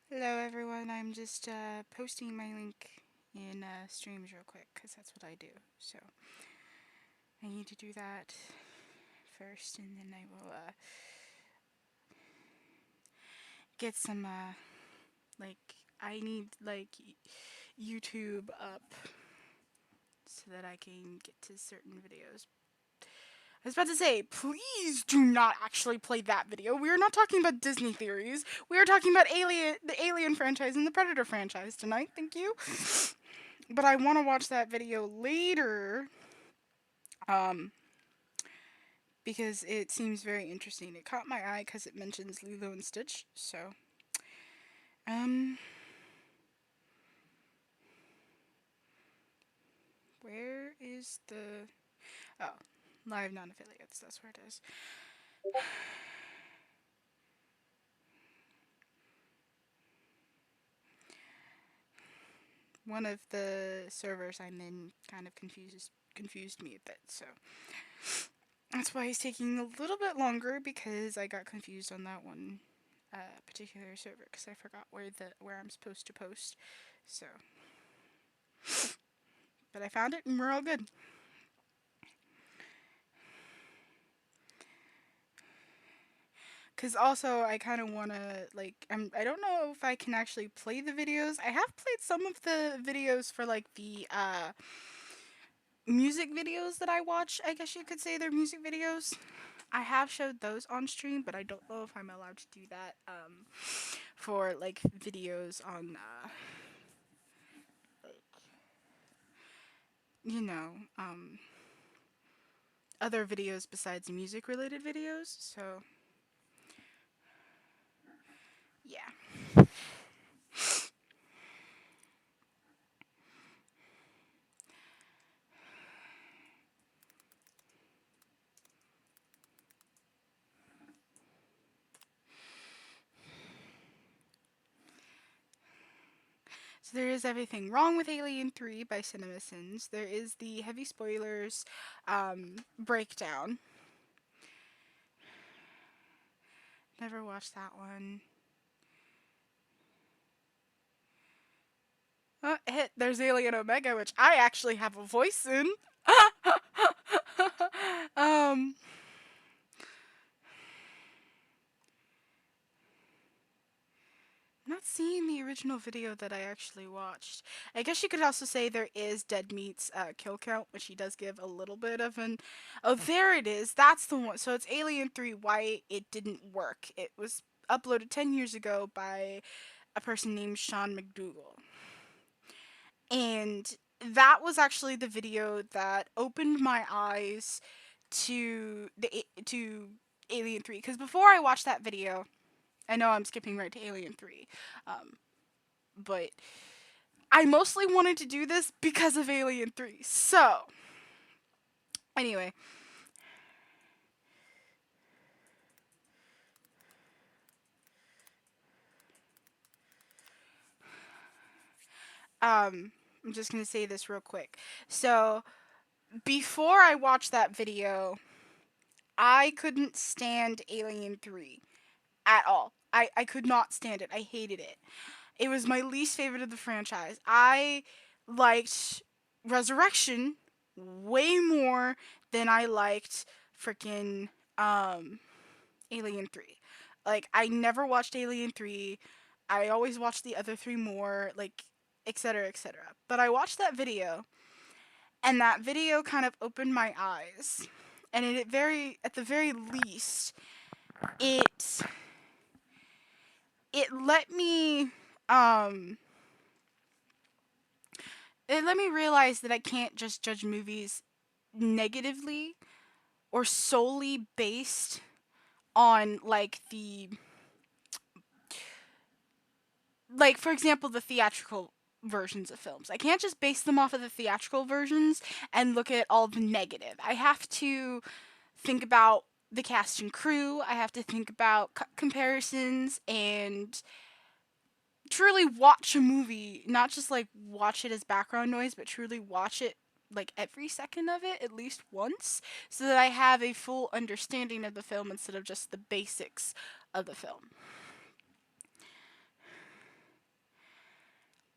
Hello, everyone. I'm just posting my link in streams real quick because that's what I do. So I need to do that first, and then I will get some like I need YouTube up so that I can get to certain videos. I was about to say, please do not actually play that video. We are not talking about Disney theories. We are talking about the Alien franchise and the Predator franchise tonight. Thank you. But I want to watch that video later, um, because it seems very interesting. It caught my eye because it mentions Lilo and Stitch. So, um, where is the? Oh, live non-affiliates. That's where it is. One of the servers I'm in kind of confused me a bit. So that's why it's taking a little bit longer because I got confused on that one particular server because I forgot where I'm supposed to post. So, but I found it and we're all good. Cause also I kind of wanna I don't know if I can actually play the videos. I have played some of the videos for like the music videos that I watch. I guess you could say they're music videos. I have showed those on stream, but I don't know if I'm allowed to do that for like videos on like you know other videos besides music related videos. So yeah. So there is Everything Wrong with Alien 3 by CinemaSins. There is the heavy spoilers breakdown. Never watched that one. There's Alien Omega, which I actually have a voice in. um, not seeing the original video that I actually watched. I guess you could also say there is Dead Meat's kill count, which he does give a little bit of an. Oh, there it is. That's the one. So it's Alien 3 Why It Didn't Work. It was uploaded 10 years ago by a person named Sean McDougal. And that was actually the video that opened my eyes to Alien 3 because before I watched that video, I know I'm skipping right to Alien 3. But I mostly wanted to do this because of Alien 3. So, anyway, I'm just going to say this real quick. So, before I watched that video, I couldn't stand Alien 3 at all. I could not stand it. I hated it. It was my least favorite of the franchise. I liked Resurrection way more than I liked freaking Alien 3. Like I never watched Alien 3. I always watched the other three more, like etc etc. But I watched that video and that video kind of opened my eyes. And at the very least, it it let me um it let me realize that I can't just judge movies negatively or solely based on like for example the theatrical versions of films. I can't just base them off of the theatrical versions and look at all the negative. I have to think about the cast and crew. I have to think about comparisons and truly watch a movie, not just like watch it as background noise, but truly watch it like every second of it at least once so that I have a full understanding of the film instead of just the basics of the film.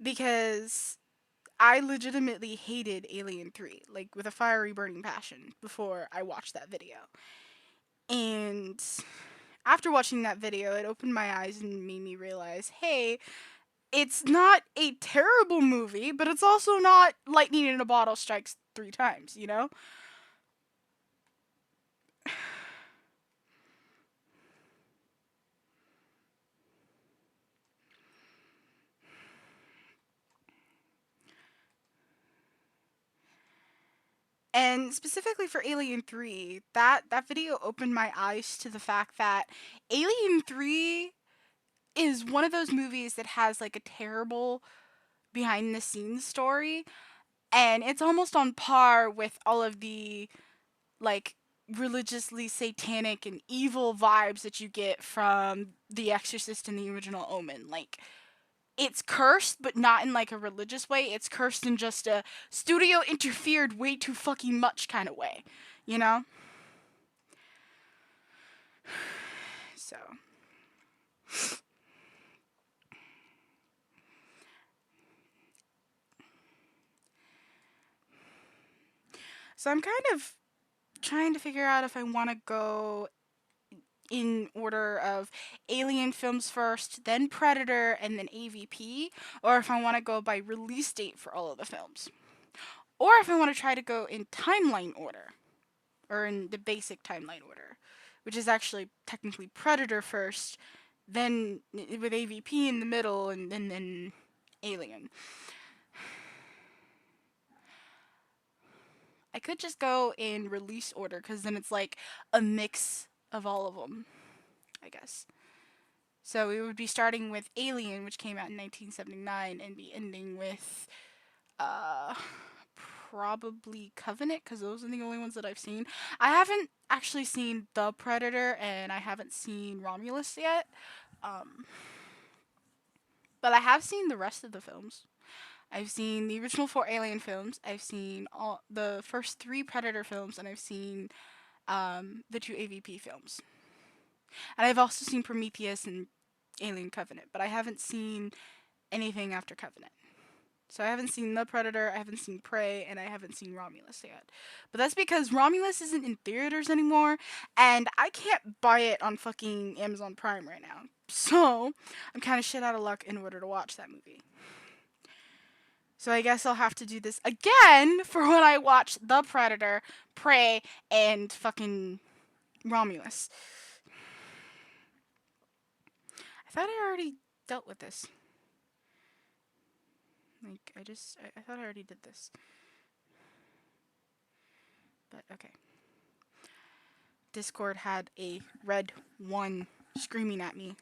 Because I legitimately hated Alien 3, like with a fiery burning passion before I watched that video. And after watching that video, it opened my eyes and made me realize, hey, it's not a terrible movie, but it's also not lightning in a bottle strikes three times, you know? And specifically for Alien 3, that video opened my eyes to the fact that Alien 3 is one of those movies that has like a terrible behind the scenes story, and it's almost on par with all of the like religiously satanic and evil vibes that you get from The Exorcist and the original Omen. Like, it's cursed, but not in like a religious way. It's cursed in just a studio interfered way too fucking much kind of way, you know? So, so I'm kind of trying to figure out if I want to go in order of Alien films first, then Predator, and then AVP, or if I want to go by release date for all of the films. Or if I want to try to go in timeline order, or in the basic timeline order, which is actually technically Predator first, then with AVP in the middle, and then Alien. I could just go in release order because then it's like a mix of all of them, I guess. So we would be starting with Alien, which came out in 1979, and be ending with uh, probably Covenant, because those are the only ones that I've seen. I haven't actually seen The Predator, and I haven't seen Romulus yet. Um, but I have seen the rest of the films. I've seen the original four Alien films. I've seen all the first three Predator films, and I've seen the two AVP films. And I've also seen Prometheus and Alien Covenant, but I haven't seen anything after Covenant. So I haven't seen The Predator, I haven't seen Prey, and I haven't seen Romulus yet. But that's because Romulus isn't in theaters anymore, and I can't buy it on fucking Amazon Prime right now. So I'm kind of shit out of luck in order to watch that movie. So I guess I'll have to do this again for when I watch The Predator, Prey, and fucking Romulus. I thought I already dealt with this. Like, I thought I already did this. But okay. Discord had a red 1 screaming at me.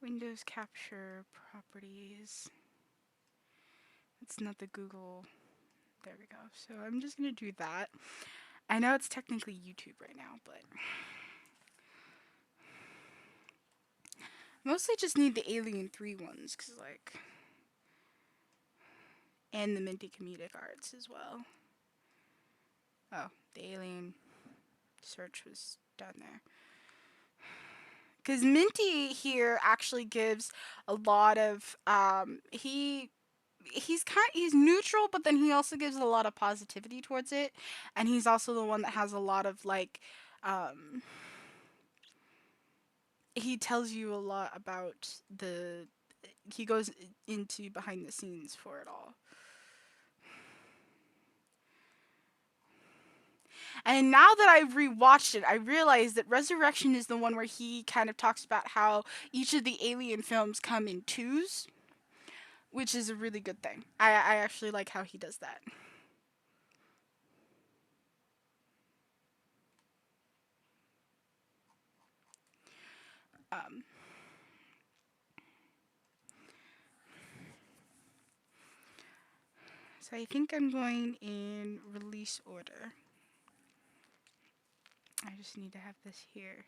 Windows capture properties. It's not the Google. There we go. So I'm just going to do that. I know it's technically YouTube right now, but mostly just need the Alien 3 ones, because, like, and the Minty Comedic Arts as well. Oh, the Alien search was down there. Because Minty here actually gives a lot of, he's neutral, but then he also gives a lot of positivity towards it, and he's also the one that has a lot of, like, um, he tells you a lot about he goes into behind the scenes for it all. And now that I've rewatched it, I realize that Resurrection is the one where he kind of talks about how each of the Alien films come in twos. which is a really good thing. I actually like how he does that. Um, so I think I'm going in release order. I just need to have this here.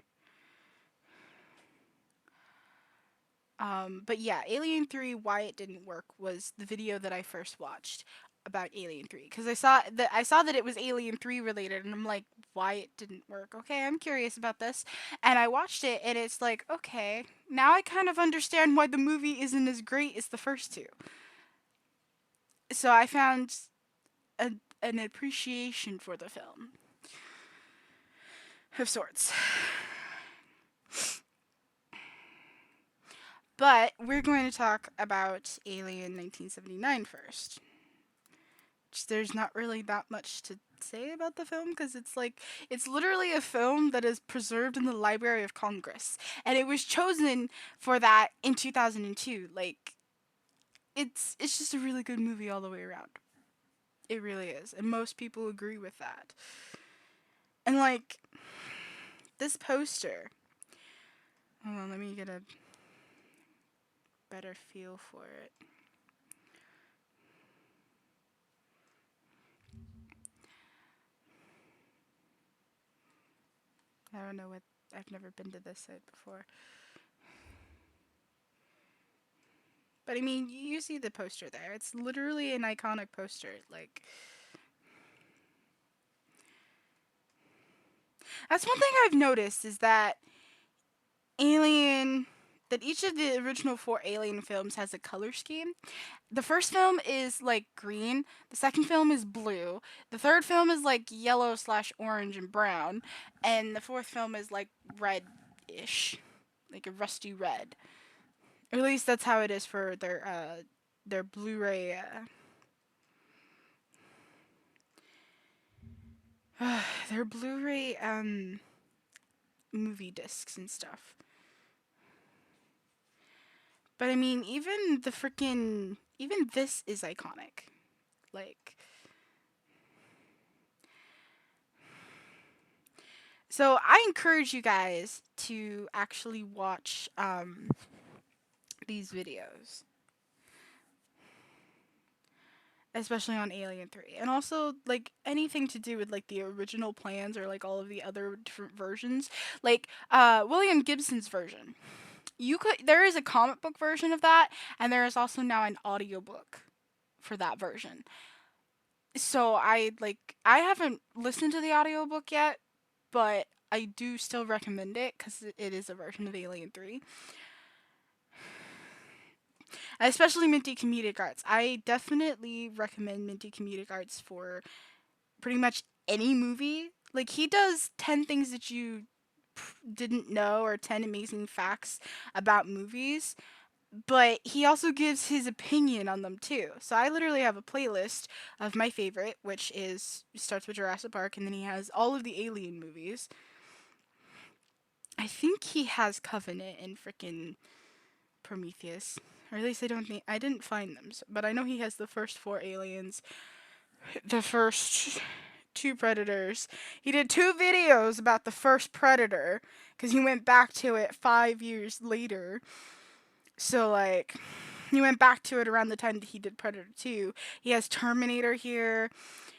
But yeah, Alien 3, why it didn't work was the video that I first watched about Alien 3, because I saw that it was Alien 3 related, and I'm like, why it didn't work? Okay, I'm curious about this. And I watched it, and it's like, okay, now I kind of understand why the movie isn't as great as the first two. So I found an appreciation for the film of sorts. But we're going to talk about Alien 1979 first. There's not really that much to say about the film because it's literally a film that is preserved in the Library of Congress, and it was chosen for that in 2002. Like, it's just a really good movie all the way around. It really is, and most people agree with that. And like, this poster, hold on, let me get a better feel for it. I don't know what, I've never been to this site before. But I mean, you see the poster there. It's literally an iconic poster. Like, that's one thing I've noticed is that Alien, that each of the original four Alien films has a color scheme. The first film is like green, the second film is blue, the third film is like yellow slash orange and brown, and the fourth film is like red-ish, like a rusty red. Or at least that's how it is for their Blu-ray. Their Blu-ray movie discs and stuff. But I mean, even this is iconic. Like, so I encourage you guys to actually watch these videos, especially on Alien 3. And also like anything to do with like the original plans or like all of the other different versions. Like William Gibson's version. There is a comic book version of that, and there is also now an audiobook for that version. So I haven't listened to the audiobook yet, but I do still recommend it cuz it is a version of Alien 3. Especially Minty Comedic Arts. I definitely recommend Minty Comedic Arts for pretty much any movie. Like, he does 10 things that you didn't know, or 10 amazing facts about movies, but he also gives his opinion on them too. So I literally have a playlist of my favorite, which is starts with Jurassic Park, and then he has all of the Alien movies. I think he has Covenant and freaking Prometheus, or at least I didn't find them, but I know he has the first four Aliens, the first two Predators. He did two videos about the first Predator because he went back to it 5 years later. So like, he went back to it around the time that he did Predator 2. He has Terminator here,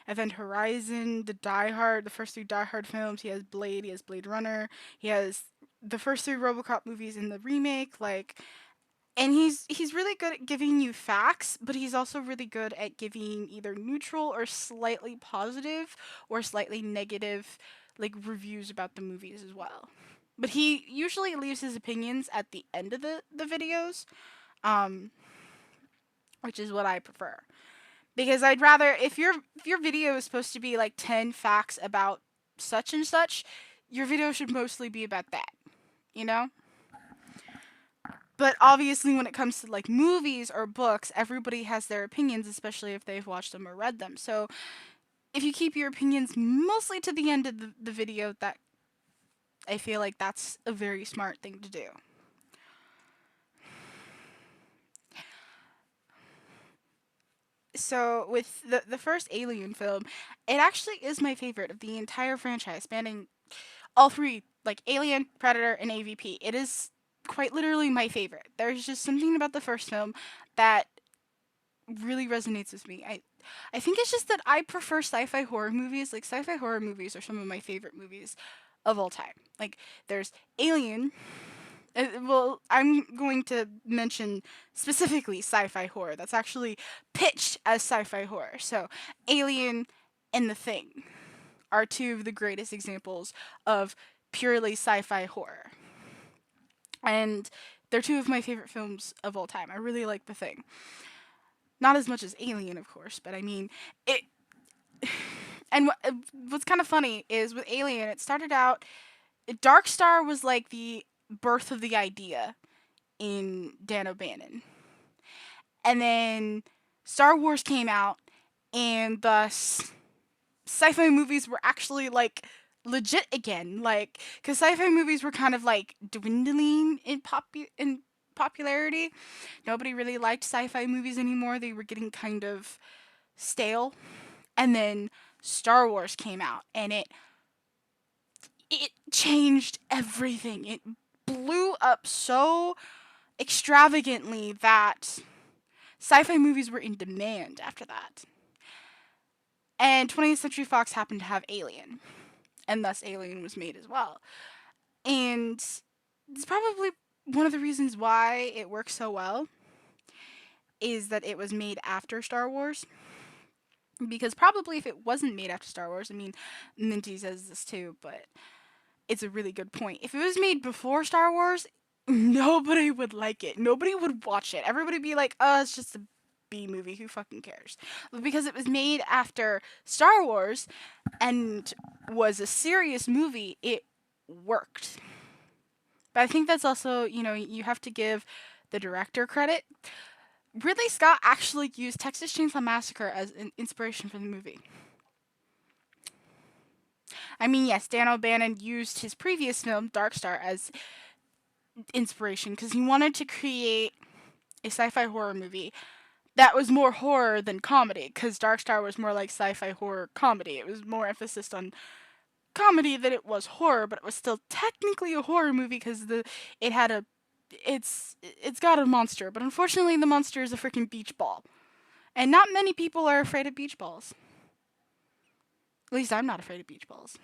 Event Horizon, the Die Hard, the first three Die Hard films. He has Blade, he has Blade Runner, he has the first three RoboCop movies in the remake. Like, and he's really good at giving you facts, but he's also really good at giving either neutral or slightly positive or slightly negative like reviews about the movies as well. But he usually leaves his opinions at the end of the videos, um, which is what I prefer. Because I'd rather, if your video is supposed to be like 10 facts about such and such, your video should mostly be about that, you know? But obviously, when it comes to like movies or books, everybody has their opinions, especially if they've watched them or read them. So if you keep your opinions mostly to the end of the video, that I feel like that's a very smart thing to do. So with the first Alien film, it actually is my favorite of the entire franchise, spanning all three, like Alien, Predator, and AVP. It is quite literally my favorite. There's just something about the first film that really resonates with me. I think it's just that I prefer sci-fi horror movies. Like sci-fi horror movies are some of my favorite movies of all time. Like there's Alien. Well, I'm going to mention specifically sci-fi horror. That's actually pitched as sci-fi horror. So, Alien and The Thing are two of the greatest examples of purely sci-fi horror. And they're two of my favorite films of all time. I really like The Thing. Not as much as Alien, of course, but I mean, it. And what's kind of funny is with Alien, it started out. Dark Star was like the birth of the idea in Dan O'Bannon. And then Star Wars came out, and thus sci-fi movies were actually like legit again. Like, because sci-fi movies were kind of like dwindling in popularity. Nobody really liked sci-fi movies anymore. They were getting kind of stale. And then Star Wars came out, and it changed everything. It blew up so extravagantly that sci-fi movies were in demand after that. And 20th Century Fox happened to have Alien, and thus Alien was made as well. And it's probably one of the reasons why it works so well is that it was made after Star Wars. Because probably if it wasn't made after Star Wars, I mean, Minty says this too, but it's a really good point. If it was made before Star Wars, nobody would like it. Nobody would watch it. Everybody would be like, "Oh, it's just a B movie. Who fucking cares?" But because it was made after Star Wars and was a serious movie, it worked. But I think that's also, you have to give the director credit. Ridley Scott actually used Texas Chainsaw Massacre as an inspiration for the movie. I mean, yes, Dan O'Bannon used his previous film, Dark Star, as inspiration because he wanted to create a sci-fi horror movie that was more horror than comedy because Dark Star was more like sci-fi horror comedy. It was more emphasis on comedy than it was horror, but it was still technically a horror movie because it had a it's got a monster, but unfortunately the monster is a freaking beach ball. And not many people are afraid of beach balls. At least I'm not afraid of beach balls.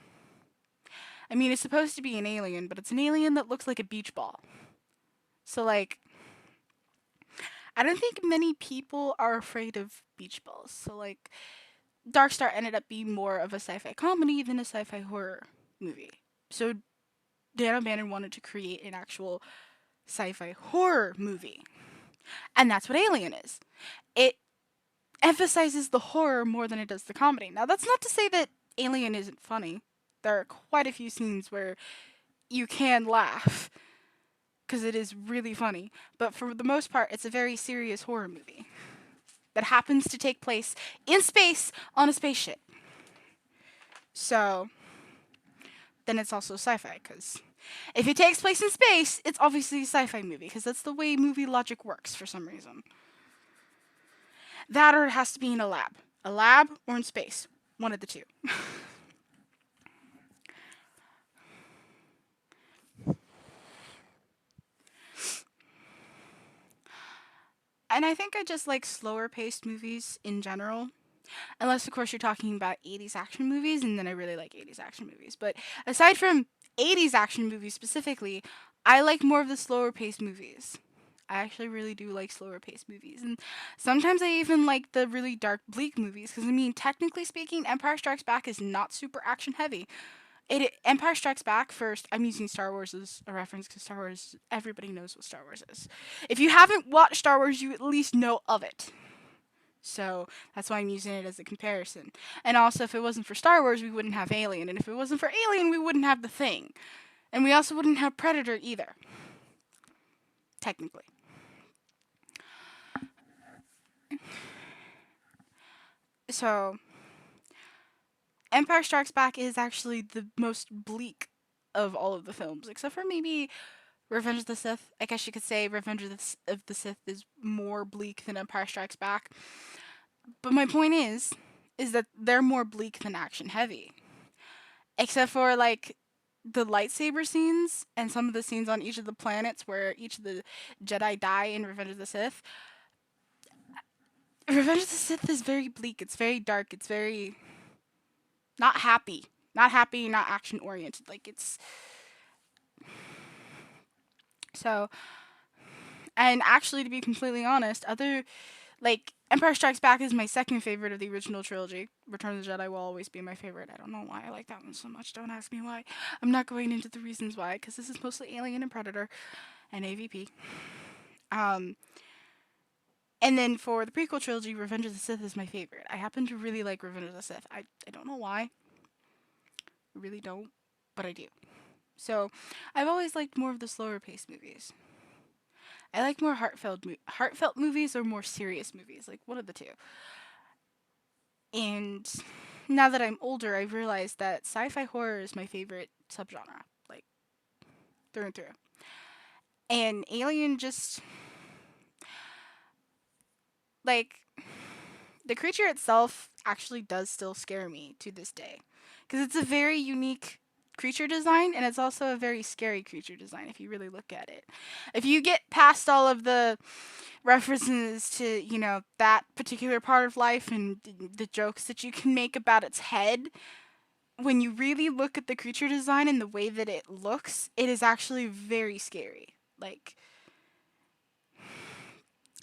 I mean, it's supposed to be an alien, but it's an alien that looks like a beach ball. So like I don't think many people are afraid of beach balls. So like Dark Star ended up being more of a sci-fi comedy than a sci-fi horror movie. So Dan O'Bannon wanted to create an actual sci-fi horror movie. And that's what Alien is. It emphasizes the horror more than it does the comedy. Now that's not to say that Alien isn't funny. There are quite a few scenes where you can laugh because it is really funny. But for the most part, it's a very serious horror movie that happens to take place in space on a spaceship. So then it's also sci-fi because if it takes place in space, it's obviously a sci-fi movie because that's the way movie logic works for some reason. That or it has to be in a lab or in space, one of the two. And I think I just like slower paced movies in general. Unless, of course, you're talking about 80s action movies, and then I really like 80s action movies. But aside from 80s action movies specifically, I like more of the slower paced movies. I actually really do like slower paced movies. And sometimes I even like the really dark, bleak movies. Because, I mean, technically speaking, Empire Strikes Back is not super action heavy. Empire Strikes Back first. I'm using Star Wars as a reference because Star Wars, everybody knows what Star Wars is. If you haven't watched Star Wars, you at least know of it. So that's why I'm using it as a comparison. And also, if it wasn't for Star Wars, we wouldn't have Alien. And if it wasn't for Alien, we wouldn't have The Thing. And we also wouldn't have Predator either. Technically. So, Empire Strikes Back is actually the most bleak of all of the films, except for maybe Revenge of the Sith. I guess you could say Revenge of the Sith is more bleak than Empire Strikes Back. But my point is that they're more bleak than action heavy. Except for like the lightsaber scenes and some of the scenes on each of the planets where each of the Jedi die in Revenge of the Sith. Revenge of the Sith is very bleak. It's very dark. It's very not happy. Not happy, not action oriented. Like it's so and actually to be completely honest, other like Empire Strikes Back is my second favorite of the original trilogy. Return of the Jedi will always be my favorite. I don't know why I like that one so much. Don't ask me why. I'm not going into the reasons why because this is mostly Alien and Predator and AVP. Um, and then for the prequel trilogy, Revenge of the Sith is my favorite. I happen to really like Revenge of the Sith. I don't know why. I really don't, but I do. So I've always liked more of the slower paced movies. I like more heartfelt movies or more serious movies, like one of the two. And now that I'm older, I've realized that sci-fi horror is my favorite subgenre, like through and through. And Alien just like the creature itself actually does still scare me to this day because it's a very unique creature design and it's also a very scary creature design if you really look at it. If you get past all of the references to, that particular part of life and the jokes that you can make about its head, when you really look at the creature design and the way that it looks, it is actually very scary. Like,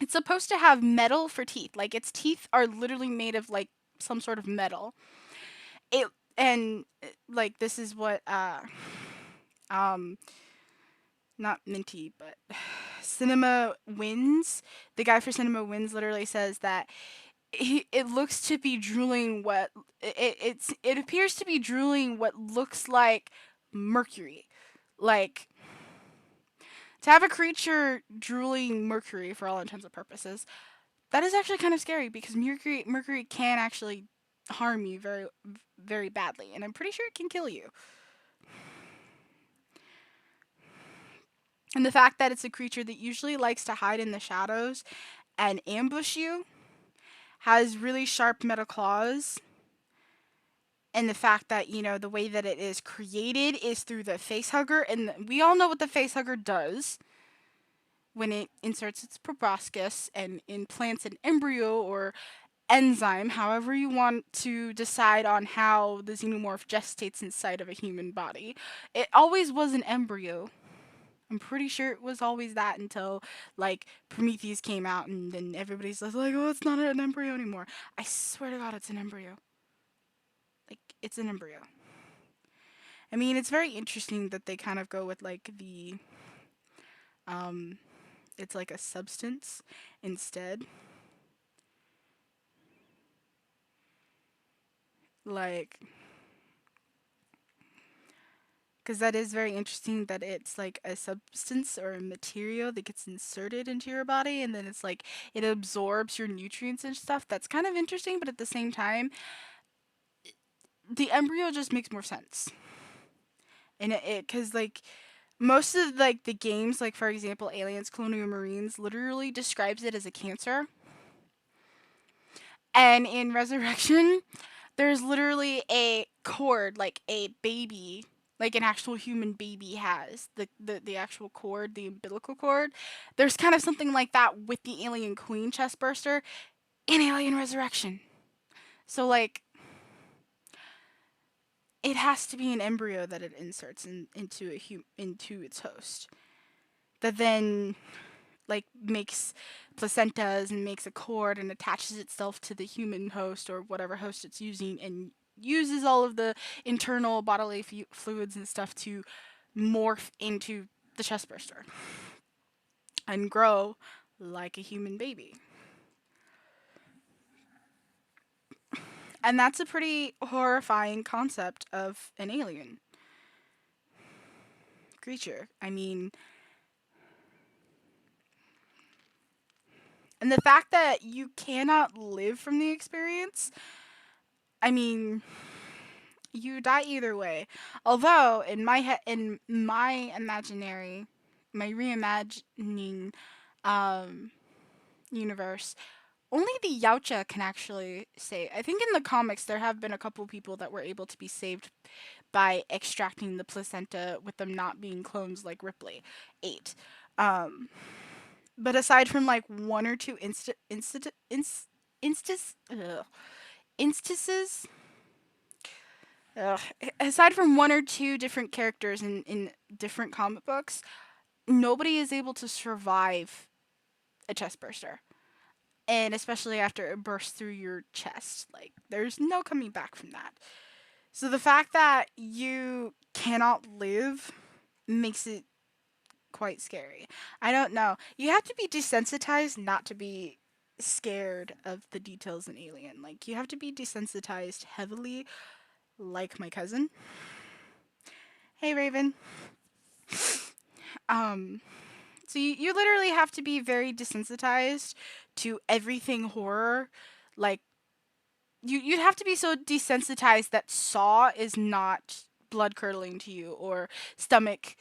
it's supposed to have metal for teeth. Like, its teeth are literally made of, like, some sort of metal. It, and, like, this is what, um, not Minty, but Cinema Wins, the guy for Cinema Wins literally says that it looks to be drooling what it appears to be drooling what looks like mercury, like to have a creature drooling mercury for all intents and purposes. That is actually kind of scary because mercury can actually harm you very very badly, and I'm pretty sure it can kill you. And the fact that it's a creature that usually likes to hide in the shadows and ambush you, has really sharp metal claws, and the fact that the way that it is created is through the face hugger, and we all know what the face hugger does when it inserts its proboscis and implants an embryo or enzyme, however you want to decide on how the xenomorph gestates inside of a human body. It always was an embryo. I'm pretty sure it was always that until like Prometheus came out, and then everybody's like, "Oh, it's not an embryo anymore." I swear to God, it's an embryo. Like it's an embryo. I mean, it's very interesting that they kind of go with like um, it's like a substance instead. Like, because that is very interesting that it's like a substance or a material that gets inserted into your body and then it's like it absorbs your nutrients and stuff. That's kind of interesting, but at the same time, the embryo just makes more sense. And because like most of like the games, like for example, Aliens Colonial Marines literally describes it as a cancer. And in Resurrection, there's literally a cord, like a baby, like an actual human baby has the actual cord, the umbilical cord. There's kind of something like that with the alien queen chest burster in Alien Resurrection. So like it has to be an embryo that it inserts into its host. That then like makes placentas and makes a cord and attaches itself to the human host or whatever host it's using and uses all of the internal bodily fluids and stuff to morph into the chest burster and grow like a human baby. And that's a pretty horrifying concept of an alien creature. I mean, and the fact that you cannot live from the experience, I mean, you die either way. Although in my imaginary, my reimagining um, universe, only the Yautja can actually say. I think in the comics there have been a couple people that were able to be saved by extracting the placenta with them not being clones like Ripley ate. Um, but aside from like one or two instas, instances, ugh, aside from one or two different characters in different comic books, nobody is able to survive a chest burster. And especially after it bursts through your chest, like there's no coming back from that. So the fact that you cannot live makes it quite scary. I don't know. You have to be desensitized not to be scared of the details in Alien. Like you have to be desensitized heavily, like my cousin. Hey Raven. Um so you literally have to be very desensitized to everything horror. Like you'd have to be so desensitized that Saw is not blood curdling to you or stomach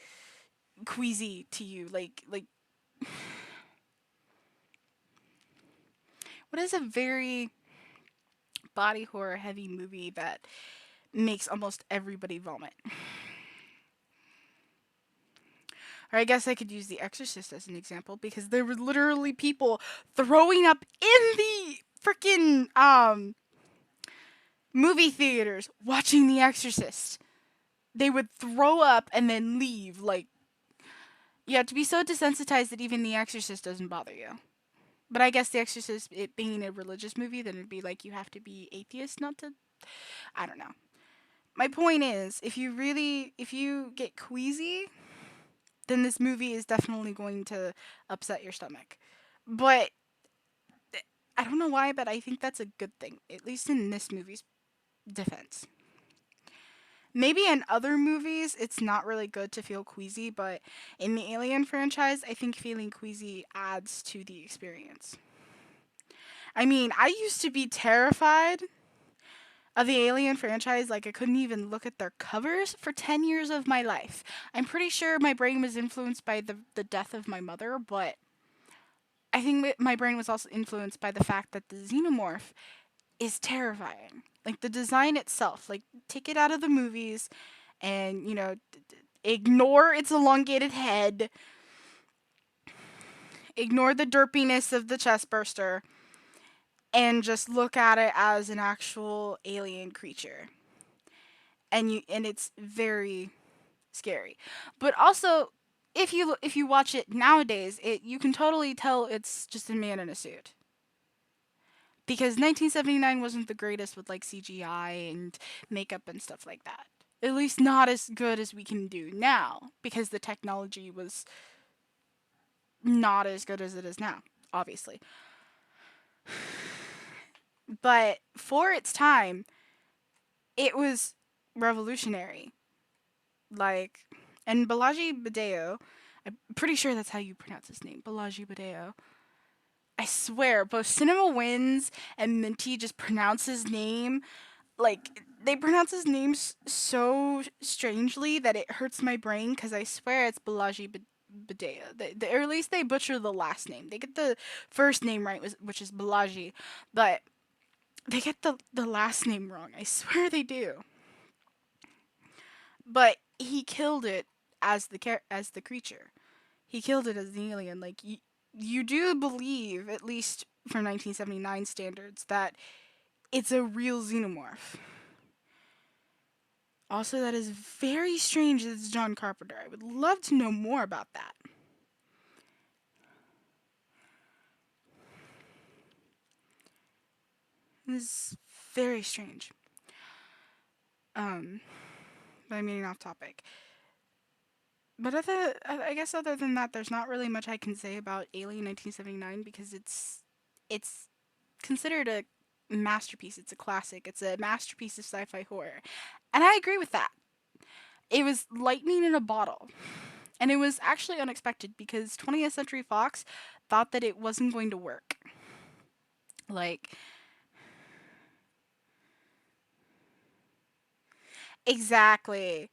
queasy to you. Like what is a very body horror heavy movie that makes almost everybody vomit? Or I guess I could use The Exorcist as an example because there were literally people throwing up in the freaking movie theaters watching The Exorcist. They would throw up and then leave. Like you have to be so desensitized that even The Exorcist doesn't bother you. But I guess The Exorcist, it being a religious movie, then it'd be like you have to be atheist not to. I don't know. My point is, if you get queasy, then this movie is definitely going to upset your stomach. But I don't know why, but I think that's a good thing, at least in this movie's defense. Maybe in other movies, it's not really good to feel queasy, but in the Alien franchise, I think feeling queasy adds to the experience. I mean, I used to be terrified of the Alien franchise. Like, I couldn't even look at their covers for 10 years of my life. I'm pretty sure my brain was influenced by the death of my mother, but I think that my brain was also influenced by the fact that the xenomorph is terrifying. Like, the design itself, like, take it out of the movies and, ignore its elongated head, ignore the derpiness of the chest burster, and just look at it as an actual alien creature. And it's very scary. But also, if you watch it nowadays, it you can totally tell it's just a man in a suit. Because 1979 wasn't the greatest with like CGI and makeup and stuff like that. At least not as good as we can do now because the technology was not as good as it is now, obviously. But for its time, it was revolutionary. Like, and Balaji Badeo, I'm pretty sure that's how you pronounce his name, Balaji Badeo. I swear, both Cinema Wins and Minty just pronounce his name like they pronounce his name so strangely that it hurts my brain because I swear it's Balaji Badea. Or at least they butcher the last name. They get the first name right, which is Balaji, but they get the last name wrong. I swear they do. But he killed it as as the creature. He killed it as the alien. Like you do believe, at least for 1979 standards, that it's a real xenomorph. Also, that is very strange that it's John Carpenter. I would love to know more about that. It is very strange. Um, but I'm getting off topic. But I guess other than that, there's not really much I can say about Alien 1979 because it's considered a masterpiece. It's a classic. It's a masterpiece of sci-fi horror, and I agree with that. It was lightning in a bottle. And it was actually unexpected because 20th Century Fox thought that it wasn't going to work. Like, exactly.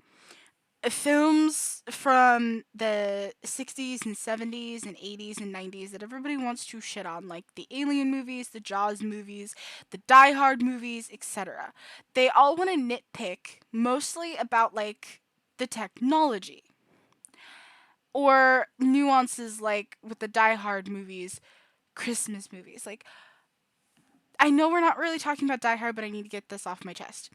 films from the 60s and 70s and 80s and 90s that everybody wants to shit on, like the Alien movies, the Jaws movies, the Die Hard movies, etc. They all want to nitpick mostly about like the technology or nuances like with the Die Hard movies, Christmas movies. Like, I know we're not really talking about Die Hard, but I need to get this off my chest.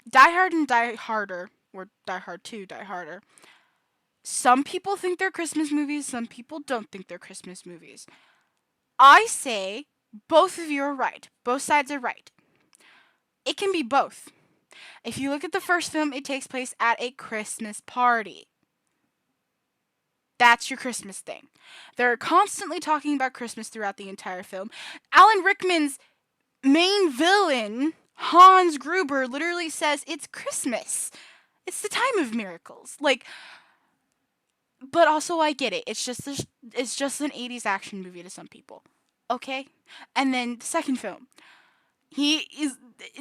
Die Hard and Die Harder, or Die Hard 2, Die Harder. Some people think they're Christmas movies, some people don't think they're Christmas movies. I say both of you are right. Both sides are right. It can be both. If you look at the first film, it takes place at a Christmas party. That's your Christmas thing. They're constantly talking about Christmas throughout the entire film. Alan Rickman's main villain, Hans Gruber, literally says it's Christmas. It's the time of miracles. Like, but also I get it. It's just an 80s action movie to some people. Okay? And then the second film. He is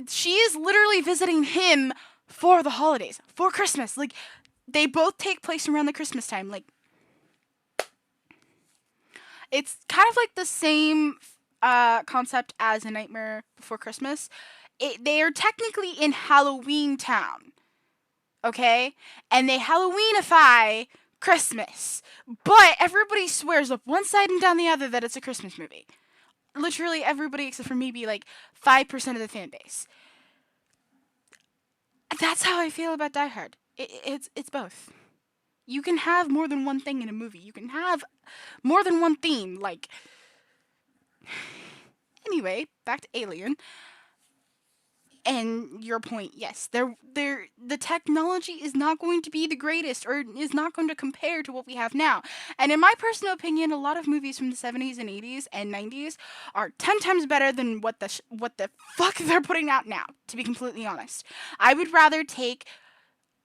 she is literally visiting him for the holidays, for Christmas. Like, they both take place around the Christmas time. Like, it's kind of like the same concept as A Nightmare Before Christmas. They are technically in Halloween Town, okay? And they Halloweenify Christmas. But everybody swears up one side and down the other that it's a Christmas movie. Literally everybody except for maybe like 5% of the fan base. That's how I feel about Die Hard. It's both. You can have more than one thing in a movie. You can have more than one theme. Like, anyway, back to Alien. And your point, yes, the technology is not going to be the greatest, or is not going to compare to what we have now. And in my personal opinion, a lot of movies from the 70s and 80s and 90s are 10 times better than what the fuck they're putting out now, to be completely honest. I would rather take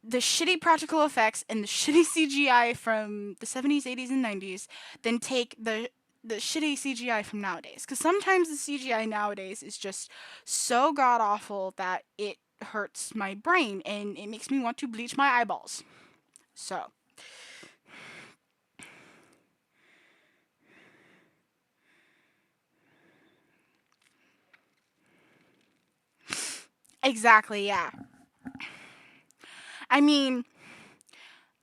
the shitty practical effects and the shitty CGI from the 70s, 80s, and 90s than take the shitty CGI from nowadays. Because sometimes the CGI nowadays is just so god awful that it hurts my brain and it makes me want to bleach my eyeballs. So, exactly, yeah. I mean,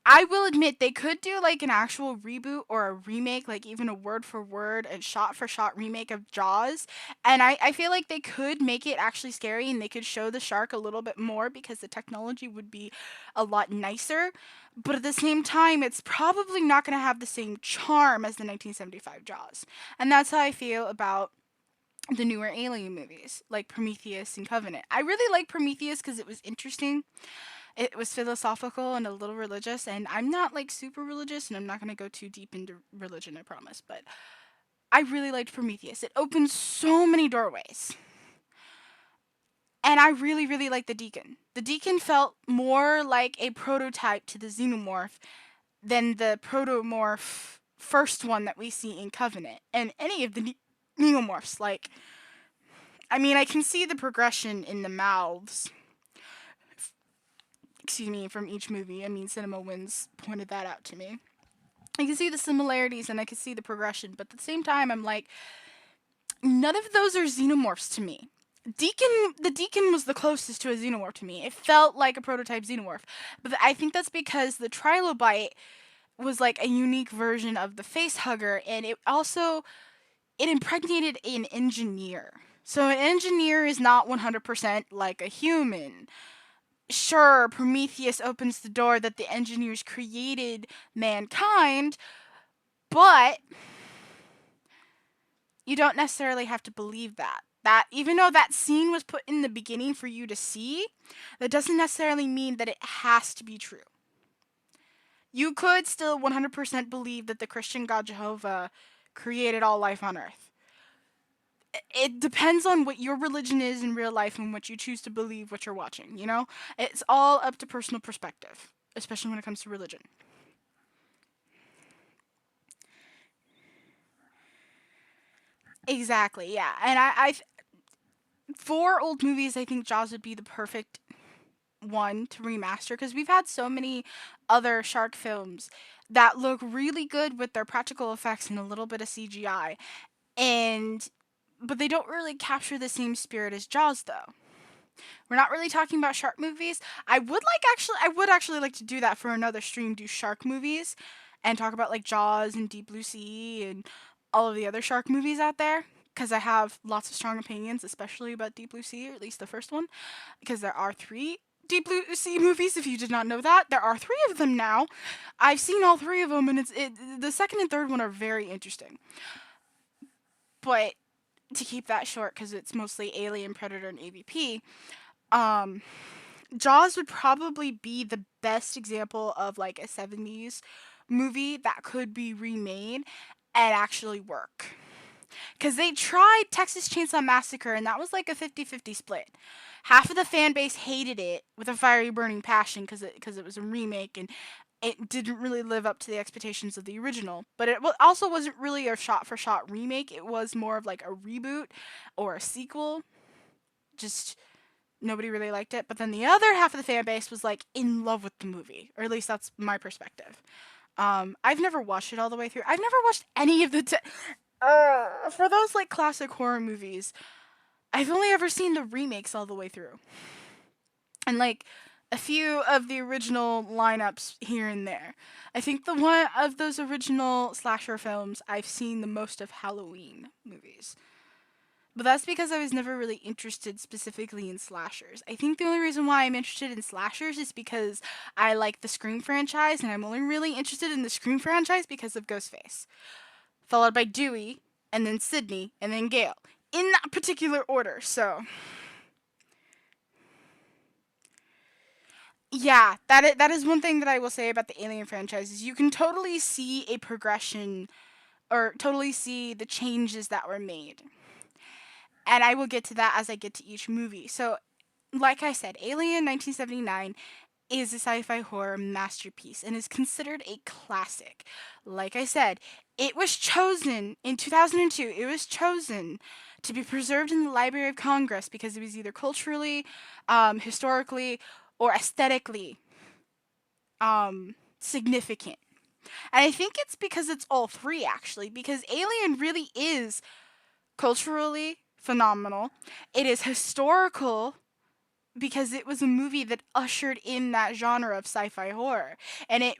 I will admit they could do like an actual reboot or a remake, like even a word for word and shot for shot remake of Jaws. And I feel like they could make it actually scary and they could show the shark a little bit more because the technology would be a lot nicer. But at the same time, it's probably not going to have the same charm as the 1975 Jaws. And that's how I feel about the newer Alien movies, like Prometheus and Covenant. I really like Prometheus because it was interesting, it was philosophical and a little religious, and I'm not like super religious and I'm not going to go too deep into religion, I promise, but I really liked Prometheus. It opened so many doorways. And I really, really liked the Deacon. The Deacon felt more like a prototype to the Xenomorph than the protomorph first one that we see in Covenant and any of the Neomorphs. Like, I mean, I can see the progression in the mouths, excuse me, from each movie. I mean, Cinema Wins pointed that out to me. I can see the similarities and I can see the progression, but at the same time, I'm like, none of those are xenomorphs to me. The Deacon was the closest to a xenomorph to me. It felt like a prototype xenomorph, but I think that's because the trilobite was like a unique version of the face hugger, and it impregnated an engineer. So an engineer is not 100% like a human. Sure, Prometheus opens the door that the engineers created mankind, but you don't necessarily have to believe that. That even though that scene was put in the beginning for you to see, that doesn't necessarily mean that it has to be true. You could still 100% believe that the Christian God Jehovah created all life on earth. It depends on what your religion is in real life and what you choose to believe what you're watching, you know? It's all up to personal perspective, especially when it comes to religion. Exactly, yeah. And for old movies, I think Jaws would be the perfect one to remaster because we've had so many other shark films that look really good with their practical effects and a little bit of CGI. And but they don't really capture the same spirit as Jaws though. We're not really talking about shark movies. I would actually like to do that for another stream, do shark movies and talk about like Jaws and Deep Blue Sea and all of the other shark movies out there because I have lots of strong opinions, especially about Deep Blue Sea, or at least the first one, because there are 3 Deep Blue Sea movies. If you did not know that, there are 3 of them now. I've seen all 3 of them, and the second and third one are very interesting. But to keep that short, because it's mostly Alien, Predator, and AVP, um, Jaws would probably be the best example of like a 70s movie that could be remade and actually work. Because they tried Texas Chainsaw Massacre and that was like a 50-50 split. Half of the fan base hated it with a fiery burning passion because it was a remake and it didn't really live up to the expectations of the original. But it also wasn't really a shot for shot remake, it was more of like a reboot or a sequel. Just nobody really liked it. But then the other half of the fan base was like in love with the movie, or at least that's my perspective. I've never watched it all the way through. I've never watched any of the. For those like classic horror movies, I've only ever seen the remakes all the way through, and like a few of the original lineups here and there. I think the one of those original slasher films I've seen the most of Halloween movies. But that's because I was never really interested specifically in slashers. I think the only reason why I'm interested in slashers is because I like the Scream franchise, and I'm only really interested in the Scream franchise because of Ghostface. Followed by Dewey, and then Sydney, and then Gale. In that particular order, so. Yeah, that is one thing that I will say about the Alien franchise is you can totally see a progression or totally see the changes that were made. And I will get to that as I get to each movie. So, like I said, Alien 1979 is a sci-fi horror masterpiece and is considered a classic. Like I said, it was chosen in 2002. It was chosen to be preserved in the Library of Congress because it was either culturally, historically, or aesthetically significant. And I think it's because it's all 3 actually, because Alien really is culturally phenomenal. It is historical because it was a movie that ushered in that genre of sci-fi horror, and it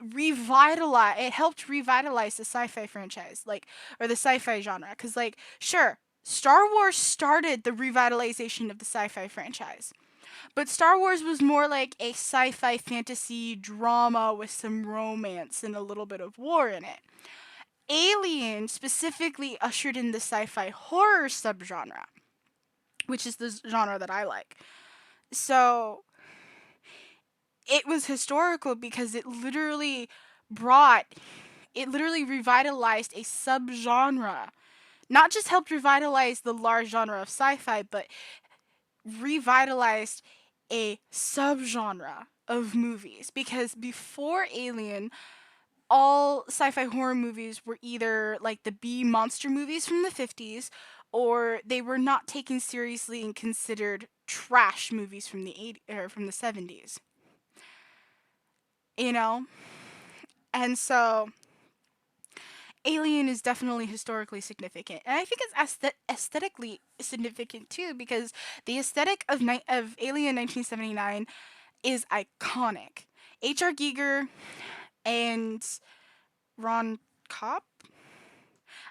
helped revitalize the sci-fi franchise, like, or the sci-fi genre, cuz like sure, Star Wars started the revitalization of the sci-fi franchise. But Star Wars was more like a sci-fi fantasy drama with some romance and a little bit of war in it. Alien specifically ushered in the sci-fi horror subgenre, which is the genre that I like. So it was historical because brought it literally revitalized a subgenre. Not just helped revitalize the large genre of sci-fi, but revitalized a subgenre of movies because before Alien, all sci-fi horror movies were either like the B monster movies from the 50s or they were not taken seriously and considered trash movies from the 80s or from the 70s. You know? And so Alien is definitely historically significant. And I think it's aesthetically significant too because the aesthetic of Alien 1979 is iconic. H.R. Giger and Ron Cobb?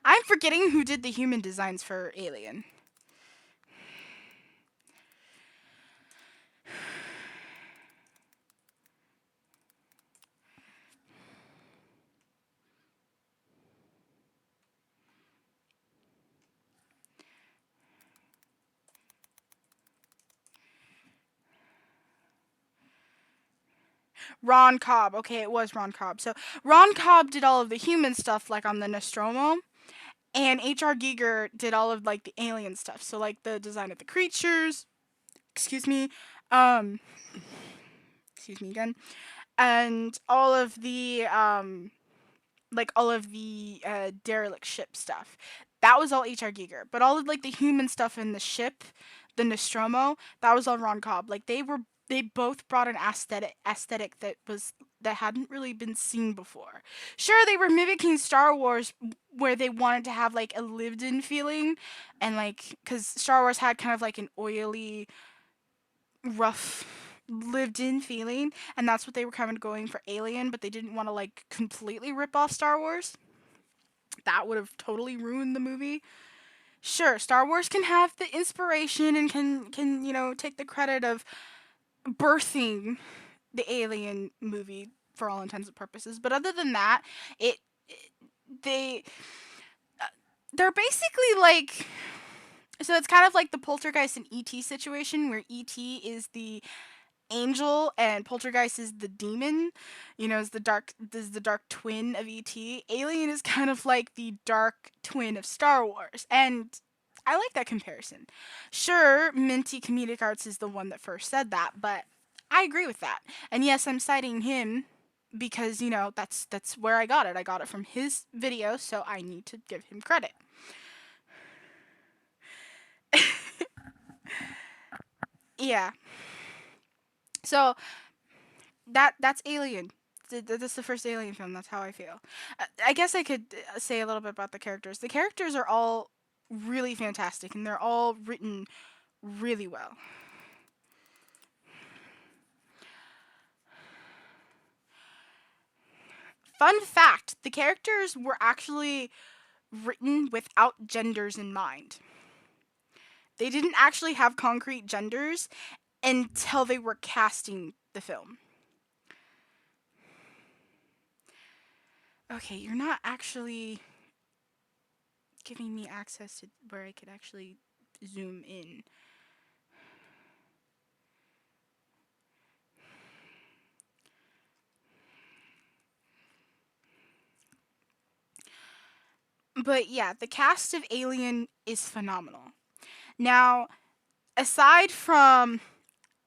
I'm forgetting who did the human designs for Alien. Ron Cobb. Okay, it was Ron Cobb. So Ron Cobb did all of the human stuff like on the Nostromo, and H.R. Giger did all of like the alien stuff. So like the design of the creatures, excuse me, um excuse me again, and all of the derelict ship stuff. That was all H.R. Giger. But all of like the human stuff in the ship, the Nostromo, that was all Ron Cobb. Like they both brought an aesthetic that hadn't really been seen before. Sure, they were mimicking Star Wars where they wanted to have like a lived in feeling, and like cuz Star Wars had kind of like an oily, rough lived in feeling, and that's what they were kind of going for Alien, but they didn't want to like completely rip off Star Wars. That would have totally ruined the movie. Sure, Star Wars can have the inspiration and can, take the credit of birthing the Alien movie for all intents and purposes. But other than that, it they they're basically like, so it's kind of like the Poltergeist and ET situation where ET is the angel and Poltergeist is the demon. Is the dark twin of ET. Alien is kind of like the dark twin of Star Wars, and I like that comparison. Sure, Minty Comedic Arts is the one that first said that, but I agree with that. And yes, I'm citing him because that's where I got it. I got it from his video, so I need to give him credit. Yeah. So that's Alien. That's the first Alien film. That's how I feel. I guess I could say a little bit about the characters. The characters are all really fantastic, and they're all written really well. Fun fact: the characters were actually written without genders in mind. They didn't actually have concrete genders until they were casting the film. Okay, you're not actually giving me access to where I could actually zoom in. But yeah, the cast of Alien is phenomenal. Now, aside from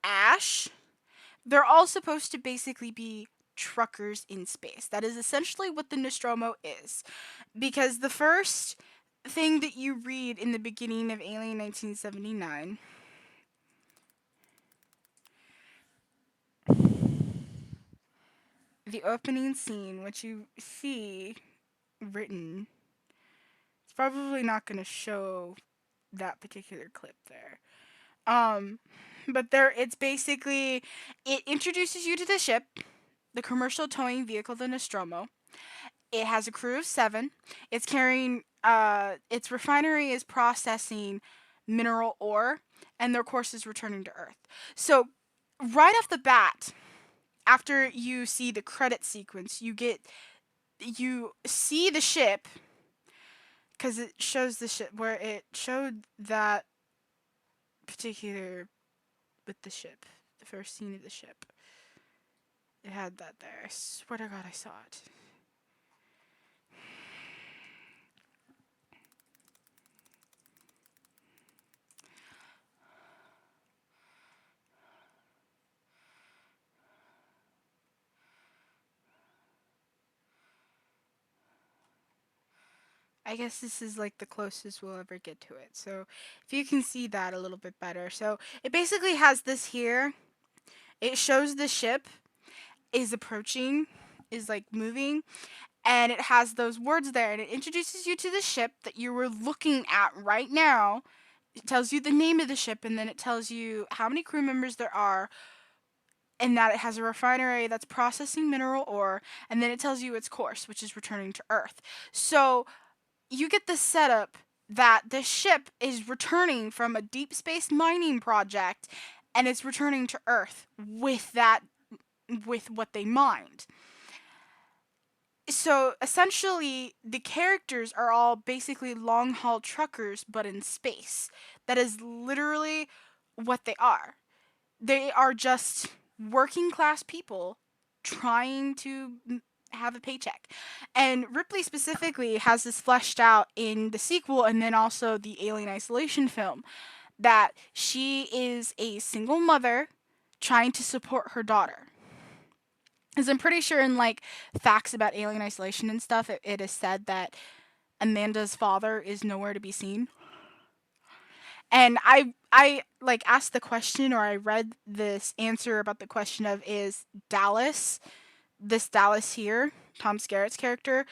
Ash, they're all supposed to basically be truckers in space. That is essentially what the Nostromo is. Because the first thing that you read in the beginning of Alien 1979, the opening scene, which you see written, it's probably not going to show that particular clip there. Um, but it's basically, it introduces you to the ship, the commercial towing vehicle, the Nostromo. It has a crew of 7. It's carrying, its refinery is processing mineral ore, and their course is returning to Earth. So, right off the bat, after you see the credit sequence, you see the ship, because it shows the ship, where it showed that particular, with the ship, the first scene of the ship. It had that there. I swear to God I saw it. I guess this is like the closest we'll ever get to it. So if you can see that a little bit better. So it basically has this here. It shows the ship is approaching, is like moving, and it has those words there, and it introduces you to the ship that you were looking at right now. It tells you the name of the ship, and then it tells you how many crew members there are, and that it has a refinery that's processing mineral ore, and then it tells you its course, which is returning to Earth. So you get the setup that the ship is returning from a deep space mining project, and it's returning to Earth with what they mined. So essentially, the characters are all basically long haul truckers, but in space. That is literally what they are. They are just working class people trying to have a paycheck. And Ripley specifically has this fleshed out in the sequel and then also the Alien Isolation film, that she is a single mother trying to support her daughter. Because I'm pretty sure in like facts about Alien Isolation and stuff, it is said that Amanda's father is nowhere to be seen. And I like asked the question, or I read this answer about the question of, is Dallas, this Dallas here, Tom Skerritt's character,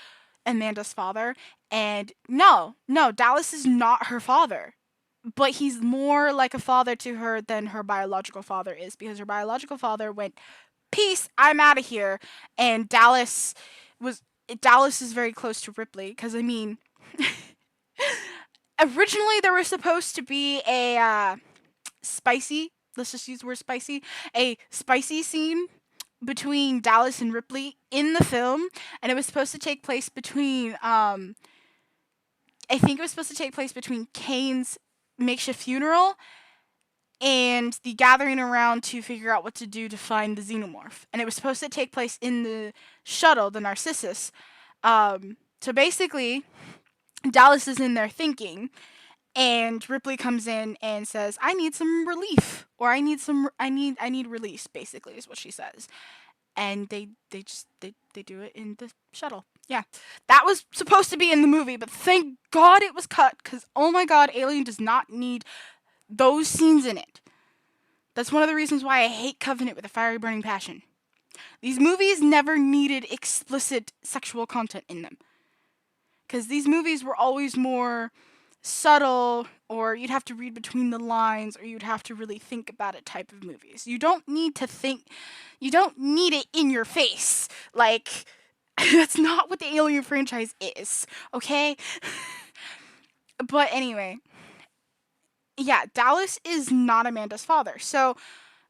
Amanda's father? And no, no, Dallas is not her father. But he's more like a father to her than her biological father is, because her biological father went, "Peace, I'm out of here," and was Dallas is very close to Ripley, because I mean, originally there was supposed to be a spicy, let's just use the word spicy, a spicy scene between Dallas and Ripley in the film, and it was supposed to take place between I think it was supposed to take place between Kane's makeshift funeral and the gathering around to figure out what to do to find the xenomorph. And it was supposed to take place in the shuttle, the Narcissus. So basically, Dallas is in there thinking, and Ripley comes in and says, "I need some relief," or I need release." Basically, is what she says, and they do it in the shuttle. Yeah, that was supposed to be in the movie, but thank God it was cut, because oh my God, Alien does not need those scenes in it. That's one of the reasons why I hate Covenant with a fiery burning passion. These movies never needed explicit sexual content in them, because these movies were always more subtle, or you'd have to read between the lines, or you'd have to really think about it type of movies. You don't need to think, you don't need it in your face. Like, that's not what the Alien franchise is, okay? But anyway, yeah, Dallas is not Amanda's father. So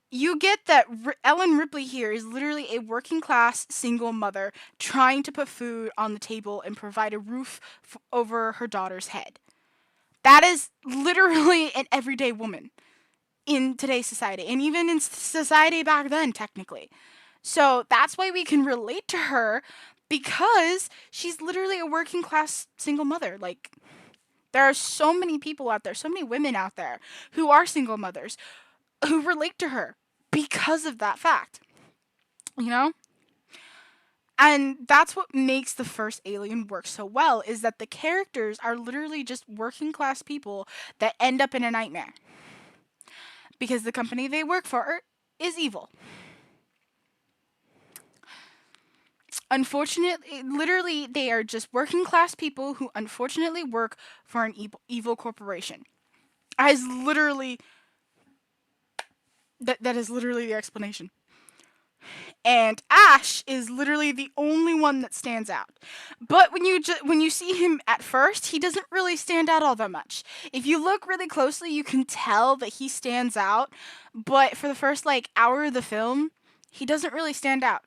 you get that Ellen Ripley here is literally a working class single mother trying to put food on the table and provide a roof over her daughter's head. That is literally an everyday woman in today's society, and even in society back then, technically. So that's why we can relate to her, because she's literally a working class single mother. Like, there are so many people out there, so many women out there who are single mothers who relate to her because of that fact, you know? And that's what makes the first Alien work so well, is that the characters are literally just working class people that end up in a nightmare because the company they work for is evil. Unfortunately, literally, they are just working class people who unfortunately work for an evil corporation. As literally, that is literally the explanation. And Ash is literally the only one that stands out. But when you see him at first, he doesn't really stand out all that much. If you look really closely, you can tell that he stands out, but for the first like hour of the film, he doesn't really stand out.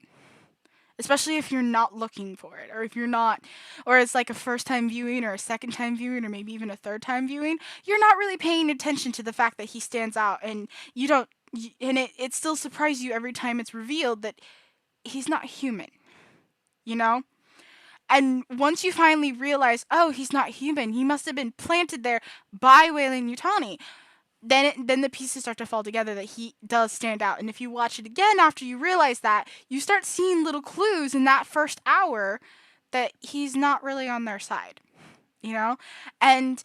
Especially if you're not looking for it, or if you're not, or it's like a first time viewing, or a second time viewing, or maybe even a third time viewing, you're not really paying attention to the fact that he stands out, and you don't, and it still surprises you every time it's revealed that he's not human, you know? And once you finally realize, oh, he's not human, he must have been planted there by Weyland-Yutani, then the pieces start to fall together that he does stand out. And if you watch it again after you realize that, you start seeing little clues in that first hour that he's not really on their side, you know? And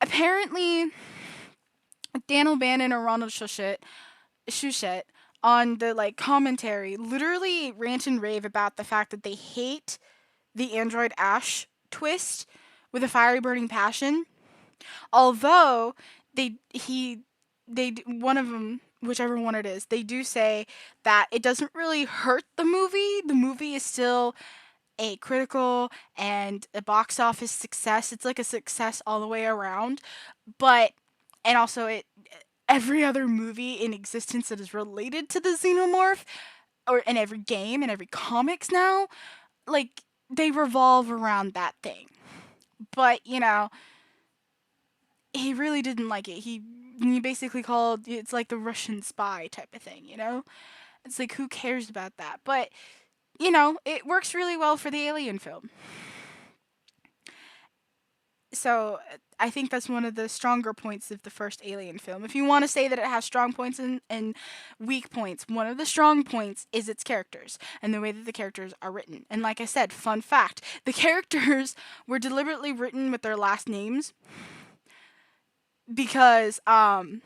apparently, Dan O'Bannon or Ronald Shusett on the like commentary literally rant and rave about the fact that they hate the android Ash twist with a fiery burning passion, although one of them, whichever one it is, they do say that it doesn't really hurt the movie. The movie is still a critical and a box office success. It's like a success all the way around. But and also it every other movie in existence that is related to the xenomorph, or in every game and every comics now, like they revolve around that thing. But, he really didn't like it. He basically called it's like the Russian spy type of thing, you know? It's like who cares about that? But, it works really well for the Alien film. So, I think that's one of the stronger points of the first Alien film. If you want to say that it has strong points and weak points, one of the strong points is its characters and the way that the characters are written. And like I said, fun fact, the characters were deliberately written with their last names because they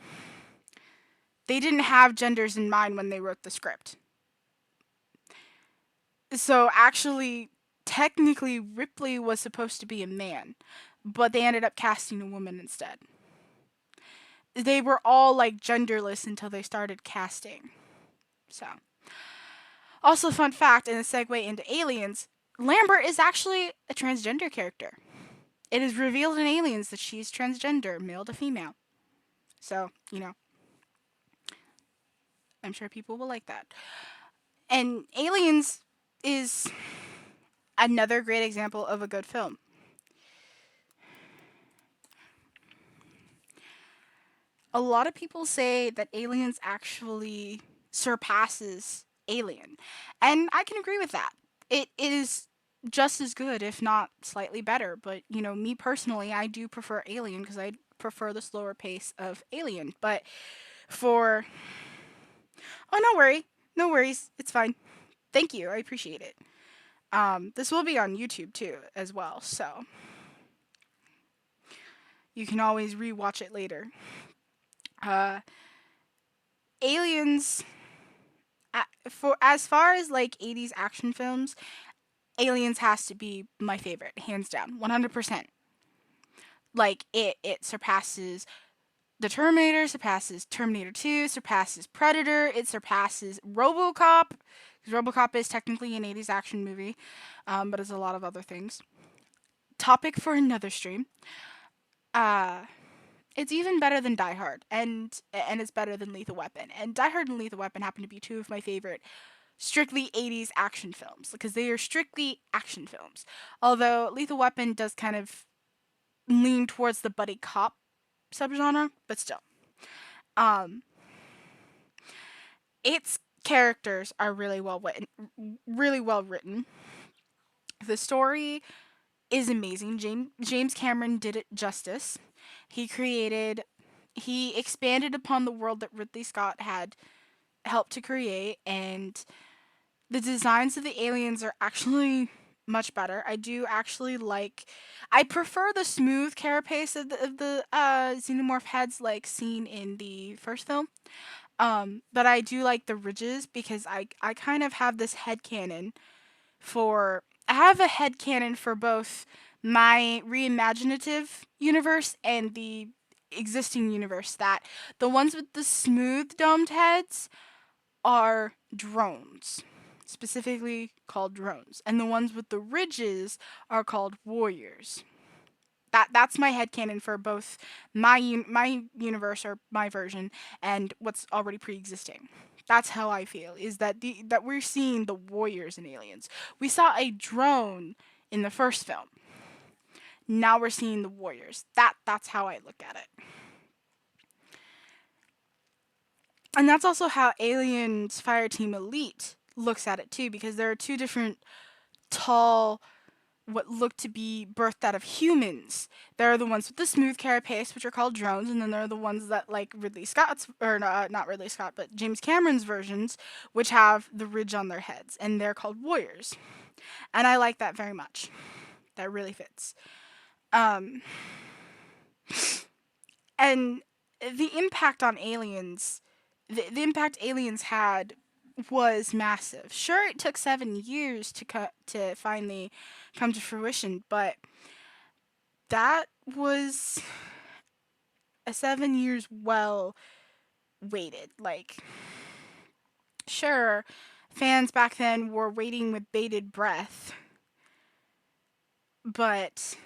didn't have genders in mind when they wrote the script. So actually, technically, Ripley was supposed to be a man, but they ended up casting a woman instead. They were all like genderless until they started casting. So, also fun fact, and a segue into Aliens, Lambert is actually a transgender character. It is revealed in Aliens that she's transgender, male to female. So, I'm sure people will like that. And Aliens is another great example of a good film. A lot of people say that Aliens actually surpasses Alien, and I can agree with that. It is just as good, if not slightly better. But me personally, I do prefer Alien because I prefer the slower pace of Alien. But for oh, no worry, no worries, it's fine. Thank you, I appreciate it. This will be on YouTube too, as well, so you can always rewatch it later. Uh, Aliens, for as far as like 80s action films, Aliens has to be my favorite, hands down, 100%. Like it surpasses the Terminator, surpasses Terminator 2, surpasses Predator, it surpasses RoboCop. RoboCop is technically an 80s action movie, but it's a lot of other things. Topic for another stream. Uh, it's even better than Die Hard, and it's better than Lethal Weapon. And Die Hard and Lethal Weapon happen to be two of my favorite strictly 80s action films because they are strictly action films. Although Lethal Weapon does kind of lean towards the buddy cop subgenre, but still. Um, its characters are really well written. The story is amazing. James Cameron did it justice. He created he expanded upon the world that Ridley Scott had helped to create, and the designs of the aliens are actually much better. I do actually like. I prefer the smooth carapace of the xenomorph heads, like seen in the first film. But I do like the ridges because I kind of have this head canon for. I have a head canon for both my reimaginative universe and the existing universe, that the ones with the smooth domed heads are drones, specifically called drones, and the ones with the ridges are called warriors. That's my headcanon for both my universe, or my version, and what's already pre-existing. That's how I feel, is that we're seeing the warriors in Aliens. We saw a drone in the first film. Now we're seeing the warriors. That's how I look at it. And that's also how Aliens Fireteam Elite looks at it too, because there are two different tall, what look to be birthed out of humans. There are the ones with the smooth carapace, which are called drones, and then there are the ones that, like Ridley Scott's, or not Ridley Scott, but James Cameron's versions, which have the ridge on their heads, and they're called warriors. And I like that very much. That really fits. Um, and the impact on aliens, the impact aliens had was massive. Sure, it took 7 years to finally come to fruition, but that was a 7 years well waited. Like, sure, fans back then were waiting with bated breath, but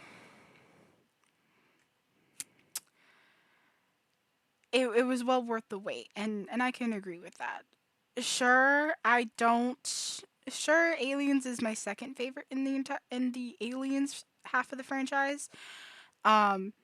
it was well worth the wait, and I can agree with that. Sure, I don't. Sure, Aliens is my second favorite in the Aliens half of the franchise. Um,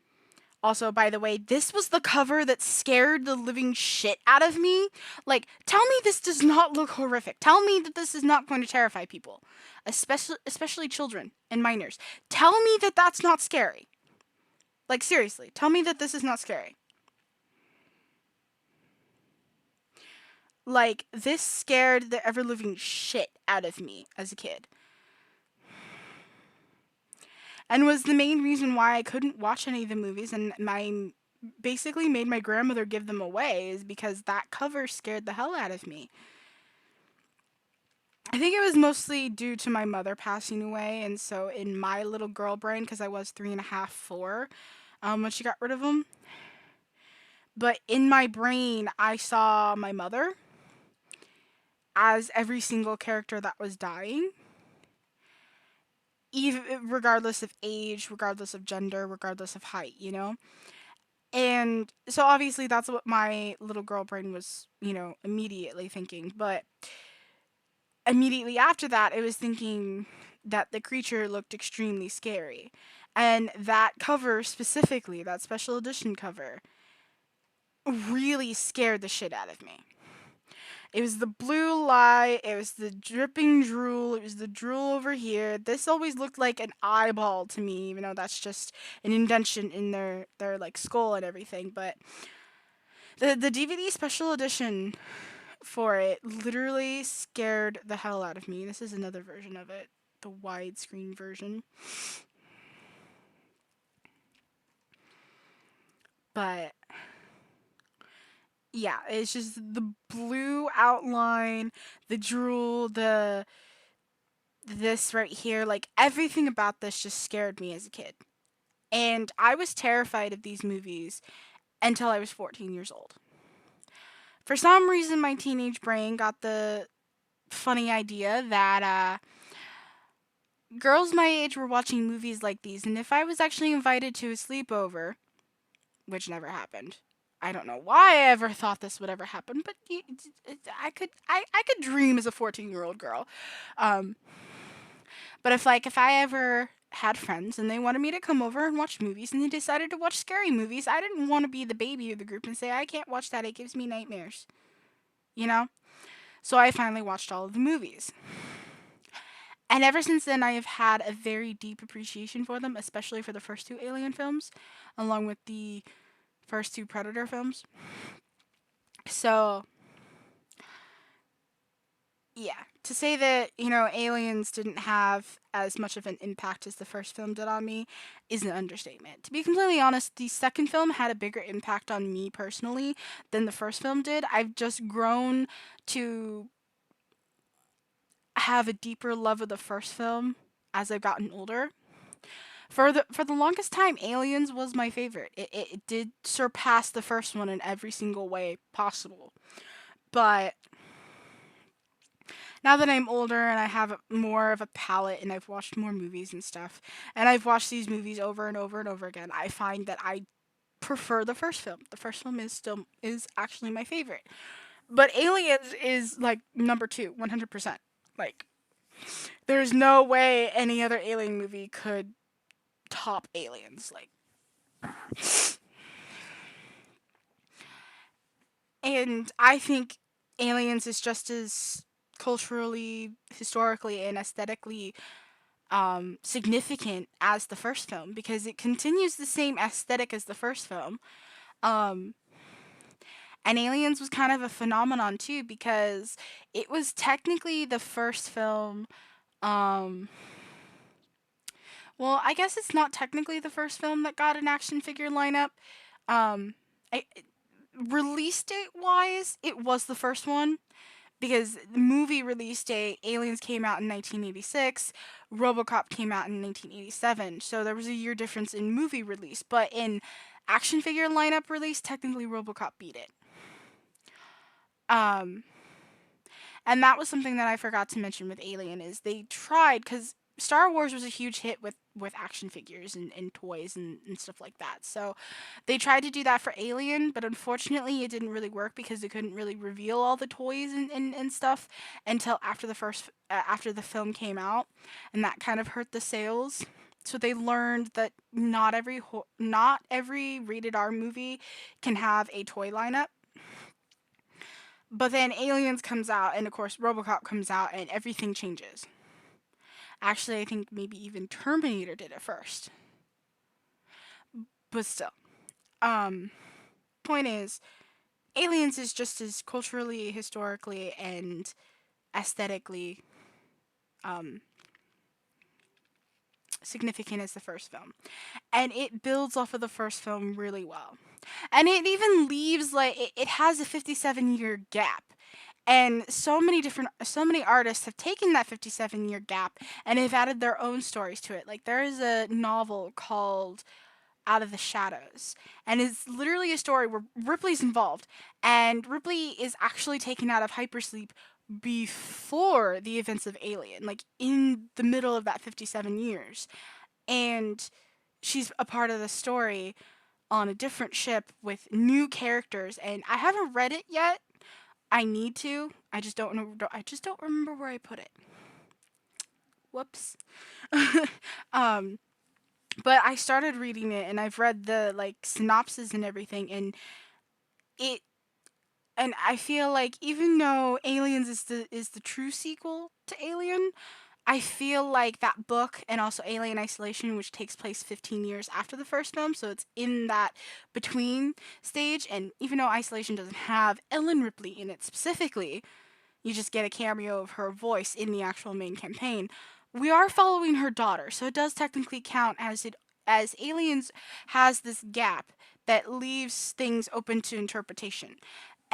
Also, by the way, this was the cover that scared the living shit out of me. Like, tell me this does not look horrific. Tell me that this is not going to terrify people, especially children and minors. Tell me that that's not scary. Like, seriously, tell me that this is not scary. Like, this scared the ever living shit out of me as a kid. And was the main reason why I couldn't watch any of the movies, and my basically made my grandmother give them away is because that cover scared the hell out of me. I think it was mostly due to my mother passing away, and so in my little girl brain, because I was 3.5, 4, when she got rid of them, but in my brain, I saw my mother as every single character that was dying, even regardless of age, regardless of gender, regardless of height, you know? And so obviously that's what my little girl brain was, immediately thinking. But immediately after that, it was thinking that the creature looked extremely scary. And that cover specifically, that special edition cover, really scared the shit out of me. It was the blue light, it was the dripping drool, it was the drool over here. This always looked like an eyeball to me, even though that's just an indentation in their like skull and everything. But the DVD special edition for it literally scared the hell out of me. This is another version of it, the widescreen version. But yeah, it's just the blue outline, the drool, the this right here, like everything about this just scared me as a kid. And I was terrified of these movies until I was 14 years old. For some reason, my teenage brain got the funny idea that girls my age were watching movies like these, and if I was actually invited to a sleepover, which never happened. I don't know why I ever thought this would ever happen, but I could dream as a 14-year-old girl. Um, but if I ever had friends and they wanted me to come over and watch movies and they decided to watch scary movies, I didn't want to be the baby of the group and say I can't watch that, it gives me nightmares. You know? So I finally watched all of the movies. And ever since then I have had a very deep appreciation for them, especially for the first two Alien films, along with the first two Predator films. So, yeah, to say that, Aliens didn't have as much of an impact as the first film did on me is an understatement. To be completely honest, the second film had a bigger impact on me personally than the first film did. I've just grown to have a deeper love of the first film as I've gotten older. For the longest time, Aliens was my favorite. It did surpass the first one in every single way possible. But now that I'm older and I have more of a palette and I've watched more movies and stuff, and I've watched these movies over and over and over again, I find that I prefer the first film. The first film is actually my favorite. But Aliens is like number 2, 100%. Like there's no way any other alien movie could top Aliens. Like, and I think Aliens is just as culturally, historically, and aesthetically significant as the first film because it continues the same aesthetic as the first film. Um, and Aliens was kind of a phenomenon too because it was technically the first film. Um, well, I guess it's not technically the first film that got an action figure lineup. Um, I, release date wise, it was the first one because the movie release date, Aliens came out in 1986, RoboCop came out in 1987. So there was a year difference in movie release, but in action figure lineup release, technically RoboCop beat it. Um, and that was something that I forgot to mention with Alien is they tried because Star Wars was a huge hit with action figures and toys and stuff like that. So they tried to do that for Alien, but unfortunately it didn't really work because they couldn't really reveal all the toys and stuff until after the film came out, and that kind of hurt the sales. So they learned that not every rated R movie can have a toy lineup. But then Aliens comes out, and of course RoboCop comes out, and everything changes. Actually, I think maybe even Terminator did it first. But still, um, point is, Aliens is just as culturally, historically, and aesthetically um, significant as the first film, and it builds off of the first film really well. And it even leaves like it has a 57-year gap. And so many artists have taken that 57-year gap and have added their own stories to it. Like there is a novel called Out of the Shadows, and it's literally a story where Ripley's involved, and Ripley is actually taken out of hypersleep before the events of Alien, like in the middle of that 57 years. And she's a part of the story on a different ship with new characters, and I haven't read it yet. I need to. I just don't know. I just don't remember where I put it. Whoops. um, but I started reading it, and I've read the like synopsis and everything, and it. And I feel like even though Aliens is the true sequel to Alien, I feel like that book and also Alien Isolation, which takes place 15 years after the first film, so it's in that between stage. And even though Isolation doesn't have Ellen Ripley in it specifically, you just get a cameo of her voice in the actual main campaign. We are following her daughter, so it does technically count as Aliens has this gap that leaves things open to interpretation.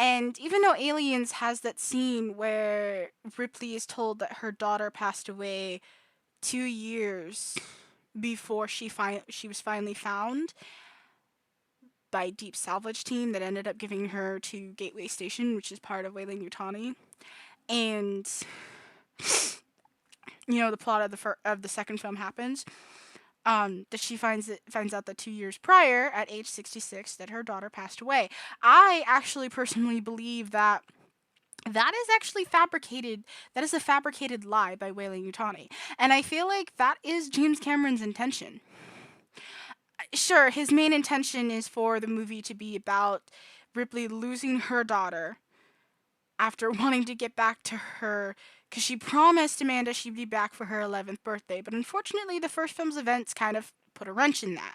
And even though Aliens has that scene where Ripley is told that her daughter passed away 2 years before she was finally found by Deep Salvage team that ended up giving her to Gateway Station, which is part of Weyland-Yutani. And the plot of the second film happens. That she finds out that 2 years prior, at age 66, that her daughter passed away. I actually personally believe that that is actually fabricated. That is a fabricated lie by Weyland-Yutani, and I feel like that is James Cameron's intention. Sure, his main intention is for the movie to be about Ripley losing her daughter after wanting to get back to her because she promised Amanda she'd be back for her 11th birthday, but unfortunately, the first film's events kind of put a wrench in that.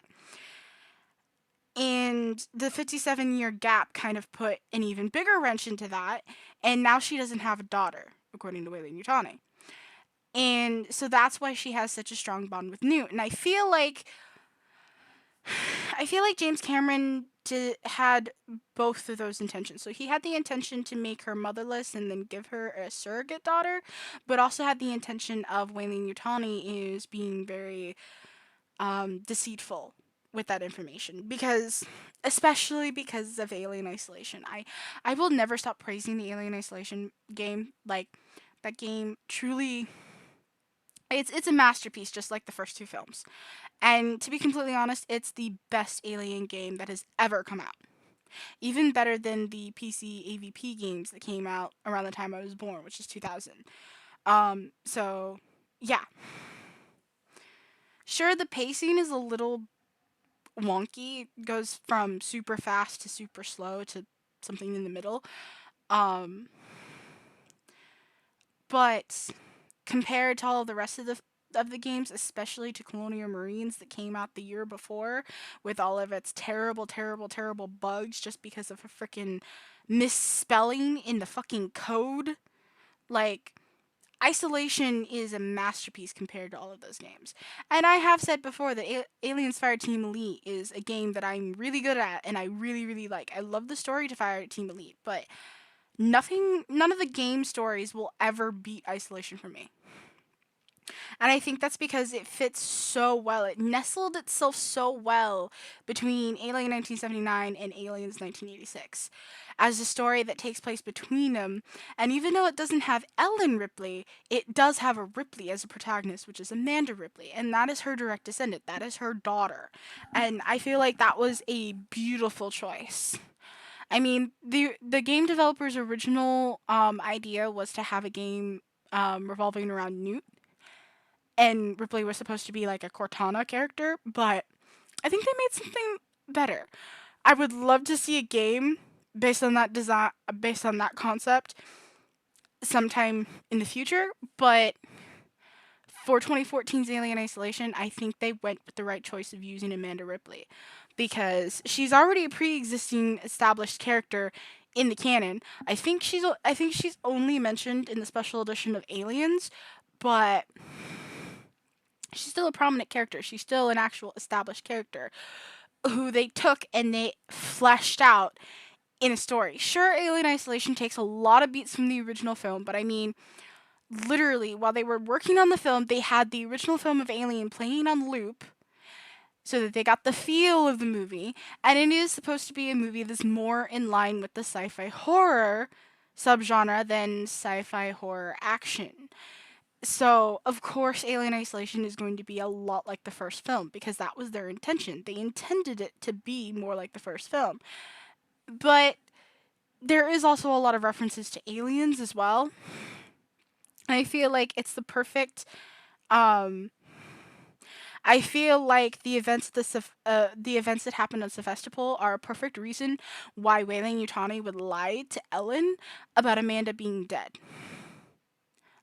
And the 57-year gap kind of put an even bigger wrench into that, and now she doesn't have a daughter, according to Weyland-Yutani. And so that's why she has such a strong bond with Newt. And I feel like James Cameron had both of those intentions. So he had the intention to make her motherless and then give her a surrogate daughter, but also had the intention of Weyland-Yutani is being very deceitful with that information, because especially because of Alien Isolation. I will never stop praising the Alien Isolation game. Like that game truly, it's a masterpiece, just like the first two films. And to be completely honest, it's the best Alien game that has ever come out. Even better than the PC AVP games that came out around the time I was born, which is 2000. So yeah. Sure, the pacing is a little wonky. It goes from super fast to super slow to something in the middle. Um, but compared to all the rest of the games, especially to Colonial Marines that came out the year before, with all of its terrible, terrible, terrible bugs just because of a freaking misspelling in the fucking code. Like, Isolation is a masterpiece compared to all of those games. And I have said before that Aliens Fireteam Elite is a game that I'm really good at and I really, really like. I love the story to Fireteam Elite, but none of the game stories will ever beat Isolation for me. And I think that's because it fits so well. It nestled itself so well between Alien 1979 and Aliens 1986 as a story that takes place between them. And even though it doesn't have Ellen Ripley, it does have a Ripley as a protagonist, which is Amanda Ripley. And that is her direct descendant, that is her daughter. And I feel like that was a beautiful choice. I mean, the game developer's original idea was to have a game revolving around Newt, and Ripley was supposed to be like a Cortana character, but I think they made something better. I would love to see a game based on that design, based on that concept, sometime in the future. But for 2014's Alien Isolation, I think they went with the right choice of using Amanda Ripley because she's already a pre-existing established character in the canon. I think she's only mentioned in the special edition of Aliens, but She's still a prominent character. She's still an actual established character who they took and they fleshed out in a story. Sure, Alien Isolation takes a lot of beats from the original film, but I mean, literally, while they were working on the film, they had the original film of Alien playing on loop so that they got the feel of the movie. And it is supposed to be a movie that's more in line with the sci fi horror subgenre than sci fi horror action. So, of course, Alien Isolation is going to be a lot like the first film because that was their intention. They intended it to be more like the first film. But there is also a lot of references to aliens as well. I feel like it's the perfect um I feel like the events that happened on Sevastopol are a perfect reason why Weyland Yutani would lie to Ellen about Amanda being dead.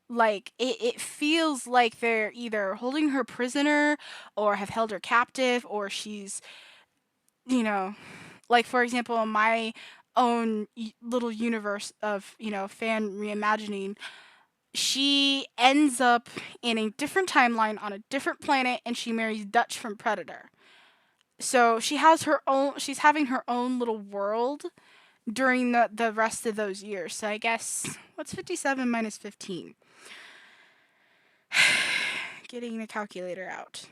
Like it feels like they're either holding her prisoner or have held her captive or she's, you know, like for example in my own little universe of, fan reimagining, she ends up in a different timeline on a different planet and she marries Dutch from Predator. So she's having her own little world during the rest of those years. So I guess what's 57 minus 15? Getting a calculator out.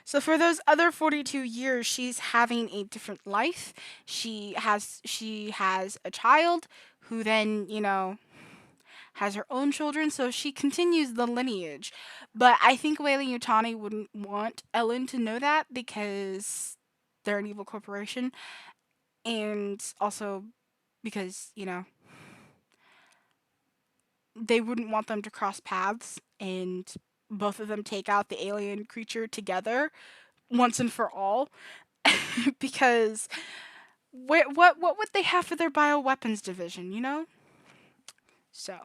So for those other 42 years, she's having a different life. She has a child who then, has her own children, so she continues the lineage. But I think Weyland Yutani wouldn't want Ellen to know that because they're an evil corporation, and also because, they wouldn't want them to cross paths and both of them take out the alien creature together once and for all because what would they have for their bioweapons division, So,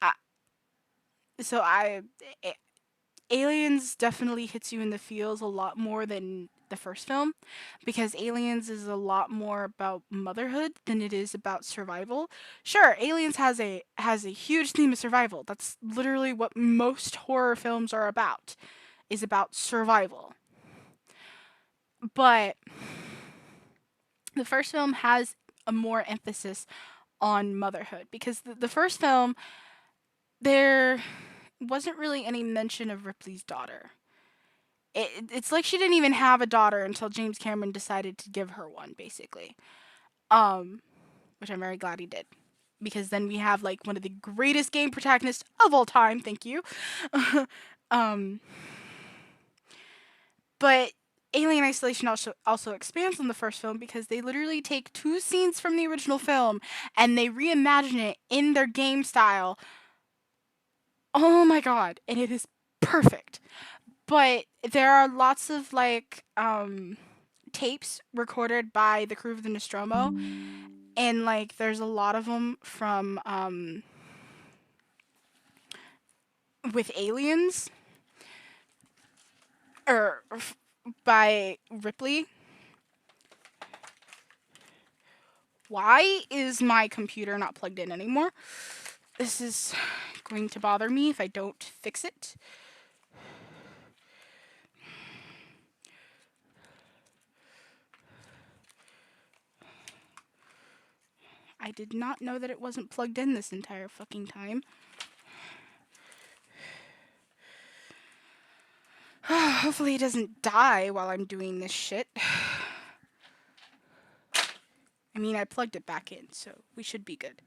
I, so Aliens definitely hits you in the feels a lot more than the first film because Aliens is a lot more about motherhood than it is about survival. Sure, Aliens has a huge theme of survival. That's literally what most horror films are about, is about survival. But the first film has a more emphasis on motherhood because the first film there wasn't really any mention of Ripley's daughter. It's like she didn't even have a daughter until James Cameron decided to give her one, basically. Um, which I'm very glad he did. Because then we have like one of the greatest game protagonists of all time, thank you. um, but Alien Isolation also expands on the first film because they literally take two scenes from the original film and they reimagine it in their game style. Oh my god, and it is perfect. But there are lots of like tapes recorded by the crew of the Nostromo, and like there's a lot of them from with aliens or by Ripley. Why is my computer not plugged in anymore? This is going to bother me if I don't fix it. I did not know that it wasn't plugged in this entire fucking time. Hopefully it doesn't die while I'm doing this shit. I mean, I plugged it back in, so we should be good.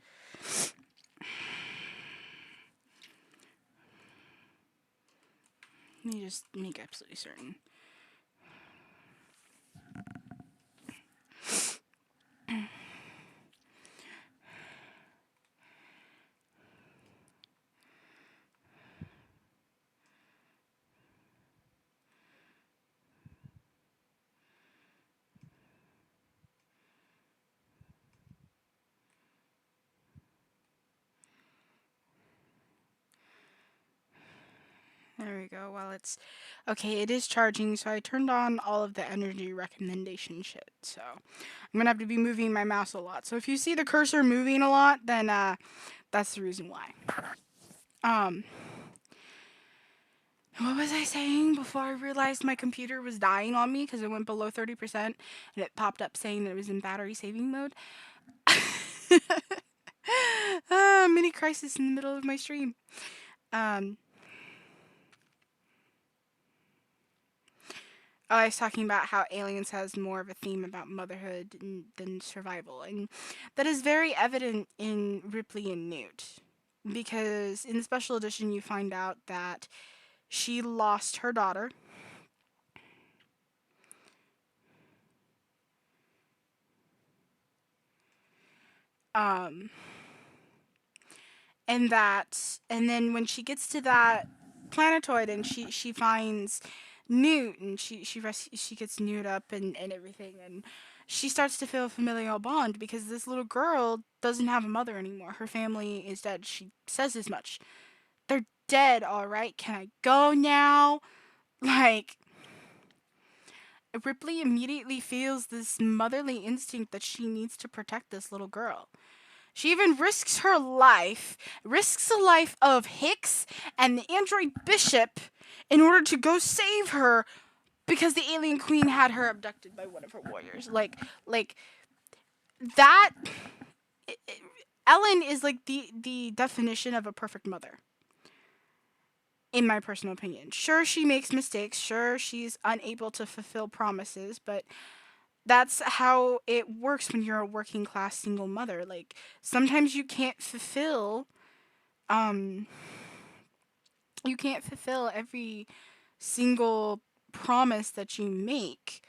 Let me just make absolutely certain. There we go. Well, it's okay. It is charging, so I turned on all of the energy recommendation shit. So I'm gonna have to be moving my mouse a lot. So if you see the cursor moving a lot, then that's the reason why. Um, what was I saying before I realized my computer was dying on me because it went below 30% and it popped up saying that it was in battery saving mode? Mini crisis in the middle of my stream. Um, I was talking about how Aliens has more of a theme about motherhood than survival, and that is very evident in Ripley and Newt, because in the special edition you find out that she lost her daughter. Um, and then when she gets to that planetoid and she finds Newt and she gets Newt up and everything, and she starts to feel a familial bond because this little girl doesn't have a mother anymore. Her family is dead. She says as much. They're dead, all right. Can I go now? Like, Ripley immediately feels this motherly instinct that she needs to protect this little girl. She even risks her life, risks the life of Hicks and the android Bishop in order to go save her because the alien queen had her abducted by one of her warriors. Like that. Ellen is like the definition of a perfect mother, in my personal opinion. Sure, she makes mistakes. Sure, she's unable to fulfill promises, but that's how it works when you're a working class single mother. Like sometimes um you can't fulfill every single promise that you make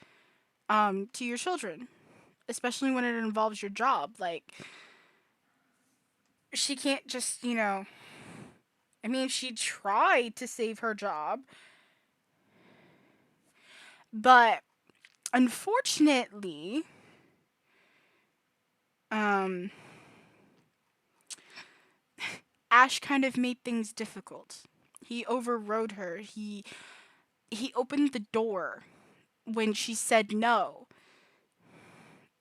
to your children, especially when it involves your job. Like she can't just, I mean, she tried to save her job, but unfortunately, um Ash kind of made things difficult. He overrode her. He opened the door when she said no.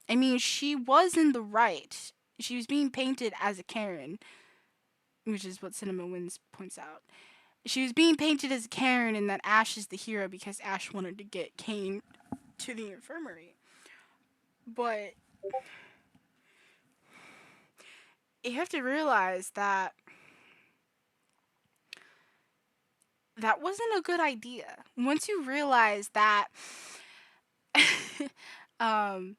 I mean, she was in the right. She was being painted as a Karen, which is what Cinema Wins points out. She was being painted as a Karen, and that Ash is the hero because Ash wanted to get Kane to the infirmary. But you have to realize that that wasn't a good idea. Once you realize that, um,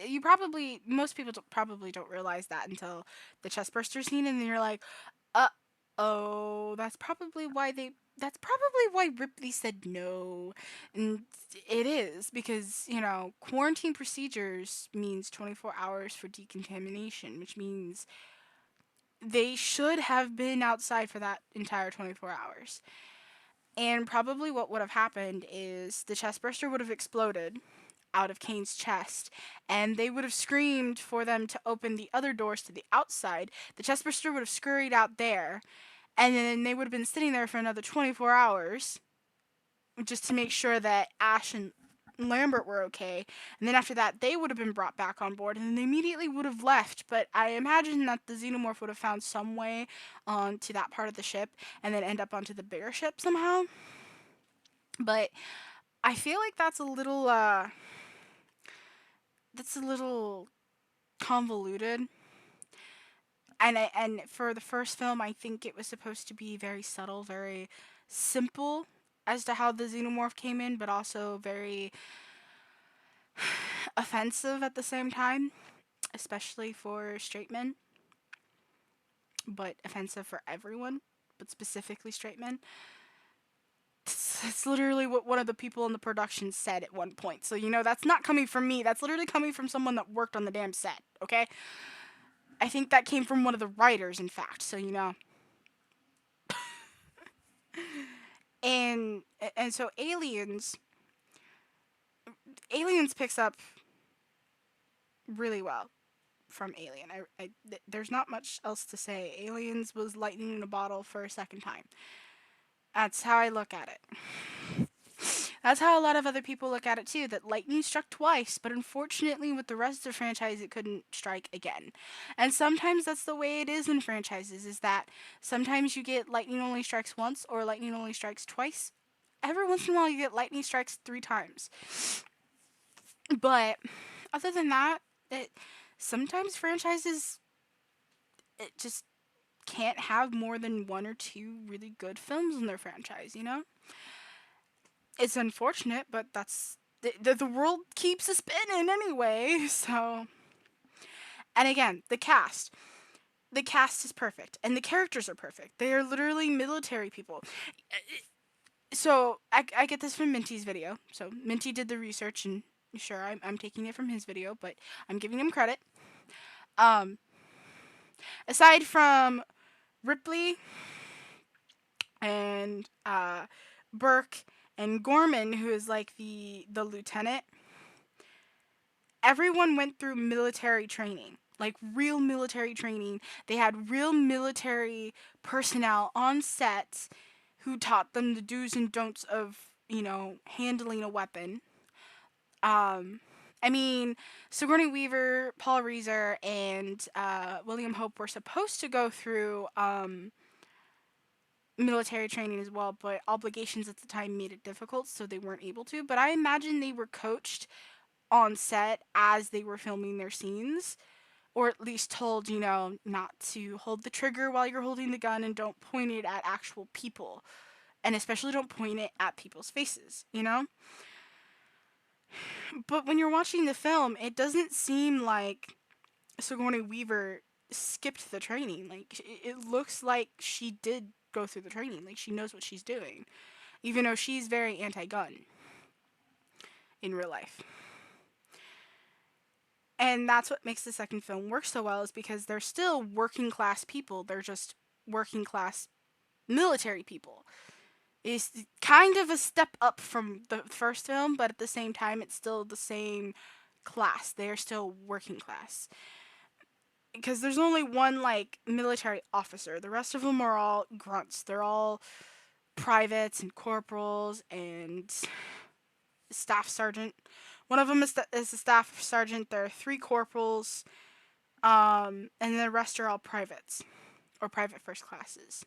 you probably most people probably don't realize that until the chestburster scene, and then you're like, uh oh, that's probably why Ripley said no. And it is because, quarantine procedures means 24 hours for decontamination, which means they should have been outside for that entire 24 hours. And probably what would have happened is the chestburster would have exploded out of Kane's chest, and they would have screamed for them to open the other doors to the outside. The chestburster would have scurried out there, and then they would have been sitting there for another 24 hours just to make sure that Ash and Lambert were okay. And then after that, they would have been brought back on board, and then they immediately would have left. But I imagine that the xenomorph would have found some way onto that part of the ship, and then end up onto the bigger ship somehow. But I feel like that's a little convoluted. And for the first film, I think it was supposed to be very subtle, very simple as to how the xenomorph came in, but also very offensive at the same time, especially for straight men, but offensive for everyone, but specifically straight men. It's literally what one of the people in the production said at one point. So, that's not coming from me. That's literally coming from someone that worked on the damn set, okay? I think that came from one of the writers, in fact. So, and and so Aliens picks up really well from Alien. There's not much else to say. Aliens was lightning in a bottle for a second time. That's how I look at it. That's how a lot of other people look at it too. That lightning struck twice, but unfortunately, with the rest of the franchise, it couldn't strike again. And sometimes that's the way it is in franchises. Is that sometimes you get lightning only strikes once or lightning only strikes twice. Every once in a while, you get lightning strikes 3 times. But other than that, it sometimes franchises it just can't have more than one or two really good films in their franchise. It's unfortunate, but that's the world keeps a spinning anyway. So, and again, the cast is perfect, and the characters are perfect. They are literally military people. So I get this from Minty's video. So Minty did the research, and sure, I'm taking it from his video, but I'm giving him credit. Um, Aside from Ripley and Burke and Gorman, who is like the lieutenant, everyone went through military training, like real military training. They had real military personnel on set who taught them the do's and don'ts of, handling a weapon. Um, I mean, Sigourney Weaver, Paul Reiser, and William Hope were supposed to go through military training as well, but obligations at the time made it difficult, so they weren't able to. But I imagine they were coached on set as they were filming their scenes, or at least told, not to hold the trigger while you're holding the gun and don't point it at actual people. And especially don't point it at people's faces. But when you're watching the film, it doesn't seem like Sigourney Weaver skipped the training. Like, it looks like she did go through the training. Like, she knows what she's doing, even though she's very anti gun in real life. And that's what makes the second film work so well, is because they're still working class people. They're just working class military people. It's kind of a step up from the first film, but at the same time, it's still the same class. They are still working class. Because there's only one, like, military officer. The rest of them are all grunts. They're all privates and corporals and staff sergeant. One of them is a staff sergeant. There are 3 corporals, and the rest are all privates or private first classes.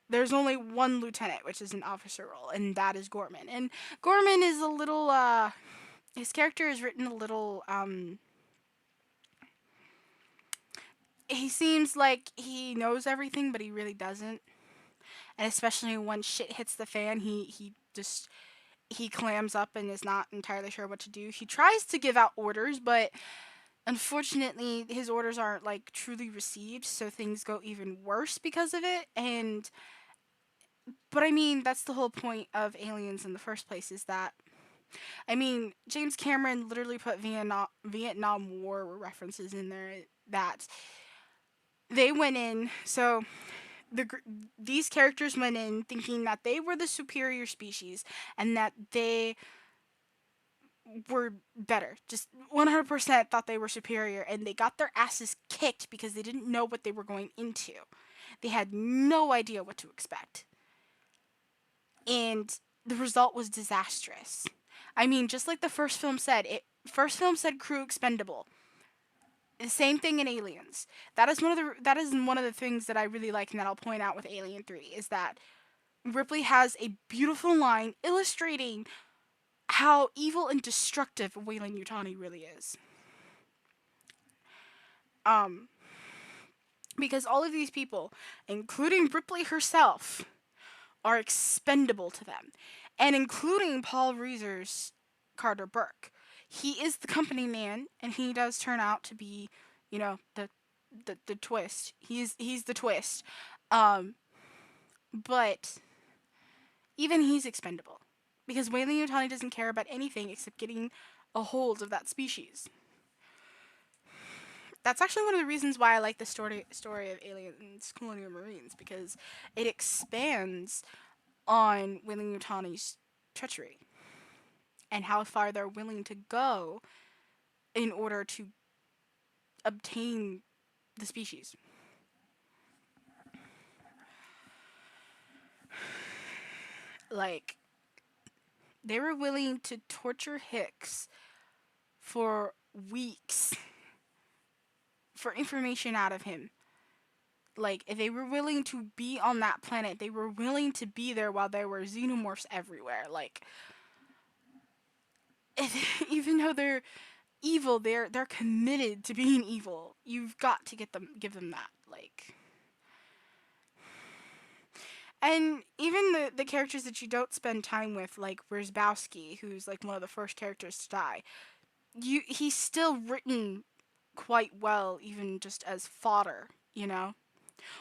There's only one lieutenant, which is an officer role, and that is Gorman. And Gorman is a little, his character is written a little, he seems like he knows everything, but he really doesn't. And especially when shit hits the fan, he clams up and is not entirely sure what to do. He tries to give out orders, but unfortunately his orders aren't like truly received, so things go even worse because of it. And but I mean, that's the whole point of Aliens in the first place, is that I mean, James Cameron literally put Vietnam War references in there, that they went in. So these characters went in thinking that they were the superior species and that they were better. Just 100% thought they were superior, and they got their asses kicked because they didn't know what they were going into. They had no idea what to expect. And the result was disastrous. I mean, just like the first film said crew expendable. The same thing in Aliens. That is one of the things that I really like, and that I'll point out with Alien 3, is that Ripley has a beautiful line illustrating how evil and destructive Weyland-Yutani really is. Um, because all of these people, including Ripley herself, are expendable to them, and including Paul Reiser's Carter Burke. He is the company man, and he does turn out to be, the twist. He's the twist, um, but even he's expendable because Weyland-Yutani doesn't care about anything except getting a hold of that species. That's actually one of the reasons why I like the story of Aliens Colonial Marines, because it expands on Weyland-Yutani's treachery and how far they're willing to go in order to obtain the species. Like, They were willing to torture Hicks for weeks for information out of him. Like, if they were willing to be on that planet, they were willing to be there while there were xenomorphs everywhere. Like, even though they're evil, they're committed to being evil. You've got to give them that. Like, and even the characters that you don't spend time with, like Wierzbowski, who's like one of the first characters to die, he's still written quite well, even just as fodder, you know?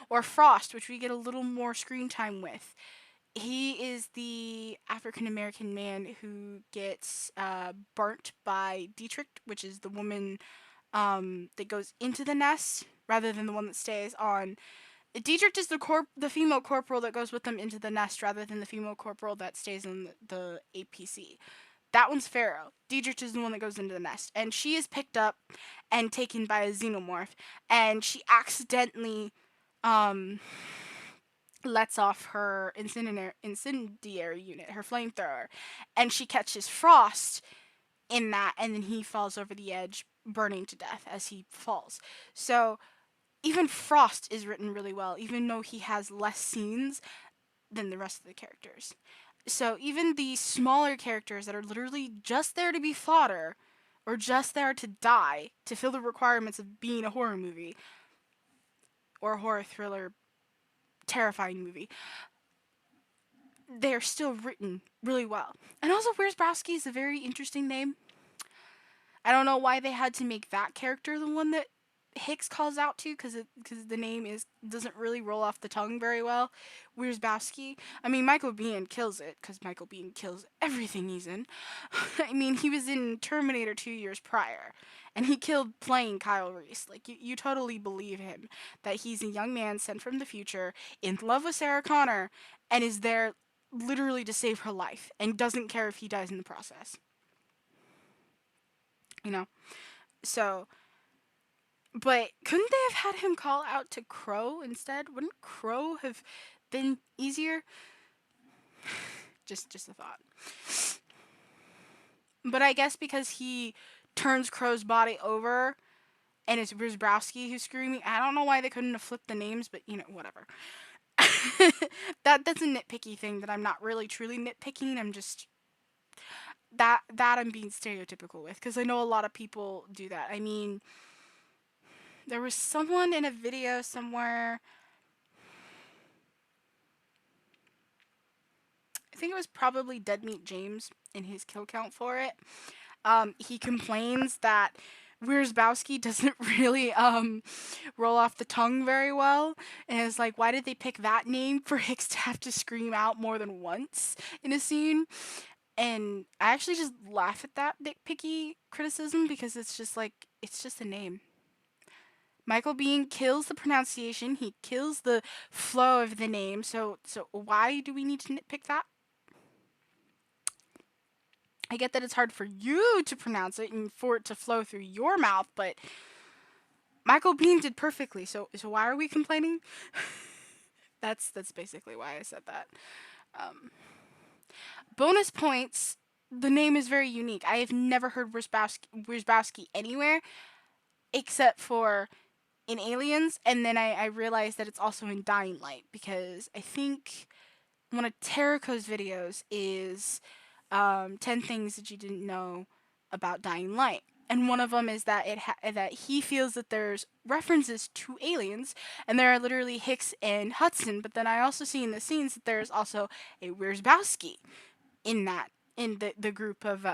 Or Frost, which we get a little more screen time with. He is the African American man who gets burnt by Dietrich, which is the woman that goes into the nest rather than the one that stays on. Dietrich is the female corporal that goes with them into the nest rather than the female corporal that stays in the APC. That one's Pharaoh. Dietrich is the one that goes into the nest. And she is picked up and taken by a xenomorph. And she accidentally um, lets off her incendiary unit, her flamethrower. And she catches Frost in that. And then he falls over the edge, burning to death as he falls. So even Frost is written really well, even though he has less scenes than the rest of the characters. So even the smaller characters that are literally just there to be fodder or just there to die to fill the requirements of being a horror movie or a horror thriller terrifying movie, they're still written really well. And also Wierzbowski is a very interesting name. I don't know why they had to make that character the one that Hicks calls out to, because the name doesn't really roll off the tongue very well. Wierzbowski. I mean, Michael Biehn kills it, because Michael Biehn kills everything he's in. I mean, he was in Terminator 2 years prior, and he killed playing Kyle Reese. Like, you totally believe him, that he's a young man sent from the future, in love with Sarah Connor, and is there literally to save her life, and doesn't care if he dies in the process. You know? So, but couldn't they have had him call out to Crow instead? Wouldn't Crow have been easier? Just a thought. But I guess because he turns Crow's body over and it's Wierzbowski who's screaming, I don't know why they couldn't have flipped the names, but whatever. That's a nitpicky thing that I'm not really truly nitpicking. I'm just that I'm being stereotypical with, because I know a lot of people do that. I mean, there was someone in a video somewhere. I think it was probably Dead Meat James in his kill count for it. He complains that Wierzbowski doesn't really roll off the tongue very well, and it's like, why did they pick that name for Hicks to have to scream out more than once in a scene? And I actually just laugh at that nitpicky criticism, because it's just like, it's just a name. Michael Biehn kills the pronunciation, he kills the flow of the name, so why do we need to nitpick that? I get that it's hard for you to pronounce it and for it to flow through your mouth, but Michael Biehn did perfectly, so why are we complaining? That's basically why I said that. Um, Bonus points, the name is very unique. I have never heard Wierzbowski anywhere except for in Aliens, and then I realized that it's also in Dying Light, because I think one of Terrico's videos is 10 things that you didn't know about Dying Light. And one of them is that that he feels that there's references to aliens, and there are literally Hicks and Hudson. But then I also see in the scenes that there's also a Wierzbowski in the group of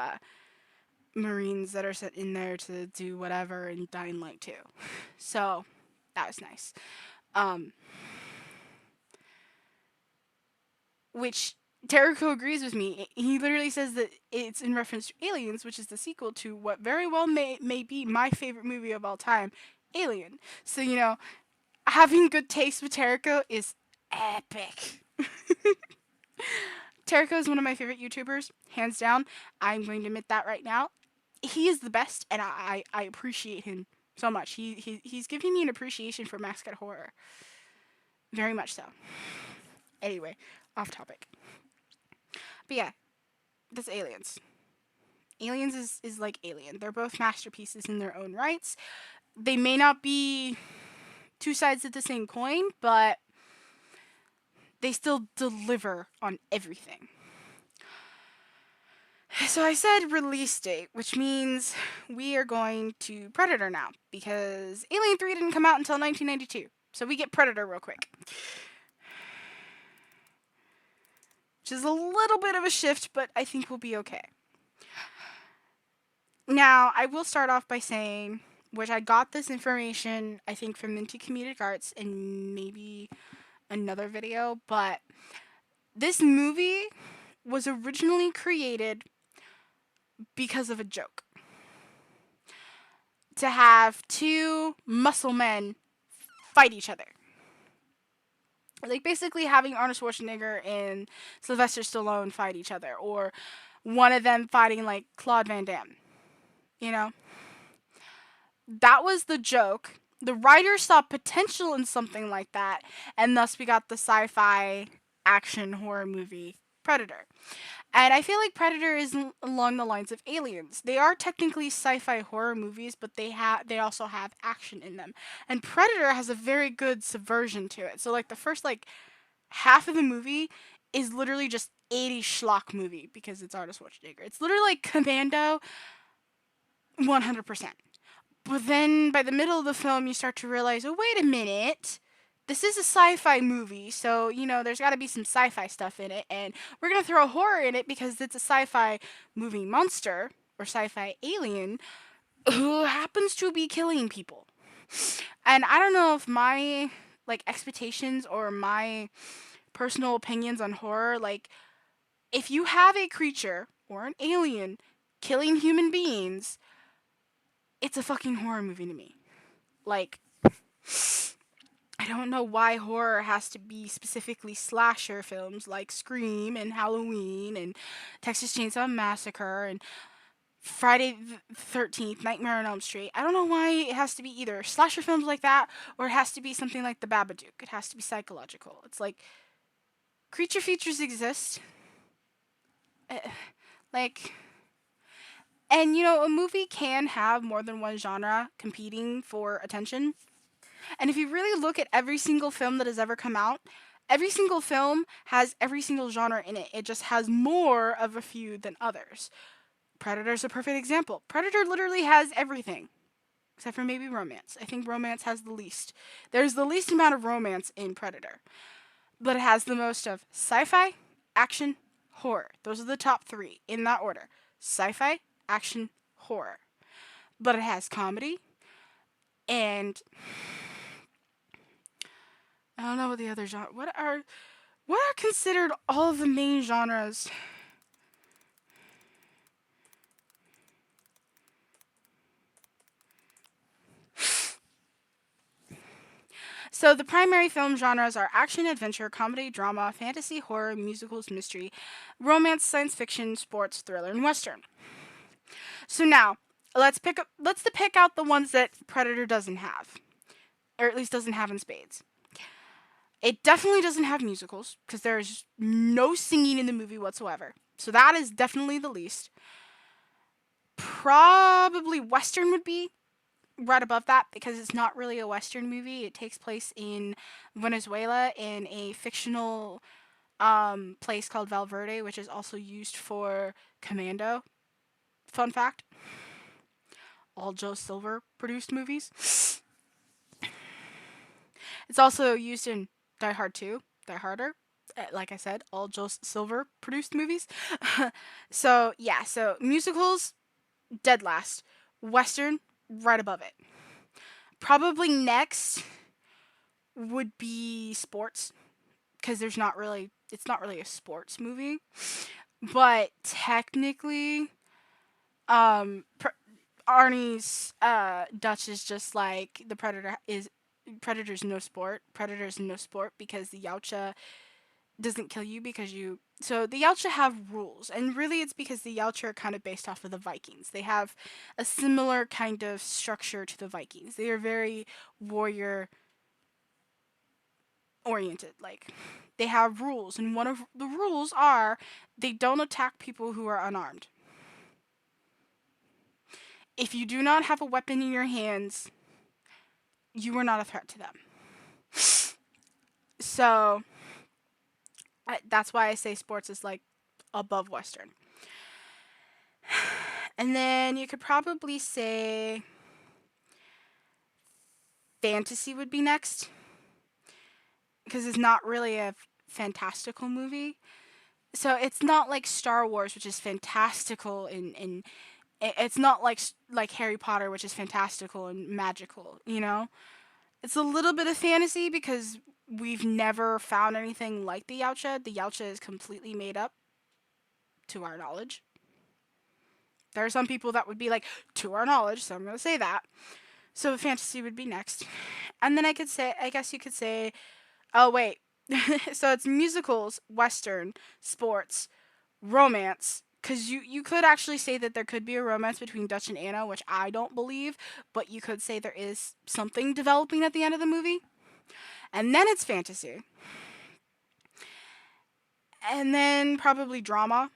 Marines that are set in there to do whatever in Dying Light too. So that was nice. Um, which Terrico agrees with me. He literally says that it's in reference to Aliens, which is the sequel to what very well may be my favorite movie of all time, Alien. So, having good taste with Terrico is epic. Terrico is one of my favorite YouTubers, hands down. I'm going to admit that right now. He is the best, and I appreciate him so much. He's giving me an appreciation for mascot horror. Very much so. Anyway, off topic. But yeah, That's Aliens. Aliens is like Alien. They're both masterpieces in their own rights. They may not be two sides of the same coin, but they still deliver on everything. So I said release date, which means we are going to Predator now because Alien 3 didn't come out until 1992. So we get Predator real quick. Which is a little bit of a shift, but I think we'll be okay. Now, I will start off by saying, which I got this information, I think, from Minty Comedic Arts and maybe another video, but this movie was originally created because of a joke. To have two muscle men fight each other. Like basically having Arnold Schwarzenegger and Sylvester Stallone fight each other, or one of them fighting like Claude Van Damme. You know? That was the joke. The writers saw potential in something like that, and thus we got the sci-fi action horror movie Predator. And I feel like Predator is along the lines of Aliens. They are technically sci-fi horror movies, but they also have action in them. And Predator has a very good subversion to it. So like the first like half of the movie is literally just 80 schlock movie because it's Arnold Schwarzenegger. It's literally like Commando 100%. But then by the middle of the film you start to realize, "Oh, wait a minute. This is a sci-fi movie, so there's got to be some sci-fi stuff in it, and we're gonna throw horror in it because it's a sci-fi movie monster or sci-fi alien who happens to be killing people." And I don't know if my like expectations or my personal opinions on horror, like if you have a creature or an alien killing human beings, it's a fucking horror movie to me. Like I don't know why horror has to be specifically slasher films like Scream and Halloween and Texas Chainsaw Massacre and Friday the 13th, Nightmare on Elm Street. I don't know why it has to be either slasher films like that or it has to be something like The Babadook. It has to be psychological. It's like creature features exist. Uh, like, and a movie can have more than one genre competing for attention. And if you really look at every single film that has ever come out, every single film has every single genre in it. It just has more of a few than others. Predator's a perfect example. Predator literally has everything, except for maybe romance. I think romance has the least. There's the least amount of romance in Predator, but it has the most of sci-fi, action, horror. Those are the top three in that order: sci-fi, action, horror. But it has comedy and I don't know what the other genre. What are considered all of the main genres? So the primary film genres are action, adventure, comedy, drama, fantasy, horror, musicals, mystery, romance, science fiction, sports, thriller, and western. So now let's pick out the ones that Predator doesn't have, or at least doesn't have in spades. It definitely doesn't have musicals because there's no singing in the movie whatsoever. So that is definitely the least. Probably western would be right above that because it's not really a western movie. It takes place in Venezuela in a fictional place called Valverde, which is also used for Commando. Fun fact: all Joe Silver produced movies. It's also used in Die Hard 2, Die Harder. Like I said, all Joe Silver produced movies. So yeah, so musicals dead last, western right above it. Probably next would be sports because it's not really a sports movie, but technically Arnie's Dutch is just like the Predator's no sport. Predator's no sport because the Yautja doesn't kill you because you. So the Yautja have rules, and really it's because the Yautja are kind of based off of the Vikings. They have a similar kind of structure to the Vikings. They are very warrior oriented. Like, they have rules, and one of the rules are they don't attack people who are unarmed. If you do not have a weapon in your hands, you are not a threat to them. So that's why I say sports is like above Western. And then you could probably say fantasy would be next because it's not really a fantastical movie. So it's not like Star Wars, which is fantastical and it's not like Harry Potter, which is fantastical and magical. It's a little bit of fantasy because we've never found anything like the Yautja. The Yautja is completely made up, to our knowledge. There are some people that would be like, to our knowledge, so I'm going to say that. So fantasy would be next. And then I guess you could say, oh, wait. So it's musicals, Western, sports, romance. Because you could actually say that there could be a romance between Dutch and Anna, which I don't believe, but you could say there is something developing at the end of the movie. And then it's fantasy. And then probably drama.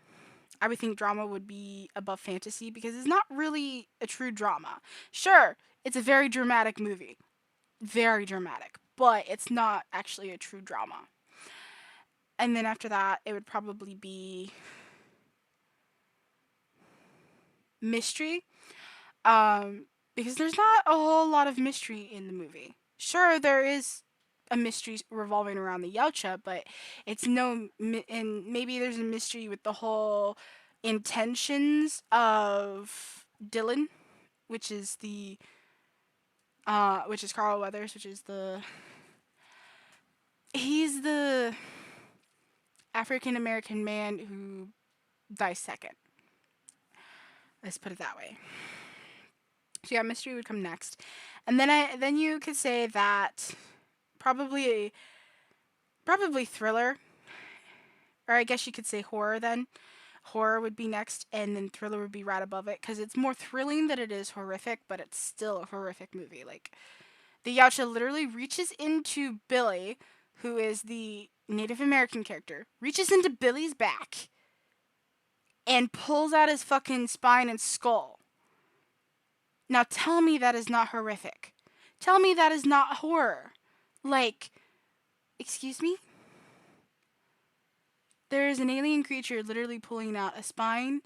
I would think drama would be above fantasy because it's not really a true drama. Sure, it's a very dramatic movie. Very dramatic. But it's not actually a true drama. And then after that, it would probably be mystery. Because there's not a whole lot of mystery in the movie. Sure, there is a mystery revolving around the Yautja, but it's and maybe there's a mystery with the whole intentions of Dylan, which is which is Carl Weathers, which is he's the African American man who dies second. Let's put it that way. So yeah, mystery would come next, and then you could say that probably thriller, or I guess you could say horror then. Horror would be next, and then thriller would be right above it because it's more thrilling than it is horrific, but it's still a horrific movie. Like, the Yautja literally reaches into Billy, who is the Native American character, reaches into Billy's back and pulls out his fucking spine and skull. Now tell me that is not horrific. Tell me that is not horror. Like, excuse me? There is an alien creature literally pulling out a spine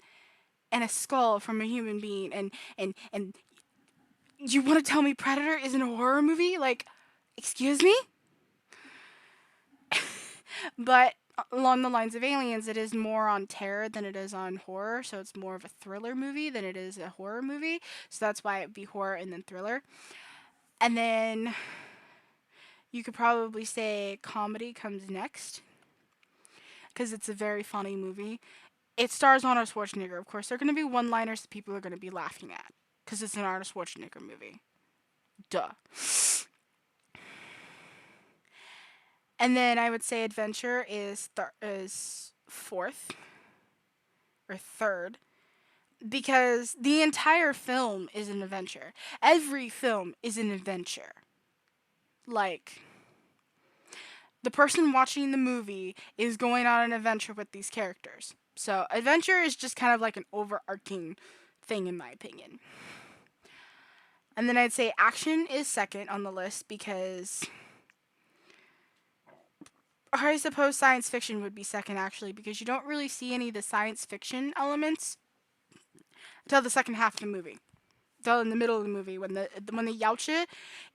and a skull from a human being, and you want to tell me Predator isn't a horror movie? Like, excuse me? But along the lines of Aliens, it is more on terror than it is on horror, so it's more of a thriller movie than it is a horror movie. So that's why it'd be horror and then thriller. And then you could probably say comedy comes next because it's a very funny movie. It stars Arnold Schwarzenegger. Of course, there are going to be one-liners that people are going to be laughing at because it's an Arnold Schwarzenegger movie. Duh. And then I would say adventure is fourth or third because the entire film is an adventure. Every film is an adventure. Like, the person watching the movie is going on an adventure with these characters. So, adventure is just kind of like an overarching thing, in my opinion. And then I'd say action is second on the list because I suppose science fiction would be second actually because you don't really see any of the science fiction elements until the second half of the movie. Until in the middle of the movie when the Yautja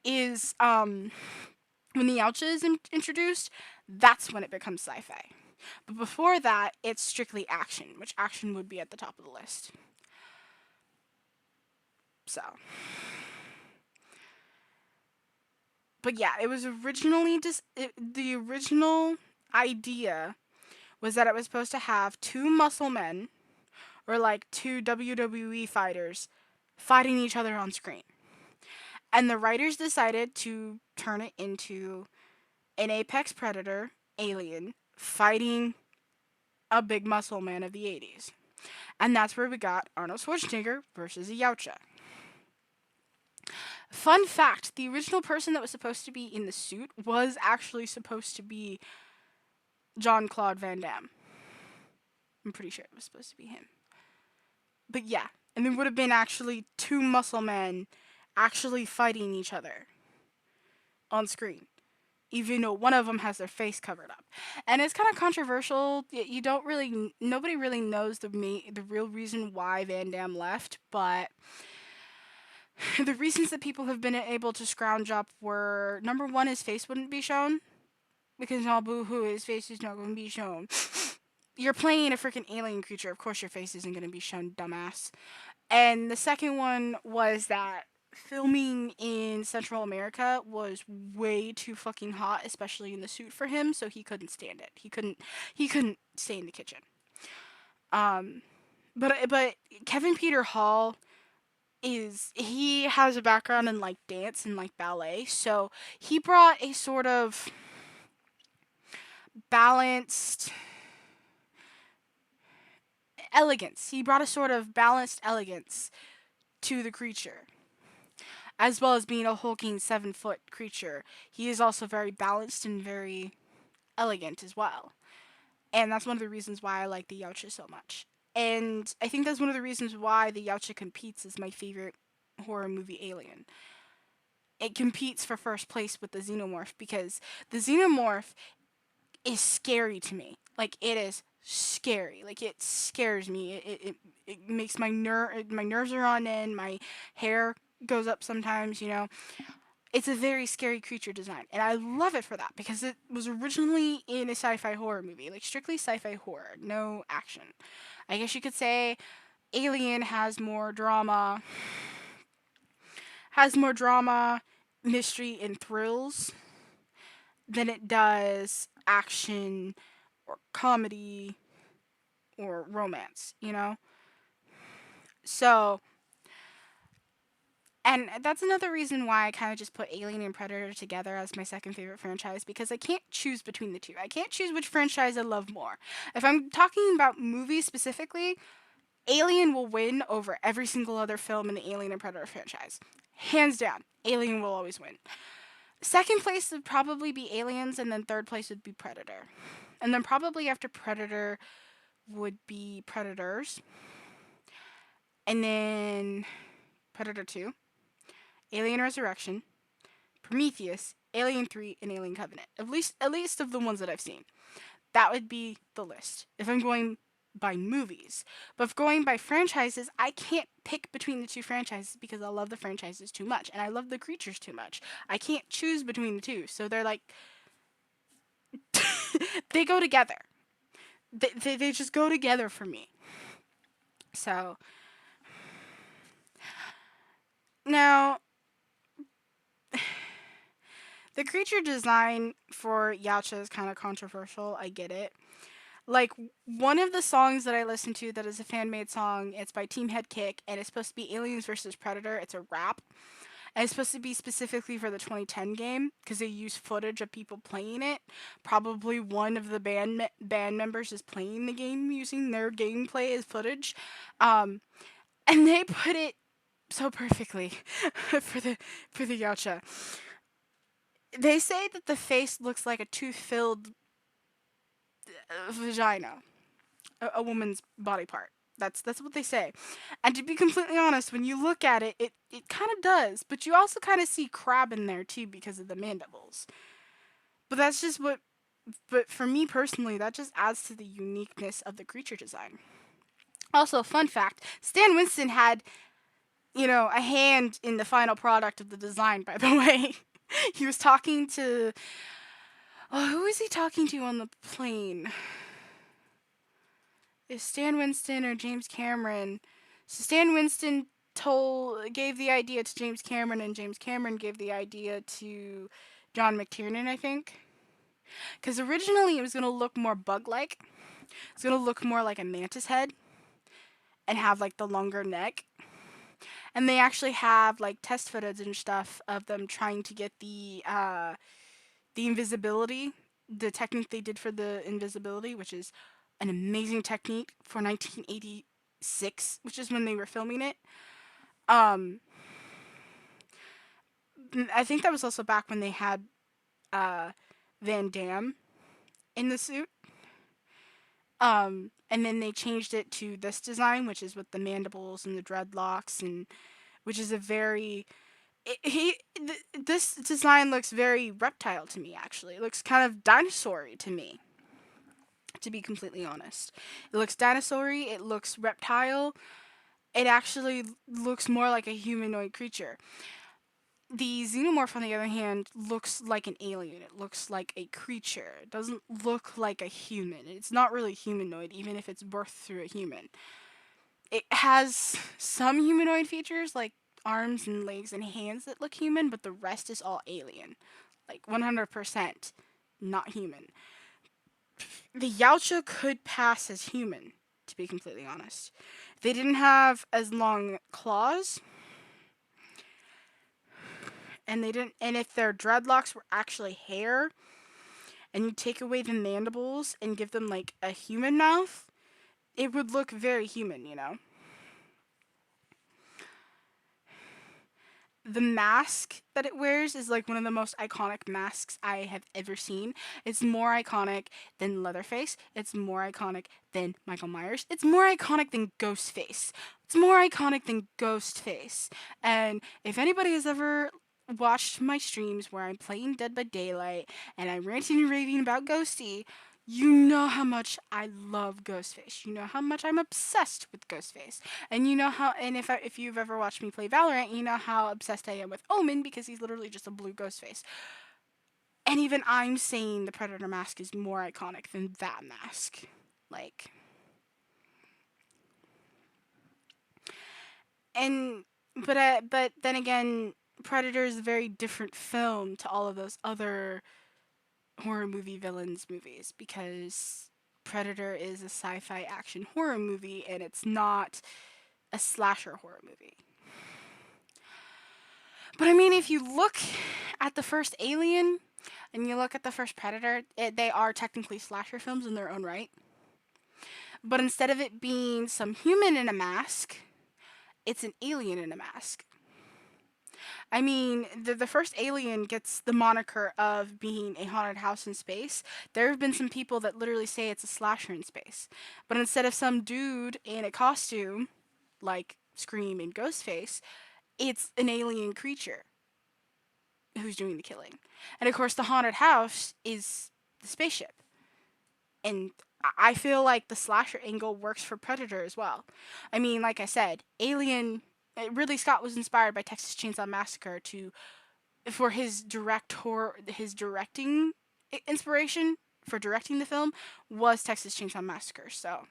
is introduced, that's when it becomes sci-fi. But before that, it's strictly action, which action would be at the top of the list. So, but yeah, it was originally the original idea was that it was supposed to have two muscle men or like two WWE fighters fighting each other on screen. And the writers decided to turn it into an apex predator alien fighting a big muscle man of the 80s. And that's where we got Arnold Schwarzenegger versus a Yautja. Fun fact, the original person that was supposed to be in the suit was actually supposed to be John Claude Van Damme. I'm pretty sure it was supposed to be him. But yeah, and there would have been actually two muscle men actually fighting each other on screen, even though one of them has their face covered up. And it's kind of controversial. You don't really, nobody really knows the real reason why Van Damme left, but the reasons that people have been able to scrounge up were number one, his face wouldn't be shown because oh boo hoo, his face is not going to be shown. You're playing a freaking alien creature. Of course, your face isn't going to be shown, dumbass. And the second one was that filming in Central America was way too fucking hot, especially in the suit for him, so he couldn't stand it. He couldn't stay in the kitchen. Um but Kevin Peter Hall he has a background in like dance and like ballet, so he brought a sort of balanced elegance. He brought a sort of balanced elegance to the creature. As well as being a hulking 7-foot creature, he is also very balanced and very elegant as well. And that's one of the reasons why I like the Yautja so much. And I think that's one of the reasons why the Yautja competes as my favorite horror movie alien. It competes for first place with the Xenomorph because the Xenomorph is scary to me. Like, it is scary. Like, it scares me. It makes my nerves are on end, my hair goes up sometimes, you know. It's a very scary creature design, and I love it for that because it was originally in a sci-fi horror movie, like strictly sci-fi horror, no action. I guess you could say Alien has more drama, mystery, and thrills than it does action or comedy or romance, you know? So, and that's another reason why I kind of just put Alien and Predator together as my second favorite franchise because I can't choose between the two. I can't choose which franchise I love more. If I'm talking about movies specifically, Alien will win over every single other film in the Alien and Predator franchise. Hands down, Alien will always win. Second place would probably be Aliens, and then third place would be Predator. And then probably after Predator would be Predators. And then Predator 2, Alien Resurrection, Prometheus, Alien 3, and Alien Covenant. At least of the ones that I've seen. That would be the list. If I'm going by movies. But if going by franchises, I can't pick between the two franchises because I love the franchises too much and I love the creatures too much. I can't choose between the two. So they're like they go together. They just go together for me. So now the creature design for Yautja is kind of controversial. I get it. Like one of the songs that I listen to that is a fan made song, it's by Team Head Kick and it's supposed to be Aliens versus Predator. It's a rap. And it's supposed to be specifically for the 2010 game because they use footage of people playing it. Probably one of the band members is playing the game using their gameplay as footage. Um, and they put it so perfectly for the Yautja. They say that the face looks like a tooth-filled vagina, a woman's body part. That's what they say. And to be completely honest, when you look at it, it kind of does. But you also kind of see crab in there too because of the mandibles. But that's just what. But for me personally, that just adds to the uniqueness of the creature design. Also, fun fact: Stan Winston had, a hand in the final product of the design. By the way, he was talking to. Oh, who is he talking to on the plane? Is Stan Winston or James Cameron? So Stan Winston gave the idea to James Cameron, and James Cameron gave the idea to John McTiernan, I think. Because originally it was gonna look more bug-like. It's gonna look more like a mantis head, and have like the longer neck. And they actually have like test footage and stuff of them trying to get the invisibility, the technique they did for the invisibility, which is an amazing technique for 1986, which is when they were filming it. Um, I think that was also back when they had uh, Van Damme in the suit. And then they changed it to this design, which is with the mandibles and the dreadlocks, and which is a very this design looks very reptile to me. Actually, it looks kind of dinosaur-y to me, to be completely honest. It looks dinosaur-y. It looks reptile. It actually looks more like a humanoid creature. The xenomorph, on the other hand, looks like an alien. It looks like a creature. It doesn't look like a human. It's not really humanoid, even if it's birthed through a human. It has some humanoid features, like arms and legs and hands that look human, but the rest is all alien. Like 100% not human. The Yautja could pass as human, to be completely honest. They didn't have as long claws, and if their dreadlocks were actually hair, and you take away the mandibles and give them like a human mouth, it would look very human, you know? The mask that it wears is like one of the most iconic masks I have ever seen. It's more iconic than Leatherface. It's more iconic than Michael Myers. It's more iconic than Ghostface. It's more iconic than Ghostface. And if anybody has ever watched my streams where I'm playing Dead by Daylight and I'm ranting and raving about Ghosty, you know how much I love Ghostface. You know how much I'm obsessed with Ghostface. And you know how, and if you've ever watched me play Valorant, you know how obsessed I am with Omen because he's literally just a blue ghost face. And even I'm saying the Predator mask is more iconic than that mask. Like, and but then again, Predator is a very different film to all of those other horror movie villains movies because Predator is a sci-fi action horror movie and it's not a slasher horror movie. But I mean, if you look at the first Alien and you look at the first Predator, they are technically slasher films in their own right. But instead of it being some human in a mask, it's an alien in a mask. I mean, the first Alien gets the moniker of being a haunted house in space. There have been some people that literally say it's a slasher in space. But instead of some dude in a costume, like Scream and Ghostface, it's an alien creature who's doing the killing. And of course, the haunted house is the spaceship. And I feel like the slasher angle works for Predator as well. I mean, like I said, Alien. Ridley Scott was inspired by Texas Chainsaw Massacre to for his directing inspiration for directing the film was Texas Chainsaw Massacre. So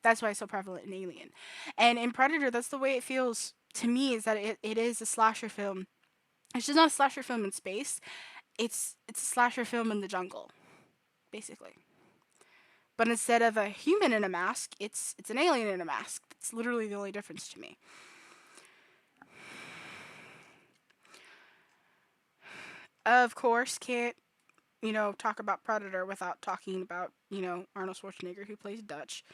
that's why it's so prevalent in Alien. And in Predator, that's the way it feels to me is that it is a slasher film. It's just not a slasher film in space. It's a slasher film in the jungle, basically. But instead of a human in a mask, it's an alien in a mask. That's literally the only difference to me. Of course, can't talk about Predator without talking about Arnold Schwarzenegger who plays Dutch.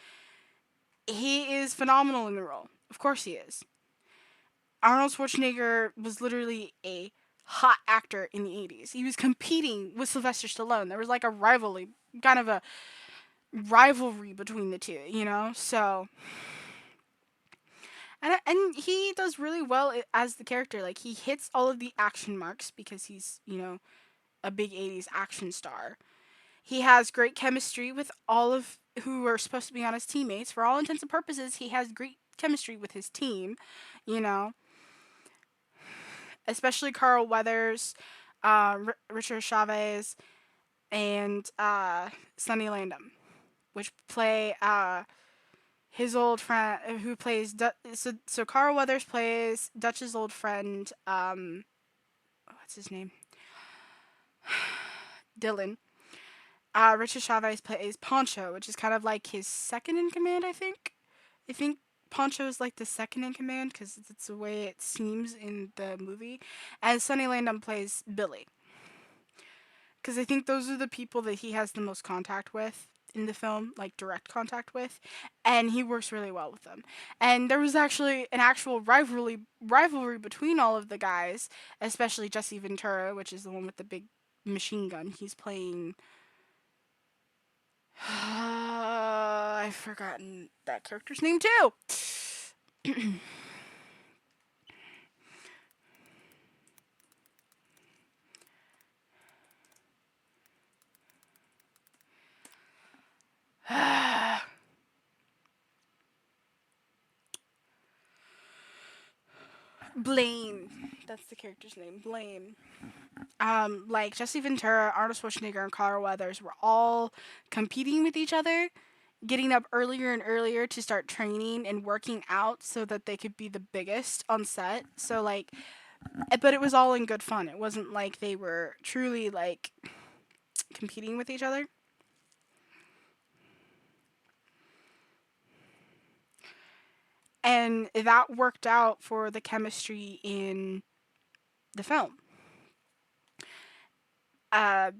He is phenomenal in the role. Of course he is. Arnold Schwarzenegger was literally a hot actor in the 80s. He was competing with Sylvester Stallone. There was like a rivalry, kind of a rivalry between the two, you know? So and he does really well as the character. Like he hits all of the action marks because he's, a big 80s action star. He has great chemistry with all of who are supposed to be on his teammates. For all intents and purposes, he has great chemistry with his team, you know, especially Carl Weathers, Richard Chavez, and Sonny Landham, which play his old friend who plays so Carl Weathers plays Dutch's old friend. What's his name? Dylan. Richard Chavez plays Poncho, which is kind of like his second in command. I think Poncho is like the second in command because it's the way it seems in the movie. And Sonny Landham plays Billy because I think those are the people that he has the most contact with in the film, like direct contact with, and he works really well with them. And there was actually an actual rivalry between all of the guys, especially Jesse Ventura, which is the one with the big machine gun. He's playing. I've forgotten that character's name too. Blaine. That's the character's name. Blaine. Like Jesse Ventura, Arnold Schwarzenegger, and Carl Weathers were all competing with each other, getting up earlier and earlier to start training and working out so that they could be the biggest on set. So like, but it was all in good fun. It wasn't like they were truly like competing with each other. And that worked out for the chemistry in the film. Uh,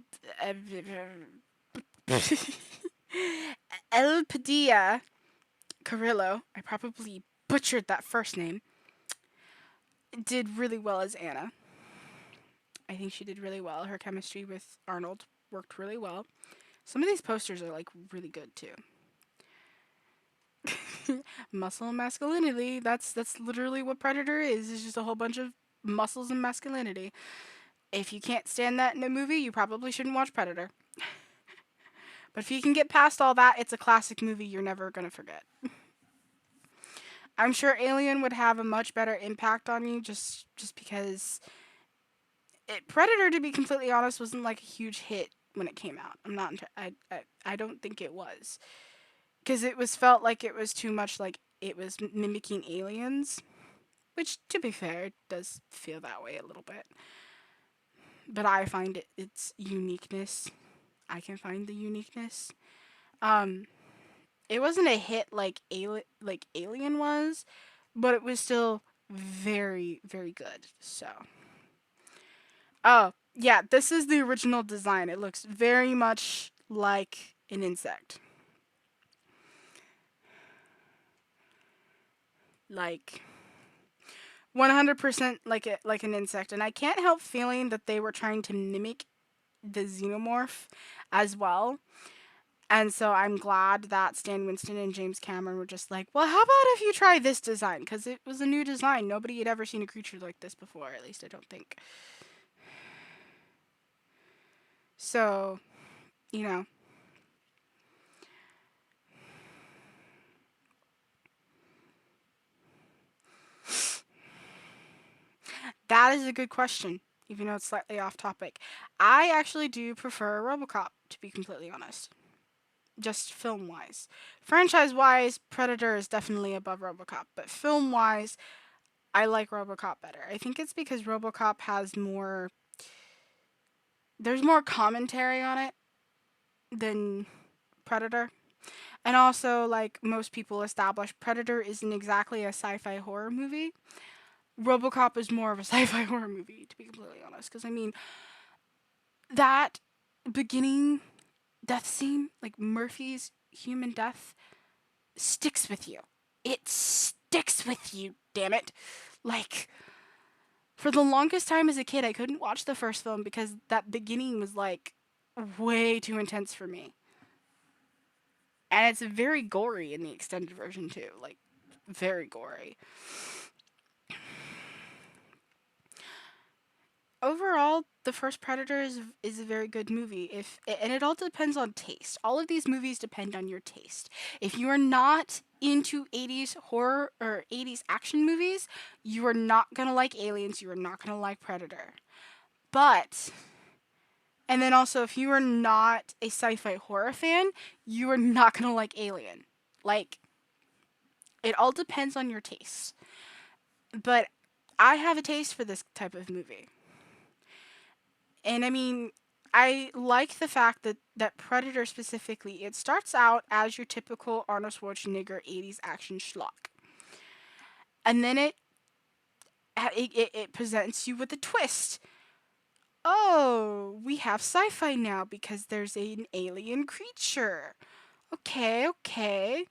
El Padilla Carrillo, I probably butchered that first name, did really well as Anna. I think she did really well. Her chemistry with Arnold worked really well. Some of these posters are like really good too. Muscle and masculinity. That's literally what Predator is. It's just a whole bunch of muscles and masculinity. If you can't stand that in a movie, you probably shouldn't watch Predator. But if you can get past all that, it's a classic movie you're never going to forget. I'm sure Alien would have a much better impact on you just because Predator, to be completely honest, wasn't like a huge hit when it came out. I'm not I don't think it was. Cuz it was felt like it was too much like it was mimicking aliens, which to be fair, it does feel that way a little bit. But I find its uniqueness. I can find the uniqueness. Um it wasn't a hit like Alien was, but it was still very very good. So, oh, yeah, this is the original design. It looks very much like an insect. Like 100% like an insect, and I can't help feeling that they were trying to mimic the xenomorph as well. And so I'm glad that Stan Winston and James Cameron were just like, well, how about if you try this design? Because it was a new design. Nobody had ever seen a creature like this before, at least I don't think. So, you know, that is a good question, even though it's slightly off topic. I actually do prefer Robocop, to be completely honest. Just film wise. Franchise wise, Predator is definitely above Robocop, but film wise, I like Robocop better. I think it's because Robocop has more. There's more commentary on it than Predator. And also, like most people establish, Predator isn't exactly a sci fi horror movie. Robocop is more of a sci fi horror movie, to be completely honest. Because, I mean, that beginning death scene, like Murphy's human death, sticks with you. It sticks with you, damn it. Like, for the longest time as a kid, I couldn't watch the first film because that beginning was like way too intense for me. And it's very gory in the extended version too, like very gory. Overall, the first Predator is a very good movie. If and it all depends on taste. All of these movies depend on your taste. If you are not into 80s horror or 80s action movies, you are not going to like Aliens, you are not going to like Predator. But and then also if you are not a sci-fi horror fan, you are not going to like Alien. Like it all depends on your taste. But I have a taste for this type of movie. And I mean, I like the fact that Predator specifically, it starts out as your typical Arnold Schwarzenegger 80s action schlock. And then it presents you with a twist. Oh, we have sci-fi now because there's an alien creature. Okay, okay.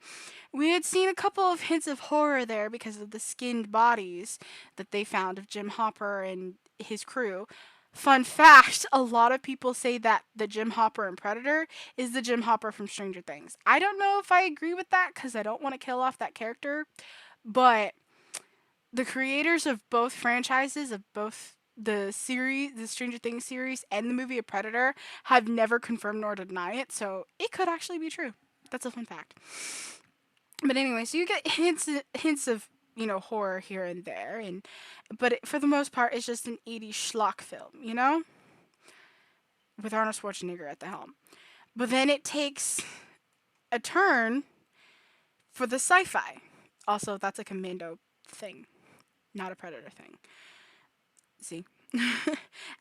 We had seen a couple of hints of horror there because of the skinned bodies that they found of Jim Hopper and his crew. Fun fact, a lot of people say that the Jim Hopper in Predator is the Jim Hopper from Stranger Things. I don't know if I agree with that because I don't want to kill off that character, but the creators of both franchises, of both the series, the Stranger Things series, and the movie of Predator, have never confirmed nor denied it, so it could actually be true. That's a fun fact. But anyway, so you get hints of horror here and there, and but for the most part, it's just an '80s schlock film, with Arnold Schwarzenegger at the helm. But then it takes a turn for the sci-fi. Also, that's a Commando thing, not a Predator thing. See,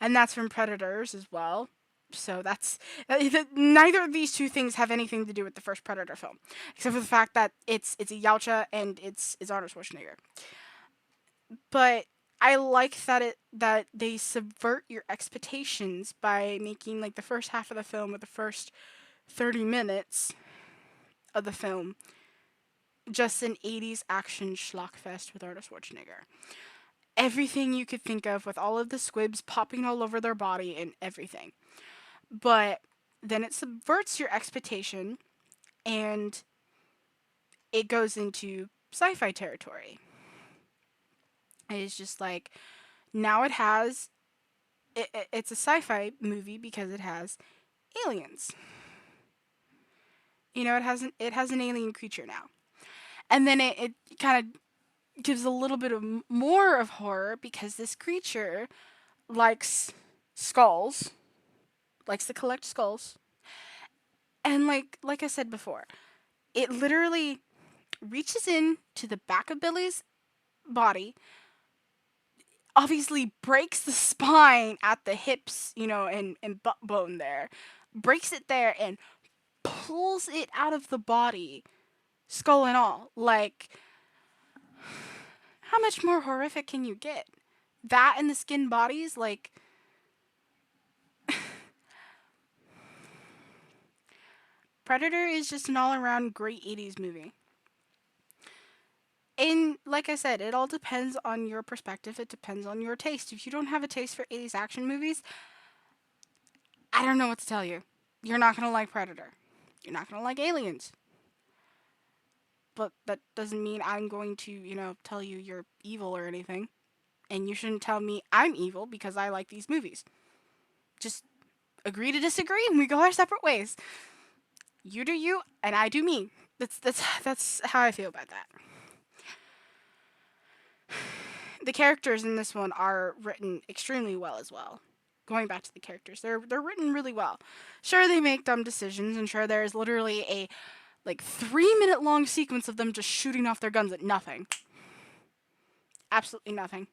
and that's from Predators as well. So that's neither of these two things have anything to do with the first Predator film, except for the fact that it's a Yautja and it's Arnold Schwarzenegger. But I like that they subvert your expectations by making like the first half of the film or the first 30 minutes of the film just an 80s action schlockfest with Arnold Schwarzenegger. Everything you could think of with all of the squibs popping all over their body and everything. But then it subverts your expectation and it goes into sci-fi territory. It's just like now it's a sci-fi movie because it has aliens. It has an alien creature now. And then it kind of gives a little bit of more of horror because this creature likes skulls, likes to collect skulls. And like I said before, it literally reaches in to the back of Billy's body, obviously breaks the spine at the hips, and butt bone there, breaks it there and pulls it out of the body, skull and all. Like, how much more horrific can you get? That and the skin bodies, like, Predator is just an all around great 80s movie. And like I said, it all depends on your perspective. It depends on your taste. If you don't have a taste for 80s action movies, I don't know what to tell you. You're not going to like Predator. You're not going to like Aliens. But that doesn't mean I'm going to, tell you you're evil or anything. And you shouldn't tell me I'm evil because I like these movies. Just agree to disagree and we go our separate ways. You do you and I do me. That's how I feel about that. The characters in this one are written extremely well as well. Going back to the characters, they're written really well. Sure, they make dumb decisions, and sure, there's literally a 3 minute long sequence of them just shooting off their guns at nothing, absolutely nothing.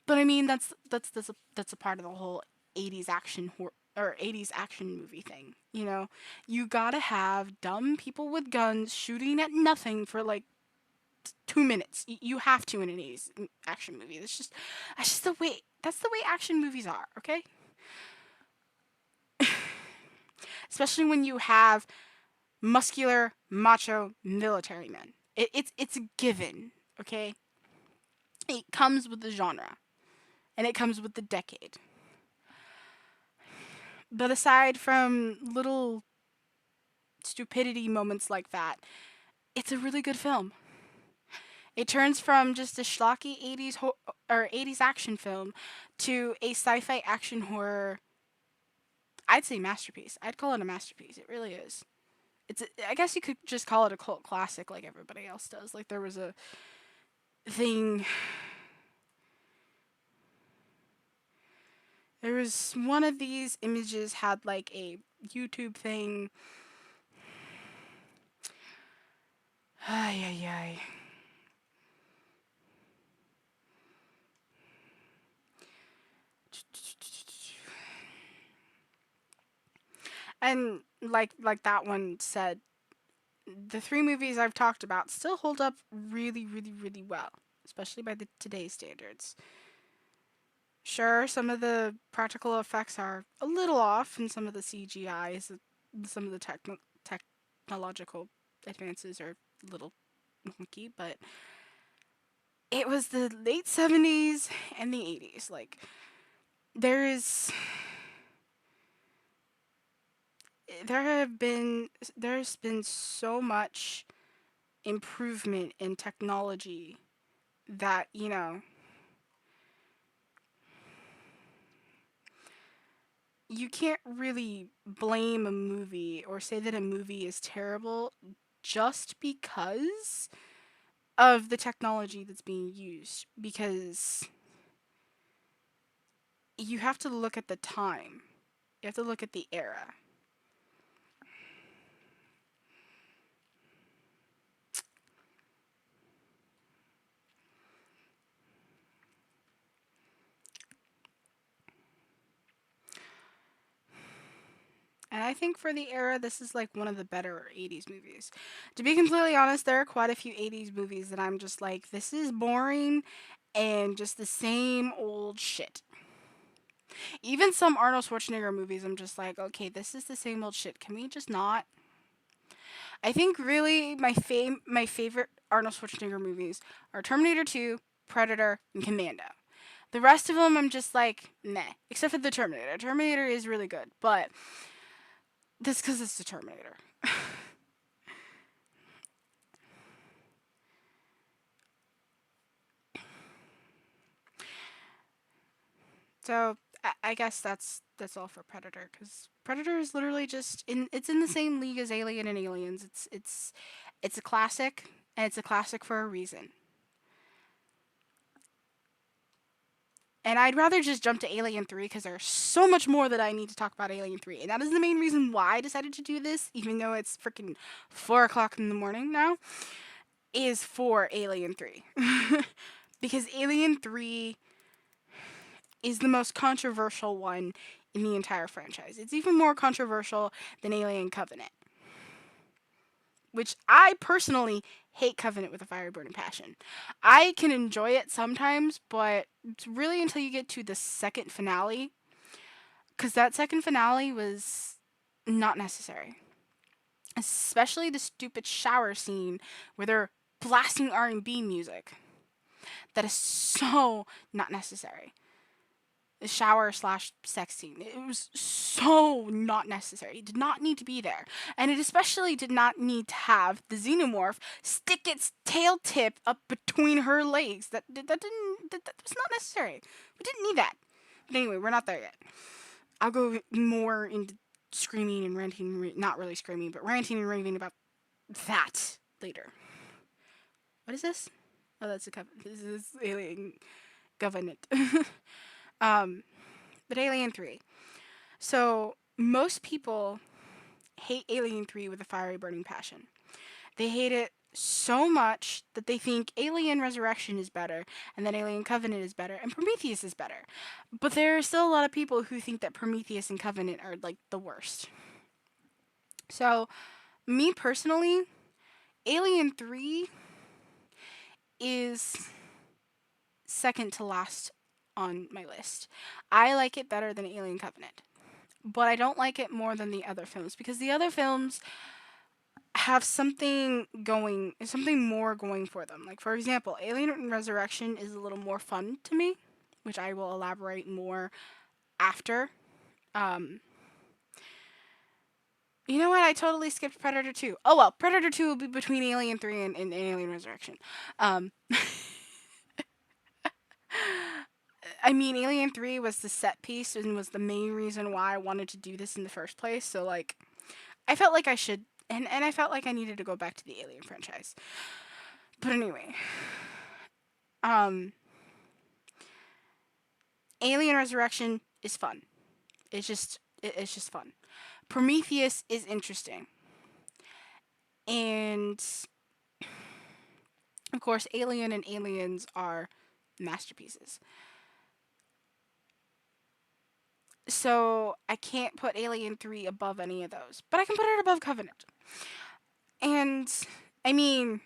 But I mean, that's a part of the whole '80s or '80s action movie thing. You gotta have dumb people with guns shooting at nothing for 2 minutes. You have to in an '80s action movie. That's just the way. That's the way action movies are. Okay. Especially when you have muscular, macho military men. It's a given. Okay. It comes with the genre, and it comes with the decade. But aside from little stupidity moments like that, it's a really good film. It turns from just a schlocky or '80s action film to a sci-fi action horror. I'd say masterpiece. I'd call it a masterpiece. It really is. I guess you could just call it a cult classic, like everybody else does. Like there was a thing. There was one of these images had like a YouTube thing. Ay ay ay. And like that one said, the three movies I've talked about still hold up really, really, really well, especially by today's standards. Sure, some of the practical effects are a little off, and some of the CGI, some of the technological advances are a little wonky, but it was the late 70s and the 80s. Like, there is there have been there's been so much improvement in technology that, you can't really blame a movie or say that a movie is terrible just because of the technology that's being used, because you have to look at the time. You have to look at the era. And I think for the era, this is like one of the better 80s movies. To be completely honest, there are quite a few 80s movies that I'm just like, this is boring and just the same old shit. Even some Arnold Schwarzenegger movies, I'm just like, okay, this is the same old shit. Can we just not? I think really my favorite Arnold Schwarzenegger movies are Terminator 2, Predator, and Commando. The rest of them, I'm just like, meh. Except for the Terminator. Terminator is really good, but that's because it's the Terminator. So I guess that's all for Predator, because Predator is literally just in it's in the same league as Alien and Aliens. It's a classic, and it's a classic for a reason. And I'd rather just jump to Alien 3 because there's so much more that I need to talk about Alien 3. And that is the main reason why I decided to do this, even though it's freaking 4 o'clock in the morning now, is for Alien 3. Because Alien 3 is the most controversial one in the entire franchise. It's even more controversial than Alien Covenant, which I personally hate Covenant with a fiery burning passion. I can enjoy it sometimes, but it's really until you get to the second finale, because that second finale was not necessary. Especially the stupid shower scene where they're blasting R&B music. That is so not necessary. The shower slash sex scene. It was so not necessary. It did not need to be there. And it especially did not need to have the xenomorph stick its tail tip up between her legs. That was not necessary. We didn't need that. But anyway, we're not there yet. I'll go more into screaming and ranting, not really screaming, but ranting and raving about that later. What is this? Oh, that's a covenant. This is Alien Covenant. um, but Alien 3. So, most people hate Alien 3 with a fiery burning passion. They hate it so much that they think Alien Resurrection is better, and that Alien Covenant is better, and Prometheus is better. But there are still a lot of people who think that Prometheus and Covenant are like the worst. So, me personally, Alien 3 is second to last on my list. I like it better than Alien Covenant, but I don't like it more than the other films because the other films have something more going for them. Like, for example, Alien Resurrection is a little more fun to me, which I will elaborate more after. Um, you know what? I totally skipped Predator 2. Oh well, Predator 2 will be between Alien 3 and Alien Resurrection. Um, I mean, Alien 3 was the set piece and was the main reason why I wanted to do this in the first place. So, like, I felt like I should, and I felt like I needed to go back to the Alien franchise. But anyway, um, Alien Resurrection is fun. It's just fun. Prometheus is interesting. And, of course, Alien and Aliens are masterpieces. So I can't put Alien 3 above any of those. But I can put it above Covenant. And I mean,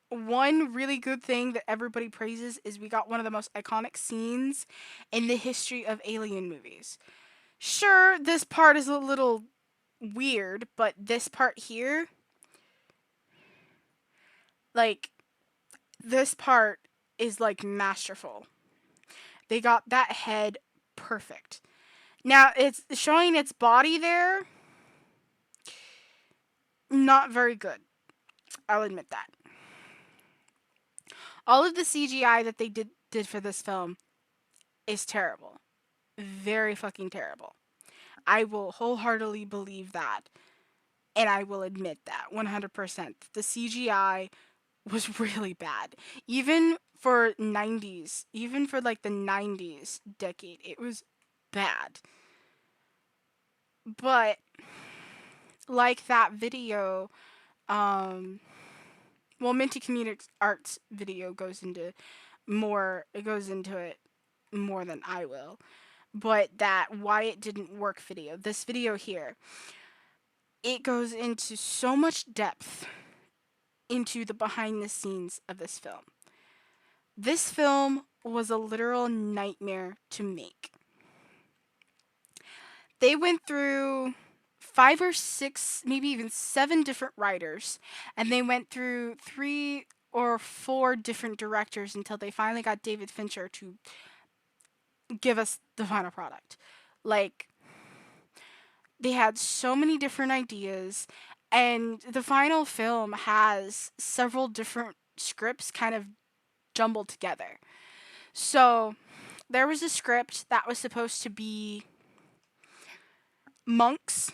one really good thing that everybody praises is we got one of the most iconic scenes in the history of alien movies. Sure, this part is a little weird, but this part here, like, this part is like masterful. They got that head perfect. Now, it's showing its body there, not very good. I'll admit that. All of the CGI that they did for this film is terrible. Very fucking terrible. I will wholeheartedly believe that. And I will admit that 100%. The CGI was really bad. Even for 90s, even for like the 90s decade, it was bad. But like that video, um well, Minty Comedic Arts video goes into it more than I will. But that why it didn't work video, this video here, it goes into so much depth into the behind the scenes of this film. This film was a literal nightmare to make. They went through 5 or 6, maybe even 7 different writers, and they went through 3 or 4 different directors until they finally got David Fincher to give us the final product. Like, they had so many different ideas, and the final film has several different scripts kind of jumbled together. So, there was a script that was supposed to be monks.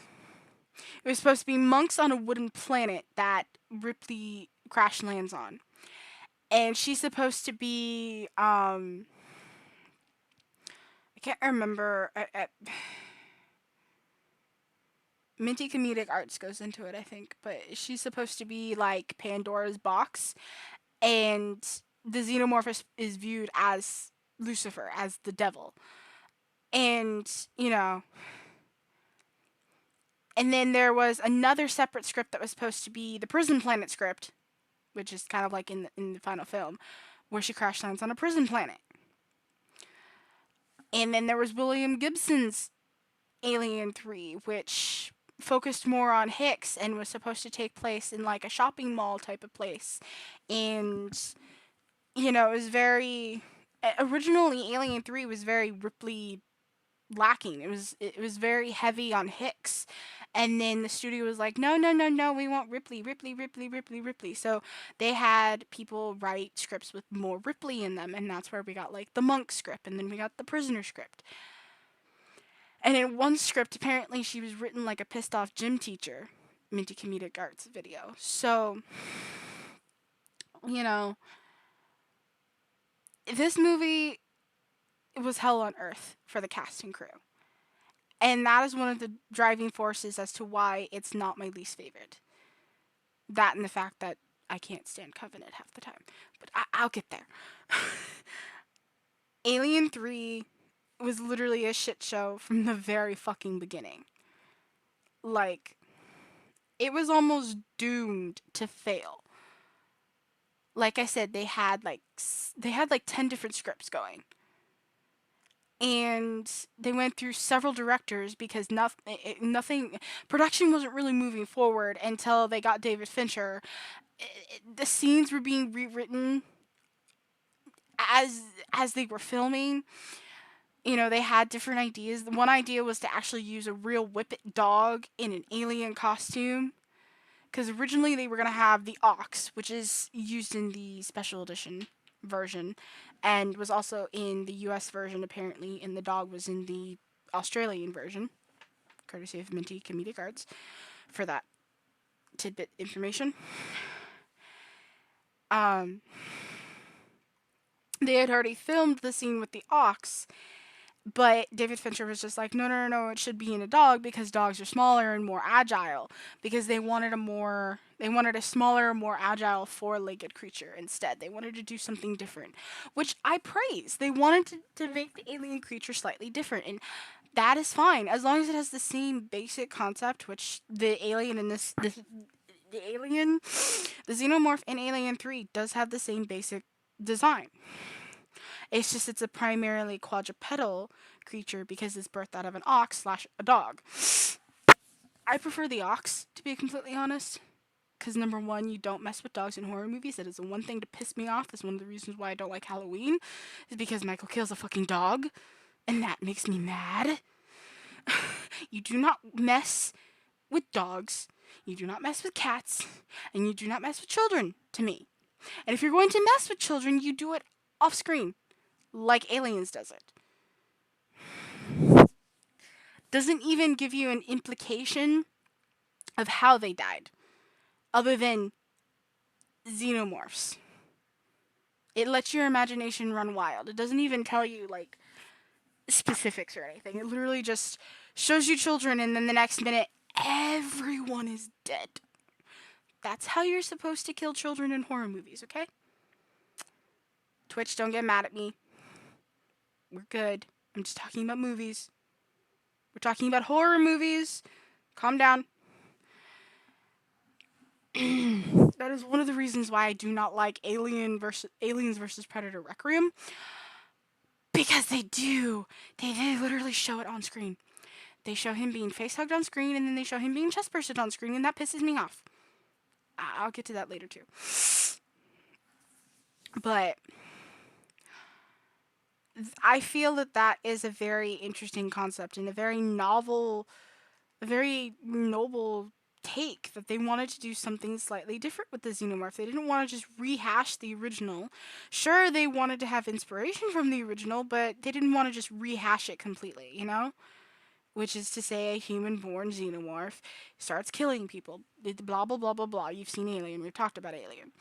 It was supposed to be monks on a wooden planet that Ripley crash lands on. And she's supposed to be, I can't remember. Minty Comedic Arts goes into it, I think. But she's supposed to be like Pandora's box. And the xenomorph is viewed as Lucifer, as the devil. And, you know, and then there was another separate script that was supposed to be the Prison Planet script, which is kind of like in the final film, where she crash lands on a prison planet. And then there was William Gibson's Alien 3, which focused more on Hicks and was supposed to take place in like a shopping mall type of place. And, you know, it was very. Originally, Alien 3 was very Ripley lacking. It was very heavy on Hicks, and then the studio was like, no, no, no, no, we want Ripley, Ripley, Ripley, Ripley, Ripley. So they had people write scripts with more Ripley in them, and that's where we got like the monk script, and then we got the prisoner script. And in one script, apparently she was written like a pissed off gym teacher. Minty Comedic Arts video. So, you know, this movie was hell on earth for the cast and crew. And that is one of the driving forces as to why it's not my least favorite. That and the fact that I can't stand Covenant half the time. But I'll get there. Alien 3 was literally a shit show from the very fucking beginning. Like, it was almost doomed to fail. Like I said, they had like 10 different scripts going. And they went through several directors because nothing production wasn't really moving forward until they got David Fincher. The scenes were being rewritten as they were filming. You know, they had different ideas. The one idea was to actually use a real whippet dog in an alien costume, because originally they were going to have the ox, which is used in the special edition version and was also in the US version apparently, and the dog was in the Australian version, courtesy of Minty Comedic Arts for that tidbit information. Um, they had already filmed the scene with the ox, but David Fincher was just like, no, no, no, no, it should be in a dog because dogs are smaller and more agile. Because they wanted a smaller, more agile four-legged creature instead. They wanted to do something different, which I praise. They wanted to make the alien creature slightly different, and that is fine as long as it has the same basic concept, which the alien in the alien, the xenomorph in Alien 3 does have the same basic design. It's just it's a primarily quadrupedal creature because it's birthed out of an ox slash a dog. I prefer the Ox, to be completely honest. Because number one, you don't mess with dogs in horror movies. That is the one thing to piss me off. That's one of the reasons why I don't like Halloween, is because Michael kills a fucking dog, and that makes me mad. You do not mess with dogs. You do not mess with cats, and you do not mess with children. To me, and if you're going to mess with children, you do it off screen, like Aliens does it. Doesn't even give you an implication of how they died, other than xenomorphs. It lets your imagination run wild. It doesn't even tell you like specifics or anything. It literally just shows you children, and then the next minute, everyone is dead. That's how you're supposed to kill children in horror movies, okay? Twitch, don't get mad at me. We're good. I'm just talking about movies. We're talking about horror movies. Calm down. That is one of the reasons why I do not like Aliens versus Predator Requiem, because they literally show it on screen. They show him being face hugged on screen, and then they show him being chest bursted on screen, and that pisses me off. I'll get to that later too. But I feel that that is a very interesting concept and a very noble take, that they wanted to do something slightly different with the xenomorph. They didn't want to just rehash the original. Sure, they wanted to have inspiration from the original, but they didn't want to just rehash it completely, you know? Which is to say, a human-born xenomorph starts killing people. Blah, blah, blah, blah, blah. You've seen Alien. We've talked about Alien.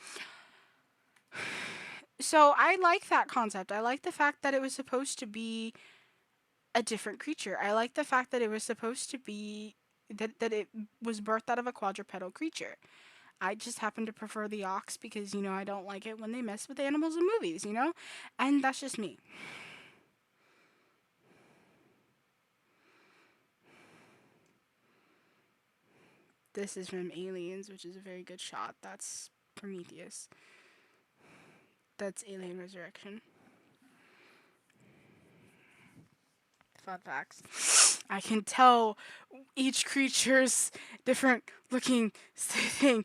So I like that concept. I like the fact that it was supposed to be a different creature. I like the fact that it was supposed to be that it was birthed out of a quadrupedal creature. I just happen to prefer the ox because, I don't like it when they mess with animals in movies. And that's just me. This is from Aliens, which is a very good shot. That's Prometheus. That's Alien Resurrection. Fun facts. I can tell each creature's different looking thing.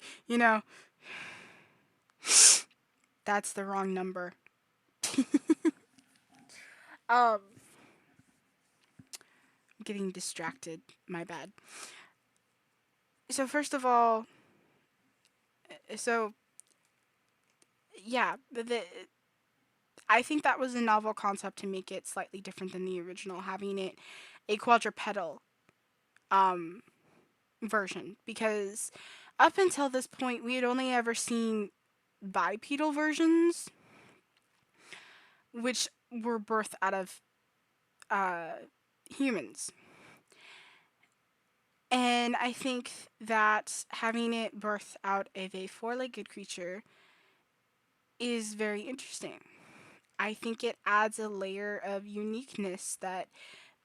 That's the wrong number. I'm getting distracted. My bad. So first of all, so yeah, I think that was a novel concept to make it slightly different than the original, having it a quadrupedal um, version, because up until this point we had only ever seen bipedal versions, which were birthed out of humans. And I think that having it birth out of a four-legged creature is very interesting. I think it adds a layer of uniqueness that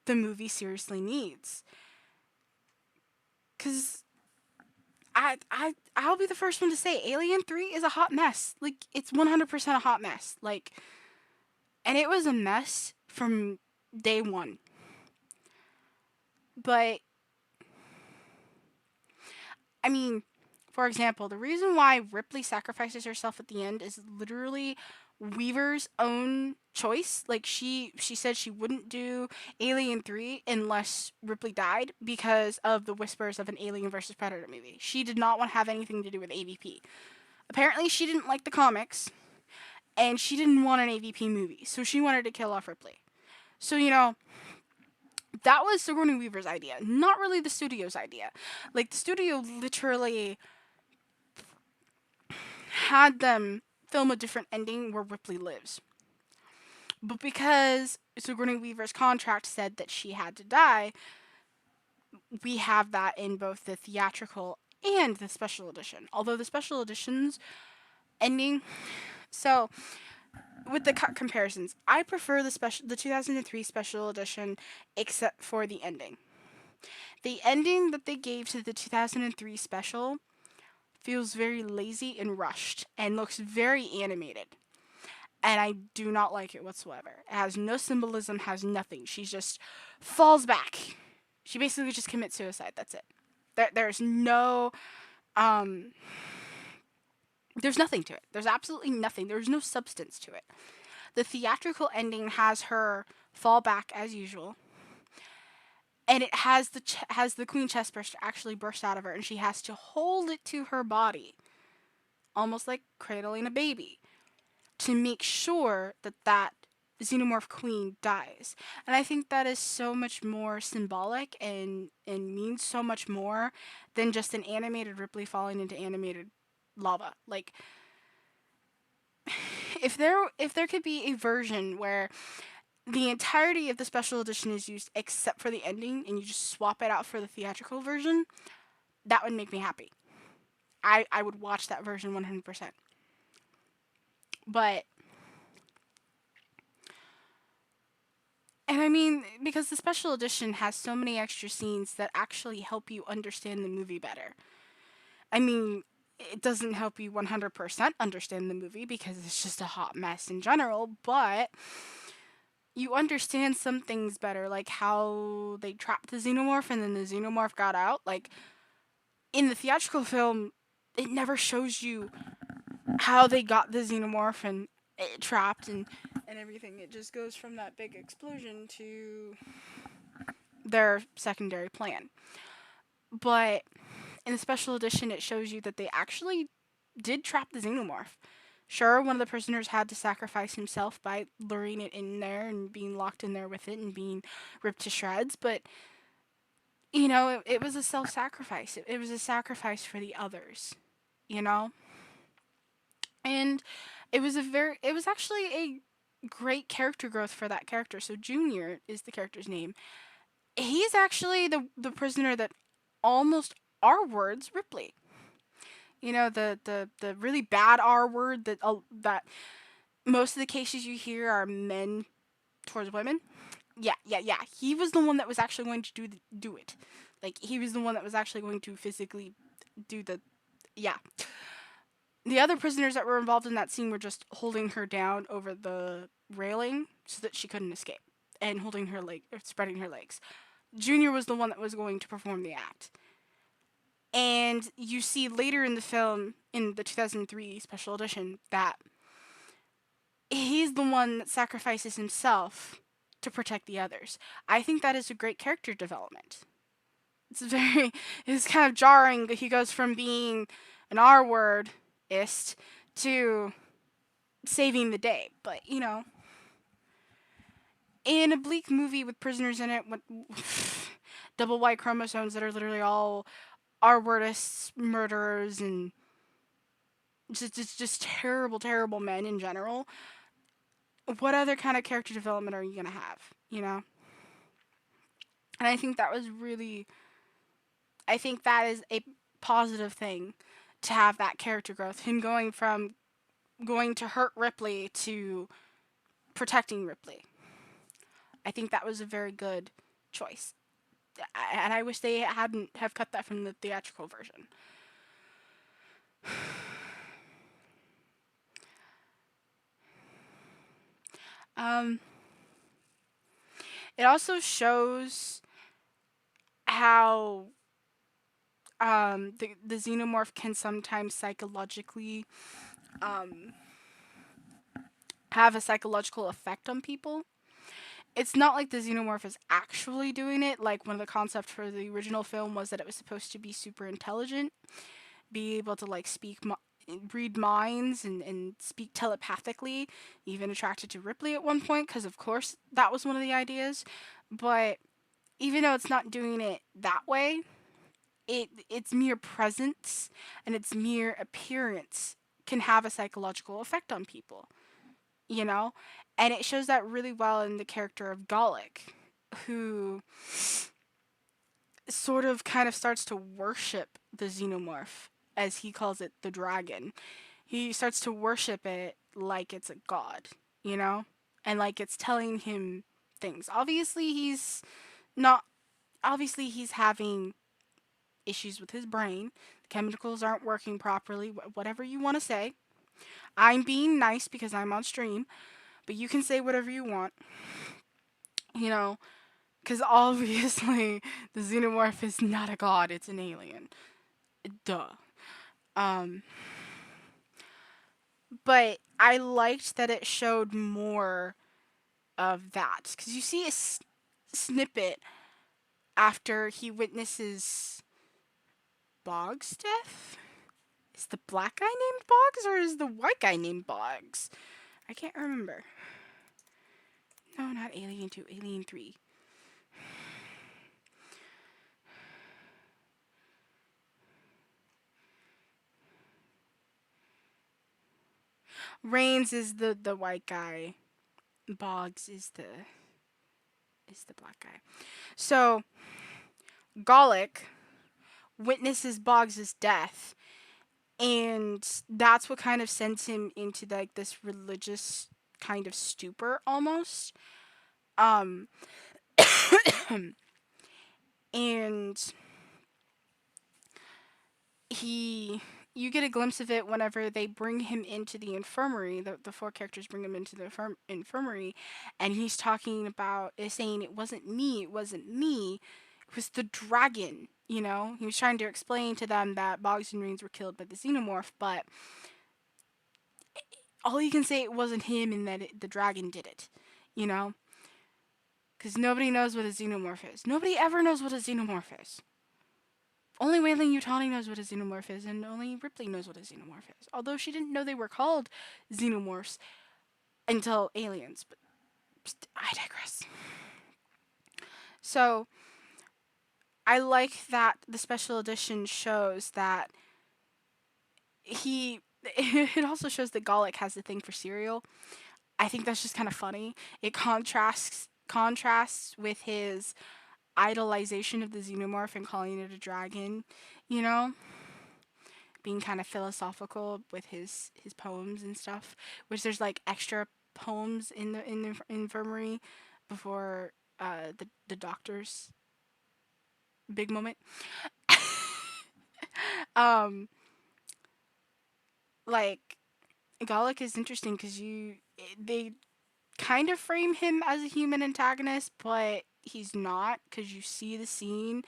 the movie seriously needs. Cause I'll be the first one to say Alien 3 is a hot mess. Like, it's 100% a hot mess. Like, and it was a mess from day one. But I mean, for example, the reason why Ripley sacrifices herself at the end is literally Weaver's own choice. Like, she said she wouldn't do Alien 3 unless Ripley died because of the whispers of an Alien versus Predator movie. She did not want to have anything to do with AVP. Apparently, she didn't like the comics and she didn't want an AVP movie. So she wanted to kill off Ripley. So, that was Sigourney Weaver's idea, not really the studio's idea. Like, the studio literally had them film a different ending where Ripley lives. But because Sigourney Weaver's contract said that she had to die, we have that in both the theatrical and the special edition. Although the special edition's ending, so with the cut comparisons, I prefer the 2003 special edition except for the ending. The ending that they gave to the 2003 special feels very lazy and rushed and looks very animated. And I do not like it whatsoever. It has no symbolism, has nothing. She just falls back. She basically just commits suicide. That's it. There's no um there's nothing to it. There's absolutely nothing. There's no substance to it. The theatrical ending has her fall back as usual, and it has has the queen chest burst actually burst out of her, and she has to hold it to her body, almost like cradling a baby, to make sure that that xenomorph queen dies. And I think that is so much more symbolic and means so much more than just an animated Ripley falling into animated lava. Like, if there could be a version where the entirety of the special edition is used except for the ending and you just swap it out for the theatrical version, that would make me happy. I would watch that version 100%. But, and I mean, because the special edition has so many extra scenes that actually help you understand the movie better. I mean, it doesn't help you 100% understand the movie because it's just a hot mess in general, but you understand some things better, like how they trapped the xenomorph and then the xenomorph got out. Like, in the theatrical film, it never shows you how they got the xenomorph and it trapped and everything. It just goes from that big explosion to their secondary plan. But in the special edition, it shows you that they actually did trap the xenomorph. Sure, one of the prisoners had to sacrifice himself by luring it in there and being locked in there with it and being ripped to shreds, but it was a self sacrifice. It was a sacrifice for the others, you know? And it was actually a great character growth for that character. So Junior is the character's name. He's actually the prisoner that almost R words Ripley. The really bad R word that most of the cases you hear are men towards women. Yeah, yeah, yeah. He was the one that was actually going to do it. Like, he was the one that was actually going to physically do the yeah. The other prisoners that were involved in that scene were just holding her down over the railing so that she couldn't escape and holding her leg or spreading her legs. Junior was the one that was going to perform the act. And you see later in the film, in the 2003 special edition, that he's the one that sacrifices himself to protect the others. I think that is a great character development. It's very, it's kind of jarring that he goes from being an R word ist to saving the day. But, in a bleak movie with prisoners in it, with double Y chromosomes that are literally all R wordists, murderers, and just terrible, terrible men in general, what other kind of character development are you going to have, you know? And I think that is a positive thing to have that character growth. Him going from going to hurt Ripley to protecting Ripley. I think that was a very good choice. And I wish they hadn't have cut that from the theatrical version. Um, it also shows how the xenomorph can sometimes psychologically um, have a psychological effect on people. It's not like the xenomorph is actually doing it. Like, one of the concepts for the original film was that it was supposed to be super intelligent, be able to like read minds and speak telepathically, even attracted to Ripley at one point, because of course that was one of the ideas. But even though it's not doing it that way, its mere presence and its mere appearance can have a psychological effect on people, you know? And it shows that really well in the character of Gallic, who sort of kind of starts to worship the xenomorph, as he calls it, the dragon. He starts to worship it like it's a god, you know? And like it's telling him things. Not obviously he's having issues with his brain. The chemicals aren't working properly, whatever you want to say. I'm being nice because I'm on stream, but you can say whatever you want. You know, Because obviously, the xenomorph is not a god, it's an alien. Duh. Um, but I liked that it showed more of that. Because you see a snippet after he witnesses Boggs' death? Is the black guy named Boggs or is the white guy named Boggs? I can't remember. No, not Alien 2, Alien 3. Rains is the white guy. Boggs is the black guy. So Golic witnesses Boggs' death, and that's what kind of sends him into like this religious kind of stupor almost. Um and he you get a glimpse of it whenever they bring him into the infirmary. The four characters bring him into the infirmary, and he's talking about saying it wasn't me, it wasn't me, it was the dragon. You know, he was trying to explain to them that Boggs and Rains were killed by the xenomorph, but all he can say it wasn't him and that the dragon did it. You know, because nobody knows what a xenomorph is. Nobody ever knows what a xenomorph is. Only Weyland-Yutani knows what a xenomorph is, and only Ripley knows what a xenomorph is. Although she didn't know they were called xenomorphs until Aliens, but I digress. So, I like that the special edition shows that he. It also shows that Golic has the thing for cereal. I think that's just kind of funny. It contrasts with his idolization of the xenomorph and calling it a dragon, you know? Being kind of philosophical with his poems and stuff, which there's like extra poems in the infirmary before the doctor's big moment. um like Golic is interesting because they kind of frame him as a human antagonist, but he's not because you see the scene.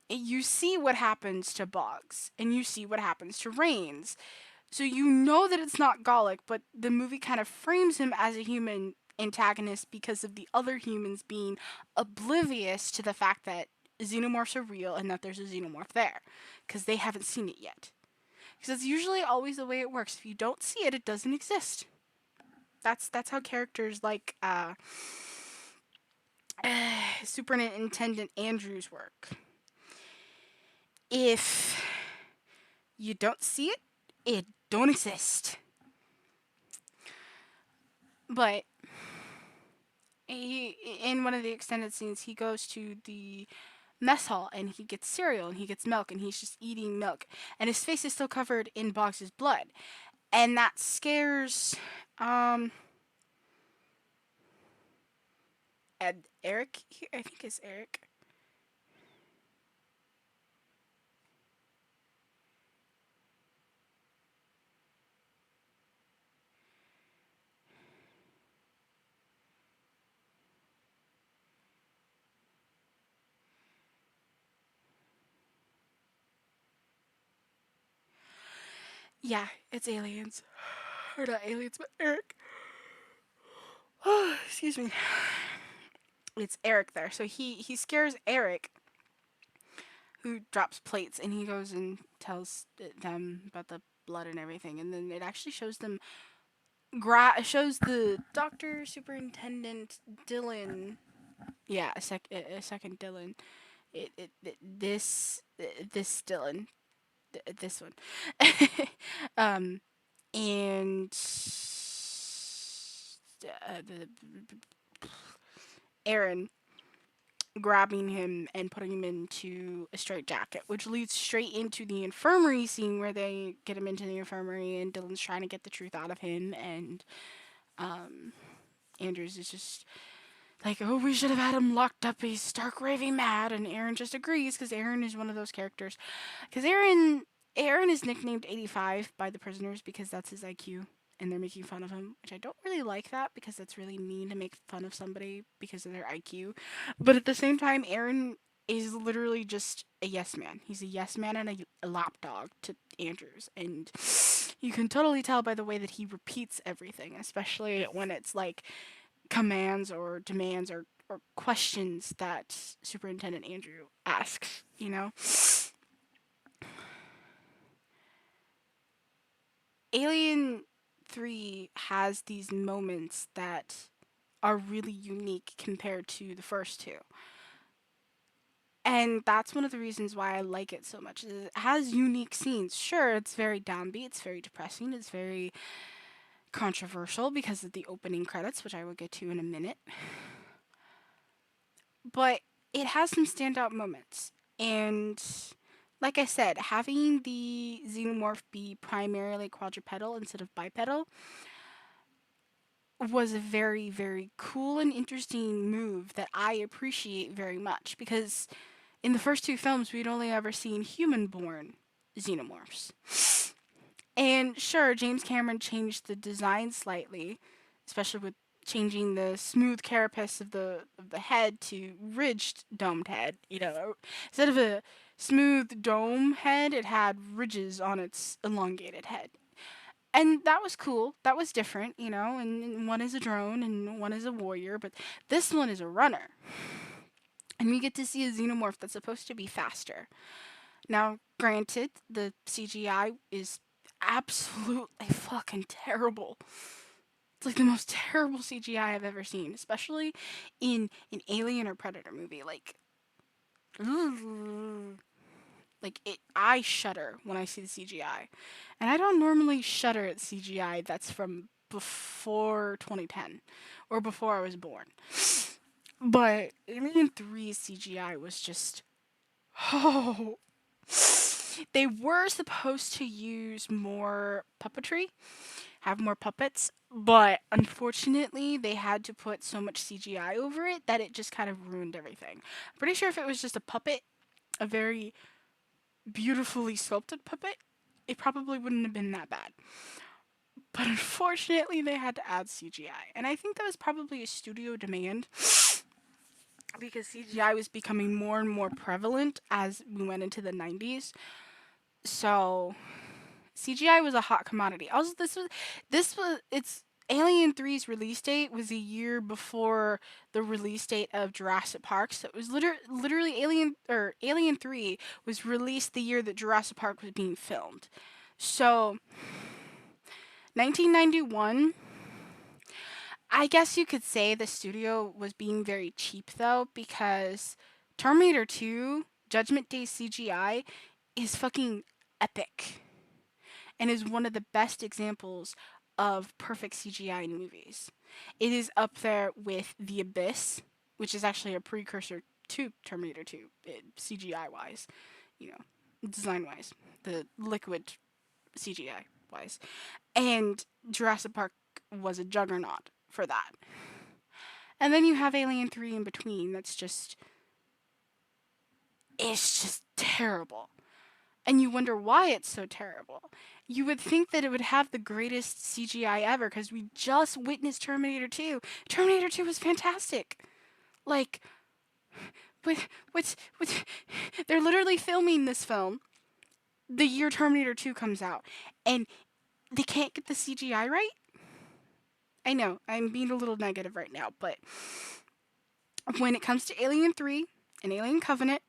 You see what happens to Boggs, and you see what happens to Rains. So you know that it's not Golic, but the movie kind of frames him as a human antagonist because of the other humans being oblivious to the fact that xenomorphs are real and that there's a xenomorph there because they haven't seen it yet. Because that's usually always the way it works. If you don't see it, it doesn't exist. That's how characters like Superintendent Andrews work. If you don't see it, it don't exist. But in one of the extended scenes, he goes to the mess hall and he gets cereal and he gets milk and he's just eating milk and his face is still covered in Boggs' blood, and that scares Eric. I think it's Eric. Yeah, it's aliens. Or not aliens, but Eric. Excuse me. It's Eric there. So he scares Eric, who drops plates, and he goes and tells them about the blood and everything, and then it actually shows them. Shows the doctor, superintendent, Dylan. Yeah, a second Dylan. This Dylan, this one, um, and Aaron grabbing him and putting him into a straitjacket, which leads straight into the infirmary scene where they get him into the infirmary and Dylan's trying to get the truth out of him, and Andrews is just like, oh, we should have had him locked up. He's stark raving mad, and Aaron just agrees because Aaron is one of those characters. Because Aaron is nicknamed 85 by the prisoners because that's his IQ, and they're making fun of him, which I don't really like that because that's really mean to make fun of somebody because of their IQ. But at the same time, Aaron is literally just a yes man. He's a yes man and a lapdog to Andrews. And you can totally tell by the way that he repeats everything, especially when it's like commands or demands or questions that Superintendent Andrew asks, you know? Alien 3 has these moments that are really unique compared to the first two. And that's one of the reasons why I like it so much. Is it has unique scenes. Sure, it's very downbeat, it's very depressing, it's very controversial because of the opening credits, which I will get to in a minute. But it has some standout moments. And like I said, having the xenomorph be primarily quadrupedal instead of bipedal was a very, very cool and interesting move that I appreciate very much because in the first two films, we'd only ever seen human born xenomorphs. And sure, James Cameron changed the design slightly, especially with changing the smooth carapace of the head to ridged domed head. You know, instead of a smooth dome head, it had ridges on its elongated head. And that was cool. That was different, you know. And one is a drone and one is a warrior, but this one is a runner. And we get to see a xenomorph that's supposed to be faster. Now, granted, the CGI is absolutely fucking terrible. It's like the most terrible CGI I've ever seen, especially in an Alien or Predator movie. Like it, I shudder when I see the CGI, and I don't normally shudder at CGI that's from before 2010 or before I was born. But Alien 3's CGI was just oh. They were supposed to use more puppetry, have more puppets, but unfortunately they had to put so much CGI over it that it just kind of ruined everything. I'm pretty sure if it was just a puppet, a very beautifully sculpted puppet, it probably wouldn't have been that bad. But unfortunately they had to add CGI. And I think that was probably a studio demand because CGI was becoming more and more prevalent as we went into the 90s. So CGI was a hot commodity. Also, this was it's Alien 3's release date was a year before the release date of Jurassic Park. So it was literally Alien 3 was released the year that Jurassic Park was being filmed. So 1991, I guess you could say the studio was being very cheap though because Terminator 2 Judgment Day CGI is fucking epic and is one of the best examples of perfect CGI in movies. It is up there with The Abyss, which is actually a precursor to Terminator 2, CGI wise, you know, design wise, the liquid CGI wise. And Jurassic Park was a juggernaut for that. And then you have Alien 3 in between that's just it's just terrible. And you wonder why it's so terrible. You would think that it would have the greatest CGI ever because we just witnessed Terminator 2. Terminator 2 was fantastic. Like, what, they're literally filming this film the year Terminator 2 comes out, and they can't get the CGI right? I know, I'm being a little negative right now, but when it comes to Alien 3 and Alien Covenant,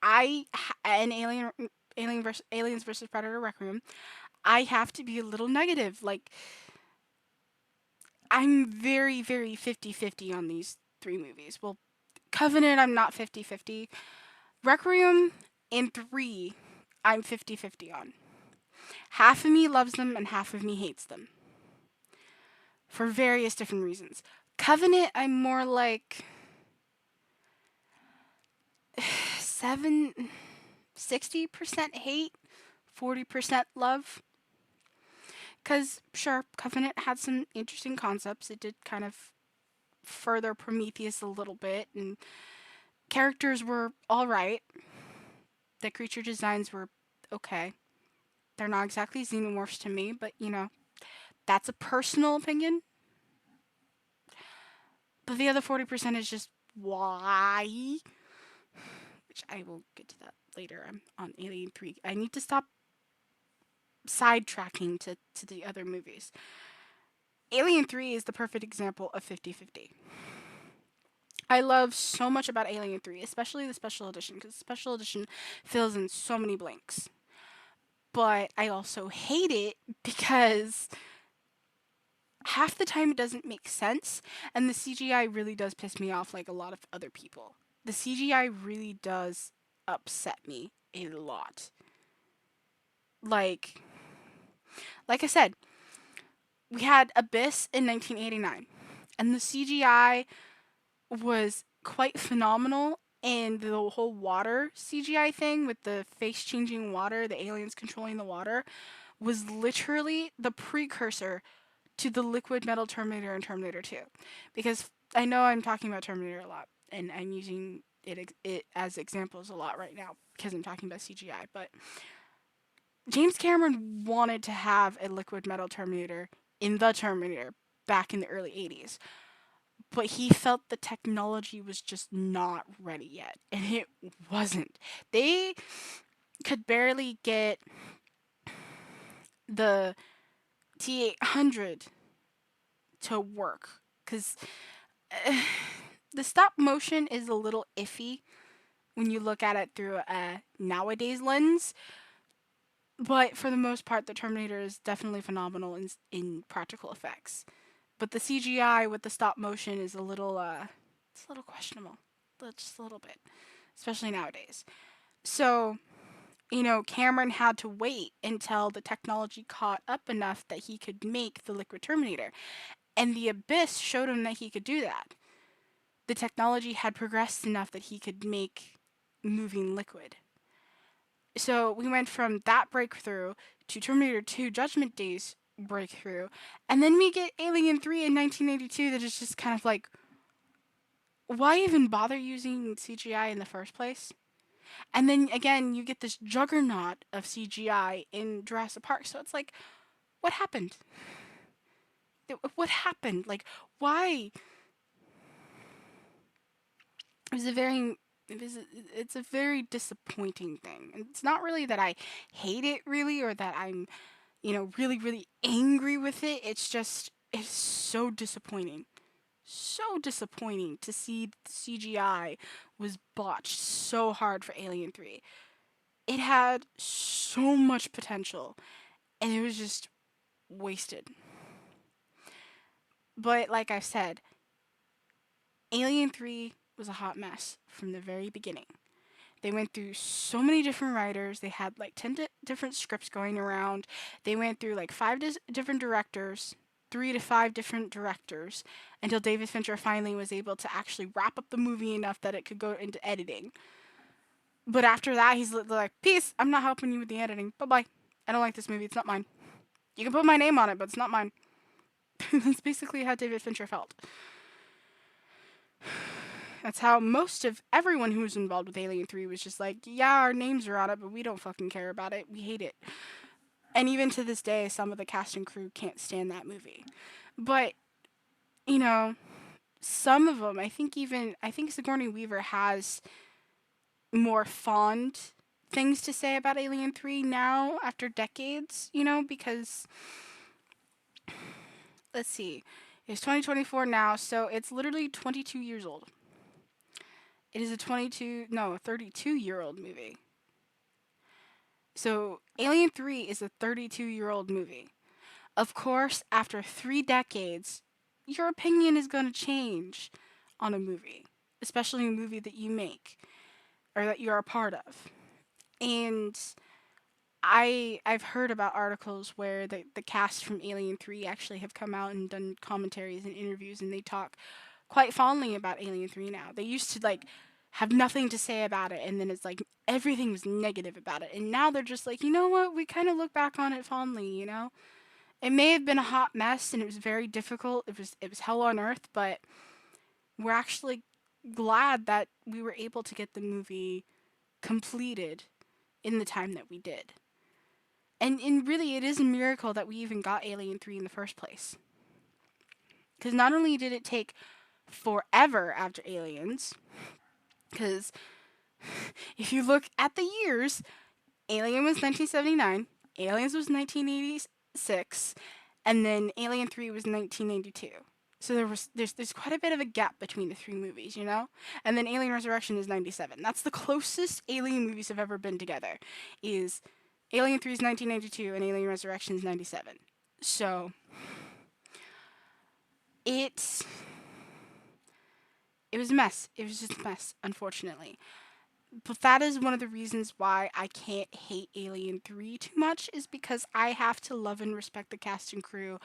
and Aliens versus Predator Requiem, I have to be a little negative. Like, I'm very, very 50-50 on these three movies. Well, Covenant, I'm not 50-50. Requiem and 3, I'm 50-50 on. Half of me loves them and half of me hates them. For various different reasons. Covenant, I'm more like 60% hate, 40% love. Because, sure, Covenant had some interesting concepts. It did kind of further Prometheus a little bit, and characters were alright. The creature designs were okay. They're not exactly xenomorphs to me, but you know, That's a personal opinion. But the other 40% is just why, which I will get to that later. I'm on Alien 3. I need to stop sidetracking to the other movies. Alien 3 is the perfect example of 50-50. I love so much about Alien 3, especially the special edition, because the special edition fills in so many blanks. But I also hate it because half the time it doesn't make sense, and the CGI really does piss me off like a lot of other people. The CGI really does upset me a lot. Like like I said, we had Abyss in 1989, and the CGI was quite phenomenal. And the whole water CGI thing with the face changing water, the aliens controlling the water, was literally the precursor to the liquid metal Terminator and Terminator 2. Because I know I'm talking about Terminator a lot, and I'm using it as examples a lot right now because I'm talking about CGI. But James Cameron wanted to have a liquid metal Terminator in the Terminator back in the early 80s, but he felt the technology was just not ready yet, and it wasn't. They could barely get the T800 to work because the stop motion is a little iffy when you look at it through a nowadays lens. But for the most part, the Terminator is definitely phenomenal in practical effects. But the CGI with the stop motion is it's a little questionable, just a little bit, especially nowadays. So Cameron had to wait until the technology caught up enough that he could make the Liquid Terminator, and the Abyss showed him that he could do that. The technology had progressed enough that he could make moving liquid. So we went from that breakthrough to Terminator 2 Judgment Day's breakthrough, and then we get Alien 3 in 1982 that is just kind of like, why even bother using CGI in the first place? And then again, you get this juggernaut of CGI in Jurassic Park. So it's like, what happened? What happened? Like, why? It was a very it's a very disappointing thing. And it's not really that I hate it really or that I'm, really really angry with it. It's so disappointing. So disappointing to see the CGI was botched so hard for Alien 3. It had so much potential and it was just wasted. But like I said, Alien 3 was a hot mess from the very beginning. They went through so many different writers. They had like 10 different scripts going around. They went through like five different directors, 3 to 5 different directors, until David Fincher finally was able to actually wrap up the movie enough that it could go into editing. But after that, he's like, peace, I'm not helping you with the editing. Bye bye. I don't like this movie. It's not mine. You can put my name on it, but it's not mine. That's basically how David Fincher felt. That's how most of everyone who was involved with Alien 3 was just like, yeah, our names are on it, but we don't fucking care about it. We hate it. And even to this day, some of the cast and crew can't stand that movie. But, you know, some of them, I think Sigourney Weaver has more fond things to say about Alien 3 now after decades, because let's see. It's 2024 now, so it's literally 22 years old. It is a 32-year-old movie. So, Alien 3 is a 32-year-old movie. Of course, after 3 decades, your opinion is going to change on a movie, especially a movie that you make or that you're a part of. And I've heard about articles where the cast from Alien 3 actually have come out and done commentaries and interviews, and they talk quite fondly about Alien 3 now. They used to like have nothing to say about it, and then it's like everything was negative about it. And now they're just like, you know what? We kind of look back on it fondly. It may have been a hot mess and it was very difficult. It was hell on earth, but we're actually glad that we were able to get the movie completed in the time that we did. And really, it is a miracle that we even got Alien 3 in the first place. Because not only did it take forever after Aliens, because if you look at the years, Alien was 1979, Aliens was 1986, and then Alien 3 was 1992. So there's quite a bit of a gap between the three movies, you know? And then Alien Resurrection is 97. That's the closest Alien movies have ever been together. Is Alien 3 is 1992 and Alien Resurrection is 97. So it's it was a mess. It was just a mess, unfortunately. But that is one of the reasons why I can't hate Alien 3 too much, is because I have to love and respect the cast and crew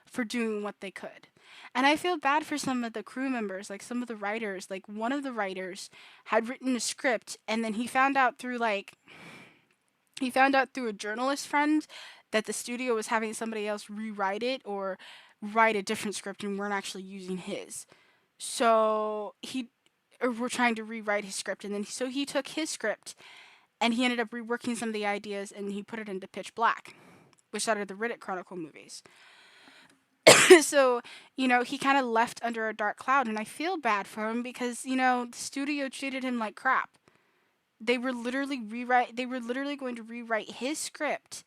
for doing what they could. And I feel bad for some of the crew members, like some of the writers. Like one of the writers had written a script and then he found out through a journalist friend that the studio was having somebody else rewrite it or write a different script and weren't actually using his. So he or were trying to rewrite his script, and then so he took his script and he ended up reworking some of the ideas and he put it into Pitch Black, which started the Riddick Chronicle movies. So, he kind of left under a dark cloud, and I feel bad for him because, the studio treated him like crap. They were literally going to rewrite his script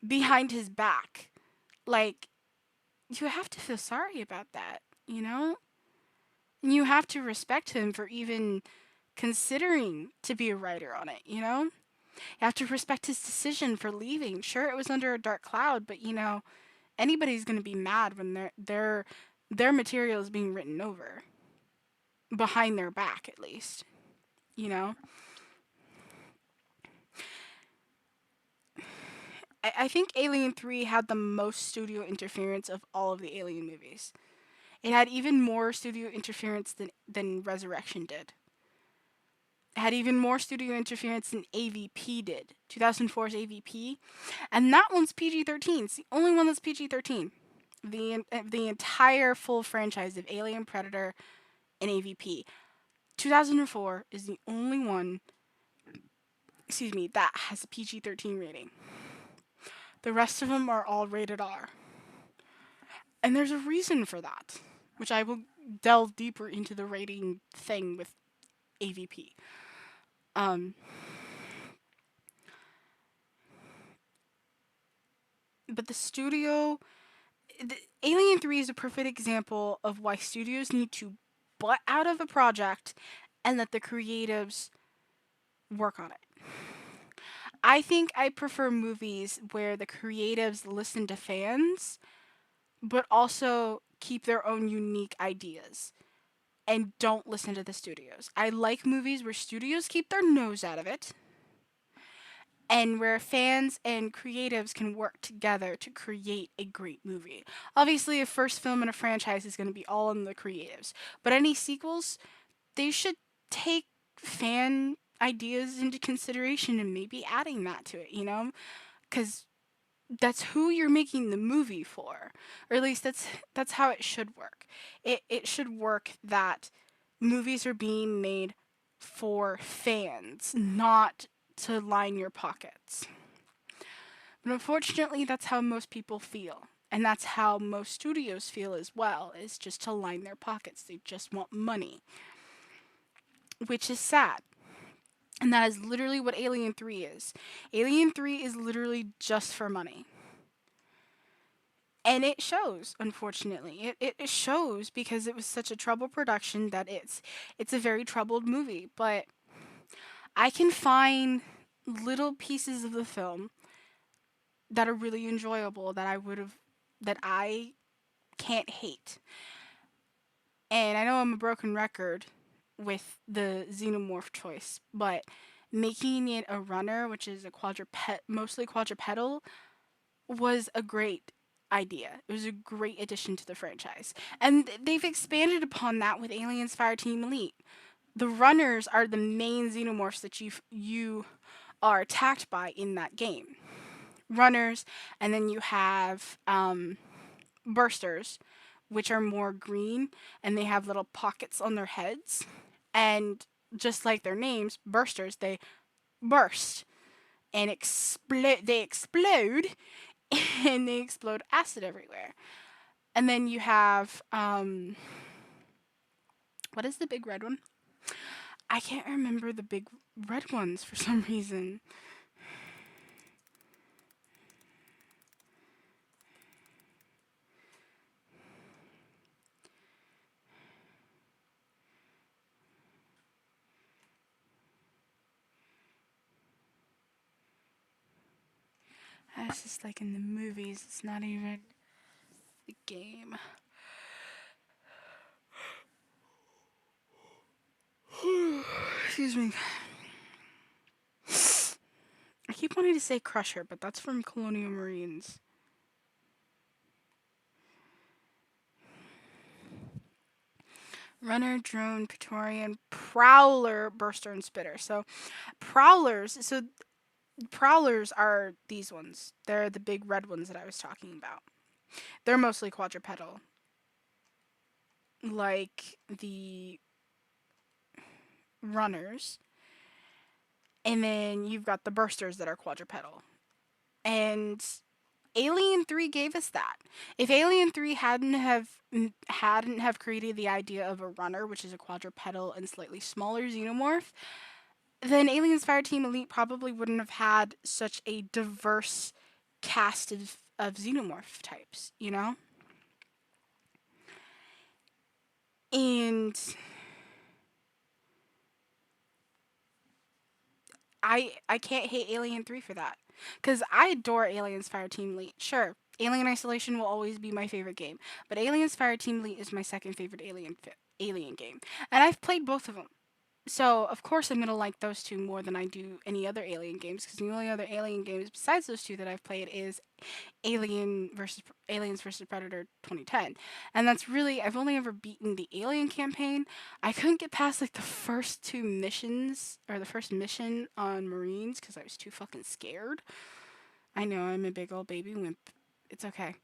behind his back. Like, you have to feel sorry about that, you know? And you have to respect him for even considering to be a writer on it, you know? You have to respect his decision for leaving. Sure, it was under a dark cloud, but anybody's going to be mad when their material is being written over behind their back, at least, you know? I think Alien 3 had the most studio interference of all of the Alien movies. It had even more studio interference than Resurrection did. It had even more studio interference than AVP did. 2004's AVP. And that one's PG 13. It's the only one that's PG 13. The entire full franchise of Alien, Predator, and AVP. 2004 is the only one, that has a PG 13 rating. The rest of them are all rated R. And there's a reason for that, which I will delve deeper into the rating thing with AVP. Um, but the Alien 3 is a perfect example of why studios need to butt out of a project and let the creatives work on it. I think I prefer movies where the creatives listen to fans, but also keep their own unique ideas and don't listen to the studios. I like movies where studios keep their nose out of it and where fans and creatives can work together to create a great movie. Obviously, a first film in a franchise is going to be all on the creatives, but any sequels, they should take fan ideas into consideration and maybe adding that to it, Because that's who you're making the movie for, or at least that's how it should work. It should work that movies are being made for fans, not to line your pockets. But unfortunately, that's how most people feel. And that's how most studios feel as well, is just to line their pockets. They just want money, which is sad. And that is literally what Alien 3 is. Alien 3 is literally just for money. And it shows, unfortunately. It shows because it was such a troubled production that it's a very troubled movie. But I can find little pieces of the film that are really enjoyable that I can't hate. And I know I'm a broken record with the xenomorph choice, but making it a runner, which is mostly quadrupedal, was a great idea. It was a great addition to the franchise. And they've expanded upon that with Aliens Fireteam Elite. The runners are the main xenomorphs that you are attacked by in that game. Runners, and then you have bursters, which are more green and they have little pockets on their heads. And just like their names, bursters, they burst. and explode. They explode, and they explode acid everywhere. And then you have what is the big red one? I can't remember the big red ones for some reason. That's just like in the movies. It's not even the game. Excuse me. I keep wanting to say Crusher, but that's from Colonial Marines. Runner, Drone, Praetorian, Prowler, Burster, and Spitter. So, Prowlers are these ones. They're the big red ones that I was talking about. They're mostly quadrupedal. Like the runners. And then you've got the bursters that are quadrupedal. And Alien 3 gave us that. If Alien 3 hadn't have created the idea of a runner, which is a quadrupedal and slightly smaller xenomorph, then Aliens Fireteam Elite probably wouldn't have had such a diverse cast of xenomorph types, you know? And I can't hate Alien 3 for that. Cuz I adore Aliens Fireteam Elite. Sure, Alien Isolation will always be my favorite game, but Aliens Fireteam Elite is my second favorite Alien game. And I've played both of them. So, of course I'm going to like those two more than I do any other Alien games cuz the only other Alien games besides those two that I've played is Aliens versus Predator 2010. And that's really I've only ever beaten the Alien campaign. I couldn't get past like the first two missions or the first mission on Marines cuz I was too fucking scared. I know I'm a big old baby wimp. It's okay.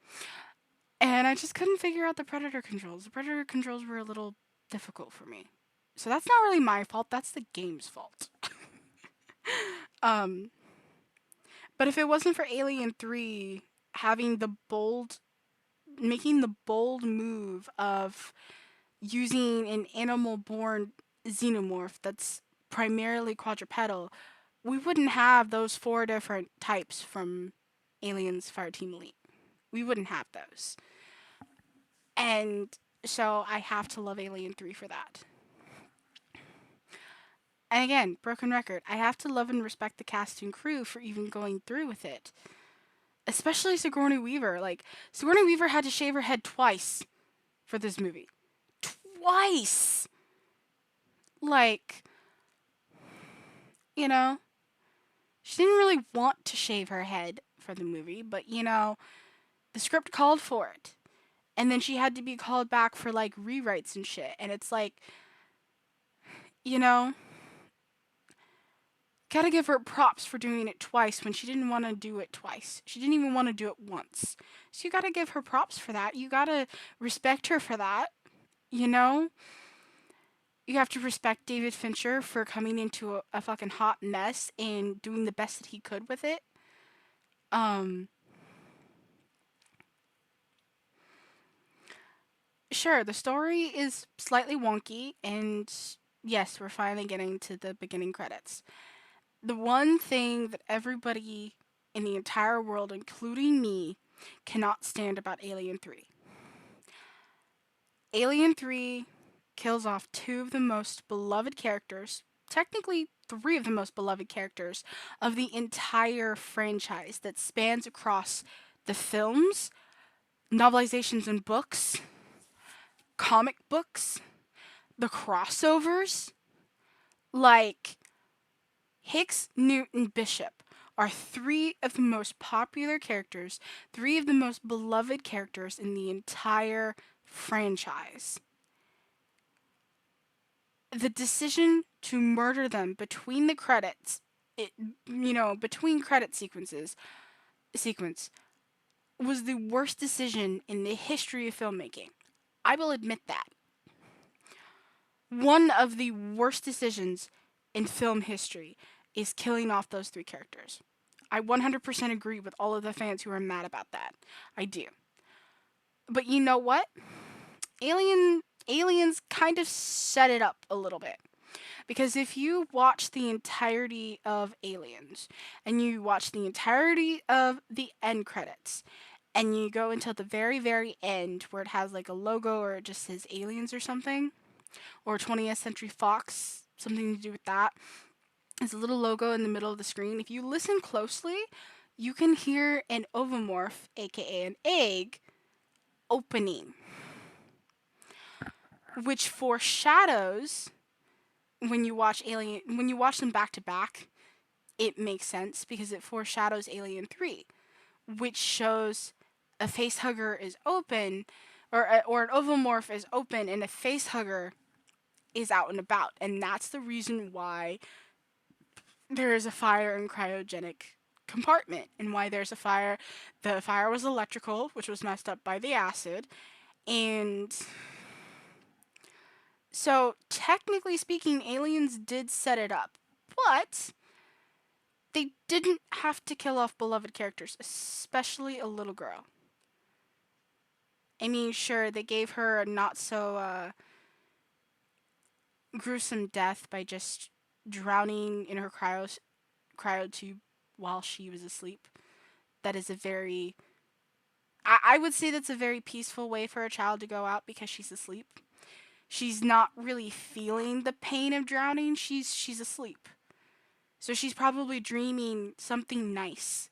And I just couldn't figure out the Predator controls. The Predator controls were a little difficult for me. So that's not really my fault, that's the game's fault. um but if it wasn't for Alien 3 having the bold making the bold move of using an animal born xenomorph that's primarily quadrupedal, we wouldn't have those four different types from Aliens Fireteam Elite. We wouldn't have those. And so I have to love Alien 3 for that. And again, broken record, I have to love and respect the cast and crew for even going through with it. Especially Sigourney Weaver. Like, Sigourney Weaver had to shave her head twice for this movie. Twice! Like, you know, she didn't really want to shave her head for the movie, but the script called for it. And then she had to be called back for like rewrites and shit. And it's like, you know, gotta give her props for doing it twice when she didn't want to do it twice. She didn't even want to do it once. So you gotta give her props for that. You gotta respect her for that. You know? You have to respect David Fincher for coming into a fucking hot mess and doing the best that he could with it. Um, sure, the story is slightly wonky, and yes, we're finally getting to the beginning credits. The one thing that everybody in the entire world, including me, cannot stand about Alien 3. Alien 3 kills off two of the most beloved characters, technically three of the most beloved characters of the entire franchise that spans across the films, novelizations and books, comic books, the crossovers. Like, Hicks, Newt, and Bishop are three of the most popular characters, three of the most beloved characters in the entire franchise. The decision to murder them between the credits, between credit sequence was the worst decision in the history of filmmaking. I will admit that. One of the worst decisions in film history is killing off those three characters. I 100% agree with all of the fans who are mad about that. I do. But you know what? Aliens kind of set it up a little bit. Because if you watch the entirety of Aliens and you watch the entirety of the end credits and you go until the very, very end where it has like a logo or it just says Aliens or something, or 20th Century Fox, something to do with that, there's a little logo in the middle of the screen. If you listen closely, you can hear an ovomorph, aka an egg, opening, which foreshadows when you watch them back to back, it makes sense because it foreshadows Alien 3, which shows a face hugger is open or an ovomorph is open and a face hugger is out and about, and that's the reason why there is a fire in cryogenic compartment and why there's a fire. The fire was electrical, which was messed up by the acid, and so technically speaking, aliens did set it up, but they didn't have to kill off beloved characters, especially a little girl. I mean, sure, they gave her a not so gruesome death by just drowning in her cryo tube while she was asleep. That is a very, I would say that's a very peaceful way for a child to go out because she's asleep. She's not really feeling the pain of drowning. She's asleep. So she's probably dreaming something nice.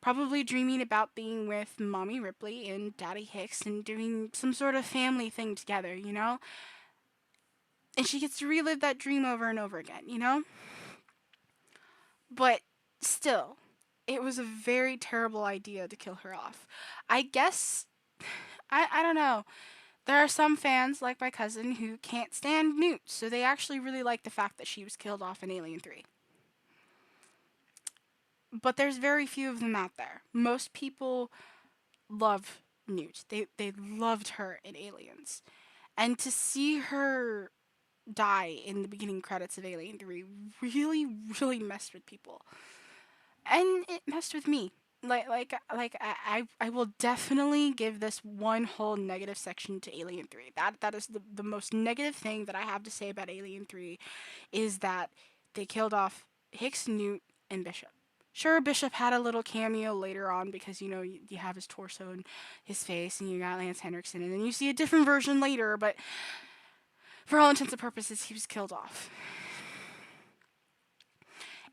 Probably dreaming about being with Mommy Ripley and Daddy Hicks and doing some sort of family thing together, you know? And she gets to relive that dream over and over again, you know? But still, it was a very terrible idea to kill her off. I guess, I don't know. There are some fans, like my cousin, who can't stand Newt, so they actually really like the fact that she was killed off in Alien 3. But there's very few of them out there. Most people love Newt. They loved her in Aliens. And to see her die in the beginning credits of Alien 3 really, really messed with people. And it messed with me. I will definitely give this one whole negative section to Alien 3. That is the most negative thing that I have to say about Alien 3 is that they killed off Hicks, Newt, and Bishop. Sure, Bishop had a little cameo later on because you have his torso and his face, and you got Lance Henriksen, and then you see a different version later. But for all intents and purposes, he was killed off.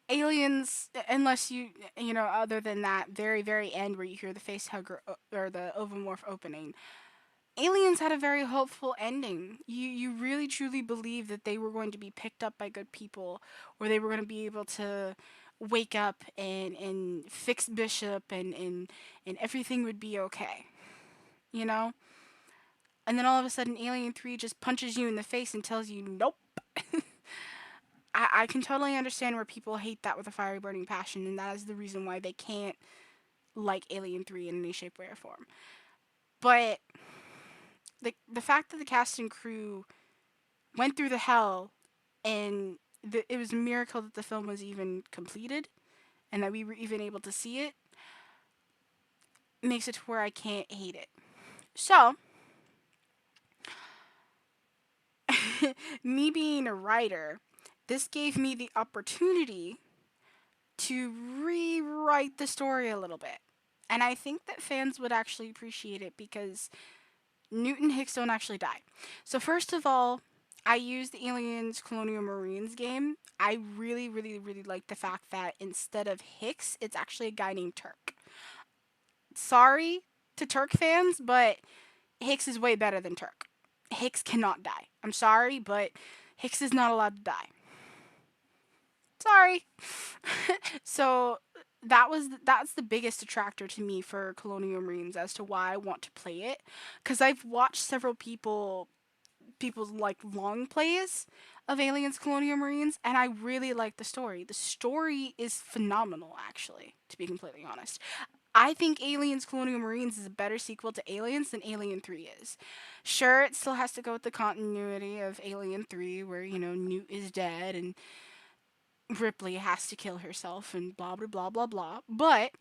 Aliens, unless other than that very very end where you hear the face hugger or the ovomorph opening, Aliens had a very hopeful ending. You really truly believe that they were going to be picked up by good people, or they were going to be able to wake up and fix Bishop and everything would be okay. You know? And then all of a sudden Alien 3 just punches you in the face and tells you nope. I can totally understand where people hate that with a fiery burning passion, and that is the reason why they can't like Alien 3 in any shape, way, or form. But the fact that the cast and crew went through the hell and it was a miracle that the film was even completed and that we were even able to see it makes it to where I can't hate it. So, me being a writer, this gave me the opportunity to rewrite the story a little bit. And I think that fans would actually appreciate it because Newt and Hicks don't actually die. So, first of all, I used the Aliens Colonial Marines game. I really, really, really like the fact that instead of Hicks, it's actually a guy named Turk. Sorry to Turk fans, but Hicks is way better than Turk. Hicks cannot die. I'm sorry, but Hicks is not allowed to die. Sorry. So that's the biggest attractor to me for Colonial Marines as to why I want to play it, because I've watched several people's like long plays of Aliens Colonial Marines, and I really like the story. The story is phenomenal, actually, to be completely honest. I think Aliens Colonial Marines is a better sequel to Aliens than Alien 3 is. Sure, it still has to go with the continuity of Alien 3, where, Newt is dead and Ripley has to kill herself and blah blah blah blah blah. But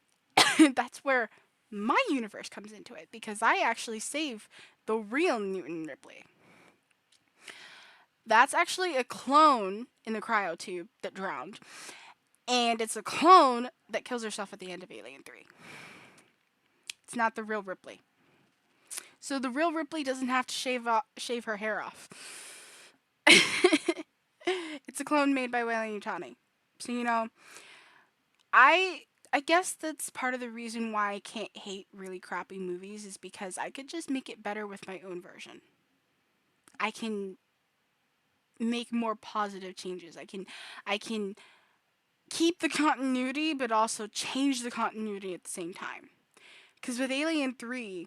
that's where my universe comes into it because I actually save the real Newton Ripley. That's actually a clone in the cryo tube that drowned, and it's a clone that kills herself at the end of Alien 3. It's not the real Ripley. So the real Ripley doesn't have to shave her hair off. It's a clone made by Weyland Yutani. So I I guess that's part of the reason why I can't hate really crappy movies is because I could just make it better with my own version. I can make more positive changes. I can keep the continuity but also change the continuity at the same time. Cuz with Alien 3,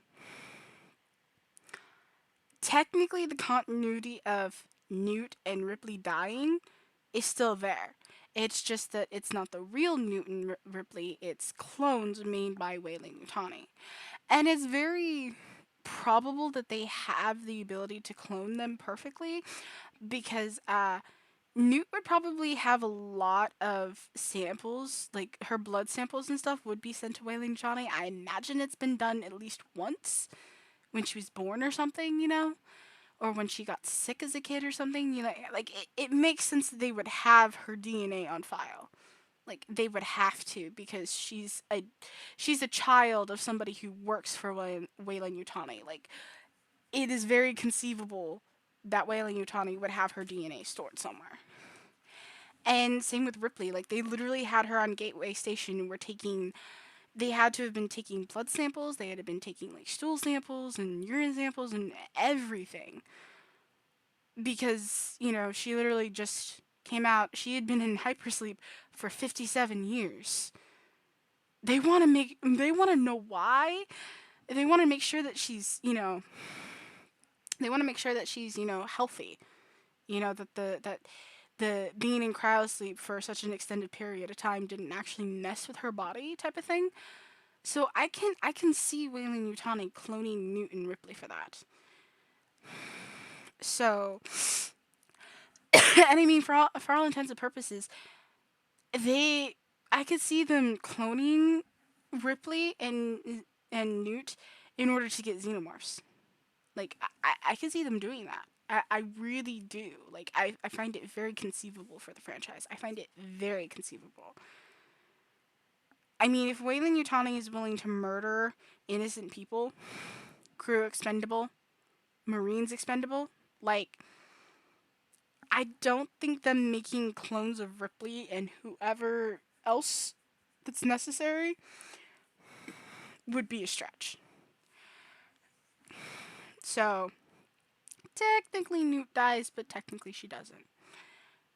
technically the continuity of Newt and Ripley dying is still there. It's just that it's not the real Newton Ripley, it's clones made by Weyland Yutani. And it's very probable that they have the ability to clone them perfectly because Newt would probably have a lot of samples, like her blood samples and stuff would be sent to Weyland Yutani. I imagine it's been done at least once when she was born or something. Or when she got sick as a kid or something. Like it makes sense that they would have her DNA on file. Like they would have to because she's a child of somebody who works for Weyland Yutani. Like it is very conceivable that Weyland Yutani would have her DNA stored somewhere. And same with Ripley. Like they literally had her on Gateway Station and were taking they had to have been taking blood samples, they had to have been taking like stool samples and urine samples and everything because she literally just came out. She had been in hypersleep for 57 years. They want to know why. They want to make sure that she's healthy. That the being in cryosleep for such an extended period of time didn't actually mess with her body type of thing. So I can see Weyland Yutani cloning Newton Ripley for that. So and I mean for all intents and purposes, they I could see them cloning Ripley and Newt in order to get xenomorphs. Like I could see them doing that. I really do. Like I find it very conceivable for the franchise. I find it very conceivable. I mean, if Weyland Yutani is willing to murder innocent people, crew expendable, Marines expendable, like I don't think them making clones of Ripley and whoever else that's necessary would be a stretch. So, technically Newt dies, but technically she doesn't.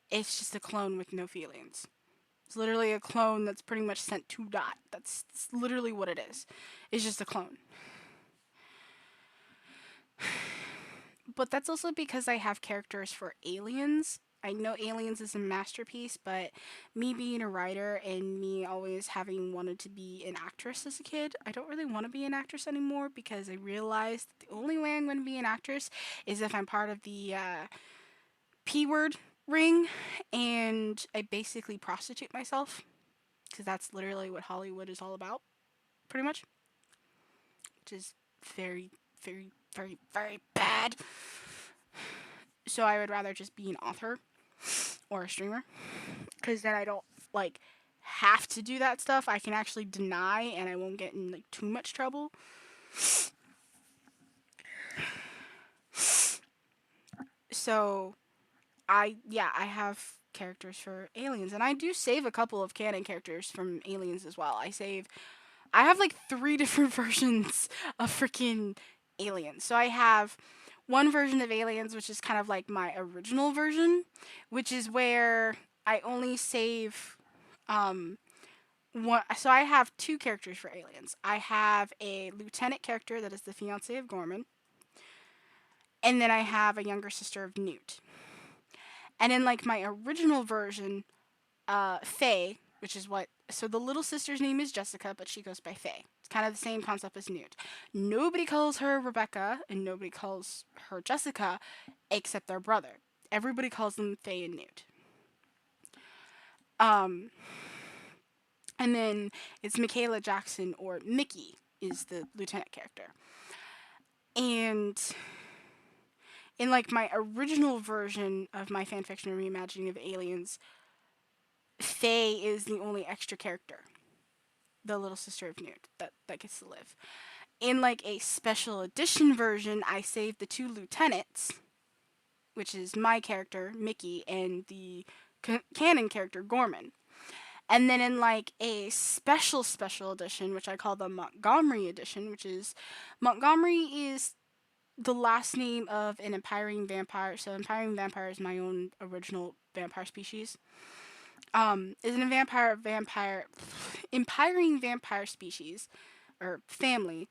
It's just a clone with no feelings. It's literally a clone that's pretty much sent to die. That's literally what it is. It's just a clone. But that's also because I have characters for Aliens. I know Aliens is a masterpiece, but me being a writer and me always having wanted to be an actress as a kid, I don't really want to be an actress anymore because I realized that the only way I'm going to be an actress is if I'm part of the P word ring and I basically prostitute myself because that's literally what Hollywood is all about, pretty much, which is very, very, very, very bad. So I would rather just be an author or a streamer because then I don't like have to do that stuff. I can actually deny and I won't get in like too much trouble. So I have characters for Aliens and I do save a couple of canon characters from Aliens as well. I have like 3 different versions of freaking Aliens. So I have one version of Aliens which is kind of like my original version, which is where I only save one. So I have 2 characters for Aliens. I have a lieutenant character that is the fiance of Gorman, and then I have a younger sister of Newt. And in like my original version, Faye, which is what. So the little sister's name is Jessica, but she goes by Faye. It's kind of the same concept as Newt. Nobody calls her Rebecca, and nobody calls her Jessica, except their brother. Everybody calls them Faye and Newt. Um, and then it's Michaela Jackson, or Mickey is the lieutenant character. And in like my original version of my fanfiction reimagining of Aliens, Faye is the only extra character, the little sister of Newt that gets to live. In like a special edition version, I saved the two lieutenants, which is my character Mickey and the canon character Gorman. And then in like a special edition, which I call the Montgomery edition, which is Montgomery is the last name of an empiring vampire. So empiring vampire is my own original vampire species. Is an empiring vampire species or family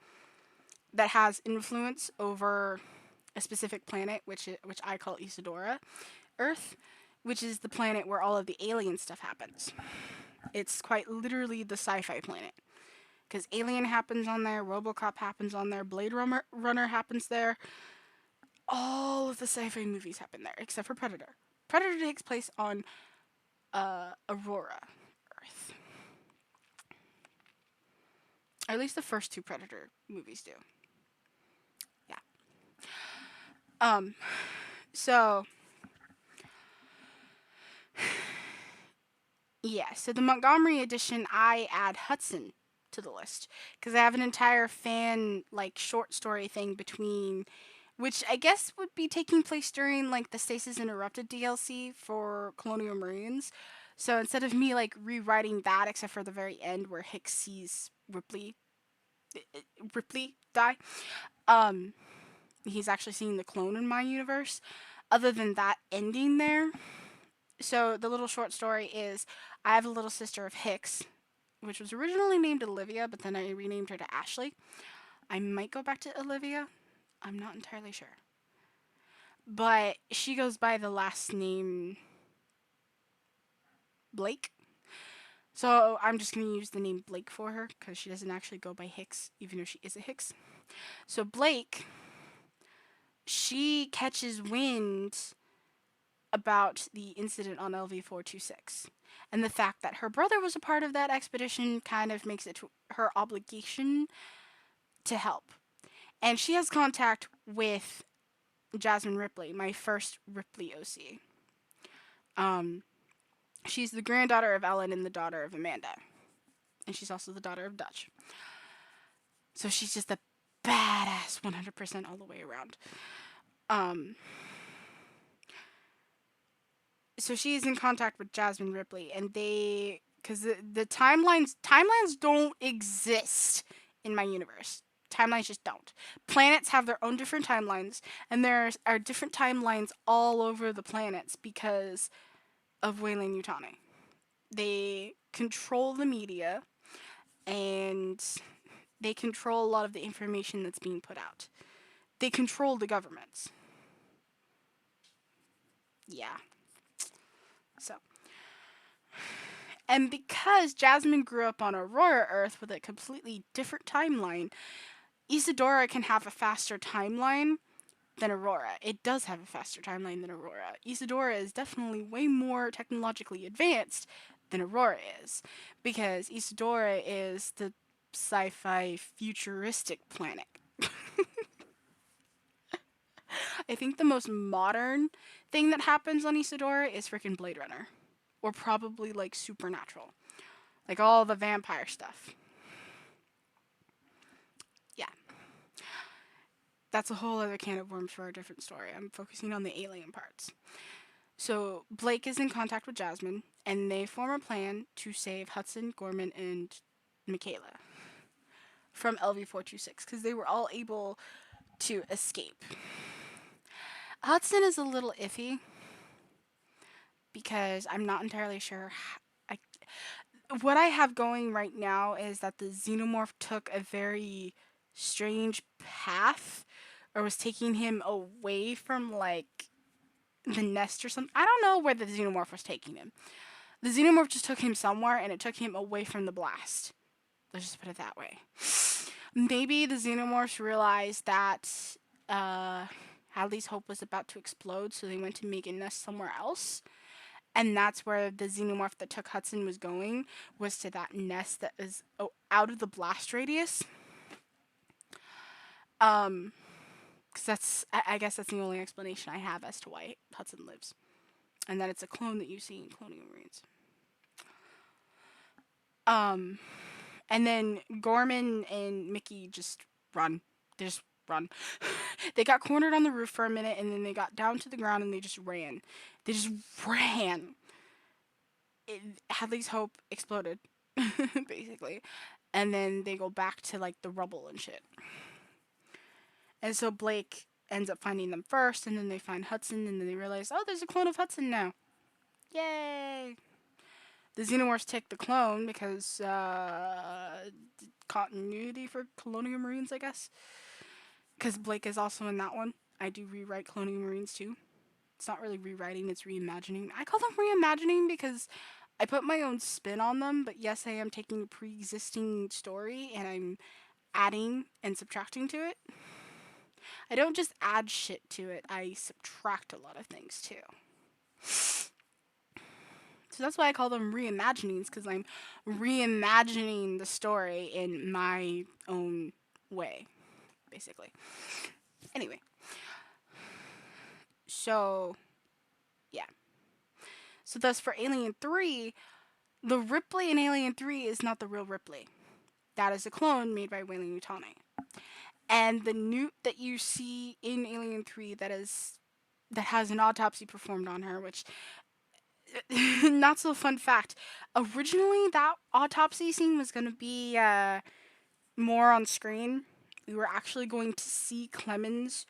that has influence over a specific planet, which I call Isidora, Earth, which is the planet where all of the alien stuff happens. It's quite literally the sci-fi planet because Alien happens on there, RoboCop happens on there, Blade Runner happens there. All of the sci-fi movies happen there except for Predator. Predator takes place on Aurora, Earth. Or at least the first two Predator movies do. Yeah. Um. So yeah. So the Montgomery edition, I add Hudson to the list because I have an entire fan like short story thing between, which I guess would be taking place during like the Stasis Interrupted DLC for Colonial Marines. So instead of me like rewriting that, except for the very end where Hicks sees Ripley die, um, he's actually seeing the clone in my universe. Other than that ending there, so the little short story is I have a little sister of Hicks, which was originally named Olivia, but then I renamed her to Ashley. I might go back to Olivia. I'm not entirely sure. But she goes by the last name Blake. So I'm just going to use the name Blake for her because she doesn't actually go by Hicks, even though she is a Hicks. So Blake, she catches wind about the incident on LV 426. And the fact that her brother was a part of that expedition kind of makes it her obligation to help. And she has contact with Jasmine Ripley, my first Ripley OC. She's the granddaughter of Ellen and the daughter of Amanda. And she's also the daughter of Dutch. So she's just a badass 100% all the way around. So she's in contact with Jasmine Ripley, and because the timelines don't exist in my universe. Timelines just don't. Planets have their own different timelines, and there are different timelines all over the planets because of Weyland-Yutani. They control the media, and they control a lot of the information that's being put out. They control the governments. Yeah. So. And because Jasmine grew up on Aurora Earth with a completely different timeline, Isadora can have a faster timeline than Aurora. It does have a faster timeline than Aurora. Isadora is definitely way more technologically advanced than Aurora is, because Isadora is the sci-fi futuristic planet. I think the most modern thing that happens on Isadora is freaking Blade Runner. Or probably like Supernatural. Like all the vampire stuff. Yeah. That's a whole other can of worms for a different story. I'm focusing on the alien parts. So Blake is in contact with Jasmine, and they form a plan to save Hudson, Gorman, and Michaela from LV-426 because they were all able to escape. Hudson is a little iffy because I'm not entirely sure. What I have going right now is that the xenomorph took a very strange path, or was taking him away from like the nest or something. I don't know where the xenomorph was taking him. The xenomorph just took him somewhere, and it took him away from the blast. Let's just put it that way. Maybe the xenomorphs realized that Hadley's Hope was about to explode, so they went to make a nest somewhere else. And that's where the xenomorph that took Hudson was going, was to that nest that is out of the blast radius. Um, because I guess that's the only explanation I have as to why Hudson lives, and that it's a clone that you see in Cloning Marines. Um, and then Gorman and Mickey just run. They just run. They got cornered on the roof for a minute, and then they got down to the ground and they just ran. They just ran. Hadley's Hope exploded, basically, and then they go back to like the rubble and shit. And so Blake ends up finding them first, and then they find Hudson, and then they realize, oh, there's a clone of Hudson now. Yay! The Xenomorphs take the clone because continuity for Colonial Marines, I guess. Because Blake is also in that one. I do rewrite Colonial Marines too. It's not really rewriting, it's reimagining. I call them reimagining because I put my own spin on them, but yes, I am taking a pre existing story and I'm adding and subtracting to it. I don't just add shit to it, I subtract a lot of things too. So that's why I call them reimaginings, because I'm reimagining the story in my own way, basically. Anyway, so yeah. So thus for Alien 3, the Ripley in Alien 3 is not the real Ripley. That is a clone made by Weyland-Yutani. And the newt that you see in Alien 3 that has an autopsy performed on her, which not so fun fact. Originally, that autopsy scene was going to be more on screen. We were actually going to see Clemens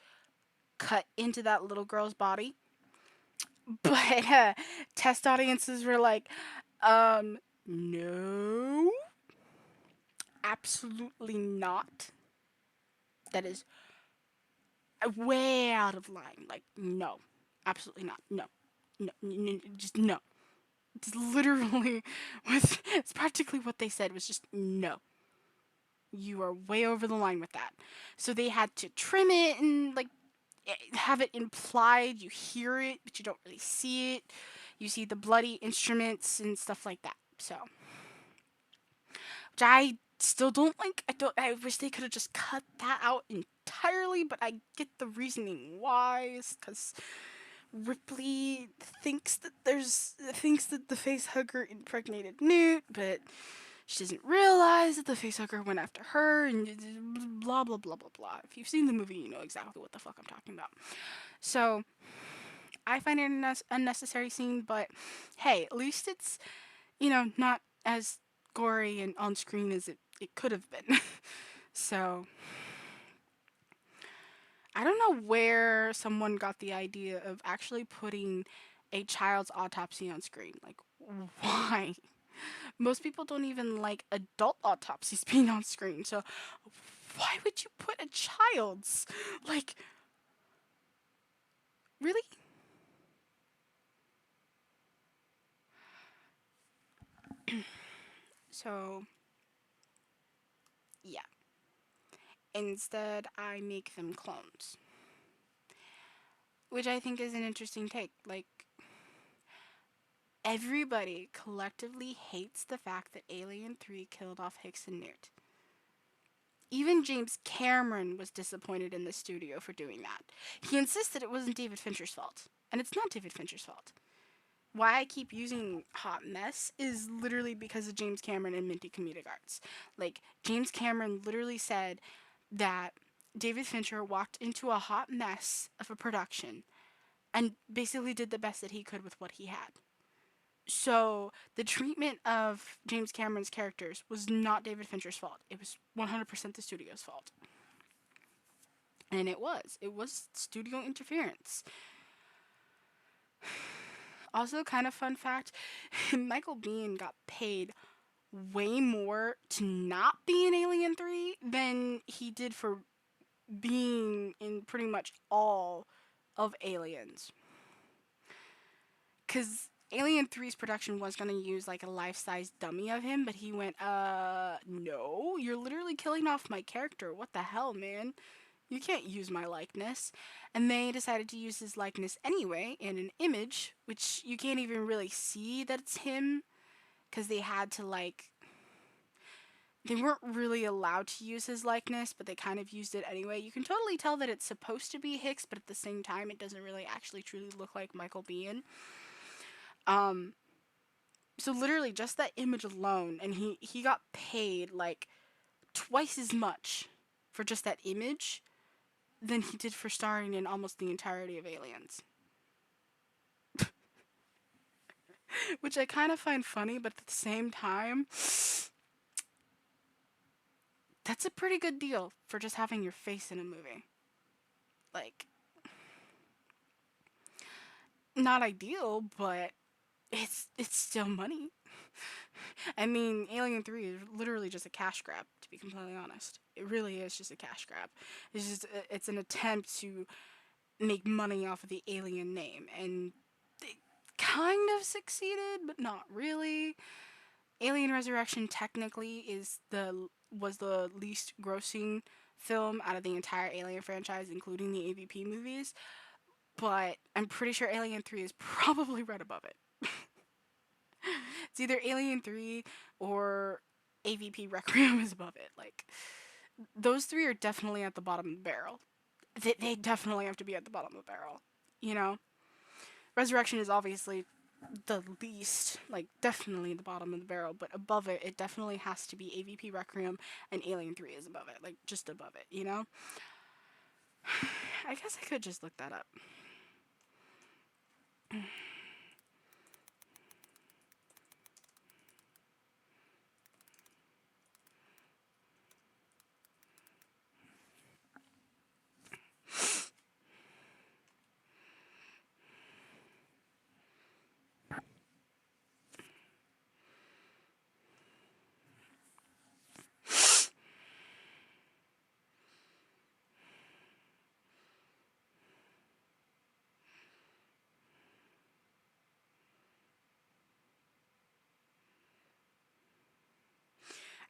cut into that little girl's body, but test audiences were like, no, absolutely not. That is way out of line. Like, no, absolutely not. No, no, just no. It's literally it's practically what they said was just no. You are way over the line with that. So they had to trim it and like have it implied. You hear it, but you don't really see it. You see the bloody instruments and stuff like that. So, which I still don't like. I wish they could have just cut that out entirely. But I get the reasoning why, because Ripley thinks that the face hugger impregnated Newt, but she doesn't realize that the facehugger went after her, and blah blah blah blah blah. If you've seen the movie, you know exactly what the fuck I'm talking about. So I find it an unnecessary scene, but hey, at least it's not as gory and on screen as it could have been. So I don't know where someone got the idea of actually putting a child's autopsy on screen. Like, why? Most people don't even like adult autopsies being on screen. So why would you put a child's? Like, really? So, yeah. Instead, I make them clones. Which I think is an interesting take. Like, everybody collectively hates the fact that Alien 3 killed off Hicks and Newt. Even James Cameron was disappointed in the studio for doing that. He insisted it wasn't David Fincher's fault. And it's not David Fincher's fault. Why I keep using hot mess is literally because of James Cameron and Minty Comedic Arts. Like, James Cameron literally said that David Fincher walked into a hot mess of a production and basically did the best that he could with what he had. So, the treatment of James Cameron's characters was not David Fincher's fault. It was 100% the studio's fault. And it was. It was studio interference. Also, kind of fun fact, Michael Biehn got paid way more to not be in Alien 3 than he did for being in pretty much all of Aliens. Because Alien 3's production was going to use like a life-size dummy of him, but he went, no, you're literally killing off my character. What the hell, man? You can't use my likeness. And they decided to use his likeness anyway in an image, which you can't even really see that it's him because they had to, like, they weren't really allowed to use his likeness, but they kind of used it anyway. You can totally tell that it's supposed to be Hicks, but at the same time, it doesn't really actually truly look like Michael Biehn. Um, so literally just that image alone, and he got paid like twice as much for just that image than he did for starring in almost the entirety of Aliens. Which I kind of find funny, but at the same time, that's a pretty good deal for just having your face in a movie. Like, not ideal, but it's still money. I mean, Alien 3 is literally just a cash grab, to be completely honest. It really is just a cash grab. It's an attempt to make money off of the Alien name, and they kind of succeeded, but not really. Alien Resurrection technically was the least grossing film out of the entire Alien franchise, including the AVP movies, but I'm pretty sure Alien 3 is probably right above it. It's either Alien 3 or AVP Requiem is above it. Like, those three are definitely at the bottom of the barrel. They definitely have to be at the bottom of the barrel. You know? Resurrection is obviously the least, like, definitely the bottom of the barrel, but above it, it definitely has to be AVP Requiem, and Alien 3 is above it. Like, just above it, you know? I guess I could just look that up.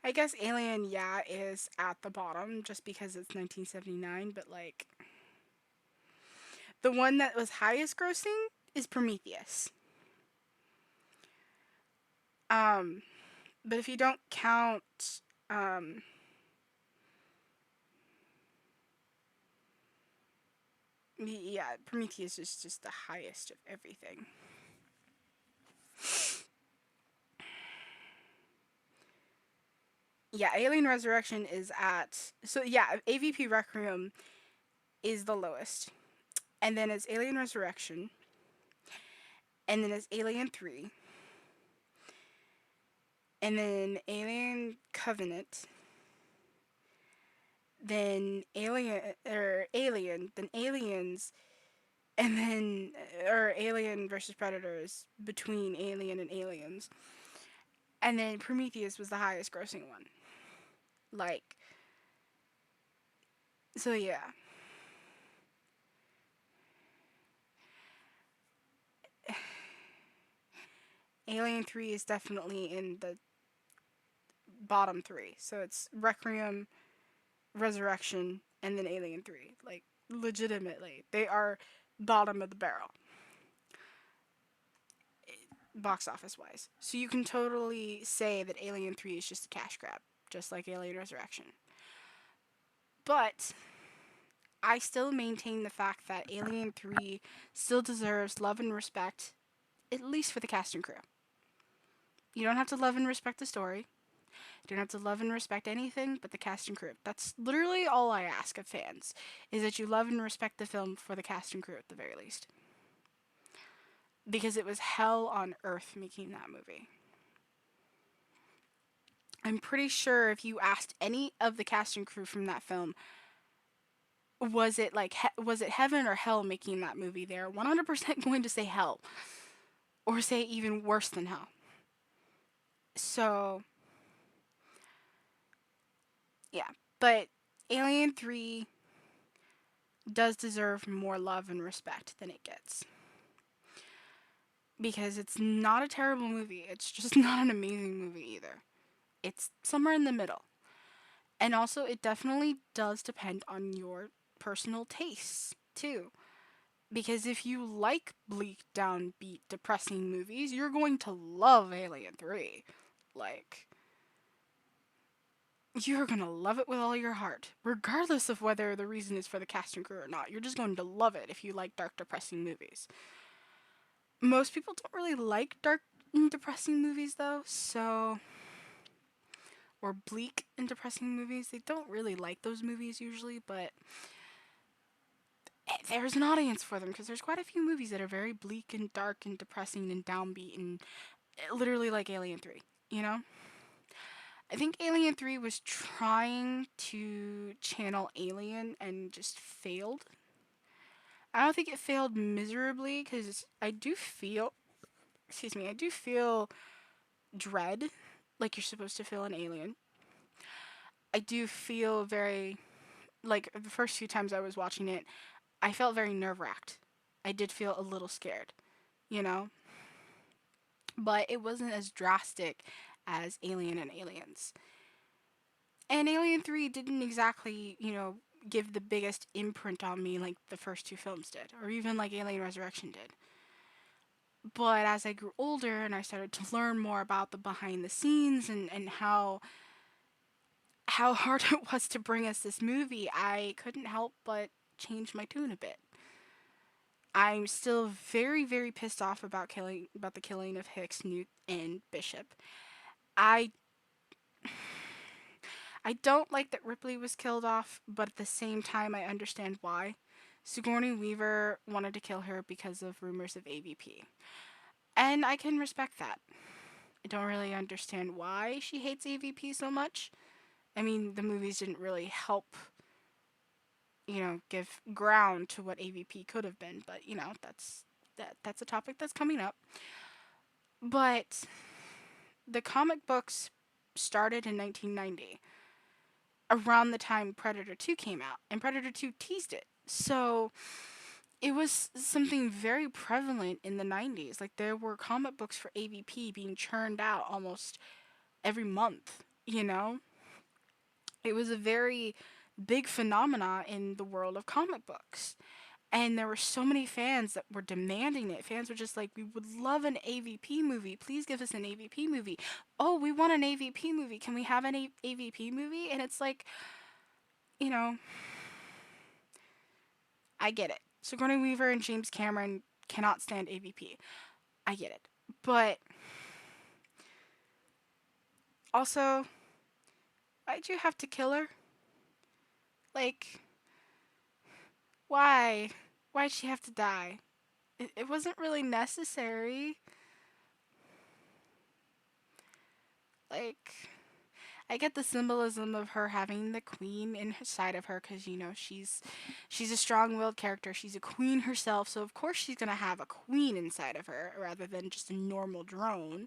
I guess Alien, yeah, is at the bottom just because it's 1979, but like the one that was highest grossing is Prometheus. Um, but if you don't count, yeah, Prometheus is just the highest of everything. Yeah, Alien Resurrection is at, so yeah, AVP Requiem is the lowest, and then it's Alien Resurrection, and then it's Alien 3, and then Alien Covenant, then Alien, then Aliens, and then or Alien versus Predators between Alien and Aliens, and then Prometheus was the highest grossing one. Like, so yeah. Alien 3 is definitely in the bottom three. So it's Requiem, Resurrection, and then Alien 3. Like, legitimately. They are bottom of the barrel, box office wise. So you can totally say that Alien 3 is just a cash grab, just like Alien Resurrection. But I still maintain the fact that Alien 3 still deserves love and respect, at least for the cast and crew. You don't have to love and respect the story. You don't have to love and respect anything but the cast and crew. That's literally all I ask of fans, is that you love and respect the film for the cast and crew at the very least. Because it was hell on earth making that movie. I'm pretty sure if you asked any of the cast and crew from that film, was it heaven or hell making that movie, they're 100% going to say hell, or say even worse than hell. So yeah, but Alien 3 does deserve more love and respect than it gets. Because it's not a terrible movie, it's just not an amazing movie either. It's somewhere in the middle. And also, it definitely does depend on your personal tastes too. Because if you like bleak, downbeat, depressing movies, you're going to love Alien 3. Like, you're gonna love it with all your heart, regardless of whether the reason is for the cast and crew or not. You're just going to love it if you like dark, depressing movies. Most people don't really like dark and depressing movies, though, so. Or bleak and depressing movies. They don't really like those movies usually, but there's an audience for them because there's quite a few movies that are very bleak and dark and depressing and downbeat and literally like Alien 3, you know? I think Alien 3 was trying to channel Alien and just failed. I don't think it failed miserably because I do feel dread like you're supposed to feel an alien. I do feel very, like the first few times I was watching it, I felt very nerve wracked. I did feel a little scared, you know? But it wasn't as drastic as Alien and Aliens. And Alien 3 didn't exactly, give the biggest imprint on me like the first two films did, or even like Alien Resurrection did. But as I grew older and I started to learn more about the behind the scenes and how hard it was to bring us this movie, I couldn't help but change my tune a bit. I'm still very, very pissed off about the killing of Hicks, Newt, and Bishop. I I don't like that Ripley was killed off, but at the same time I understand why. Sigourney Weaver wanted to kill her because of rumors of AVP. And I can respect that. I don't really understand why she hates AVP so much. I mean, the movies didn't really help, give ground to what AVP could have been, but that's a topic that's coming up. But the comic books started in 1990, around the time Predator 2 came out, and Predator 2 teased it. So it was something very prevalent in the 90s. Like, there were comic books for AVP being churned out almost every month, you know? It was a very big phenomena in the world of comic books. And there were so many fans that were demanding it. Fans were just like, we would love an AVP movie. Please give us an AVP movie. Oh, we want an AVP movie. Can we have an AVP movie? And it's like, you know, I get it. Sigourney Weaver and James Cameron cannot stand AVP. I get it. But also, why'd you have to kill her? Like, why? Why'd she have to die? It wasn't really necessary. Like, I get the symbolism of her having the queen inside of her because she's a strong-willed character. She's a queen herself, so of course she's gonna have a queen inside of her rather than just a normal drone.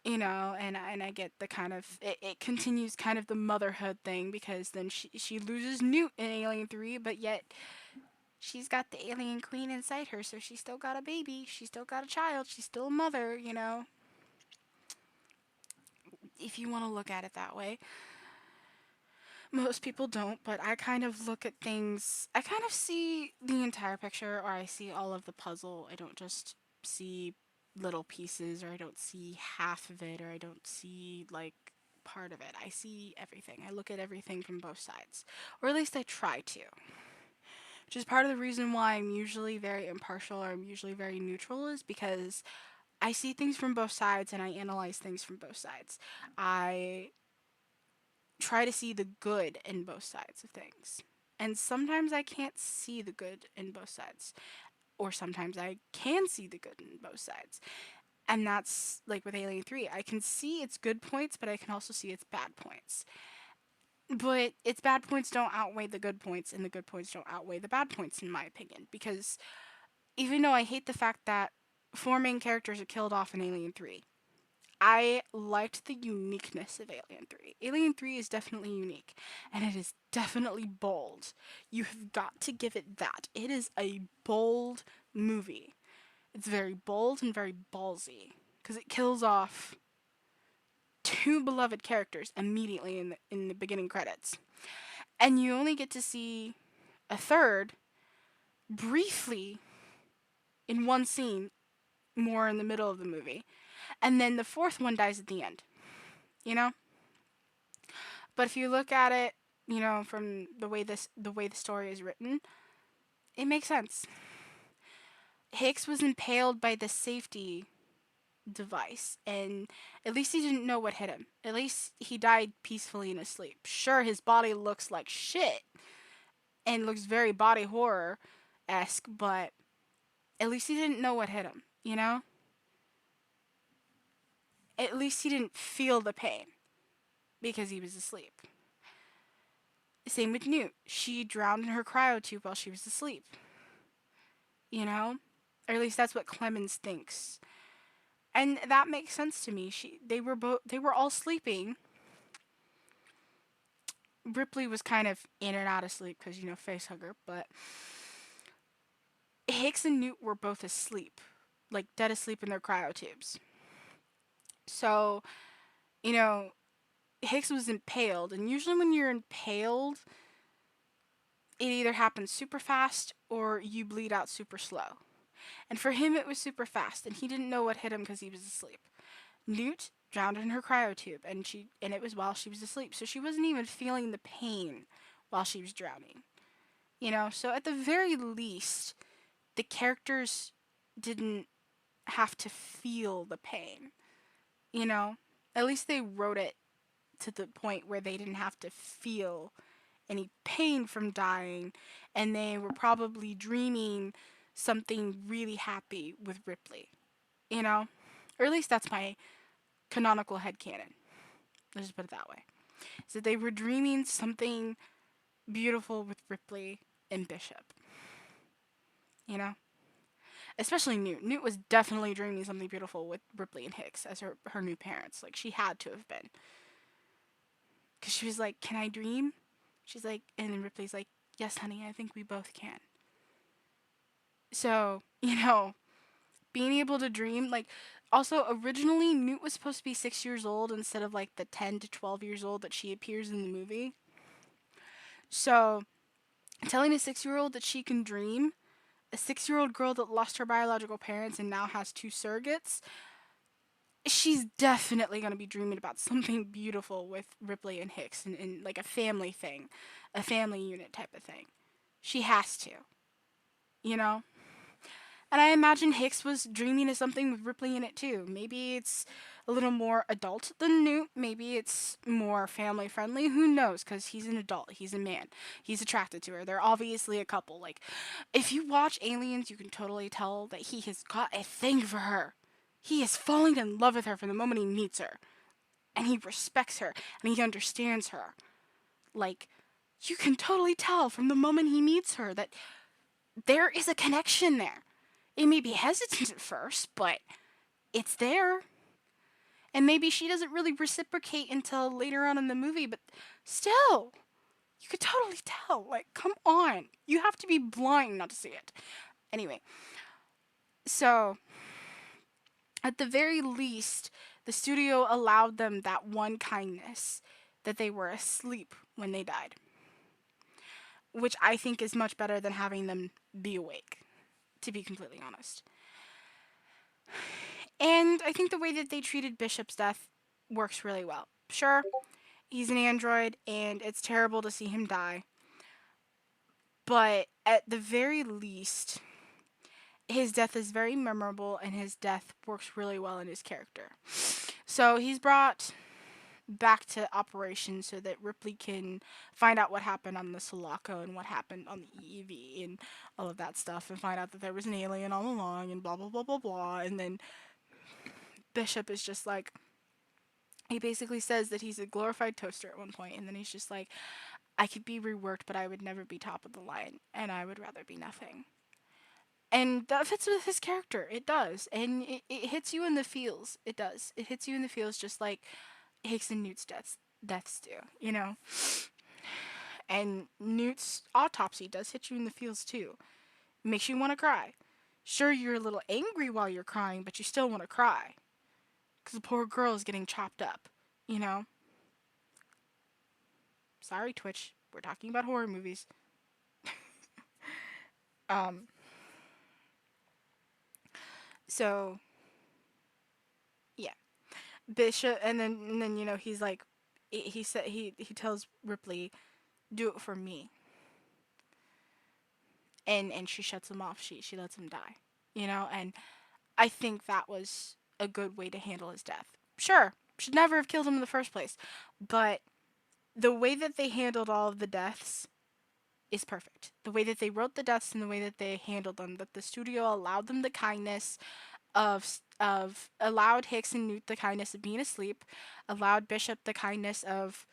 And I get the kind of it continues kind of the motherhood thing because then she loses Newt in Alien 3, but yet she's got the alien queen inside her, so she's still got a baby, she's still got a child, she's still a mother. If you want to look at it that way. Most people don't, but I kind of look at things, I kind of see the entire picture, or I see all of the puzzle. I don't just see little pieces, or I don't see half of it, or I don't see like part of it. I see everything. I look at everything from both sides, or at least I try to. Which is part of the reason why I'm usually very impartial or I'm usually very neutral, is because I see things from both sides and I analyze things from both sides. I try to see the good in both sides of things. And sometimes I can't see the good in both sides. Or sometimes I can see the good in both sides. And that's like with Alien 3. I can see its good points, but I can also see its bad points. But its bad points don't outweigh the good points, and the good points don't outweigh the bad points, in my opinion. Because even though I hate the fact that four main characters are killed off in Alien 3, I liked the uniqueness of Alien 3. Alien 3 is definitely unique, and it is definitely bold. You have got to give it that. It is a bold movie. It's very bold and very ballsy, because it kills off two beloved characters immediately in the beginning credits. And you only get to see a third briefly in one scene, more in the middle of the movie, and then the fourth one dies at the end, you know? But if you look at it, from the way the story is written, it makes sense. Hicks was impaled by the safety device, and at least he didn't know what hit him. At least he died peacefully in his sleep. Sure, his body looks like shit and looks very body horror esque, but at least he didn't know what hit him, you know? At least he didn't feel the pain because he was asleep. Same with Newt. She drowned in her cryo tube while she was asleep, you know? Or at least that's what Clemens thinks. And that makes sense to me. They were all sleeping. Ripley was kind of in and out of sleep because, face hugger, but Hicks and Newt were both asleep, like dead asleep in their cryo tubes. So, you know, Hicks was impaled, and usually when you're impaled, it either happens super fast or you bleed out super slow. And for him, it was super fast, and he didn't know what hit him because he was asleep. Newt drowned in her cryo tube, and it was while she was asleep, so she wasn't even feeling the pain while she was drowning. So at the very least, the characters didn't have to feel the pain. You know, at least they wrote it to the point where they didn't have to feel any pain from dying, and they were probably dreaming something really happy with Ripley, Or at least that's my canonical headcanon. Let's just put it that way. So they were dreaming something beautiful with Ripley and Bishop, you know? Especially Newt. Newt was definitely dreaming something beautiful with Ripley and Hicks as her new parents. Like, she had to have been. Because she was like, "Can I dream?" She's like, and then Ripley's like, "Yes, honey, I think we both can." So, being able to dream, like, also originally Newt was supposed to be 6 years old instead of like the 10 to 12 years old that she appears in the movie. So, telling a 6 year old that she can dream, a 6 year old girl that lost her biological parents and now has two surrogates, she's definitely going to be dreaming about something beautiful with Ripley and Hicks and like a family thing, a family unit type of thing. She has to, you know? And I imagine Hicks was dreaming of something with Ripley in it too. Maybe it's a little more adult than Newt. Maybe it's more family friendly. Who knows? Because he's an adult. He's a man. He's attracted to her. They're obviously a couple. Like, if you watch Aliens, you can totally tell that he has got a thing for her. He is falling in love with her from the moment he meets her. And he respects her. And he understands her. Like, you can totally tell from the moment he meets her that there is a connection there. It may be hesitant at first, but it's there. And maybe she doesn't really reciprocate until later on in the movie, but still, you could totally tell. Like, come on. You have to be blind not to see it. Anyway, so at the very least, the studio allowed them that one kindness that they were asleep when they died, which I think is much better than having them be awake, to be completely honest. And I think the way that they treated Bishop's death works really well. Sure, he's an android and it's terrible to see him die, but at the very least, his death is very memorable and his death works really well in his character. So he's brought back to operation so that Ripley can find out what happened on the Sulaco and what happened on the EV and all of that stuff and find out that there was an alien all along and blah blah blah blah blah. And then Bishop is just like, he basically says that he's a glorified toaster at one point, and then he's just like, "I could be reworked, but I would never be top of the line, and I would rather be nothing." And that fits with his character. It does. And it hits you in the feels. It does. It hits you in the feels just like Hicks and Newt's deaths do. And Newt's autopsy does hit you in the feels too. It makes you want to cry. Sure, you're a little angry while you're crying, but you still want to cry. Because the poor girl is getting chopped up, you know? Sorry, Twitch. We're talking about horror movies. Um, so yeah, Bishop, and then he's like, he said he tells Ripley, "Do it for me," and she shuts him off. She lets him die, and I think that was a good way to handle his death. Sure, should never have killed him in the first place, but the way that they handled all of the deaths is perfect. The way that they wrote the deaths and the way that they handled them, that the studio allowed them the kindness of allowed Hicks and Newt the kindness of being asleep, allowed Bishop the kindness of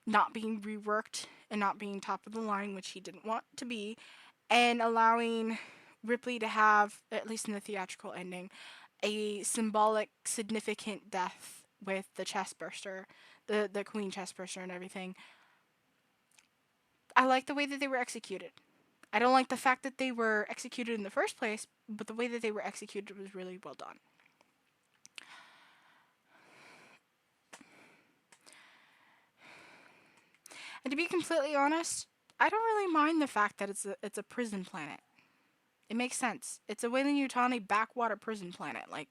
not being reworked and not being top of the line, which he didn't want to be, and allowing Ripley to have, at least in the theatrical ending, a symbolic, significant death with the chest burster, the queen chest burster and everything. I like the way that they were executed. I don't like the fact that they were executed in the first place, but the way that they were executed was really well done. And to be completely honest, I don't really mind the fact that it's a prison planet. It makes sense. It's a Weyland-Yutani backwater prison planet. Like,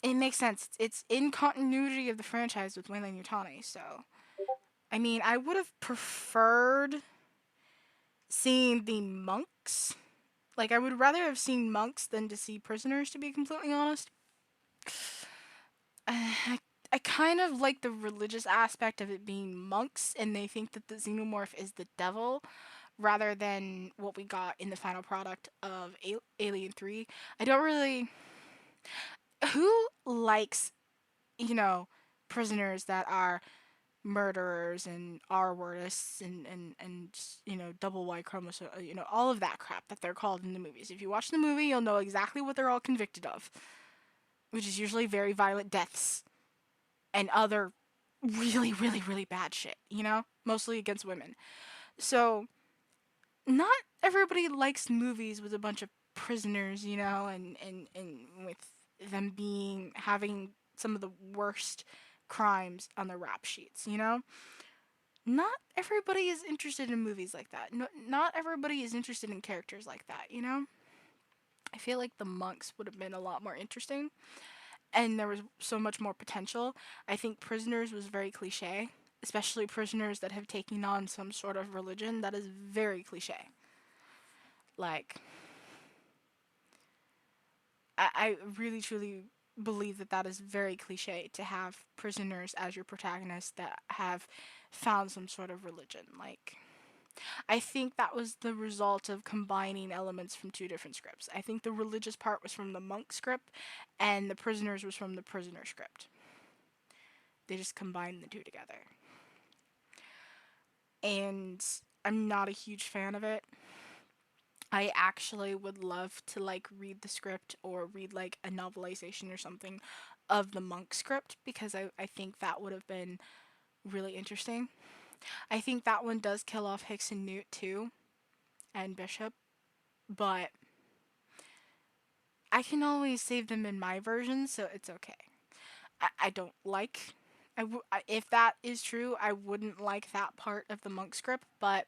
it makes sense. It's in continuity of the franchise with Weyland-Yutani. So, I mean, I would have preferred seeing the monks. Like, I would rather have seen monks than to see prisoners, to be completely honest. I kind of like the religious aspect of it being monks, and they think that the xenomorph is the devil rather than what we got in the final product of Alien 3. I don't really. Who likes, you know, prisoners that are murderers and R-wordists and double Y chromosome, all of that crap that they're called in the movies. If you watch the movie, you'll know exactly what they're all convicted of, which is usually very violent deaths and other really, really, really bad shit, mostly against women. So, not everybody likes movies with a bunch of prisoners, and with them having some of the worst crimes on their rap sheets. Not everybody is interested in movies like that. No, not everybody is interested in characters like that. I feel like the monks would have been a lot more interesting and there was so much more potential. I think Prisoners was very cliche, especially prisoners that have taken on some sort of religion that is very cliche. Like, I really truly believe that that is very cliche to have prisoners as your protagonists that have found some sort of religion. Like, I think that was the result of combining elements from two different scripts. I think the religious part was from the monk script, and the prisoners was from the prisoner script. They just combined the two together. And I'm not a huge fan of it. I actually would love to like read the script or read like a novelization or something of the monk script because I think that would have been really interesting. I think that one does kill off Hicks and Newt too, and Bishop, but I can always save them in my version, so it's okay. I don't like. If that is true, I wouldn't like that part of the monk script, but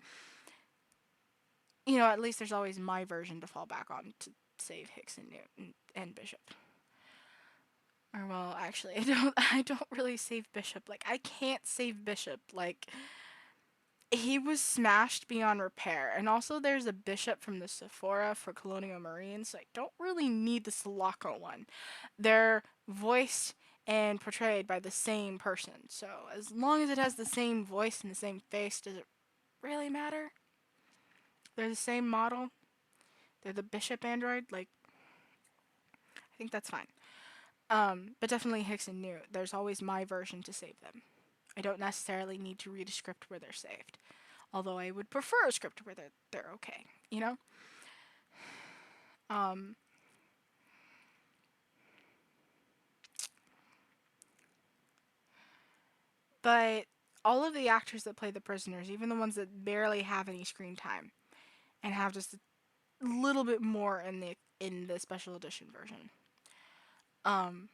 at least there's always my version to fall back on to save Hicks and Newt and Bishop. Or well, actually, I don't really save Bishop. Like I can't save Bishop. Like he was smashed beyond repair. And also there's a Bishop from the Sephora for Colonial Marines, so I don't really need the Sulaco one. They're voiced and portrayed by the same person. So as long as it has the same voice and the same face, does it really matter? They're the same model. They're the Bishop android. Like I think that's fine. But definitely Hicks and Newt. There's always my version to save them. I don't necessarily need to read a script where they're saved. Although I would prefer a script where they're okay, you know? Um, but all of the actors that play the prisoners, even the ones that barely have any screen time and have just a little bit more in the special edition version, um,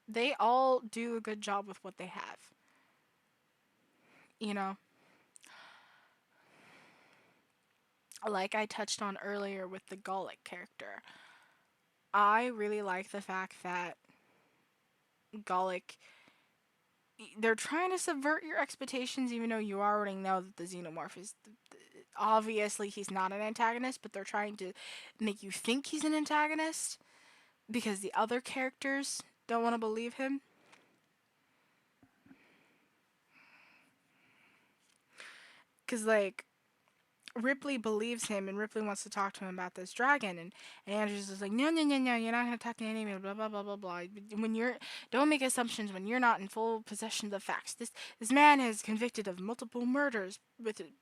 they all do a good job with what they have. You know, Like I touched on earlier with the Golic character, I really like the fact that Golic, they're trying to subvert your expectations even though you already know that the xenomorph is obviously he's not an antagonist, but they're trying to make you think he's an antagonist because the other characters don't want to believe him. Because, like, Ripley believes him and Ripley wants to talk to him about this dragon, and Andrews is like, no, no, no, no, you're not going to talk to any blah, blah, blah, blah, blah. When you're, don't make assumptions when you're not in full possession of the facts. This man is convicted of multiple murders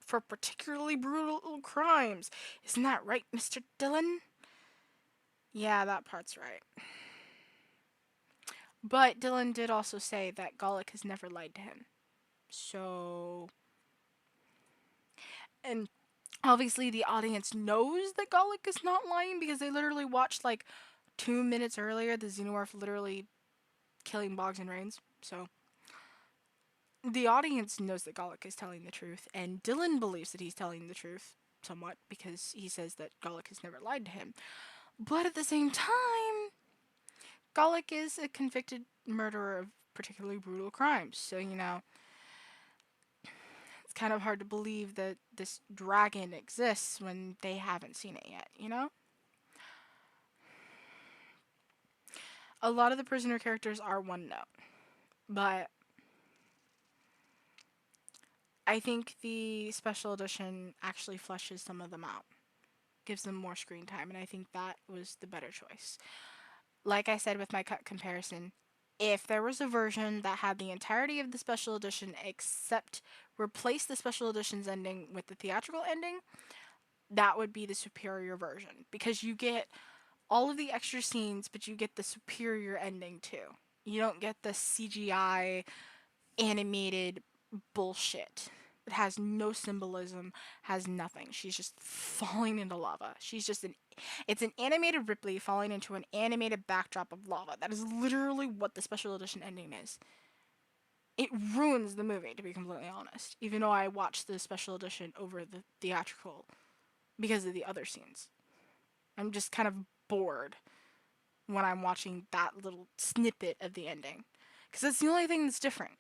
for particularly brutal crimes. Isn't that right, Mr. Dillon? Yeah, that part's right. But Dillon did also say that Golic has never lied to him. So, and obviously the audience knows that Golic is not lying because they literally watched like 2 minutes earlier the Xenomorph literally killing Boggs and Rains. So the audience knows that Golic is telling the truth, and Dillon believes that he's telling the truth somewhat because he says that Golic has never lied to him. But at the same time, Golic is a convicted murderer of particularly brutal crimes. So, it's kind of hard to believe that this dragon exists when they haven't seen it yet. A lot of the prisoner characters are one note, but I think the special edition actually fleshes some of them out, gives them more screen time, and I think that was the better choice. Like I said with my cut comparison, if there was a version that had the entirety of the special edition except replace the special edition's ending with the theatrical ending, that would be the superior version because you get all of the extra scenes, but you get the superior ending too. You don't get the CGI animated bullshit. It has no symbolism, has nothing. She's just falling into lava. It's an animated Ripley falling into an animated backdrop of lava. That is literally what the special edition ending is. It ruins the movie, to be completely honest, even though I watched the special edition over the theatrical because of the other scenes. I'm just kind of bored when I'm watching that little snippet of the ending. Because that's the only thing that's different.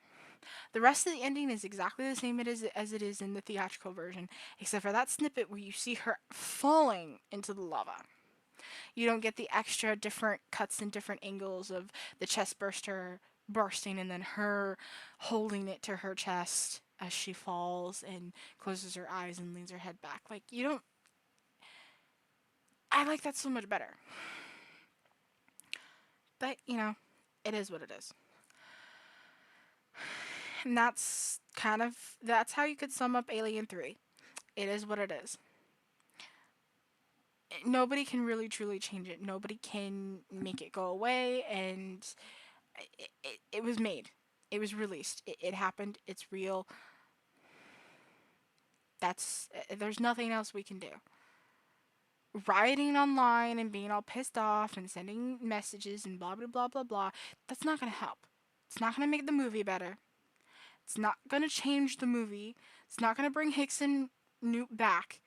The rest of the ending is exactly the same as it is in the theatrical version, except for that snippet where you see her falling into the lava. You don't get the extra different cuts and different angles of the chest burster bursting and then her holding it to her chest as she falls and closes her eyes and leans her head back. Like, you don't. I like that so much better. But, it is what it is. And that's how you could sum up Alien 3. It is what it is. Nobody can really truly change it. Nobody can make it go away, and it was made. It was released. It happened. It's real. There's nothing else we can do. Rioting online and being all pissed off and sending messages and blah blah blah blah blah, that's not gonna help. It's not gonna make the movie better. It's not gonna change the movie. It's not gonna bring Hicks and Newt back.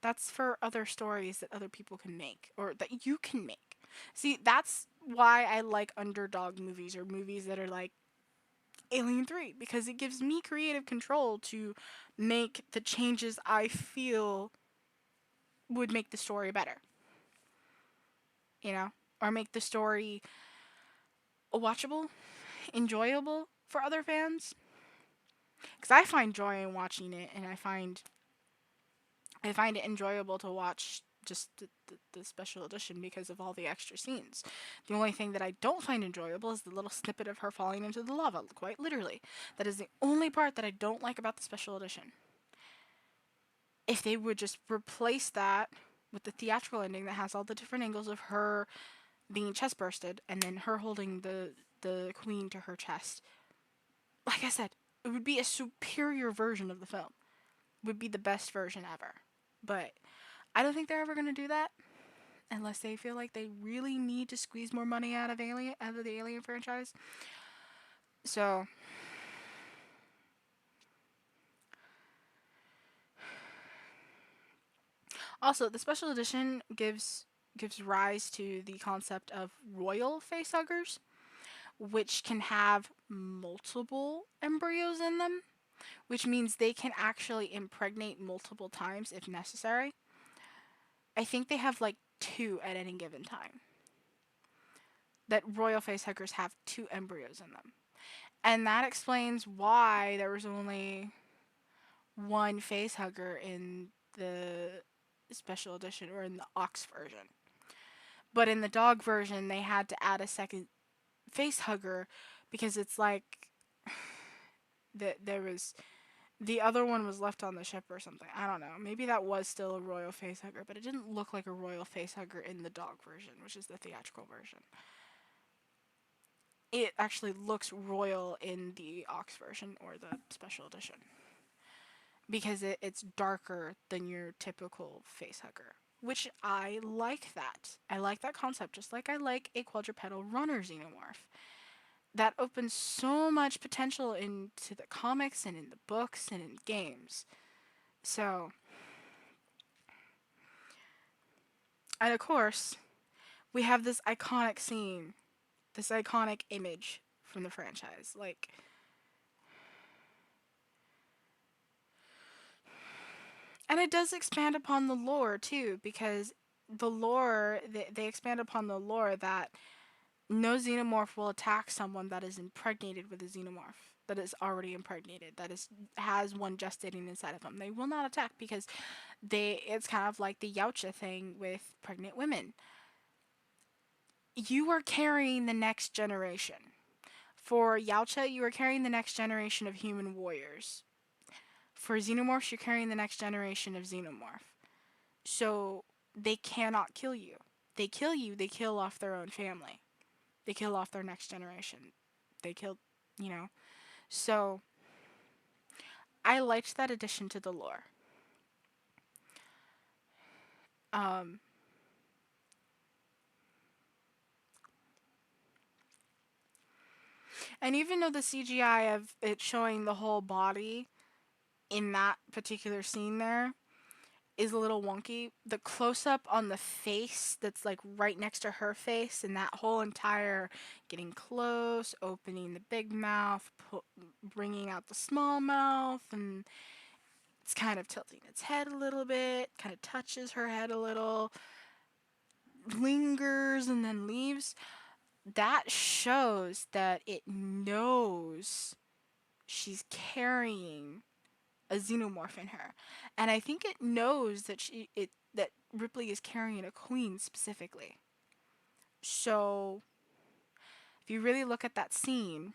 That's for other stories that other people can make or that you can make. See, that's why I like underdog movies or movies that are like Alien 3 because it gives me creative control to make the changes I feel would make the story better. Or make the story watchable, enjoyable for other fans. Because I find joy in watching it, and I find it enjoyable to watch just the special edition because of all the extra scenes. The only thing that I don't find enjoyable is the little snippet of her falling into the lava, quite literally. That is the only part that I don't like about the special edition. If they would just replace that with the theatrical ending that has all the different angles of her being chest bursted and then her holding the queen to her chest, like I said, it would be a superior version of the film. It would be the best version ever. But I don't think they're ever going to do that unless they feel like they really need to squeeze more money out of the Alien franchise. So Also, the special edition gives rise to the concept of royal facehuggers, which can have multiple embryos in them, which means they can actually impregnate multiple times if necessary. I think they have like two at any given time. That royal facehuggers have two embryos in them. And that explains why there was only one facehugger in the special edition or in the ox version. But in the dog version, they had to add a second facehugger because it's like that there was the other one was left on the ship or something. I don't know. Maybe that was still a royal facehugger, but it didn't look like a royal facehugger in the dog version, which is the theatrical version. It actually looks royal in the ox version or the special edition because it's darker than your typical facehugger, which I like that. I like that concept, just like I like a quadrupedal runner xenomorph. That opens so much potential into the comics and in the books and in games. So, and of course, we have this iconic scene, this iconic image from the franchise. Like, and it does expand upon the lore too, because the lore, they expand upon the lore that no xenomorph will attack someone that is impregnated with a xenomorph that is already impregnated, that is has one gestating inside of them. They will not attack because it's kind of like the Yautja thing with pregnant women. You are carrying the next generation. For Yautja, you are carrying the next generation of human warriors. For xenomorphs, you're carrying the next generation of xenomorph. So they cannot kill you. They kill you, they kill off their own family. They kill off their next generation. They kill, you know. So I liked that addition to the lore. Um, and even though the CGI of it showing the whole body in that particular scene there is a little wonky, the close up on the face that's like right next to her face and that whole entire getting close, opening the big mouth, bringing out the small mouth, and it's kind of tilting its head a little bit, kind of touches her head a little, lingers, and then leaves. That shows that it knows she's carrying a xenomorph in her, and I think it knows that Ripley is carrying a queen specifically. So if you really look at that scene,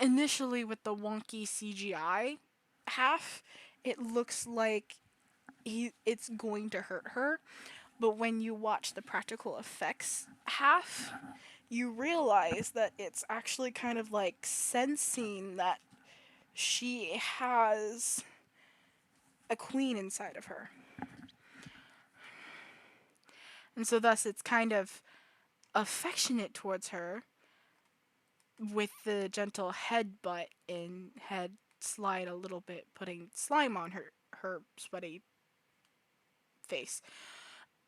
initially with the wonky CGI half, it looks like it's going to hurt her, but when you watch the practical effects half, you realize that it's actually kind of like sensing that she has a queen inside of her. And so, thus, it's kind of affectionate towards her with the gentle head butt and head slide a little bit, putting slime on her sweaty face.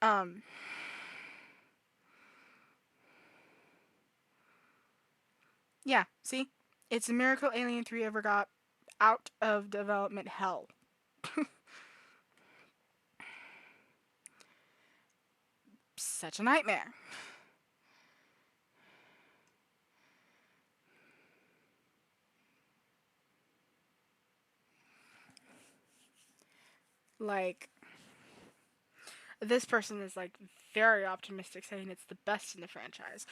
Um, yeah, see? It's a miracle Alien 3 ever got out of development hell. Such a nightmare. Like, this person is like very optimistic, saying it's the best in the franchise.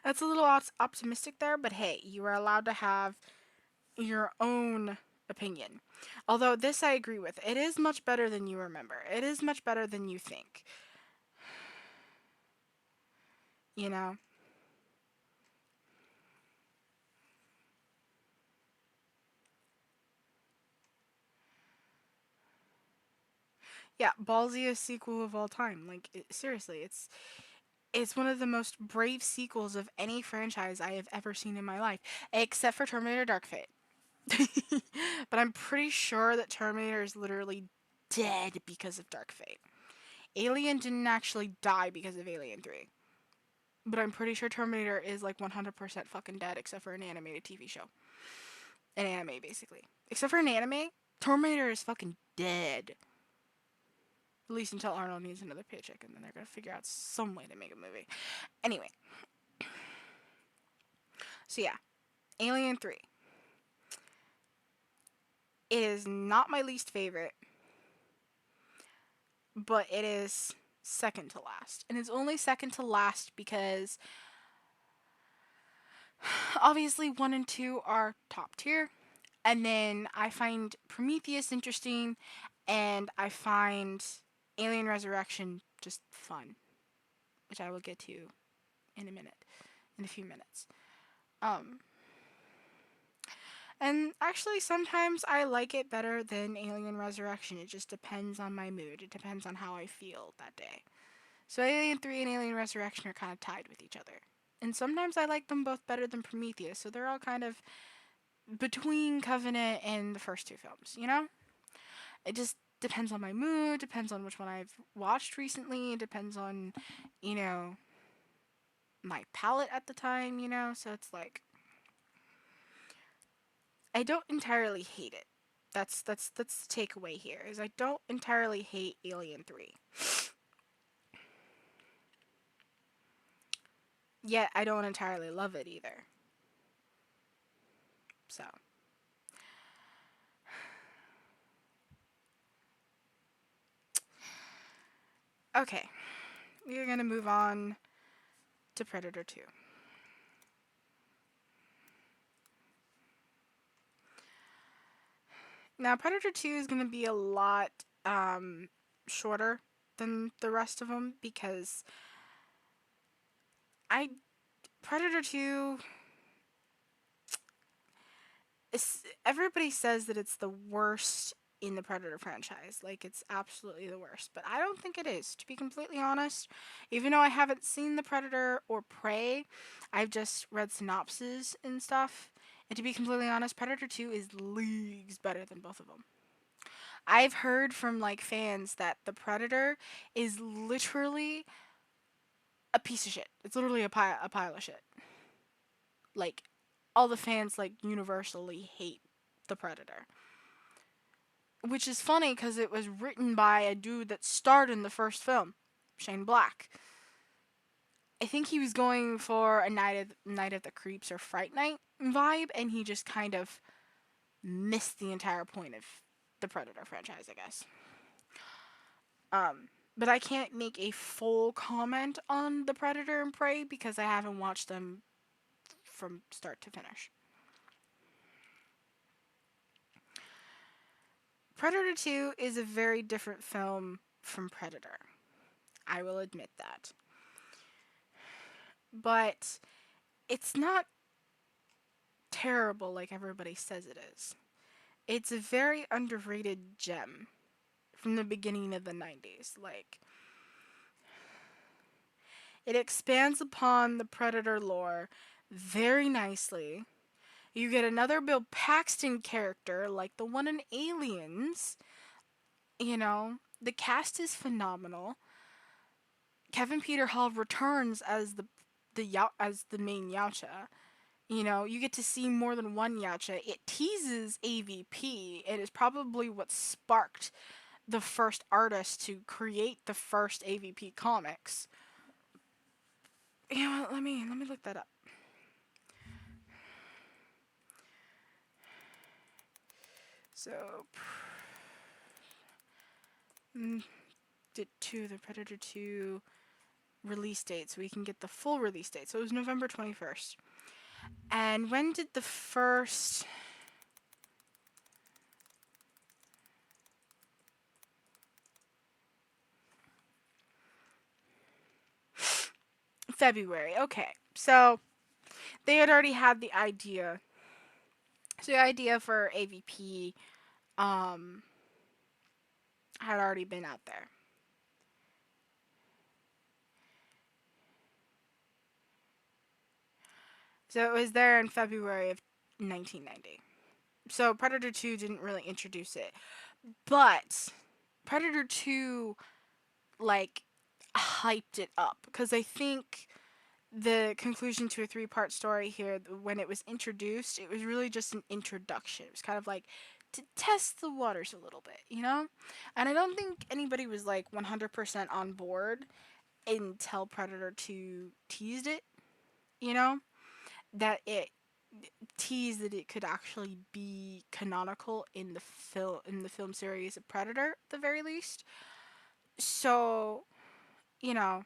That's a little optimistic there, but hey, you are allowed to have your own opinion. Although this I agree with. It is much better than you remember. It is much better than you think. You know? Yeah, ballsiest sequel of all time. Like seriously, it's one of the most brave sequels of any franchise I have ever seen in my life, except for Terminator Dark Fate. But I'm pretty sure that Terminator is literally dead because of Dark Fate. Alien didn't actually die because of Alien 3. But I'm pretty sure Terminator is like 100% fucking dead except for an animated TV show. An anime, basically. Except for an anime, Terminator is fucking dead. At least until Arnold needs another paycheck, and then they're gonna figure out some way to make a movie. Anyway. So yeah. Alien 3. It is not my least favorite, but it is second to last. And it's only second to last because obviously 1 and 2 are top tier. And then I find Prometheus interesting, and I find Alien Resurrection just fun, which I will get to in a few minutes. Um, and actually, sometimes I like it better than Alien Resurrection. It just depends on my mood. It depends on how I feel that day. So Alien 3 and Alien Resurrection are kind of tied with each other. And sometimes I like them both better than Prometheus, so they're all kind of between Covenant and the first two films, you know? It just depends on my mood, depends on which one I've watched recently, depends on, you know, my palate at the time, you know? So it's like I don't entirely hate it. That's the takeaway here is I don't entirely hate Alien 3. Yet I don't entirely love it either. So okay, we are gonna move on to Predator 2. Now, Predator 2 is gonna be a lot shorter than the rest of them because I Predator 2 everybody says that it's the worst in the Predator franchise. Like, it's absolutely the worst. But I don't think it is, to be completely honest. Even though I haven't seen The Predator or Prey, I've just read synopses and stuff. And to be completely honest, Predator 2 is leagues better than both of them. I've heard from, like, fans that The Predator is literally a piece of shit. It's literally a pile of shit. Like, all the fans, like, universally hate The Predator. Which is funny because it was written by a dude that starred in the first film, Shane Black. I think he was going for a Night of the Creeps or Fright Night vibe, and he just kind of missed the entire point of the Predator franchise, I guess. But I can't make a full comment on the Predator and Prey because I haven't watched them from start to finish. Predator 2 is a very different film from Predator. I will admit that. But it's not terrible like everybody says it is. It's a very underrated gem from the beginning of the 90s. Like, it expands upon the Predator lore very nicely. You get another Bill Paxton character like the one in Aliens. You know, the cast is phenomenal. Kevin Peter Hall returns as the main Yautja. You know, you get to see more than one Yautja. It teases AVP. It is probably what sparked the first artist to create the first AVP comics. You know what? Let me look that up. So, the Predator 2 release date, so we can get the full release date. So it was November 21st. And when did the first February. Okay. So they had already had the idea. So the idea for AVP had already been out there. So it was there in February of 1990. So Predator 2 didn't really introduce it. But Predator 2 like hyped it up because I think the conclusion to a three-part story here, when it was introduced, it was really just an introduction. It was kind of like to test the waters a little bit, you know? And I don't think anybody was like 100% on board until Predator 2 teased it, you know? That it teased that it could actually be canonical in the film series of Predator at the very least. So, you know,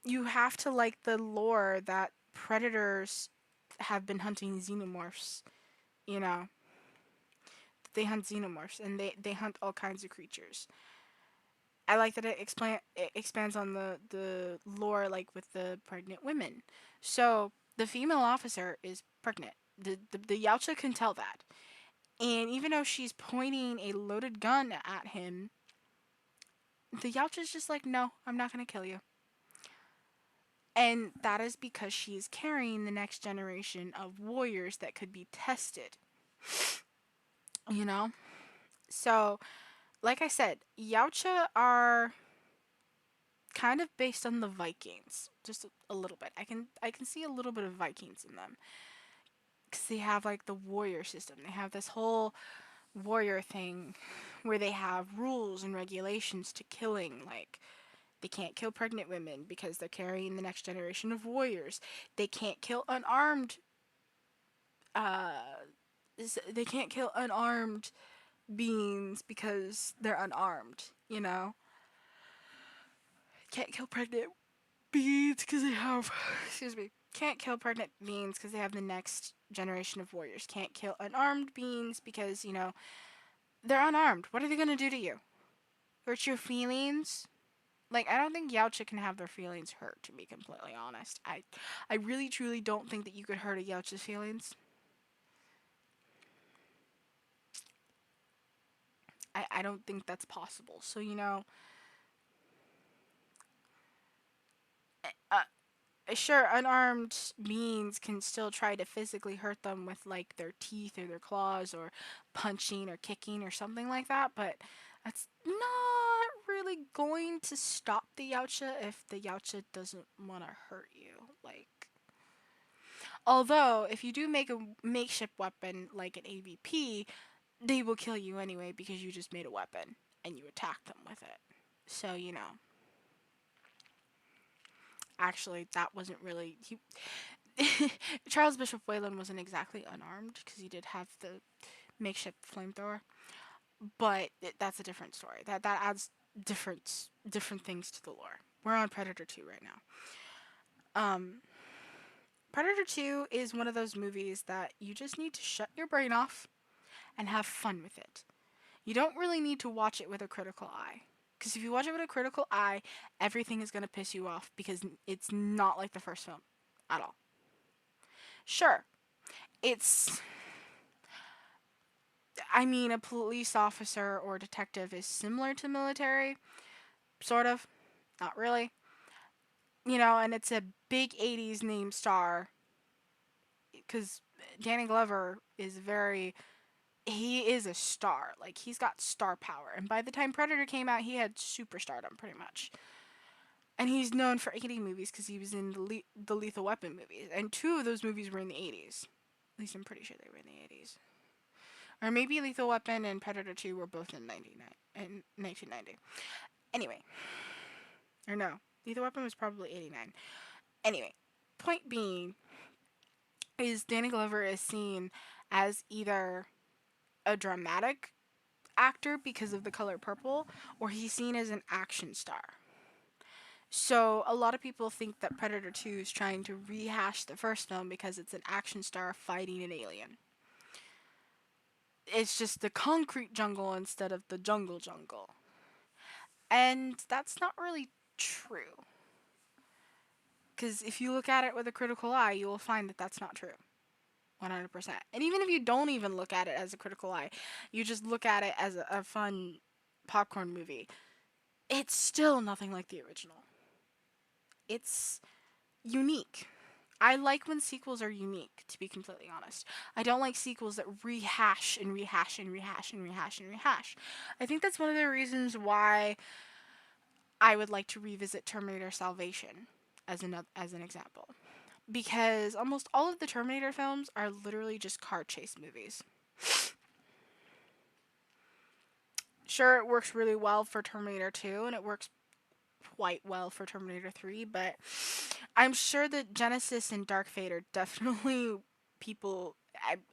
you have to like the lore that predators have been hunting xenomorphs, you know. They hunt xenomorphs and they hunt all kinds of creatures. I like that it expands on the lore like with the pregnant women. So the female officer is pregnant. The Yautja can tell that. And even though she's pointing a loaded gun at him, the Yautja's just like, no, I'm not gonna kill you. And that is because she is carrying the next generation of warriors that could be tested, you know? So, like I said, Yautja are kind of based on the Vikings, just a little bit. I can see a little bit of Vikings in them cuz they have like the warrior system. They have this whole warrior thing where they have rules and regulations to killing, like they can't kill pregnant women because they're carrying the next generation of warriors. They can't kill unarmed uh they can't kill unarmed beings because they're unarmed, you know? Can't kill pregnant beings because they have, excuse me, can't kill pregnant beings because they have the next generation of warriors. Can't kill unarmed beings because, you know, they're unarmed. What are they going to do to you? Hurt your feelings? Like, I don't think Yautja can have their feelings hurt, to be completely honest. I really, truly don't think that you could hurt a Yautja's feelings. I don't think that's possible. So, you know, uh, sure, unarmed beings can still try to physically hurt them with like their teeth or their claws or punching or kicking or something like that, but that's not really going to stop the Yautja if the Yautja doesn't want to hurt you. Like, although if you do make a makeshift weapon like an AVP, they will kill you anyway because you just made a weapon and you attack them with it. So, you know, actually that wasn't really he Charles Bishop Whalen wasn't exactly unarmed because he did have the makeshift flamethrower, but that's a different story. That adds different things to the lore. We're on Predator 2 right now. Um, Predator 2 is one of those movies that you just need to shut your brain off and have fun with it. You don't really need to watch it with a critical eye. Because if you watch it with a critical eye, everything is going to piss you off because it's not like the first film at all. Sure, it's I mean, a police officer or detective is similar to military, sort of, not really. You know, and it's a big 80s name star because Danny Glover is he is a star. Like, he's got star power. And by the time Predator came out, he had superstardom, pretty much. And he's known for 80 movies because he was in the Lethal Weapon movies. And two of those movies were in the 80s. At least I'm pretty sure they were in the 80s. Or maybe Lethal Weapon and Predator 2 were both in 1990. Anyway, or no, Lethal Weapon was probably 89. Anyway, point being is Danny Glover is seen as either a dramatic actor because of the color purple, or he's seen as an action star. So a lot of people think that Predator 2 is trying to rehash the first film because it's an action star fighting an alien. It's just the concrete jungle instead of the jungle. And that's not really true. Because if you look at it with a critical eye, you will find that that's not true. 100%. And even if you don't even look at it as a critical eye, you just look at it as a fun popcorn movie, it's still nothing like the original. It's unique. I like when sequels are unique, to be completely honest. I don't like sequels that rehash and rehash and rehash and rehash and rehash. I think that's one of the reasons why I would like to revisit Terminator Salvation as an example. Because almost all of the Terminator films are literally just car chase movies. Sure, it works really well for Terminator 2 and it works quite well for Terminator 3, but I'm sure that Genesis and Dark Fate are definitely people.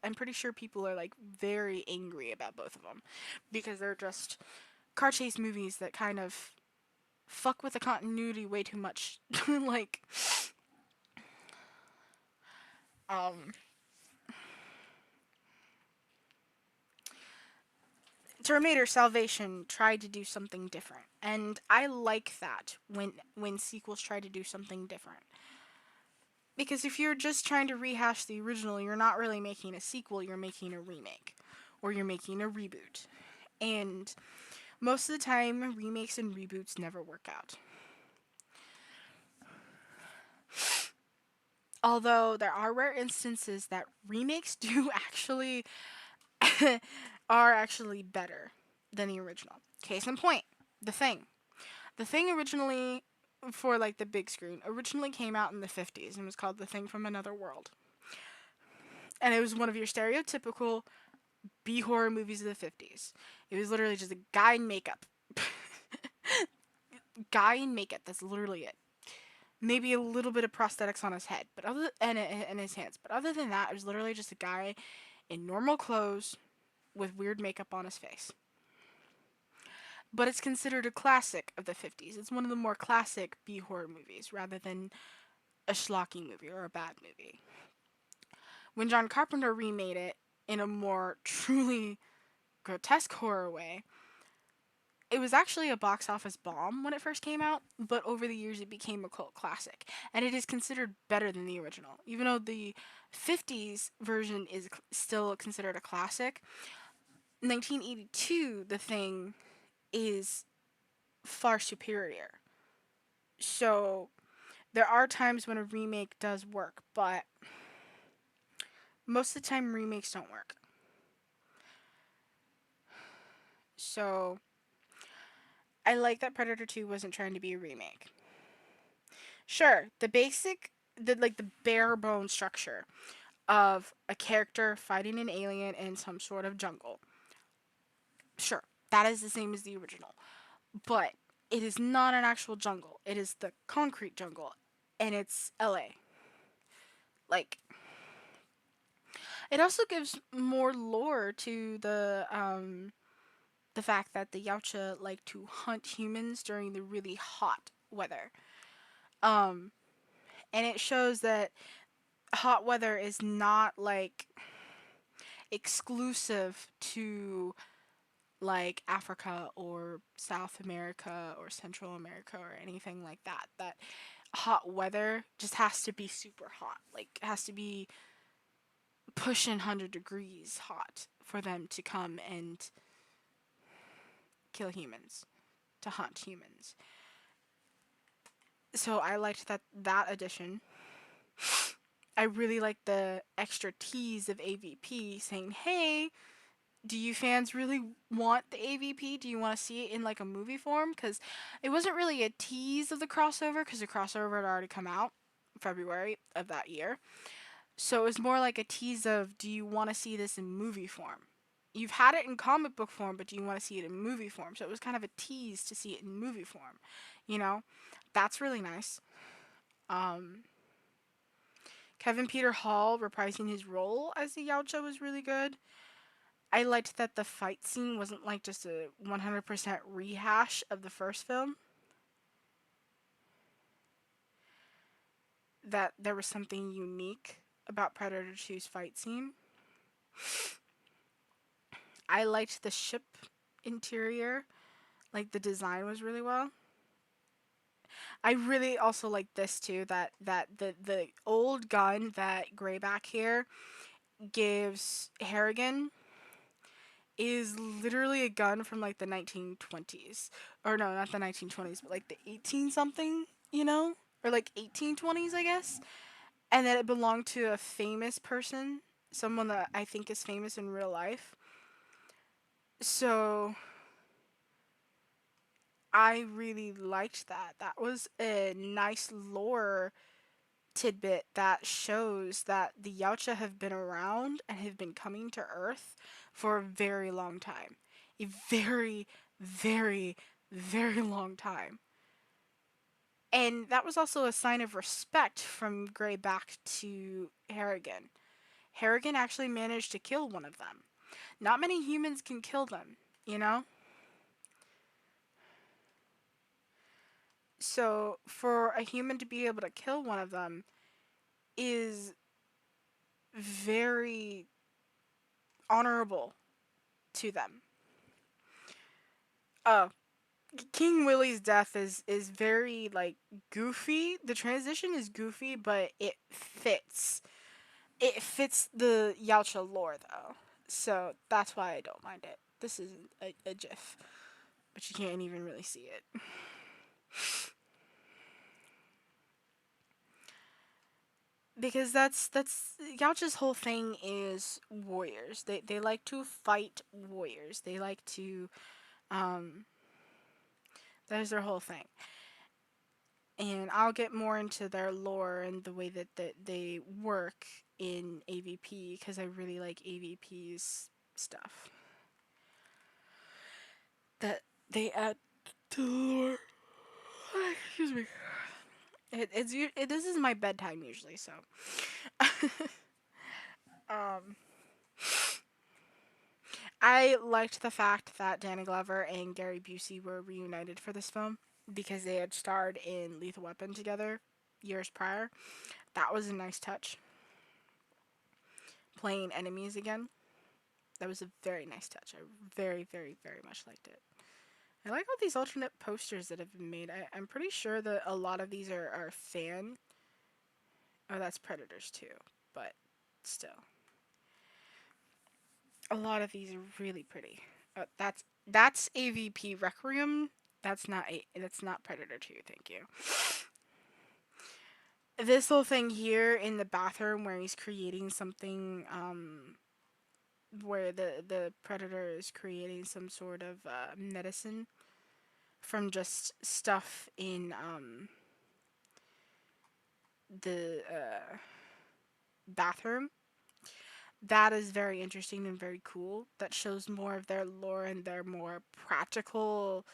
I'm pretty sure people are like very angry about both of them because they're just car chase movies that kind of fuck with the continuity way too much. like, um, Terminator Salvation tried to do something different, and I like that when sequels try to do something different. Because if you're just trying to rehash the original, you're not really making a sequel, you're making a remake or you're making a reboot. And most of the time, remakes and reboots never work out. Although there are rare instances that remakes do actually are actually better than the original. Case in point, The Thing. The Thing originally for like the big screen originally came out in the 50s and was called The Thing from Another World. And it was one of your stereotypical B horror movies of the 50s. It was literally just a guy in makeup. Guy in makeup, that's literally it. Maybe a little bit of prosthetics on his head, but and his hands. But other than that, it was literally just a guy in normal clothes with weird makeup on his face. But it's considered a classic of the 50s. It's one of the more classic B horror movies rather than a schlocky movie or a bad movie. When John Carpenter remade it in a more truly grotesque horror way, it was actually a box office bomb when it first came out, but over the years it became a cult classic. And it is considered better than the original. Even though the 50s version is still considered a classic, 1982, The Thing, is far superior. So there are times when a remake does work, but most of the time remakes don't work. So I like that Predator 2 wasn't trying to be a remake. Sure, the bare bone structure of a character fighting an alien in some sort of jungle. Sure, that is the same as the original. But it is not an actual jungle. It is the concrete jungle. And it's LA. Like, it also gives more lore to the fact that the Yautja like to hunt humans during the really hot weather. Um, and it shows that hot weather is not like exclusive to like Africa or South America or Central America or anything like that. That hot weather just has to be super hot. Like it has to be pushing 100 degrees hot for them to come and kill humans, to hunt humans. So I liked that addition. I really like the extra tease of AVP saying, "Hey, do you fans really want the AVP? Do you want to see it in like a movie form?" Because it wasn't really a tease of the crossover because the crossover had already come out February of that year. So it was more like a tease of, do you want to see this in movie form? You've had it in comic book form, but do you want to see it in movie form? So it was kind of a tease to see it in movie form. You know, that's really nice. Um, Kevin Peter Hall reprising his role as the Yautja was really good. I liked that the fight scene wasn't like just a 100% rehash of the first film. That there was something unique about Predator 2's fight scene. I liked the ship interior. Like the design was really well. I really also like this too, that the old gun that Greyback here gives Harrigan is literally a gun from like the 1920s. Or no, not the 1920s, but like the 18 something, you know? Or like 1820s, I guess. and that it belonged to a famous person, someone that I think is famous in real life. So I really liked that. That was a nice lore tidbit that shows that the Yautja have been around and have been coming to Earth for a very long time. A very, very, very long time. And that was also a sign of respect from Grey back to Harrigan. Harrigan actually managed to kill one of them. Not many humans can kill them, you know? So, for a human to be able to kill one of them is very honorable to them. Uh, King Willie's death is very like goofy. The transition is goofy, but it fits. It fits the Yautja lore though, so that's why I don't mind it. This isn't a GIF, but you can't even really see it. Because that's Yautja's whole thing is warriors. They like to fight warriors. They like to um that is their whole thing. And I'll get more into their lore and the way that they work in AVP because I really like AVP's stuff. That they add to the lore. Excuse me. This is my bedtime usually, so um I liked the fact that Danny Glover and Gary Busey were reunited for this film because they had starred in Lethal Weapon together years prior. That was a nice touch. Playing enemies again. That was a very nice touch. I very, very, very much liked it. I like all these alternate posters that have been made. I'm pretty sure that a lot of these are fan. Oh, that's Predators too, but still. A lot of these are really pretty. That's AVP Requiem. That's not Predator 2. Thank you. This little thing here in the bathroom where he's creating something where the predator is creating some sort of medicine from just stuff in the bathroom. That is very interesting and very cool. That shows more of their lore and their more practical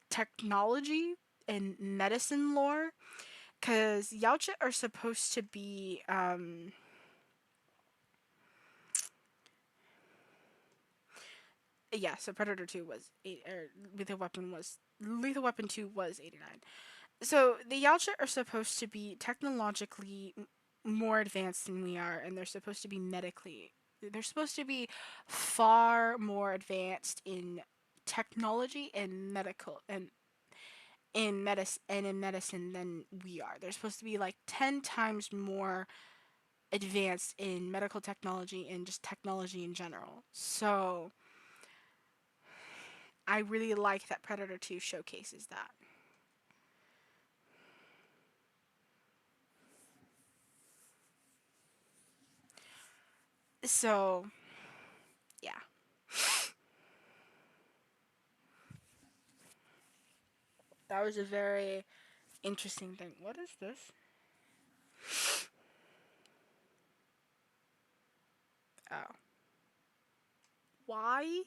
technology and medicine lore. Because Yautja are supposed to be yeah, so Predator 2 was Lethal Weapon 2 was 89. So the Yautja are supposed to be technologically more advanced than we are, and they're supposed to be medically. They're supposed to be far more advanced in technology and medical and in medicine than we are. They're supposed to be like 10 times more advanced in medical technology and just technology in general. So I really like that Predator 2 showcases that. So yeah, that was a very interesting thing. What is this? Oh. Why?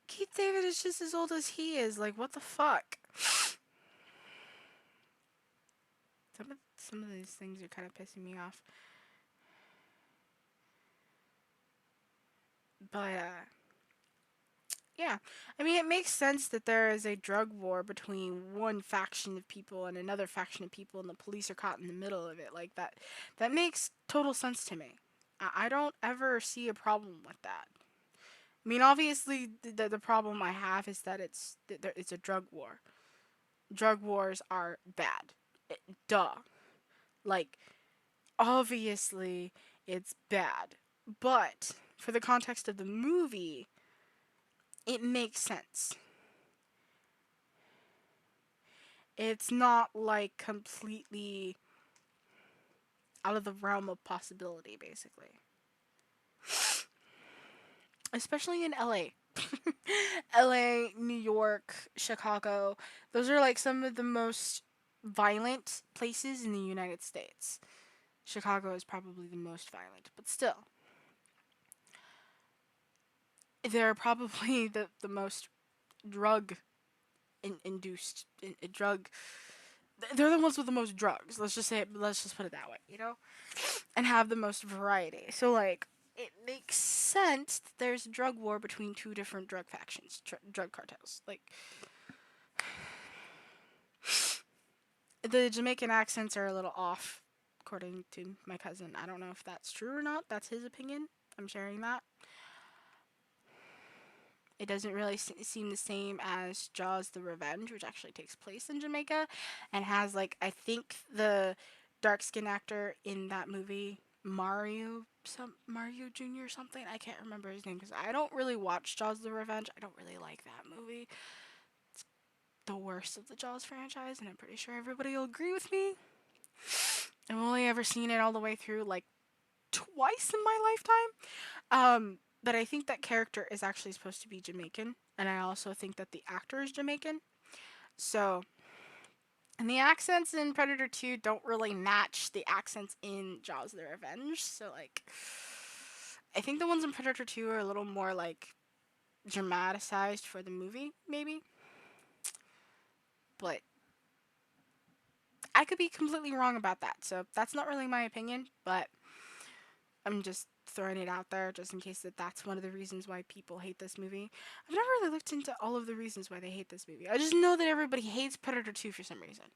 Keith David is just as old as he is. Like, what the fuck? Some of these things are kind of pissing me off. But yeah. I mean, it makes sense that there is a drug war between one faction of people and another faction of people, and the police are caught in the middle of it. Like that. That makes total sense to me. I don't ever see a problem with that. I mean, obviously, the problem I have is that it's a drug war. Drug wars are bad. Duh. Like, obviously, it's bad. But for the context of the movie, it makes sense. It's not like completely out of the realm of possibility, basically. Especially in LA. LA, New York, Chicago. Those are like some of the most violent places in the United States. Chicago is probably the most violent, but still, they're probably the most drug induced drug. They're the ones with the most drugs. Let's just say it, let's just put it that way, and have the most variety. So like it makes sense that there's a drug war between two different drug factions, drug cartels. Like the Jamaican accents are a little off, according to my cousin. I don't know if that's true or not. That's his opinion. I'm sharing that. It doesn't really seem the same as Jaws: The Revenge, which actually takes place in Jamaica, and has like I think the dark skin actor in that movie Mario Jr. or something. I can't remember his name because I don't really watch Jaws: The Revenge. I don't really like that movie. It's the worst of the Jaws franchise, and I'm pretty sure everybody will agree with me. I've only ever seen it all the way through like twice in my lifetime. But I think that character is actually supposed to be Jamaican, and I also think that the actor is Jamaican. So, and the accents in Predator 2 don't really match the accents in Jaws: The Revenge. So, like, I think the ones in Predator 2 are a little more like dramatized for the movie, maybe. But I could be completely wrong about that. So, that's not really my opinion, but I'm just throwing it out there just in case that's one of the reasons why people hate this movie. I've never really looked into all of the reasons why they hate this movie. I just know that everybody hates Predator 2 for some reason.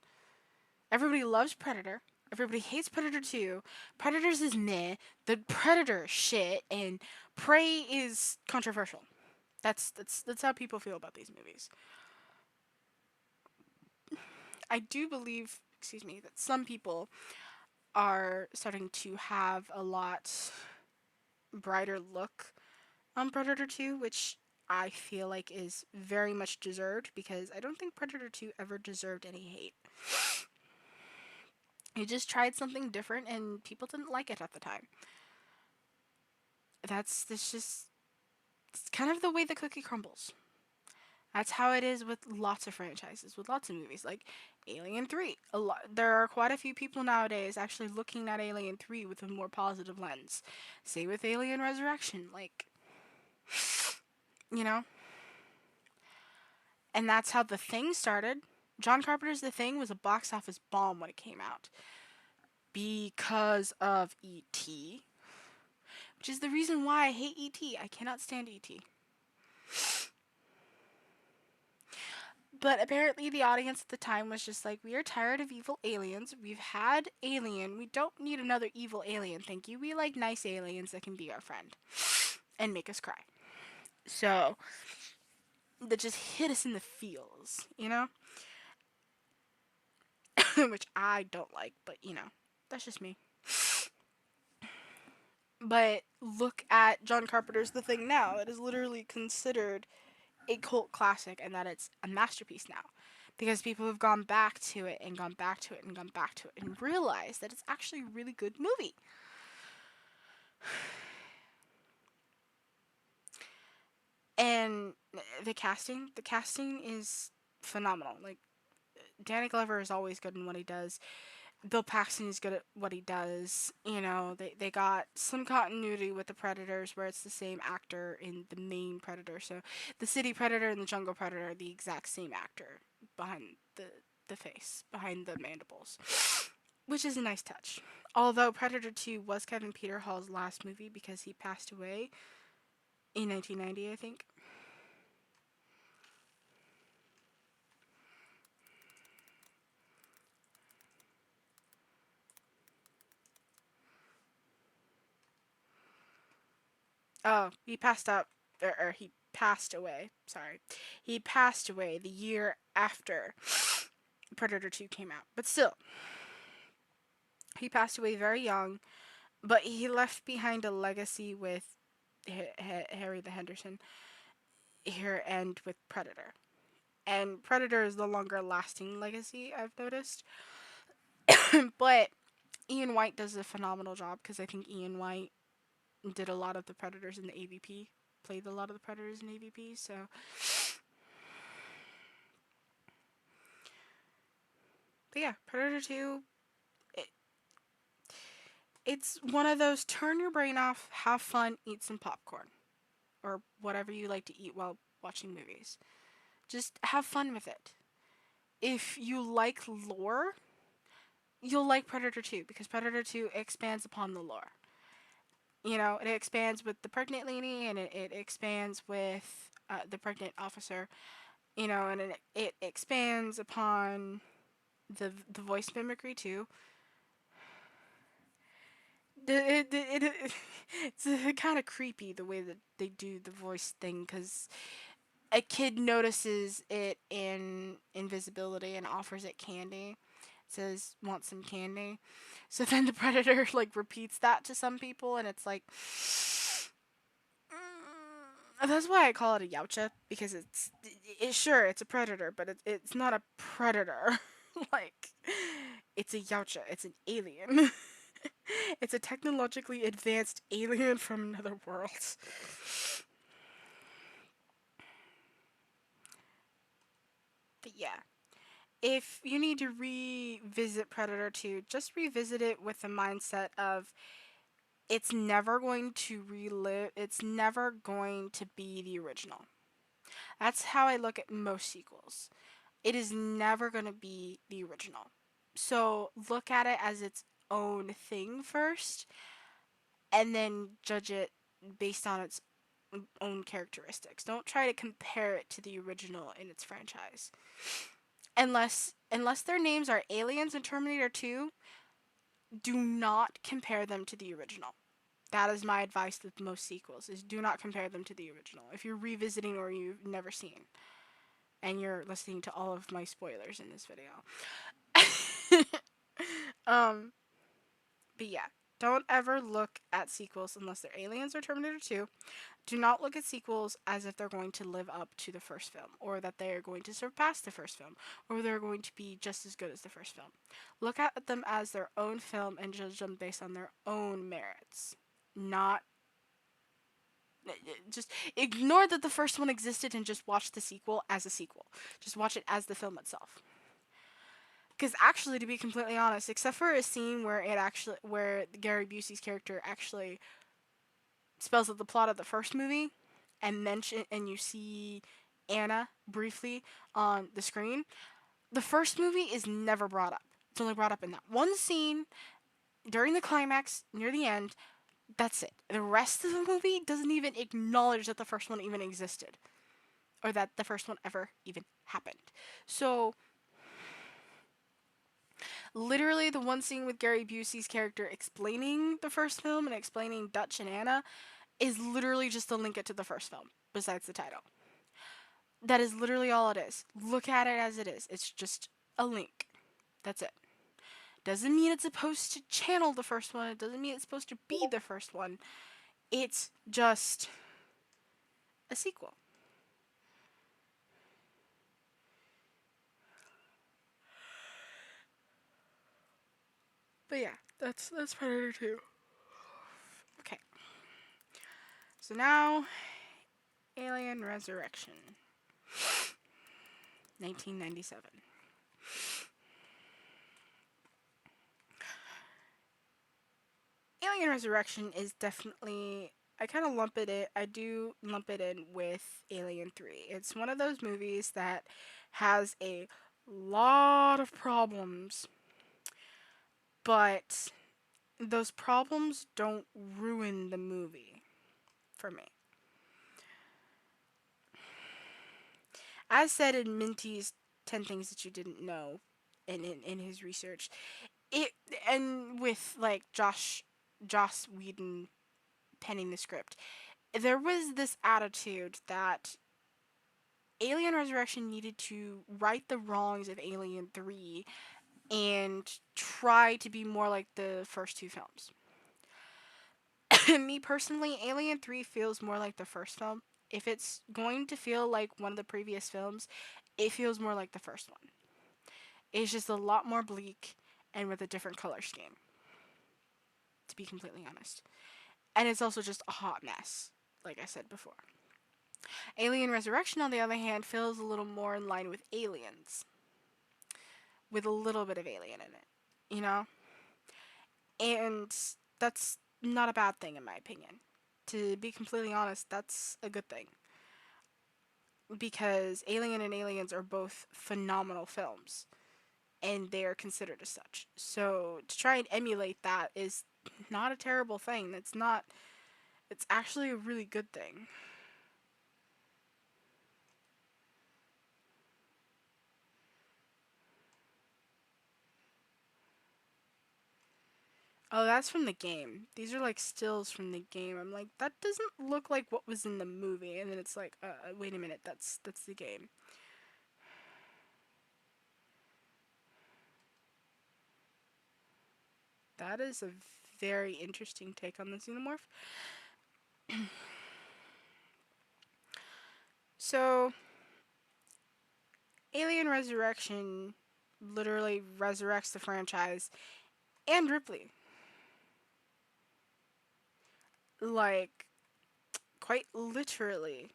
Everybody loves Predator. Everybody hates Predator 2. Predators is meh. The Predator shit and Prey is controversial. That's how people feel about these movies. I do believe, excuse me, that some people are starting to have a lot brighter look on Predator 2, which I feel like is very much deserved because I don't think Predator 2 ever deserved any hate. He just tried something different and people didn't like it at the time. That's just it's kind of the way the cookie crumbles. That's how it is with lots of franchises, with lots of movies like Alien 3. There are quite a few people nowadays actually looking at Alien 3 with a more positive lens. Same with Alien Resurrection, like you know, and that's how The Thing started. John Carpenter's The Thing was a box office bomb when it came out because of E.T., which is the reason why I hate E.T. I cannot stand E.T. But apparently, the audience at the time was just like, we are tired of evil aliens. We've had Alien. We don't need another evil alien, thank you. We like nice aliens that can be our friend and make us cry. So, that just hit us in the feels, Which I don't like, but that's just me. But look at John Carpenter's The Thing now. It is literally considered a cult classic and that it's a masterpiece now. Because people have gone back to it and gone back to it and gone back to it and realized that it's actually a really good movie. And the casting is phenomenal. Like Danny Glover is always good in what he does. Bill Paxton is good at what he does. They got some continuity with the Predators where it's the same actor in the main Predator. So the City Predator and the Jungle Predator are the exact same actor behind the face, behind the mandibles, which is a nice touch. Although Predator 2 was Kevin Peter Hall's last movie because he passed away in 1990, I think. Oh, he passed out, or he passed away. Sorry. He passed away the year after Predator 2 came out. But still, he passed away very young, but he left behind a legacy with Harry the Henderson here and with Predator. And Predator is no longer a lasting legacy, I've noticed. But Ian White does a phenomenal job because I think Ian White did a lot of the Predators in the AVP, played a lot of the Predators in AVP. So, but yeah, Predator 2. It, it's one of those turn your brain off, have fun, eat some popcorn, or whatever you like to eat while watching movies. Just have fun with it. If you like lore, you'll like Predator 2 because Predator 2 expands upon the lore. You know, it expands with the pregnant lady and it expands with the pregnant officer, you know, and it expands upon the voice mimicry too. It's kind of creepy the way that they do the voice thing because a kid notices it in invisibility and offers it candy. Says want some candy. So then the predator like repeats that to some people and it's like that's why I call it a Yautja because sure it's a predator but it's not a predator. Like it's a Yautja, it's an alien. It's a technologically advanced alien from another world. But yeah, if you need to revisit Predator 2, just revisit it with the mindset of it's never going to relive, it's never going to be the original. That's how I look at most sequels. It is never going to be the original. So look at it as its own thing first, and then judge it based on its own characteristics. Don't try to compare it to the original in its franchise. Unless their names are Aliens and Terminator 2, do not compare them to the original. That is my advice with most sequels is do not compare them to the original. If you're revisiting or you've never seen and you're listening to all of my spoilers in this video. um but yeah, don't ever look at sequels unless they're Aliens or Terminator 2. Do not look at sequels as if they're going to live up to the first film, or that they are going to surpass the first film, or they're going to be just as good as the first film. Look at them as their own film and judge them based on their own merits. Not just ignore that the first one existed and just watch the sequel as a sequel. Just watch it as the film itself. Because actually, to be completely honest, except for a scene where Gary Busey's character actually spells out the plot of the first movie and you see Anna briefly on the screen, the first movie is never brought up. It's only brought up in that one scene during the climax near the end. That's it. The rest of the movie doesn't even acknowledge that the first one even existed or that the first one ever even happened. So literally the one scene with Gary Busey's character explaining the first film and explaining Dutch and Anna is literally just to link it to the first film besides the title. That is literally all it is. Look at it as it is. It's just a link. That's it. Doesn't mean it's supposed to channel the first one. It doesn't mean it's supposed to be the first one. It's just a sequel. But yeah, that's Predator 2. Okay. So now Alien Resurrection. 1997. Alien Resurrection is definitely I do lump it in with Alien 3. It's one of those movies that has a lot of problems, but those problems don't ruin the movie for me. As said in Minty's 10 Things That You Didn't Know in his research, it and with like Joss Whedon penning the script, there was this attitude that Alien Resurrection needed to right the wrongs of Alien 3 and try to be more like the first two films. Me personally, Alien 3 feels more like the first film. If it's going to feel like one of the previous films, it feels more like the first one. It's just a lot more bleak and with a different color scheme. to be completely honest. And it's also just a hot mess, like I said before. Alien Resurrection, on the other hand, feels a little more in line with Aliens, with a little bit of alien in it, you know? And that's not a bad thing, in my opinion. To be completely honest, that's a good thing. Because Alien and Aliens are both phenomenal films, and they are considered as such. So to try and emulate that is not a terrible thing. It's not, it's actually a really good thing. Oh, that's from the game. These are like stills from the game. I'm like, that doesn't look like what was in the movie. And then it's like, wait a minute, that's the game. That is a very interesting take on the xenomorph. So, Alien Resurrection literally resurrects the franchise and Ripley. Like, quite literally.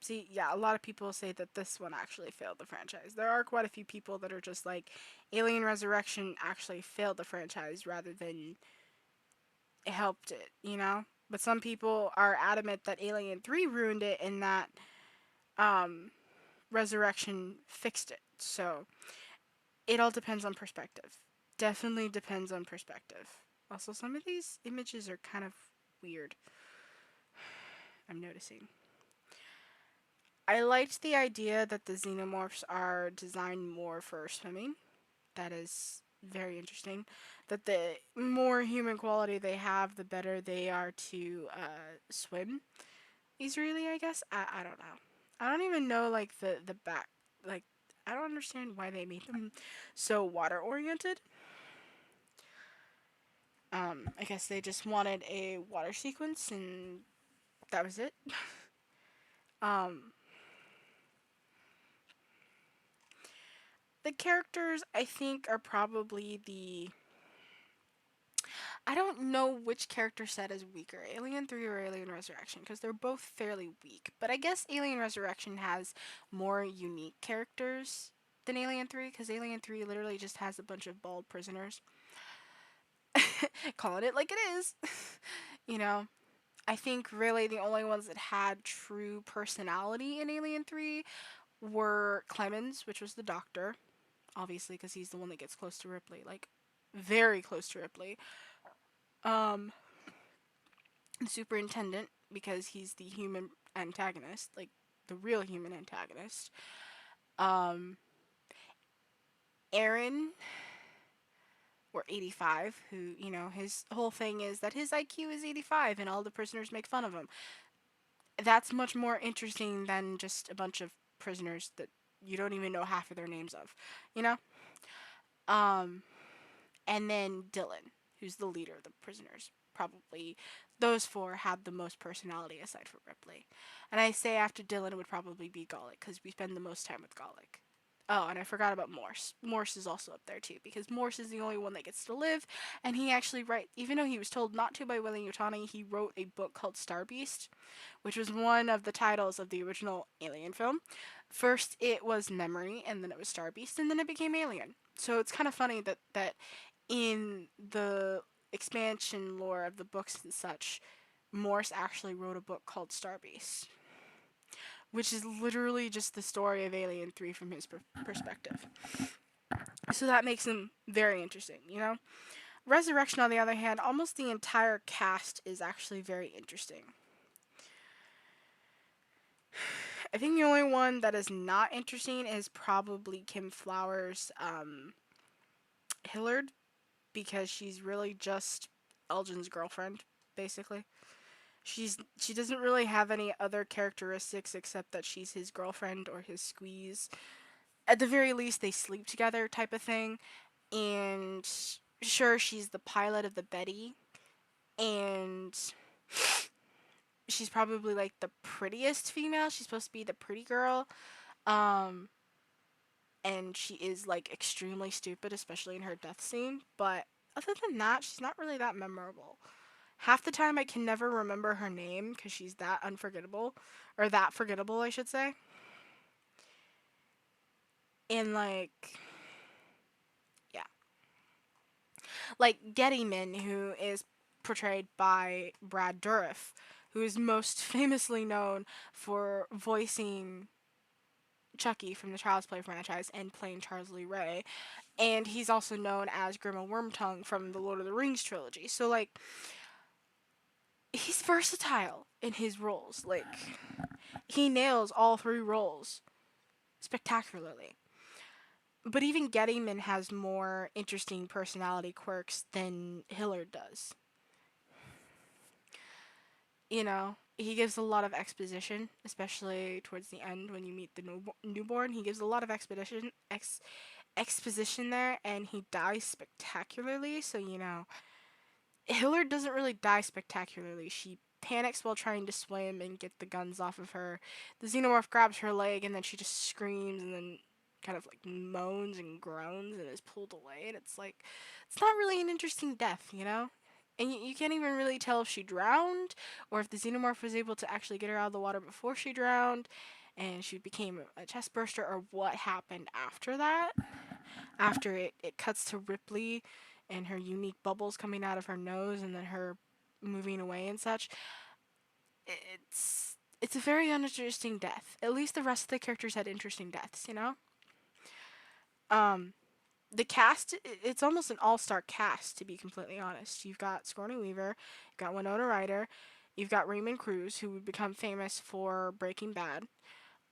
See, yeah, a lot of people say that this one actually failed the franchise. There are quite a few people that are just like, Alien Resurrection actually failed the franchise rather than it helped it, you know? But some people are adamant that Alien 3 ruined it and that um, Resurrection fixed it. So it all depends on perspective. Definitely depends on perspective. Also, some of these images are kind of weird, I'm noticing. I liked the idea that the xenomorphs are designed more for swimming. That is very interesting. That the more human quality they have, the better they are to swim easily, I guess. I don't know. I don't even know, like, the back. Like, I don't understand why they made them so water oriented. I guess they just wanted a water sequence and that was it. Um, the characters, I think, are probably the. I don't know which character set is weaker, Alien 3 or Alien Resurrection, because they're both fairly weak. But I guess Alien Resurrection has more unique characters than Alien 3, because Alien 3 literally just has a bunch of bald prisoners. Calling it like it is. You know, I think really the only ones that had true personality in Alien 3 were Clemens, which was the doctor, obviously, because he's the one that gets close to Ripley, like very close to Ripley. Um, the superintendent, because he's the human antagonist, like the real human antagonist. Um, Aaron, or 85, who, you know, his whole thing is that his IQ is 85 and all the prisoners make fun of him. That's much more interesting than just a bunch of prisoners that you don't even know half of their names of, you know? Um, and then Dylan, who's the leader of the prisoners. Probably those four had the most personality aside from Ripley. And I say after Dylan would probably be Golic because we spend the most time with Golic. Oh, and I forgot about Morse. Morse is also up there too because Morse is the only one that gets to live, and he actually write. Even though he was told not to by William Yutani, he wrote a book called Star Beast, which was one of the titles of the original Alien film. First, it was Memory, and then it was Star Beast, and then it became Alien. So it's kind of funny that in the expansion lore of the books and such, Morse actually wrote a book called Star Beast, which is literally just the story of Alien 3 from his perspective. So that makes him very interesting, you know? Resurrection, on the other hand, almost the entire cast is actually very interesting. I think the only one that is not interesting is probably Kim Flowers, Hillard, because she's really just Elgin's girlfriend, basically. She doesn't really have any other characteristics except that she's his girlfriend or his squeeze. At the very least, they sleep together, type of thing. And sure, she's the pilot of the Betty, and she's probably like the prettiest female. She's supposed to be the pretty girl. Um, and she is like extremely stupid, especially in her death scene. But other than that, she's not really that memorable. Half the time, I can never remember her name because she's that unforgettable, or that forgettable, I should say. And yeah, like Gettyman, who is portrayed by Brad Dourif, who is most famously known for voicing Chucky from the Child's Play franchise and playing Charles Lee Ray. And he's also known as Grima Wormtongue from the Lord of the Rings trilogy. So, like, he's versatile in his roles. Like, he nails all three roles spectacularly. But even Gettyman has more interesting personality quirks than Hillard does. He gives a lot of exposition, especially towards the end when you meet the newborn. He gives a lot of exposition there, and he dies spectacularly. So Hillard doesn't really die spectacularly. She panics while trying to swim and get the guns off of her. The xenomorph grabs her leg, and then she just screams and then kind of like moans and groans and is pulled away. And it's like, it's not really an interesting death. And you can't even really tell if she drowned or if the xenomorph was able to actually get her out of the water before she drowned and she became a chest burster, or what happened after that. After it cuts to Ripley and her unique bubbles coming out of her nose and then her moving away and such. It's a very uninteresting death. At least the rest of the characters had interesting deaths. Um, the cast, it's almost an all-star cast, to be completely honest. You've got Sigourney Weaver, you've got Winona Ryder, you've got Raymond Cruz, who would become famous for Breaking Bad.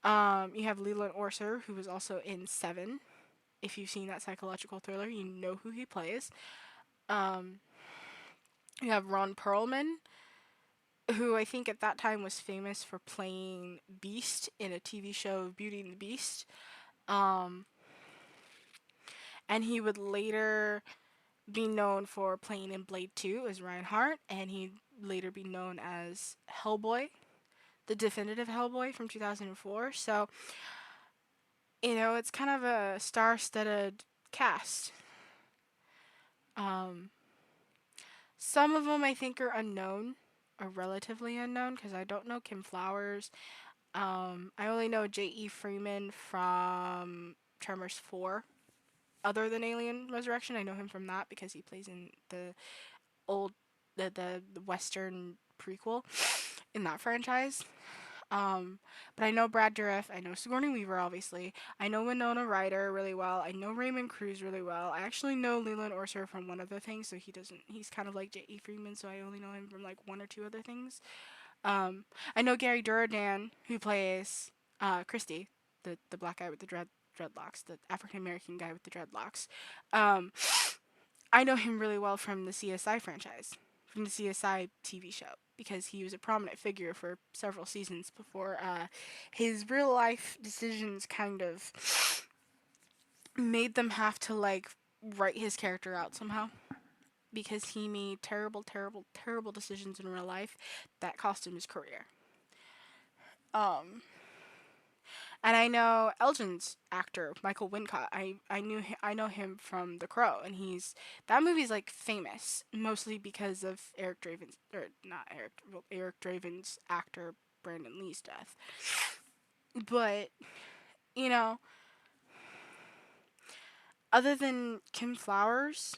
You have Leland Orser, who was also in Seven. If you've seen that psychological thriller, you know who he plays. Um, you have Ron Perlman, who I think at that time was famous for playing Beast in a TV show, Beauty and the Beast. Um, and he would later be known for playing in Blade 2 as Reinhardt, and he'd later be known as Hellboy, the definitive Hellboy from 2004. So, it's kind of a star-studded cast. Um, some of them I think are unknown, or relatively unknown, because I don't know Kim Flowers. I only know J.E. Freeman from Tremors 4. Other than Alien Resurrection, I know him from that because he plays in old, the Western prequel in that franchise. But I know Brad Dourif, I know Sigourney Weaver, obviously. I know Winona Ryder really well. I know Raymond Cruz really well. I actually know Leland Orser from one other thing, so he's kind of like J.E. Freeman, so I only know him from like one or two other things. I know Gary Duradan, who plays Christy, the black guy with the dreadlocks, the African American guy with the dreadlocks. Um, I know him really well from the CSI franchise, from the CSI TV show, because he was a prominent figure for several seasons before his real life decisions kind of made them have to like write his character out somehow. Because he made terrible, terrible, terrible decisions in real life that cost him his career. Um, and I know Elgin's actor Michael Wincott. I know him from The Crow, and that movie's like famous mostly because of Eric Draven's, or not Eric well, Eric Draven's actor Brandon Lee's death. But you know, other than Kim Flowers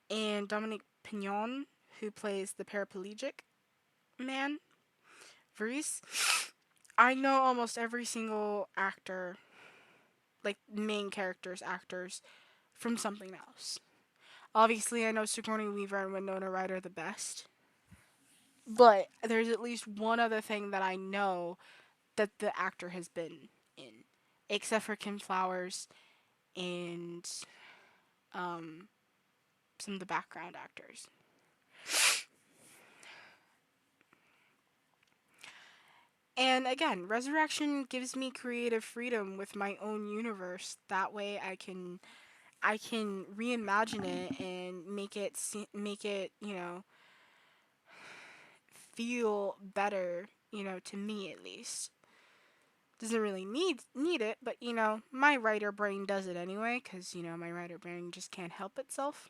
and Dominique Pignon, who plays the paraplegic man, Vries, I know almost every single actor, like main characters, actors, from something else. Obviously, I know Sigourney Weaver and Winona Ryder the best, but there's at least one other thing that I know that the actor has been in, except for Kim Flowers and um, some of the background actors. And again, Resurrection gives me creative freedom with my own universe. That way, I can reimagine it and make it feel better, to me at least. doesn't really need it, but my writer brain does it anyway, because my writer brain just can't help itself.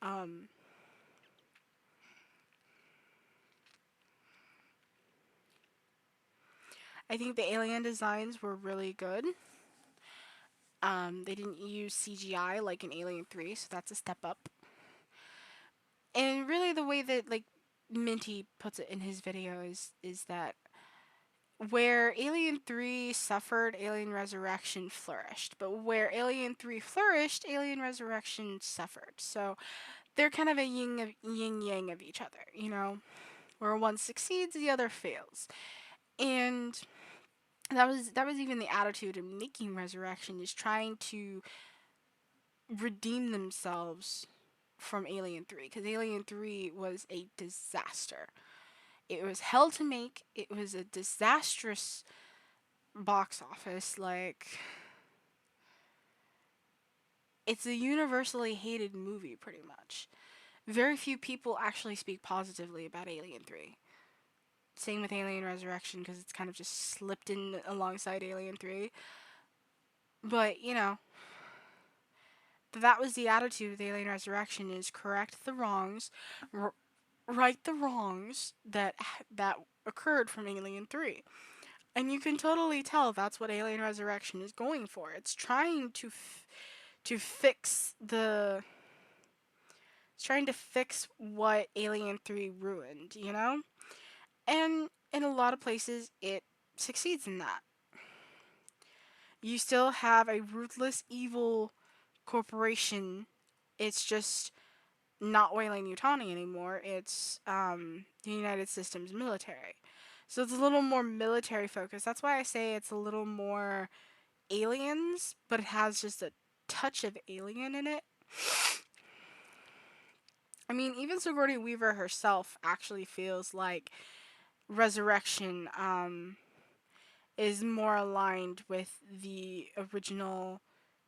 Um, I think the alien designs were really good. They didn't use CGI like in Alien 3, so that's a step up. And really, the way that like Minty puts it in his video is that where Alien 3 suffered, Alien Resurrection flourished. But where Alien 3 flourished, Alien Resurrection suffered. So they're kind of a yin yang of each other, where one succeeds, the other fails. And that was even the attitude of making Resurrection, is trying to redeem themselves from Alien 3, because Alien 3 was a disaster. It was hell to make. It was a disastrous box office. Like, it's a universally hated movie, pretty much. Very few people actually speak positively about Alien 3. Same with Alien Resurrection, because it's kind of just slipped in alongside Alien 3. But, that was the attitude of the Alien Resurrection, is correct the wrongs, r- right the wrongs that occurred from Alien 3. And you can totally tell that's what Alien Resurrection is going for. It's trying to fix what Alien 3 ruined, And in a lot of places it succeeds in that. You still have a ruthless evil corporation. It's just not Weyland-Yutani anymore. It's the United Systems military. So it's a little more military focused. That's why I say it's a little more aliens, but it has just a touch of alien in it. I mean, even Sigourney Weaver herself actually feels like Resurrection is more aligned with the original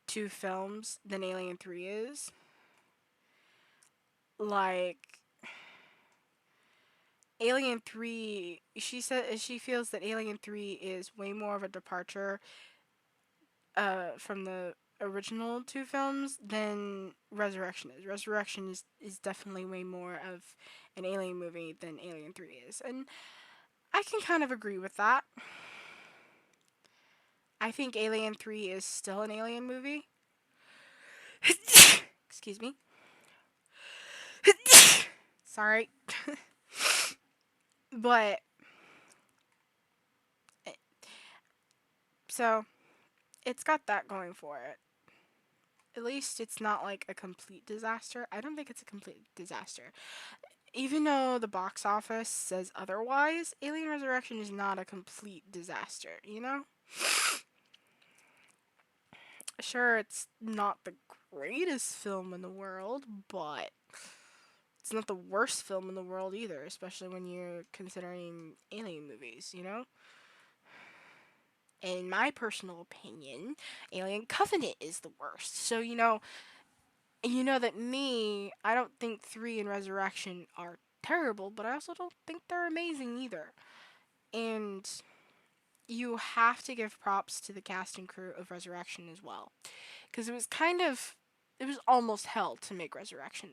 two films than Alien 3 is. Like, Alien 3, she said she feels that Alien 3 is way more of a departure from the original two films than Resurrection is. Resurrection is definitely way more of an alien movie than Alien 3 is. And I can kind of agree with that. I think Alien 3 is still an alien movie. Excuse me. Sorry. But so it's got that going for it. At least it's not like a complete disaster. I don't think it's a complete disaster. Even though the box office says otherwise, Alien Resurrection is not a complete disaster, Sure, it's not the greatest film in the world, but it's not the worst film in the world either, especially when you're considering alien movies, In my personal opinion, Alien Covenant is the worst. So, that I don't think 3 and Resurrection are terrible, but I also don't think they're amazing either. And you have to give props to the cast and crew of Resurrection as well. Because it was almost hell to make Resurrection.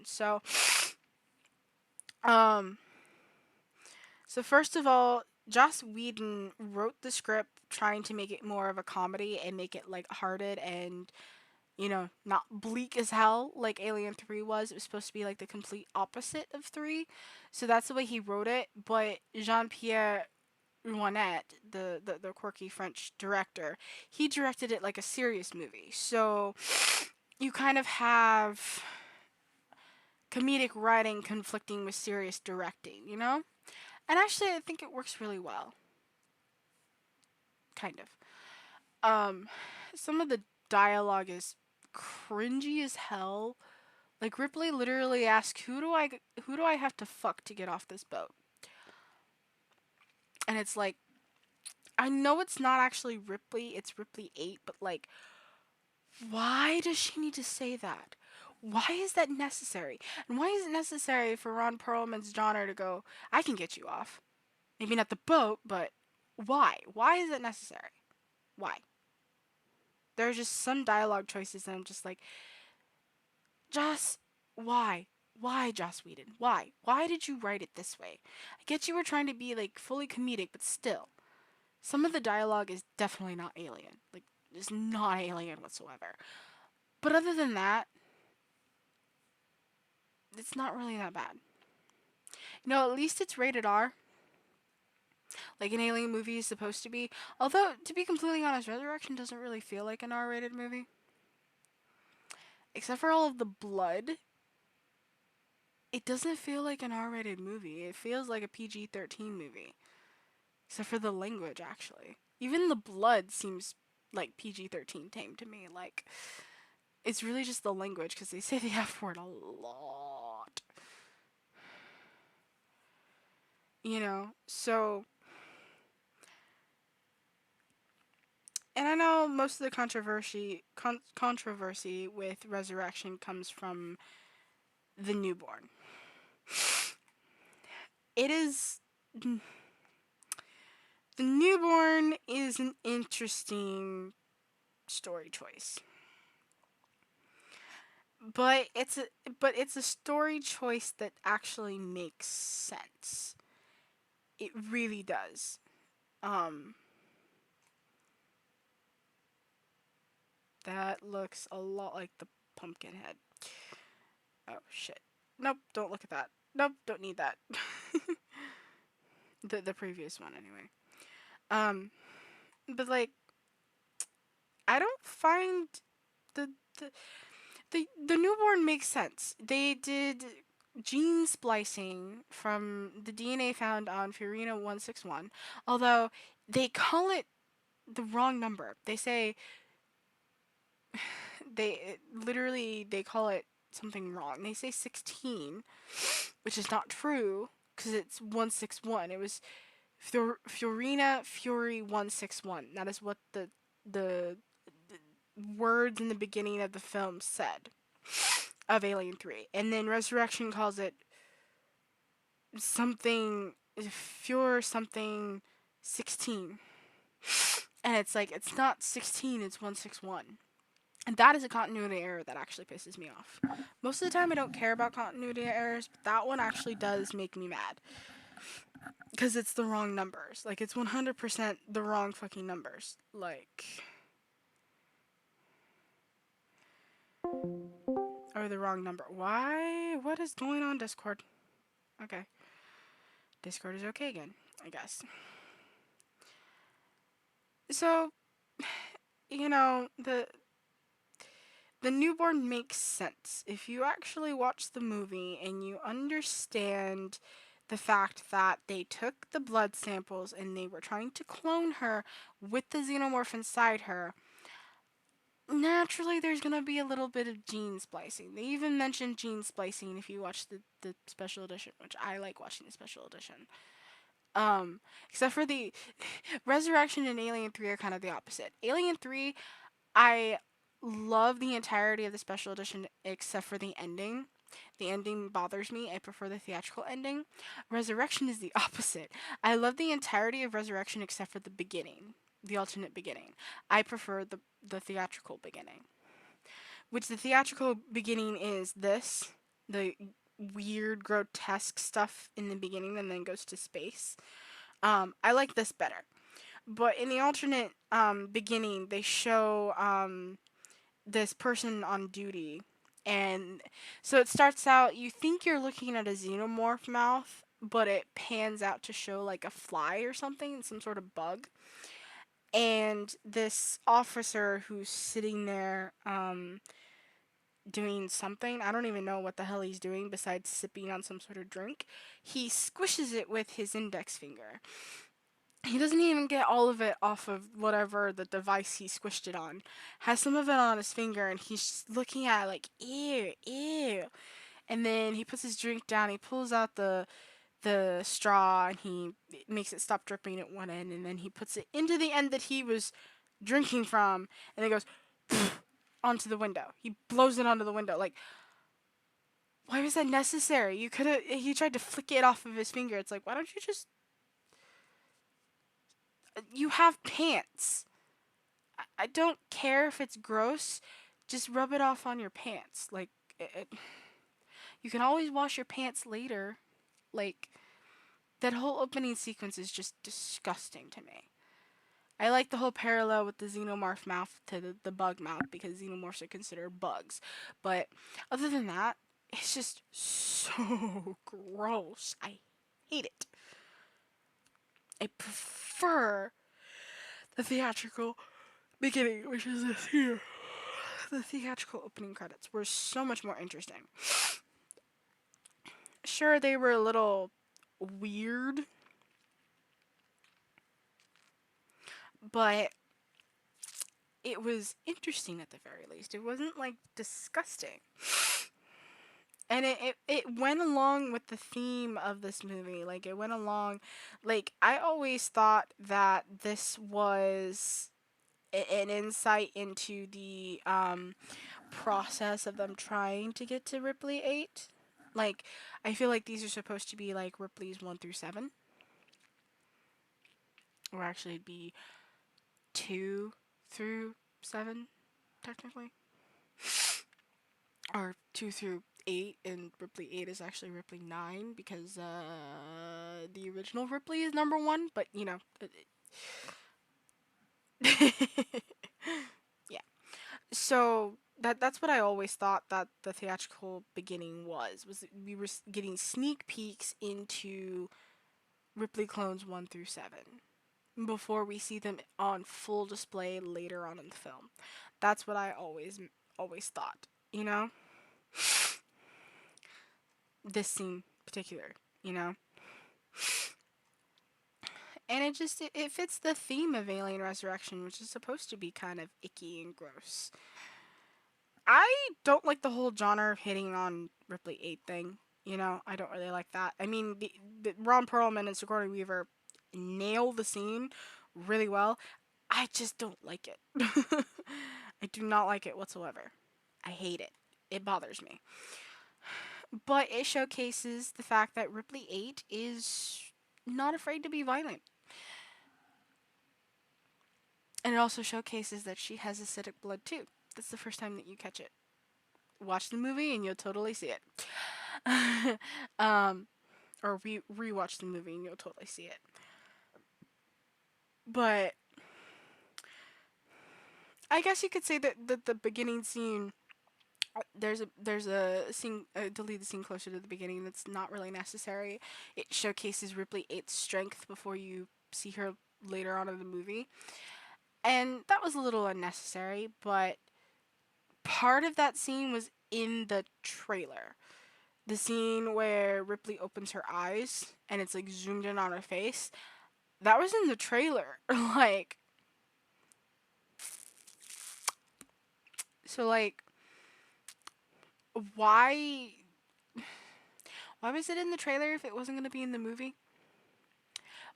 Um, so first of all, Joss Whedon wrote the script trying to make it more of a comedy and make it lighthearted and not bleak as hell like Alien 3 was. It was supposed to be like the complete opposite of 3. So that's the way he wrote it. But Jean-Pierre Jeunet, the quirky French director, he directed it like a serious movie. So you kind of have comedic writing conflicting with serious directing. And actually, I think it works really well. Kind of. Some of the dialogue is cringy as hell. Like Ripley literally asks, who do I have to fuck to get off this boat?" And it's like, I know it's not actually Ripley, it's Ripley 8, but like, why does she need to say that? Why is that necessary? And why is it necessary for Ron Perlman's Johnner to go, "I can get you off"? Maybe not the boat, but why? Why is it necessary? Why? There are just some dialogue choices that I'm just like, Joss, why? Why, Joss Whedon? Why? Why did you write it this way? I get you were trying to be like fully comedic, but still, some of the dialogue is definitely not alien. Like, it's not alien whatsoever. But other than that, it's not really that bad. At least it's rated R, like an alien movie is supposed to be. Although, to be completely honest, Resurrection doesn't really feel like an R rated movie. Except for all of the blood, it doesn't feel like an R rated movie. It feels like a PG 13 movie. Except for the language, actually. Even the blood seems like PG 13 tame to me. Like, it's really just the language because they say the F word a lot. So. And I know most of the controversy with Resurrection comes from the newborn. It is. The newborn is an interesting story choice. But it's a story choice that actually makes sense. It really does. Um that looks a lot like the pumpkin head. Oh shit. Nope, don't look at that. Nope, don't need that. the previous one anyway. Um but like I don't find the the the newborn makes sense. They did gene splicing from the DNA found on Furina 161, although they call it the wrong number. They say they call it something wrong. They say 16, which is not true because it's 161. It was Furina Fury 161. That is what the words in the beginning of the film said of Alien 3. And then Resurrection calls it something Fure something 16. And it's like it's not 16, it's 161. And that is a continuity error that actually pisses me off. Most of the time I don't care about continuity errors, but that one actually does make me mad. Because it's the wrong numbers. Like, it's 100% the wrong fucking numbers. Like, or the wrong number. Why? What is going on, Discord? Okay. Discord is okay again, I guess. So, the newborn makes sense if you actually watch the movie and you understand the fact that they took the blood samples and they were trying to clone her with the xenomorph inside her. Naturally, there's gonna be a little bit of gene splicing. They even mentioned gene splicing if you watch the special edition, which I like watching the special edition. Except for the Resurrection and Alien 3 are kind of the opposite. Alien 3, I love the entirety of the special edition except for the ending. The ending bothers me. I prefer the theatrical ending. Resurrection is the opposite. I love the entirety of Resurrection except for the beginning, the alternate beginning. I prefer the theatrical beginning. Which the theatrical beginning is the weird, grotesque stuff in the beginning and then goes to space. I like this better. But in the alternate beginning, they show this person on duty. And so it starts out, you think you're looking at a xenomorph mouth, but it pans out to show like a fly or something, some sort of bug. And this officer who's sitting there doing something, I don't even know what the hell he's doing besides sipping on some sort of drink, he squishes it with his index finger. He doesn't even get all of it off of whatever the device he squished it on. Has some of it on his finger and he's just looking at it like, ew, ew. And then he puts his drink down, he pulls out the straw and he makes it stop dripping at one end and then he puts it into the end that he was drinking from and it goes onto the window. He blows it onto the window. Like, why was that necessary? You could have. He tried to flick it off of his finger. It's like, why don't you just You have pants. I don't care if it's gross. Just rub it off on your pants. Like, you can always wash your pants later. Like, that whole opening sequence is just disgusting to me. I like the whole parallel with the xenomorph mouth to the bug mouth because xenomorphs are considered bugs. But other than that, it's just so gross. I hate it. I prefer the theatrical beginning, which is this here. The theatrical opening credits were so much more interesting. Sure, they were a little weird, but it was interesting at the very least. It wasn't like disgusting. And it went along with the theme of this movie. Like, it went along, like, I always thought that this was an insight into the process of them trying to get to Ripley 8. Like, I feel like these are supposed to be like Ripley's 1 through 7. Or actually, it'd be 2 through 7, technically. Or 2 through 8, and Ripley 8 is actually Ripley 9 because the original Ripley is number 1, but you know. Yeah. So that's what I always thought that the theatrical beginning was we were getting sneak peeks into Ripley clones 1 through 7 before we see them on full display later on in the film. That's what I always thought, you know? This scene particular, you know? And it fits the theme of Alien Resurrection, which is supposed to be kind of icky and gross. I don't like the whole genre hitting on Ripley 8 thing. You know, I don't really like that. I mean, the Ron Perlman and Sigourney Weaver nail the scene really well. I just don't like it. I do not like it whatsoever. I hate it. It bothers me. But it showcases the fact that Ripley 8 is not afraid to be violent. And it also showcases that she has acidic blood too. That's the first time that you catch it. Watch the movie and you'll totally see it. um, or rewatch the movie and you'll totally see it. But I guess you could say that the beginning scene, there's a scene, deleted scene closer to the beginning that's not really necessary. It showcases Ripley 8's strength before you see her later on in the movie, and that was a little unnecessary. But part of that scene was in the trailer. The scene where Ripley opens her eyes and it's like zoomed in on her face. That was in the trailer. Like, so like, why why was it in the trailer if it wasn't going to be in the movie?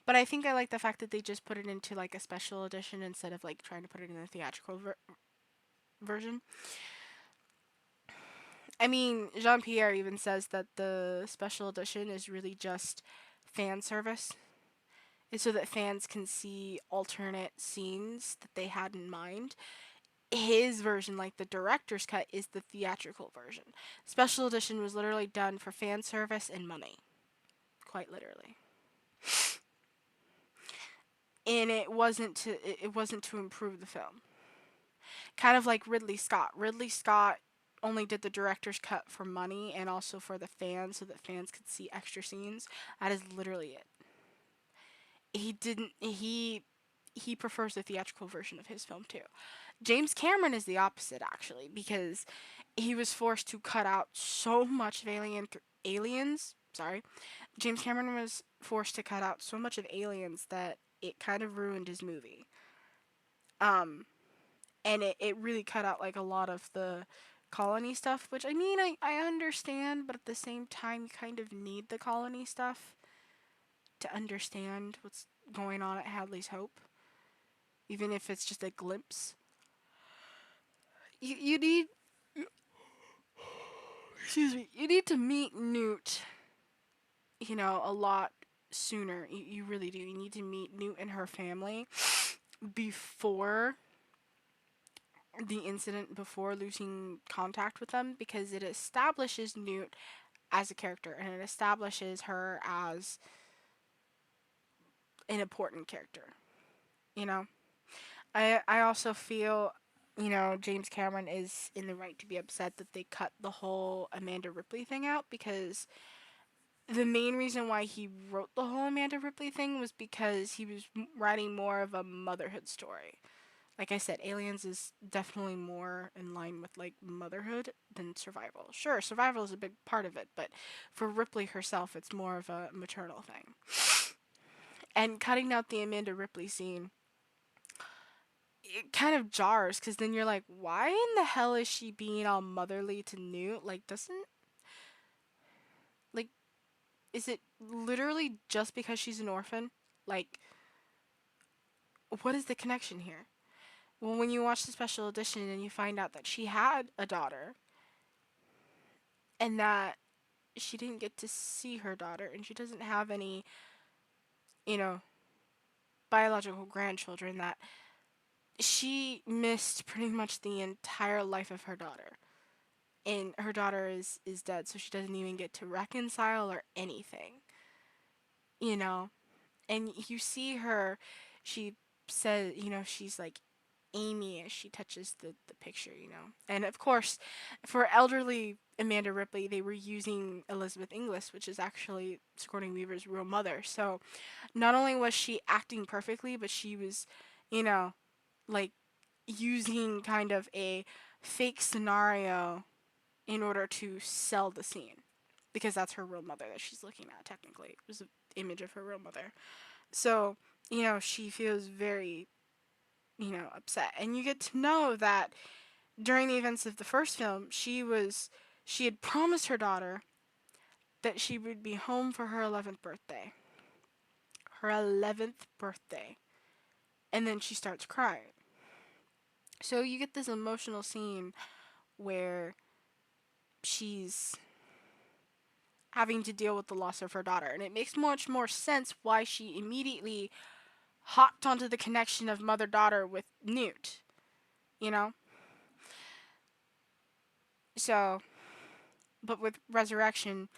But I think I like the fact that they just put it into like a special edition instead of like trying to put it in the theatrical version. I mean, Jean Pierre even says that the special edition is really just fan service. It's so that fans can see alternate scenes that they had in mind. His version, like the director's cut, is the theatrical version. Special edition was literally done for fan service and money. Quite literally. And it wasn't to improve the film. Kind of like Ridley Scott. Ridley Scott only did the director's cut for money and also for the fans so that fans could see extra scenes. That is literally it. He didn't he prefers the theatrical version of his film too. James Cameron is the opposite actually because he was forced to cut out so much of Aliens. Sorry, James Cameron was forced to cut out so much of Aliens that it kind of ruined his movie. Um, and it really cut out like a lot of the colony stuff, which I mean I understand, but at the same time you kind of need the colony stuff to understand what's going on at Hadley's Hope, even if it's just a glimpse. You need excuse me, you need to meet Newt, you know, a lot sooner. You really do. You need to meet Newt and her family before the incident, before losing contact with them, because it establishes Newt as a character and it establishes her as an important character. You know, I also feel, James Cameron is in the right to be upset that they cut the whole Amanda Ripley thing out, because the main reason why he wrote the whole Amanda Ripley thing was because he was writing more of a motherhood story. Like I said, Aliens is definitely more in line with like motherhood than survival. Sure, survival is a big part of it, but for Ripley herself, it's more of a maternal thing. And cutting out the Amanda Ripley scene, it kind of jars, because then you're like, why in the hell is she being all motherly to Newt? Like, doesn't, like, is it literally just because she's an orphan? Like, what is the connection here? Well, when you watch the special edition and you find out that she had a daughter and that she didn't get to see her daughter and she doesn't have any, you know, biological grandchildren, that she missed pretty much the entire life of her daughter. And her daughter is dead, so she doesn't even get to reconcile or anything, you know? And you see her, she says, she's like Amy as she touches the picture, And of course, for elderly Amanda Ripley, they were using Elizabeth Inglis, which is actually Sigourney Weaver's real mother. So not only was she acting perfectly, but she was, you know, like using kind of a fake scenario in order to sell the scene. Because that's her real mother that she's looking at, technically. It was an image of her real mother. So, she feels very, upset. And you get to know that during the events of the first film, she had promised her daughter that she would be home for her 11th birthday. Her 11th birthday. And then she starts crying. So you get this emotional scene where she's having to deal with the loss of her daughter. And it makes much more sense why she immediately hopped onto the connection of mother daughter with Newt, you know? So, but with Resurrection,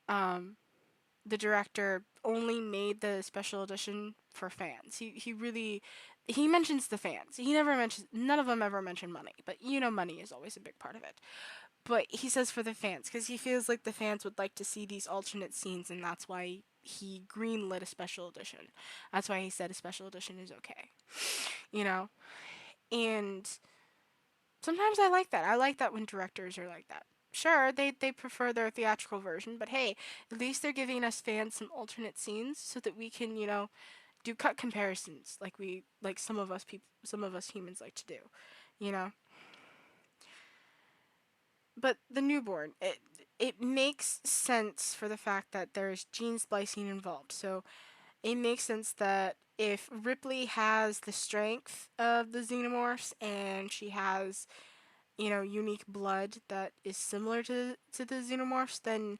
um, the director only made the special edition for fans. He mentions the fans. He never mentions, none of them ever mention money, but money is always a big part of it. But he says for the fans, because he feels like the fans would like to see these alternate scenes, and that's why he greenlit a special edition. That's why he said a special edition is okay, you know? And sometimes I like that. I like that when directors are like that. Sure, they prefer their theatrical version, but hey, at least they're giving us fans some alternate scenes so that we can, do cut comparisons like some of us humans like to do, you know. But the newborn, it makes sense for the fact that there's gene splicing involved. So it makes sense that if Ripley has the strength of the xenomorphs and she has, unique blood that is similar to the xenomorphs, then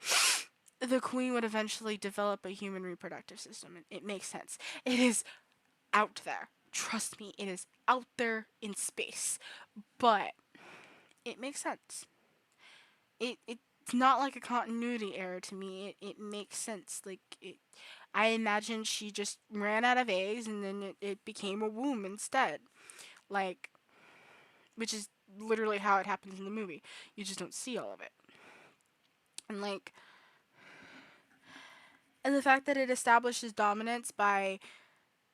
the queen would eventually develop a human reproductive system. It makes sense. It is out there. Trust me, it is out there in space. But it makes sense. It's not like a continuity error to me. It makes sense. I imagine she just ran out of eggs and then it became a womb instead. Like, which is literally how it happens in the movie. You just don't see all of it. And and the fact that it establishes dominance by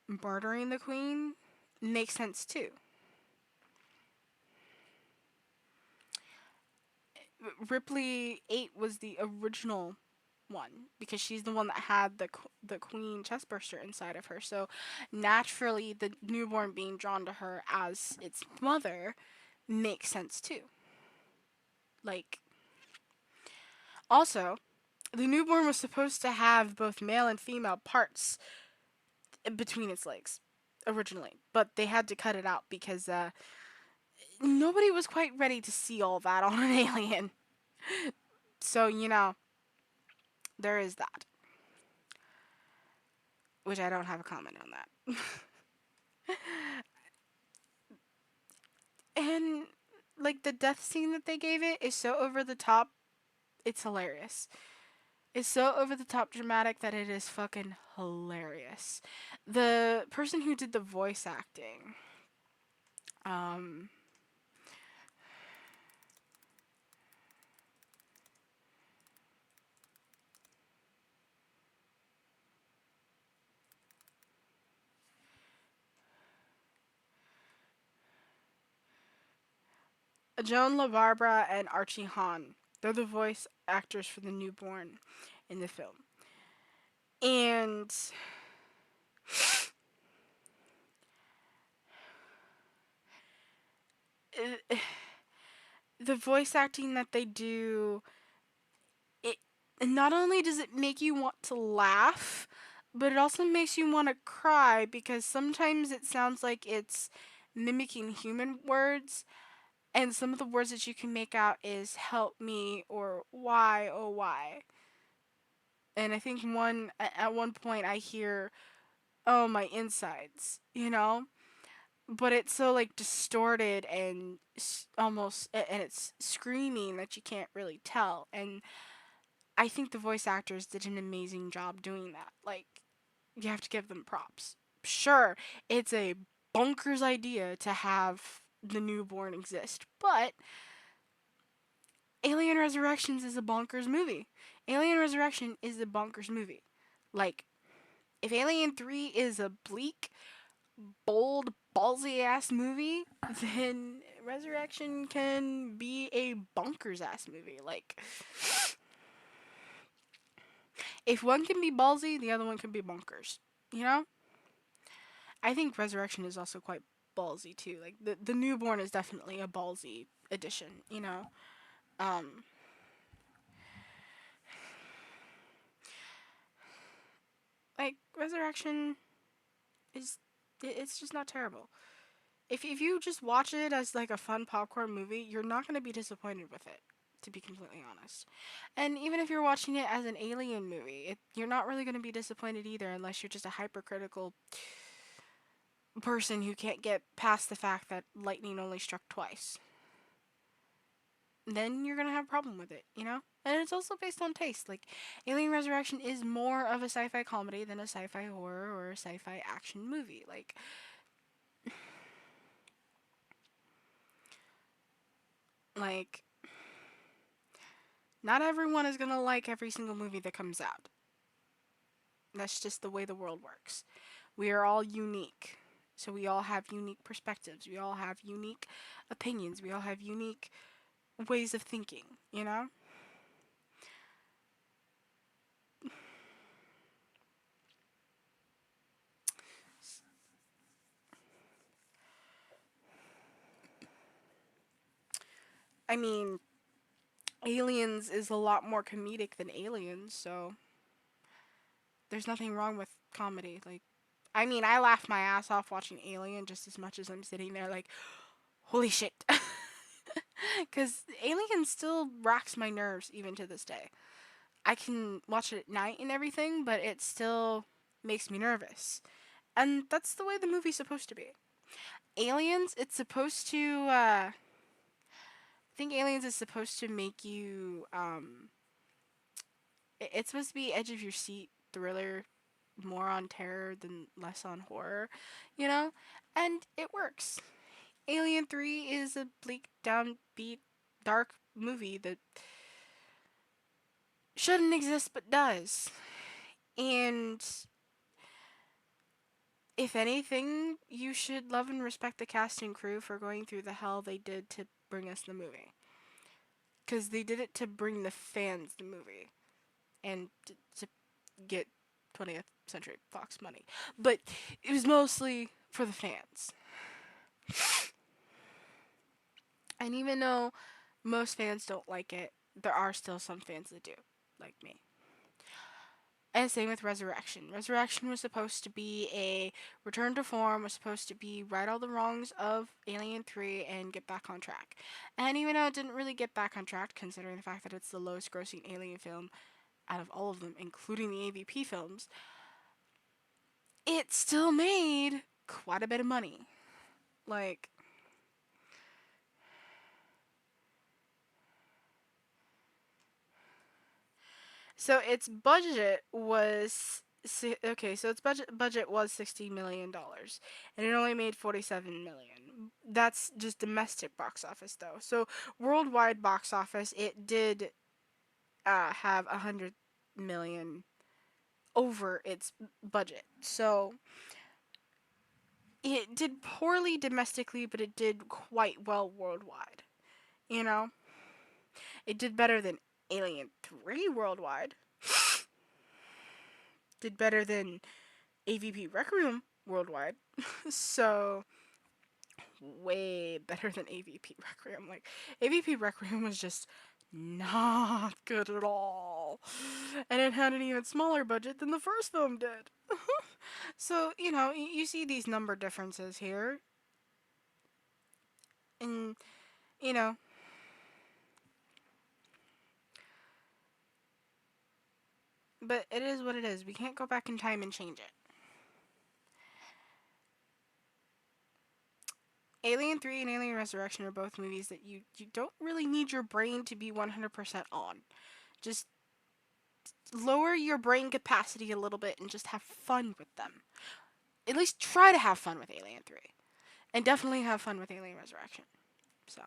murdering the queen makes sense too. Ripley 8 was the original one because she's the one that had the queen chestburster inside of her. So naturally, the newborn being drawn to her as its mother makes sense too. Like, also, the newborn was supposed to have both male and female parts between its legs originally, but they had to cut it out because nobody was quite ready to see all that on an alien. So, there is that. which I don't have a comment on that. And like the death scene that they gave it is so over the top, it's hilarious. It's so over the top dramatic that it is fucking hilarious. The person who did the voice acting, um, Joan LaBarbera and Archie Hahn, they're the voice actors for the newborn in the film. And the voice acting that they do, it not only does it make you want to laugh, but it also makes you want to cry because sometimes it sounds like it's mimicking human words, and some of the words that you can make out is help me or why oh why. And I think at one point I hear oh my insides, but it's so like distorted and almost and it's screaming that you can't really tell. And I think the voice actors did an amazing job doing that. Like, you have to give them props. Sure, it's a bonkers idea to have the newborn exist, but Alien Resurrections is a bonkers movie. Alien Resurrection is a bonkers movie. Like, if Alien 3 is a bleak, bold, ballsy ass movie, then Resurrection can be a bonkers ass movie. Like, if one can be ballsy, the other one can be bonkers. You know? I think Resurrection is also quite ballsy too. Like the newborn is definitely a ballsy addition. Um like Resurrection is it's just not terrible. If you just watch it as like a fun popcorn movie, you're not going to be disappointed with it, to be completely honest. And even if you're watching it as an alien movie, you're not really going to be disappointed either unless you're just a hypercritical person who can't get past the fact that lightning only struck twice. Then you're gonna have a problem with it. And it's also based on taste. Like, Alien Resurrection is more of a sci fi comedy than a sci fi horror or a sci fi action movie. Like, not everyone is gonna like every single movie that comes out. That's just the way the world works. We are all unique. So we all have unique perspectives. We all have unique opinions. We all have unique ways of thinking? I mean, Aliens is a lot more comedic than Aliens, so there's nothing wrong with comedy. Like, I mean, I laugh my ass off watching Alien just as much as I'm sitting there like, holy shit. Because Alien still racks my nerves even to this day. I can watch it at night and everything, but it still makes me nervous. And that's the way the movie's supposed to be. Aliens, it's supposed to, I think Aliens is supposed to make you, it's supposed to be edge of your seat thriller, more on terror than less on horror? And it works. Alien 3 is a bleak, downbeat, dark movie that shouldn't exist but does. And if anything, you should love and respect the cast and crew for going through the hell they did to bring us the movie. Because they did it to bring the fans the movie and to get 20th Century Fox money. But it was mostly for the fans. And even though most fans don't like it, there are still some fans that do, like me. And same with Resurrection. Resurrection was supposed to be a return to form, was supposed to be right all the wrongs of Alien 3 and get back on track. And even though it didn't really get back on track, considering the fact that it's the lowest grossing Alien film out of all of them, including the AVP films, it still made quite a bit of money. Like, so its budget was okay. So its budget was $60 million, and it only made 47 million. That's just domestic box office, though. So worldwide box office, it did have 100 million over its budget. So it did poorly domestically, but it did quite well worldwide. You know, it did better than Alien 3 worldwide. Did better than AVP Requiem worldwide. So way better than AVP Requiem. Like AVP Requiem was just not good at all. And it had an even smaller budget than the first film did. So, you see these number differences here. And, you know, but it is what it is. We can't go back in time and change it. Alien 3 and Alien Resurrection are both movies that you don't really need your brain to be 100% on. Just lower your brain capacity a little bit and just have fun with them. At least try to have fun with Alien 3. And definitely have fun with Alien Resurrection. So.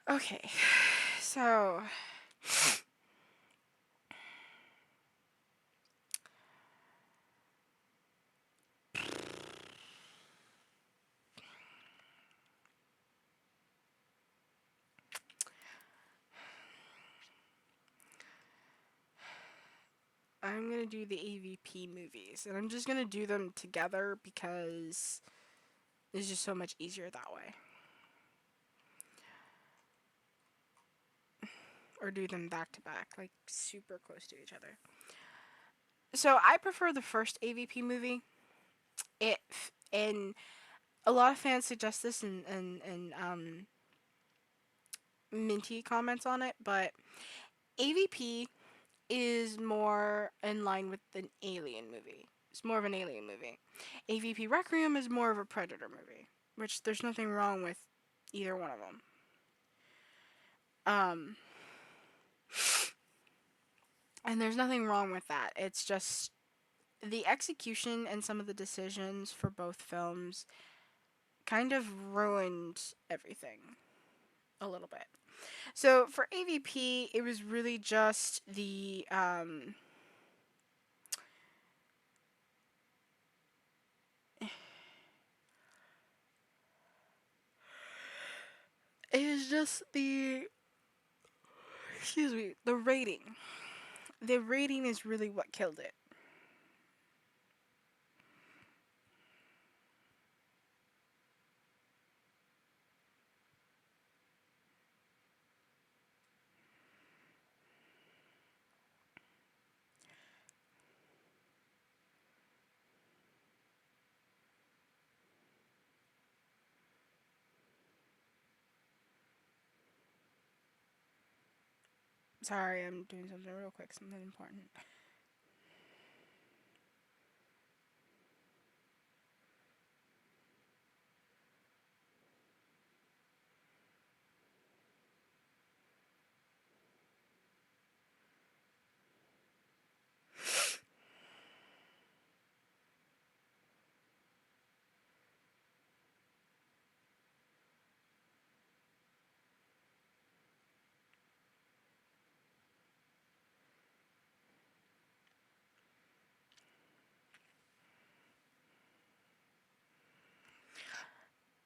Okay. So. I'm gonna do the AVP movies. And I'm just gonna do them together because it's just so much easier that way. Or do them back to back, like super close to each other. So I prefer the first AVP movie. It and a lot of fans suggest this and Minty comments on it, but AVP is more in line with an alien movie. It's more of an alien movie. AVP Requiem is more of a predator movie, which there's nothing wrong with either one of them. Um, and there's nothing wrong with that. It's just the execution and some of the decisions for both films kind of ruined everything a little bit. So for AVP, it was really just it was just the excuse me, the rating. The rating is really what killed it. Sorry, I'm doing something real quick, something important.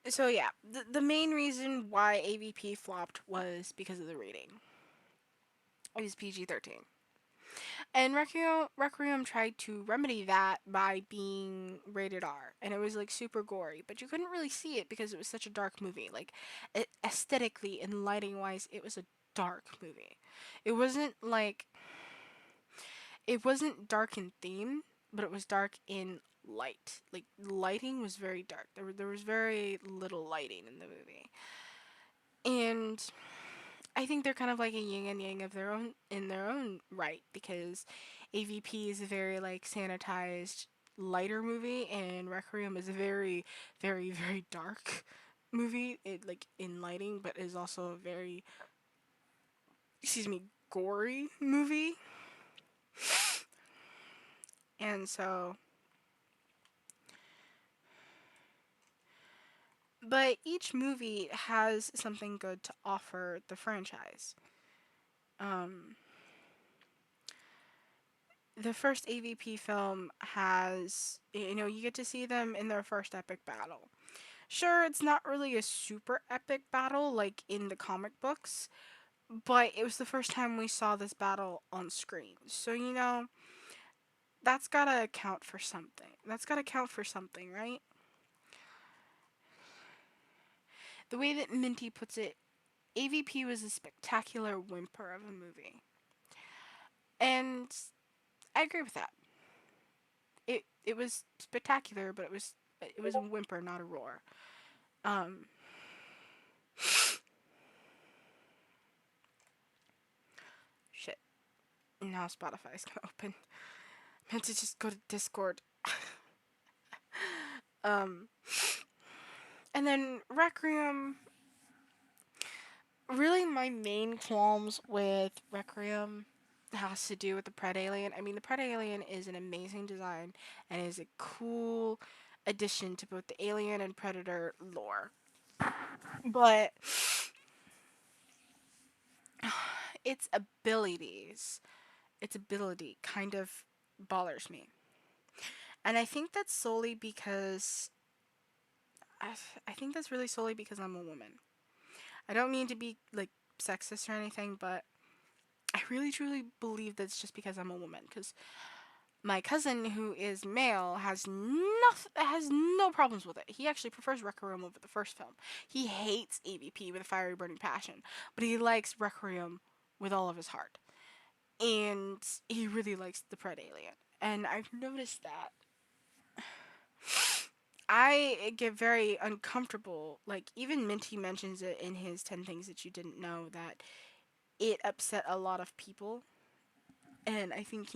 So yeah, the main reason why AVP flopped was because of the rating. It was PG-13. And Requiem tried to remedy that by being rated R, and it was like super gory, but you couldn't really see it because it was such a dark movie. Like aesthetically and lighting wise, it was a dark movie. It wasn't like it wasn't dark in theme, but it was dark in light. Like lighting was very dark. There was very little lighting in the movie, and I think they're kind of like a yin and yang of their own in their own right because AVP is a very like sanitized lighter movie and Requiem is a very very dark movie it like in lighting but is also a very excuse me gory movie. And so but each movie has something good to offer the franchise. Um the first AVP film has, you know, you get to see them in their first epic battle. Sure, it's not really a super epic battle like in the comic books, but it was the first time we saw this battle on screen. So, you know, that's gotta account for something. That's gotta count for something, right? The way that Minty puts it, AVP was a spectacular whimper of a movie. And I agree with that. It was spectacular, but it was a whimper, not a roar. Um, shit. Now Spotify's gonna open. I meant to just go to Discord. Um, and then Requiem. Really, my main qualms with Requiem has to do with the Pred Alien. I mean, the Pred Alien is an amazing design and is a cool addition to both the Alien and Predator lore. But its ability kind of bothers me. And I think that's solely because I, I think that's really solely because I'm a woman. I don't mean to be like sexist or anything, but I really truly believe that's just because I'm a woman. Because my cousin, who is male, has no problems with it. He actually prefers Requiem over the first film. He hates AVP with a fiery burning passion, but he likes Requiem with all of his heart, and he really likes the Pred Alien. And I've noticed that I get very uncomfortable. Like even Minty mentions it in his 10 Things That You Didn't Know that it upset a lot of people, and I think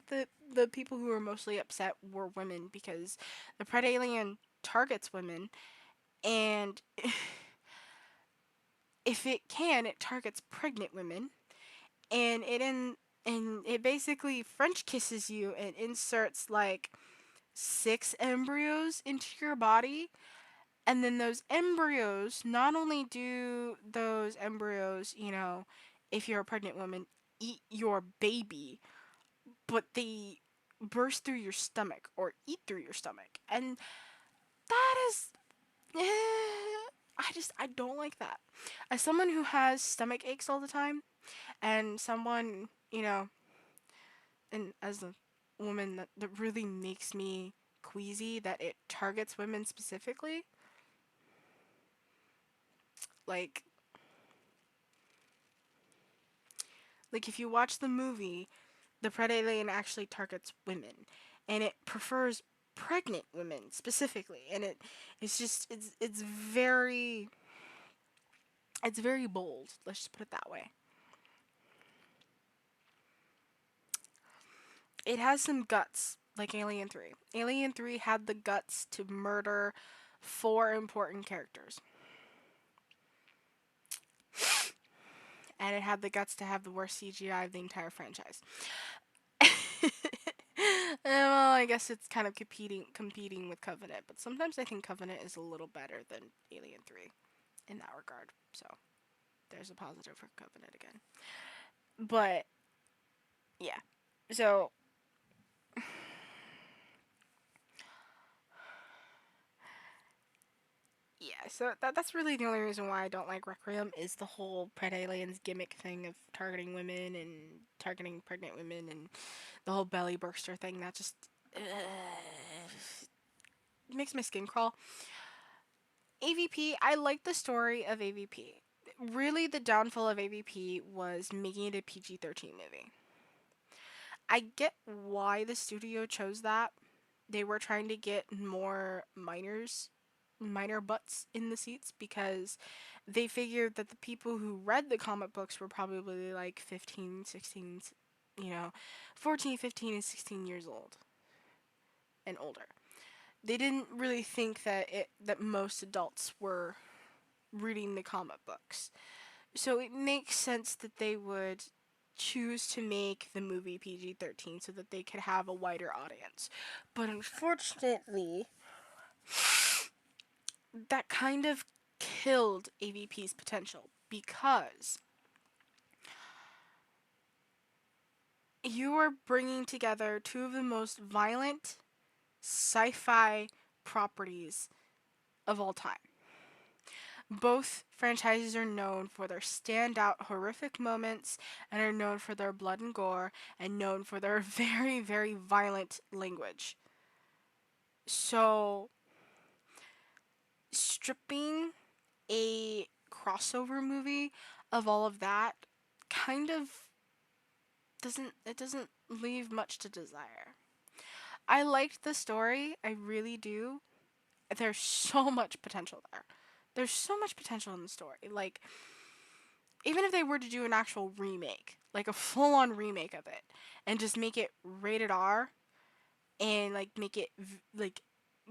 that the people who were mostly upset were women because the Pred Alien targets women, and if it can, it targets pregnant women, and it basically French kisses you and inserts like 6 embryos into your body. And then those embryos, not only do those embryos, you know, if you're a pregnant woman, eat your baby, but they burst through your stomach or eat through your stomach. And that is. I don't like that. As someone who has stomach aches all the time, and someone, you know, and as a woman that really makes me queasy that it targets women specifically, like if you watch the movie, the Pred Alien actually targets women, and it prefers pregnant women specifically, and it's very bold. Let's just put it that way. It has some guts, like Alien 3. Alien 3 had the guts to murder 4 important characters, and it had the guts to have the worst CGI of the entire franchise. Well, I guess it's kind of competing with Covenant, but sometimes I think Covenant is a little better than Alien 3 in that regard. So there's a positive for Covenant again. But yeah, so yeah, so that's really the only reason why I don't like Requiem is the whole Pred Aliens gimmick thing of targeting women and targeting pregnant women and the whole belly burster thing. That just makes my skin crawl. AVP, I like the story of AVP. Really, the downfall of AVP was making it a PG-13 movie. I get why the studio chose that. They were trying to get more minors minor butts in the seats because they figured that the people who read the comic books were probably like 15, 16, you know, 14, 15, and 16 years old and older. They didn't really think that most adults were reading the comic books. So it makes sense that they would choose to make the movie PG-13 so that they could have a wider audience. But unfortunately, that kind of killed AVP's potential because you are bringing together two of the most violent sci-fi properties of all time. Both franchises are known for their standout horrific moments and are known for their blood and gore and known for their very, very violent language. So, stripping a crossover movie of all of that kind of doesn't leave much to desire. I liked the story, I really do. There's so much potential there. There's so much potential in the story. Like, even if they were to do an actual remake, like a full on remake of it, and just make it rated R and like make it like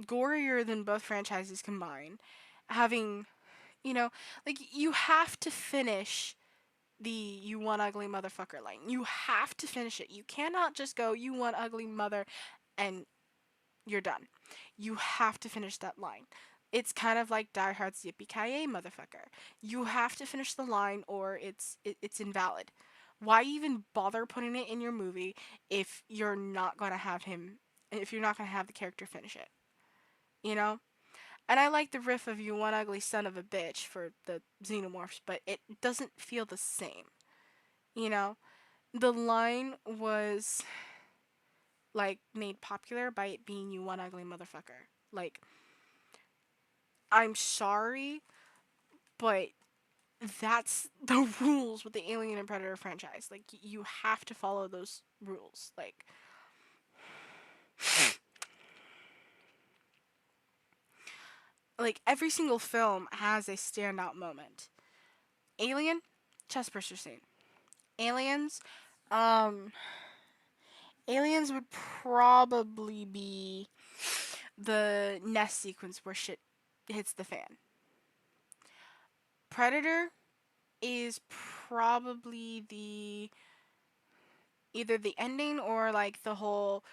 gorier than both franchises combined, having, you know, like you have to finish the "you one ugly motherfucker" line. You have to finish it. You cannot just go "you one ugly mother" and you're done. You have to finish that line. It's kind of like Die Hard's "Yippee Ki motherfucker." You have to finish the line or it's invalid. Why even bother putting it in your movie if you're not gonna have him, if you're not gonna have the character finish it? You know. And I like the riff of "you one ugly son of a bitch" for the xenomorphs, but it doesn't feel the same. You know, the line was like made popular by it being "you one ugly motherfucker." Like, I'm sorry, but that's the rules with the Alien and Predator franchise. Like, you have to follow those rules. Like every single film has a standout moment. Alien, chestburster scene. Aliens, um, Aliens would probably be the nest sequence where shit hits the fan. Predator is probably the either the ending or like the whole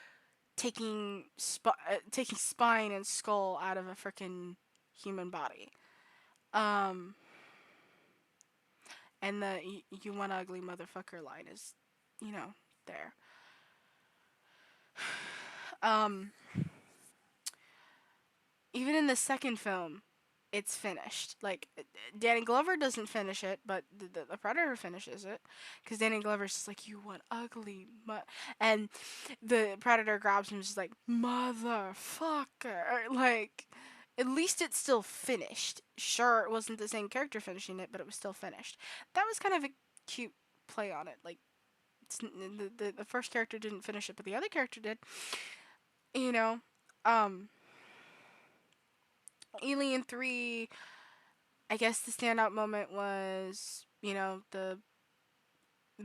taking spine and skull out of a freaking human body. Um, and the "you one ugly motherfucker" line is, you know, there. Um, even in the second film, it's finished. Like, Danny Glover doesn't finish it, but the Predator finishes it because Danny Glover's just like, "you one ugly and the Predator grabs him, just like, "motherfucker." Like, at least it's still finished. Sure, it wasn't the same character finishing it, but it was still finished. That was kind of a cute play on it. Like, the first character didn't finish it, but the other character did. You know, um, Alien 3, I guess the standout moment was, the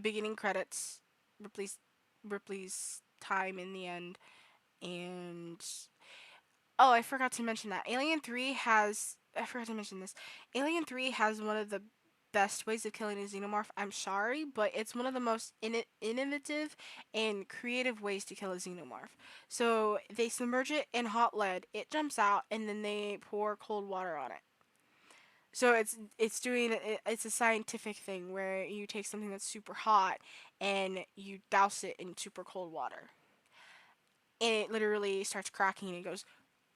beginning credits, Ripley's Ripley's time in the end, and oh, I forgot to mention that Alien 3 has. I forgot to mention this. Alien 3 has one of the best ways of killing a xenomorph. I'm sorry, but it's one of the most innovative and creative ways to kill a xenomorph. So they submerge it in hot lead, it jumps out, and then they pour cold water on it. So it's a scientific thing where you take something that's super hot and you douse it in super cold water, and it literally starts cracking and it goes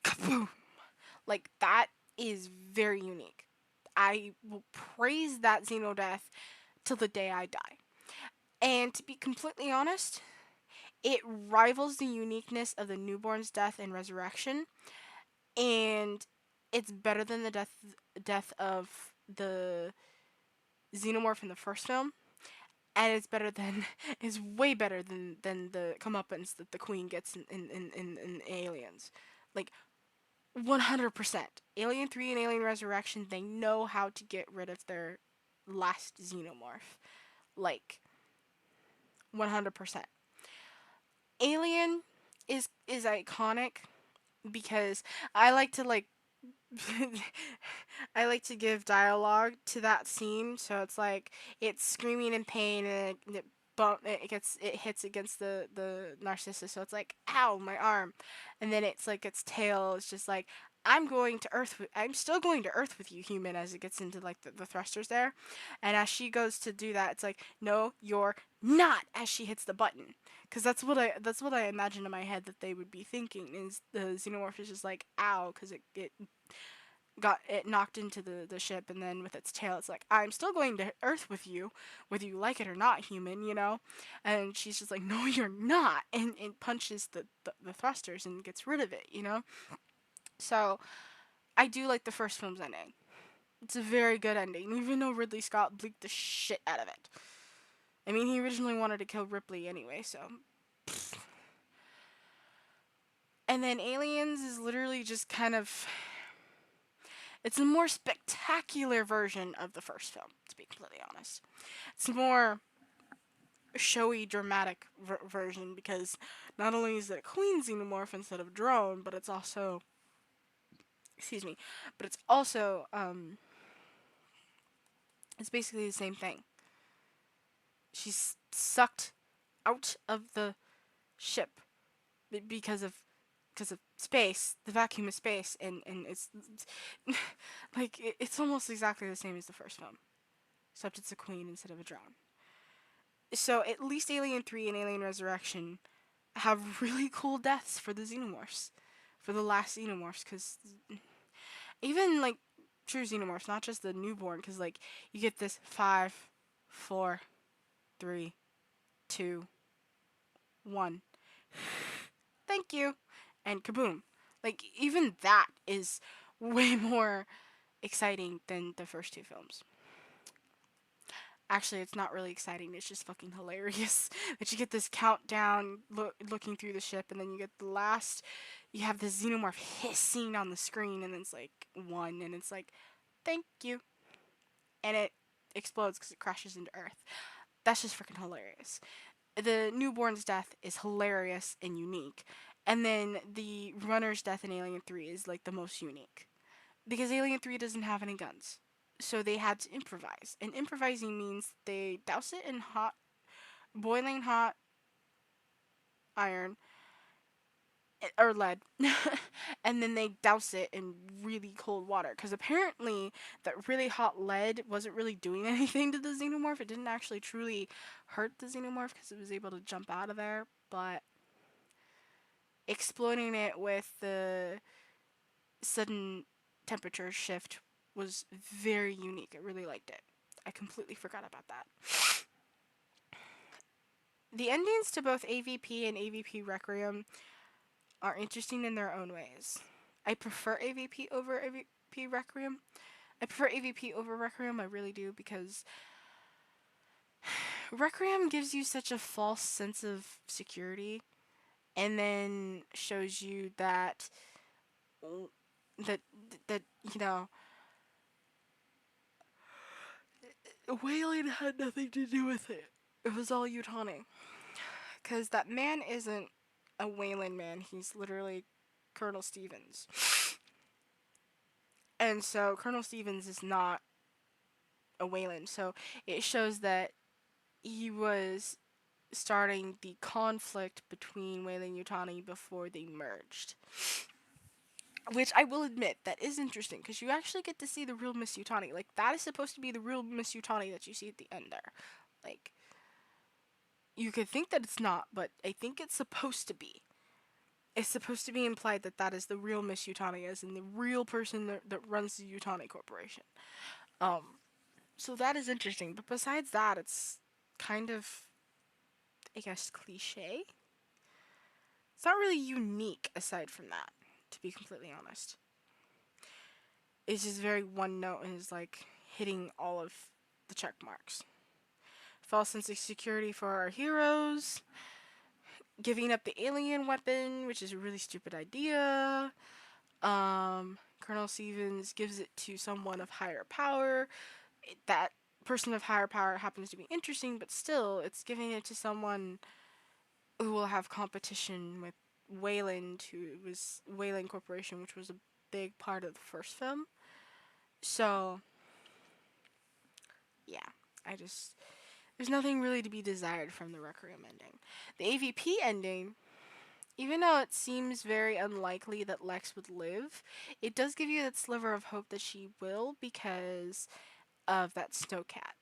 kaboom. Like, that is very unique. I will praise that Xenodeath till the day I die. And to be completely honest, it rivals the uniqueness of the newborn's death and resurrection, and it's better than the death of the xenomorph in the first film, and it's better than is way better than the comeuppance that the queen gets in Aliens. Like, 100%. Alien 3 and Alien Resurrection, they know how to get rid of their last xenomorph. Like, 100%. Alien is iconic because I like to like I like to give dialogue to that scene, so it's like it's screaming in pain and it hits against the narcissist, so it's like ow my arm, and then it's like its tail is just like I'm still going to Earth with you, human, as it gets into like the thrusters there, and as she goes to do that, it's like no, you're not, as she hits the button, because that's what I imagine in my head that they would be thinking is the xenomorph is just like ow because it got it knocked into the ship, and then with its tail it's like I'm still going to Earth with you whether you like it or not, human, and she's just like no you're not, and punches the thrusters and gets rid of it. So I do like the first film's ending. It's a very good ending, even though Ridley Scott bleeped the shit out of it. I mean, he originally wanted to kill Ripley anyway, so. And then Aliens is literally just kind of, it's a more spectacular version of the first film, to be completely honest. It's a more showy, dramatic version because not only is it a queen xenomorph instead of drone, but it's also, excuse me, but it's also, it's basically the same thing. She's sucked out of the ship because of space, the vacuum of space, and it's like it's almost exactly the same as the first film, except it's a queen instead of a drone. So at least Alien 3 and Alien Resurrection have really cool deaths for the xenomorphs, for the last xenomorphs, because even like true xenomorphs, not just the newborn, because like you get this 5, 4, 3, 2, 1. Thank you, and kaboom. Like even that is way more exciting than the first two films. Actually, it's not really exciting. It's just fucking hilarious that you get this countdown looking through the ship, and then you get the last. You have the xenomorph hissing on the screen, and it's like one, and it's like, thank you, and it explodes because it crashes into Earth. That's just freaking hilarious. The newborn's death is hilarious and unique, and then the runner's death in Alien 3 is like the most unique because Alien 3 doesn't have any guns. So they had to improvise. And improvising means they douse it in boiling hot iron or lead, and then they douse it in really cold water. Because apparently, that really hot lead wasn't really doing anything to the xenomorph. It didn't actually truly hurt the xenomorph because it was able to jump out of there. But exploding it with the sudden temperature shift was very unique. I really liked it. I completely forgot about that. The endings to both AVP and AVP Requiem are interesting in their own ways. I prefer AVP over AVP Requiem. I prefer AVP over Requiem, I really do, because Requiem gives you such a false sense of security and then shows you that that you know whaling had nothing to do with it. It was all Yutani. Because that man isn't a Wayland man. He's literally Colonel Stevens. And so Colonel Stevens is not a Wayland. So it shows that he was starting the conflict between Wayland and Yutani before they merged. Which I will admit, that is interesting because you actually get to see the real Miss Yutani. Like, that is supposed to be the real Miss Yutani that you see at the end there. Like, you could think that it's not, but I think it's supposed to be. It's supposed to be implied that that is the real Miss Yutani is and the real person that runs the Yutani Corporation. Um, so that is interesting. But besides that, it's kind of, I guess, cliche. It's not really unique aside from that, to be completely honest. It's just very one note and is like hitting all of the check marks. False sense of security for our heroes. Giving up the alien weapon, which is a really stupid idea. Colonel Stevens gives it to someone of higher power. That person of higher power happens to be interesting, but still, it's giving it to someone who will have competition with Wayland, who was Wayland Corporation, which was a big part of the first film. So, yeah, I just there's nothing really to be desired from the Requiem ending. The AVP ending, even though it seems very unlikely that Lex would live, it does give you that sliver of hope that she will because of that snowcat.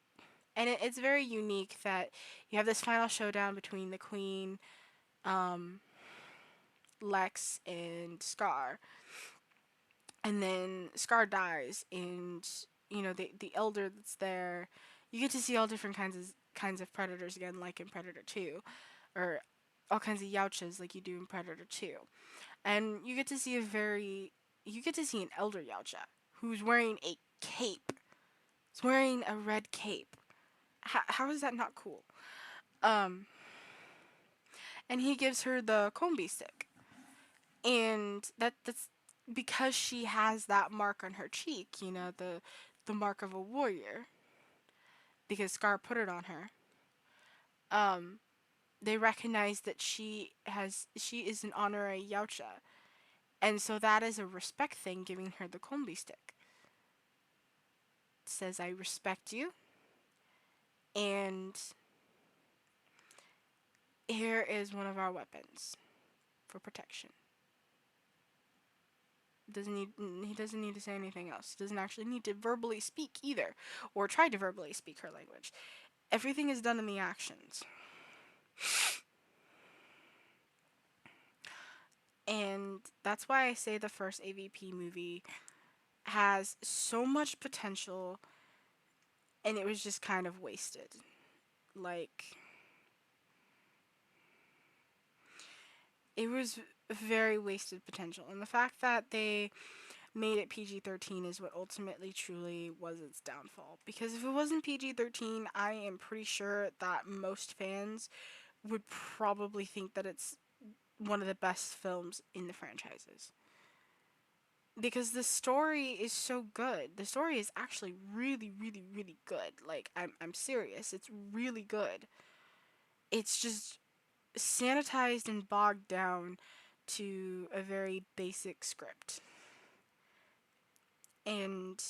And it's very unique that you have this final showdown between the Queen, um, Lex, and Scar, and then Scar dies, and the elder that's there, you get to see all different kinds of predators again, like in Predator 2, or all kinds of Yautjas like you do in Predator 2, and you get to see an elder Yautja who's wearing a cape. He's wearing a red cape. How is that not cool? Um, and he gives her the Kombi stick, and that's because she has that mark on her cheek, the mark of a warrior, because Scar put it on her. Um, they recognize that she is an honorary Yautja, and so that is a respect thing, giving her the Kombi stick. It says, "I respect you, and here is one of our weapons for protection." Doesn't need He doesn't need to say anything else. He doesn't actually need to verbally speak either, or try to verbally speak her language. Everything is done in the actions. And that's why I say the first AVP movie has so much potential, and it was just kind of wasted. Like, it was very wasted potential. And the fact that they made it PG 13 is what ultimately truly was its downfall. Because if it wasn't PG 13, I am pretty sure that most fans would probably think that it's one of the best films in the franchises. Because the story is so good. The story is actually really, really, really good. Like, I'm serious. It's really good. It's just sanitized and bogged down to a very basic script. And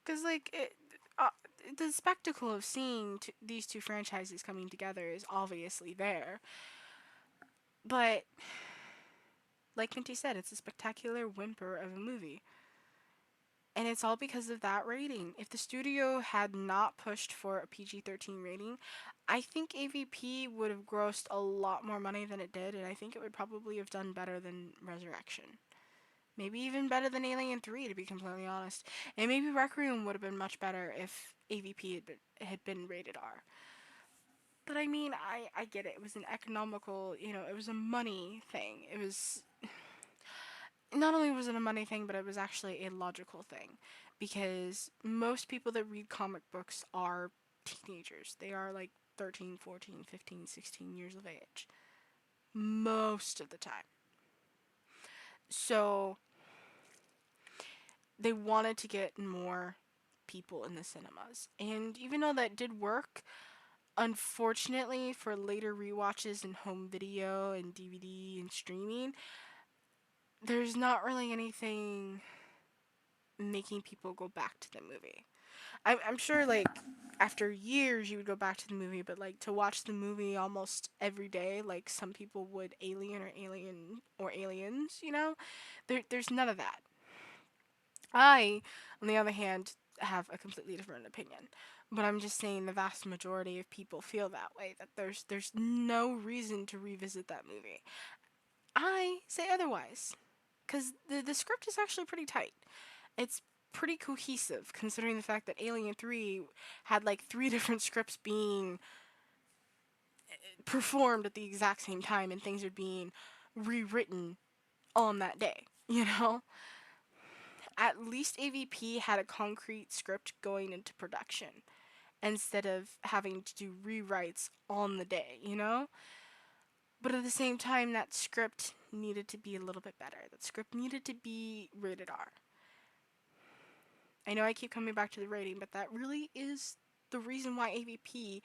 because uh, the spectacle of seeing these two franchises coming together is obviously there, but like Minty said, it's a spectacular whimper of a movie. And it's all because of that rating. If the studio had not pushed for a PG 13 rating, I think AVP would have grossed a lot more money than it did, and I think it would probably have done better than Resurrection. Maybe even better than Alien 3, to be completely honest. And maybe Requiem would have been much better if AVP had been rated R. But I mean, I get it. It was an economical, it was a money thing. It was, not only was it a money thing, but it was actually a logical thing. Because most people that read comic books are teenagers. They are like 13, 14, 15, 16 years of age. Most of the time. So they wanted to get more people in the cinemas. And even though that did work, unfortunately for later rewatches and home video and DVD and streaming, there's not really anything making people go back to the movie. I'm sure, like, after years you would go back to the movie, but like to watch the movie almost every day, like some people would Aliens, there's none of that. I, on the other hand, have a completely different opinion. But I'm just saying the vast majority of people feel that way, that there's no reason to revisit that movie. I say otherwise. Because the script is actually pretty tight. It's pretty cohesive, considering the fact that Alien 3 had like three different scripts being performed at the exact same time, and things are being rewritten on that day, you know? At least AVP had a concrete script going into production instead of having to do rewrites on the day, you know? But at the same time, that script needed to be a little bit better. That script needed to be rated R. I know I keep coming back to the rating, but that really is the reason why AVP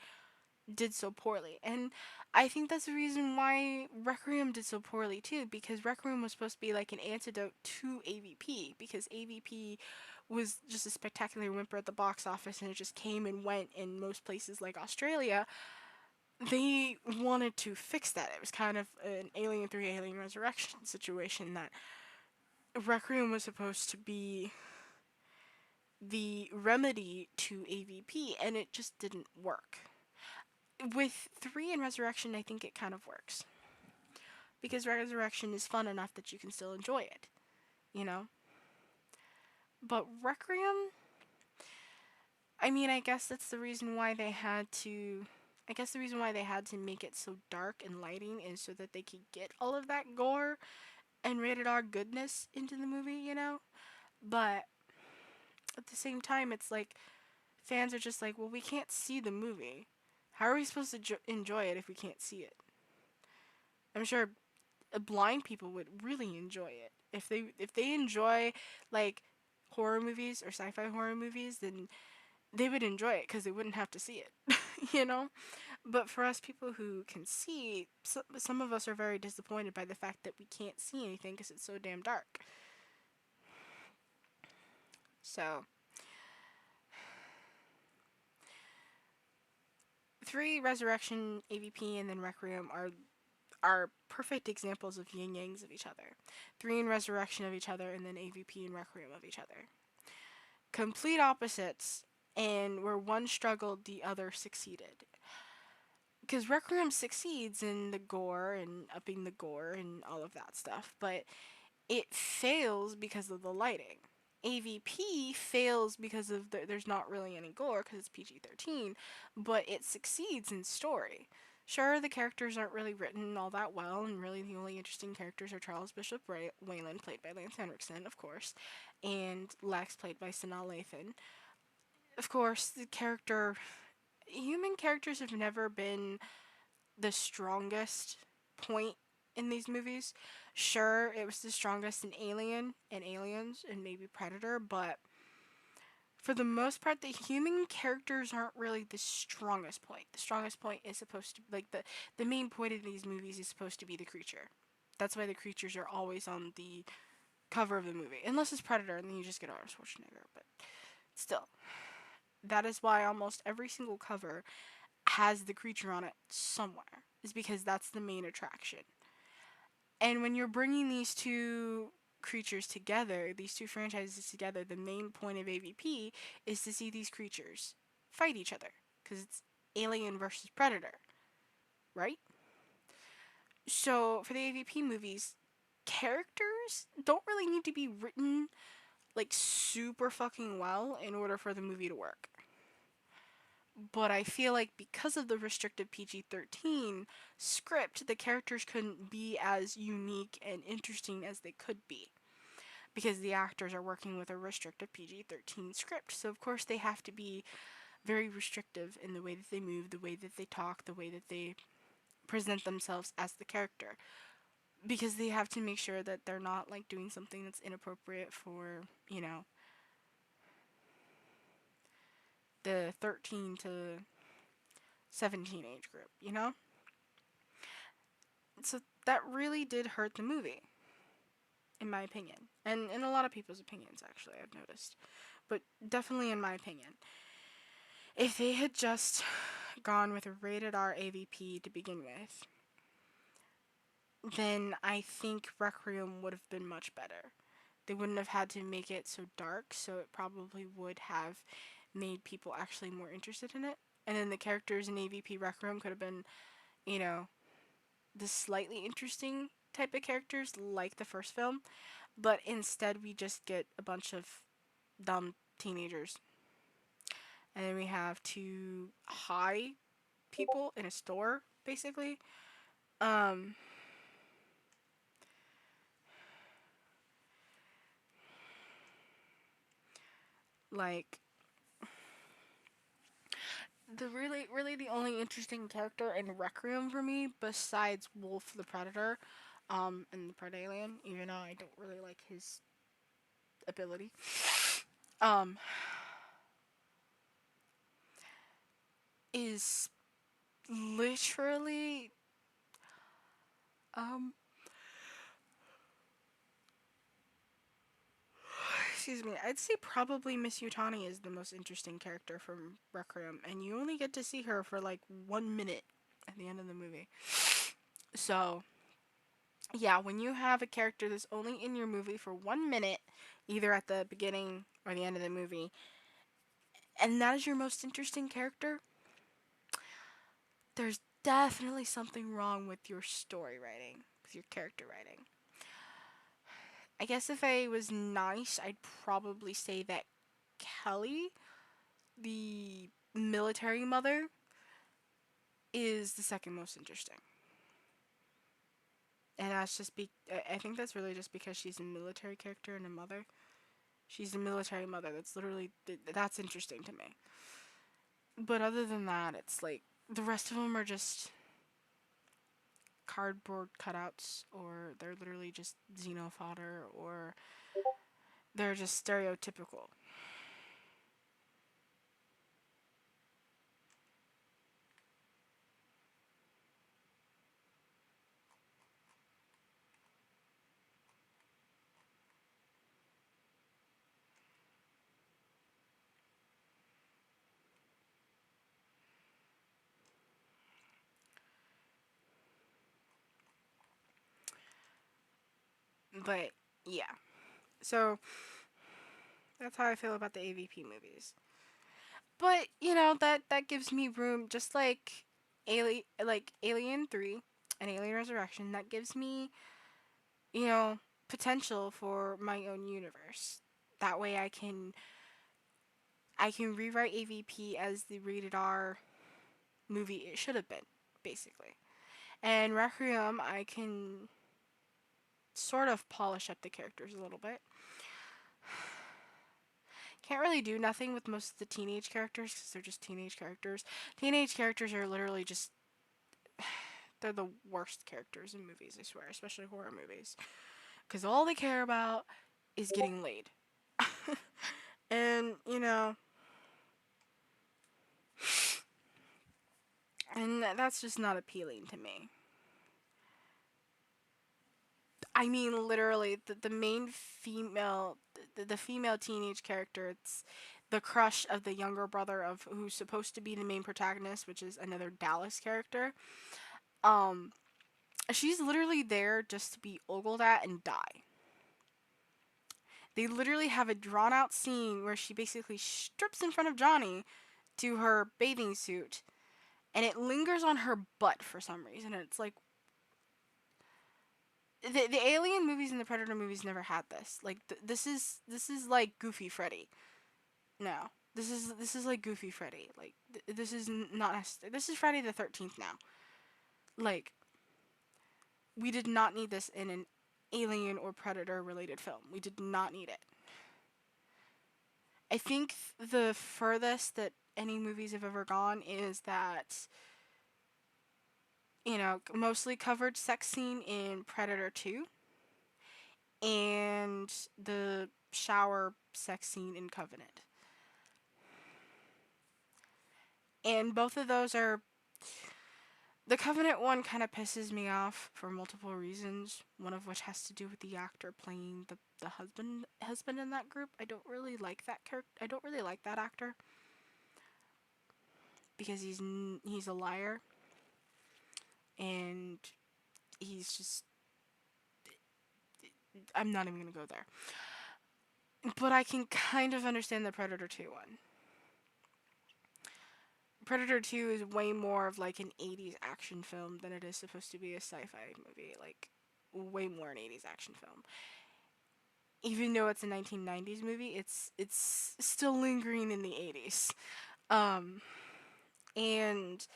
did so poorly. And I think that's the reason why Requiem did so poorly too, because Requiem was supposed to be like an antidote to AVP, because AVP was just a spectacular whimper at the box office and it just came and went in most places like Australia. They wanted to fix that. It was kind of an Alien 3 Alien Resurrection situation that Requiem was supposed to be the remedy to AVP and it just didn't work. With 3 and Resurrection, I think it kind of works. Because Resurrection is fun enough that you can still enjoy it, you know? But Requiem, I mean, I guess that's the reason why they had to. I guess the reason why they had to make it so dark and lighting is so that they could get all of that gore and rated R goodness into the movie, you know? But at the same time, it's like fans are just like, well, we can't see the movie. How are we supposed to enjoy it if we can't see it? I'm sure blind people would really enjoy it if they enjoy like horror movies or sci-fi horror movies, then they would enjoy it because they wouldn't have to see it. you know but for us people who can see, some of us are very disappointed by the fact that we can't see anything because it's so damn dark. So 3 Resurrection, AVP, and then Requiem are perfect examples of yin yangs of each other. 3 in Resurrection of each other, and then AVP and Requiem of each other. Complete opposites, and where one struggled, the other succeeded. Because Requiem succeeds in the gore and upping the gore and all of that stuff, but it fails because of the lighting. AVP fails because of there's not really any gore because it's PG-13, but it succeeds in story. Sure, the characters aren't really written all that well, and really the only interesting characters are Charles Bishop Whalen, played by Lance Henriksen, of course, and Lex, played by Sanaa Lathan. Of course, the character. Human characters have never been the strongest point in these movies. Sure, it was the strongest in Alien and Aliens and maybe Predator, but for the most part, the human characters aren't really the strongest point. The strongest point is supposed to like the main point of these movies is supposed to be the creature. That's why the creatures are always on the cover of the movie, unless it's Predator, and then you just get Arnold Schwarzenegger. But still, that is why almost every single cover has the creature on it somewhere, is because that's the main attraction. And when you're bringing these two creatures together, these two franchises together, the main point of AVP is to see these creatures fight each other because it's Alien versus Predator, right? So for the AVP movies, characters don't really need to be written like super fucking well in order for the movie to work. But I feel like because of the restrictive PG-13 script, the characters couldn't be as unique and interesting as they could be. Because the actors are working with a restrictive PG-13 script. So, of course, they have to be very restrictive in the way that they move, the way that they talk, the way that they present themselves as the character. Because they have to make sure that they're not like doing something that's inappropriate for, the 13 to 17 age group. So that really did hurt the movie, in my opinion. And in a lot of people's opinions, actually, I've noticed. But definitely in my opinion. If they had just gone with a rated R AVP to begin with, then I think Requiem would have been much better. They wouldn't have had to make it so dark, so it probably would have made people actually more interested in it. And then the characters in AVP Requiem could have been, you know, the slightly interesting type of characters like the first film, but instead we just get a bunch of dumb teenagers. And then we have two high people in a store, basically. Um, like the really the only interesting character in Requiem for me, besides Wolf the Predator, and the Predalien, even though I don't really like his ability, um, is literally, um, excuse me, I'd say probably Miss Yutani is the most interesting character from Requiem, and you only get to see her for like 1 minute at the end of the movie. So, yeah, when you have a character that's only in your movie for 1 minute, either at the beginning or the end of the movie, and that is your most interesting character, there's definitely something wrong with your story writing, with your character writing. I guess if I was nice, I'd probably say that Kelly, the military mother, is the second most interesting. And that's just I think that's really just because she's a military character and a mother. She's a military mother. That's literally that's interesting to me. But other than that, it's like the rest of them are just cardboard cutouts, or they're literally just xeno fodder, or they're just stereotypical. But yeah, so that's how I feel about the AVP movies. But that gives me room, just like Alien 3 and Alien Resurrection. That gives me you know potential for my own universe. That way I can rewrite AVP as the rated R movie it should have been, basically. And Requiem, I can sort of polish up the characters a little bit. Can't really do nothing with most of the teenage characters because they're just teenage characters. Teenage characters are literally just. They're the worst characters in movies, I swear, especially horror movies. Because all they care about is getting laid. and, and that's just not appealing to me. I mean, literally, the main female, the female teenage character, it's the crush of the younger brother of who's supposed to be the main protagonist, which is another Dallas character. Um, she's literally there just to be ogled at and die. They literally have a drawn out scene where she basically strips in front of Johnny to her bathing suit, and it lingers on her butt for some reason. And it's like, the Alien movies and the Predator movies never had this. Like this is like Goofy Freddy. No, this is like Goofy Freddy. Like this is not necessary. This is Friday the 13th now. Like we did not need this in an Alien or Predator related film. We did not need it. I think the furthest that any movies have ever gone is that mostly covered sex scene in Predator 2 and the shower sex scene in Covenant. And both of those are. The Covenant one kind of pisses me off for multiple reasons, one of which has to do with the actor playing the husband in that group. I don't really like that character. I don't really like that actor because he's a liar and he's just. I'm not even gonna go there. But I can kind of understand the Predator 2 one. Predator 2 is way more of like an 80s action film than it is supposed to be a sci-fi movie. Like, way more an 80s action film. Even though it's a 1990s movie, it's still lingering in the 80s. Um, and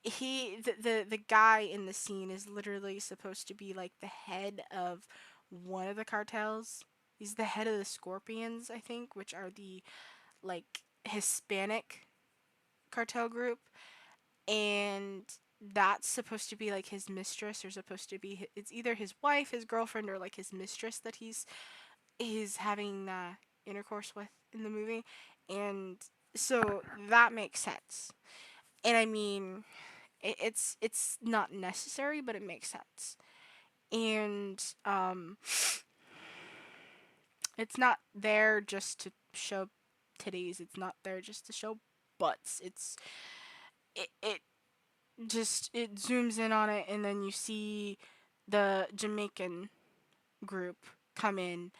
the guy in the scene is literally supposed to be like the head of one of the cartels. He's the head of the Scorpions, I think, which are the like Hispanic cartel group, and that's supposed to be like his mistress, or supposed to be it's either his wife, his girlfriend, or like his mistress that he's having intercourse with in the movie, and so that makes sense. And I mean, it's not necessary, but it makes sense. And it's not there just to show titties. It's not there just to show butts. It just it zooms in on it, and then you see the Jamaican group come in,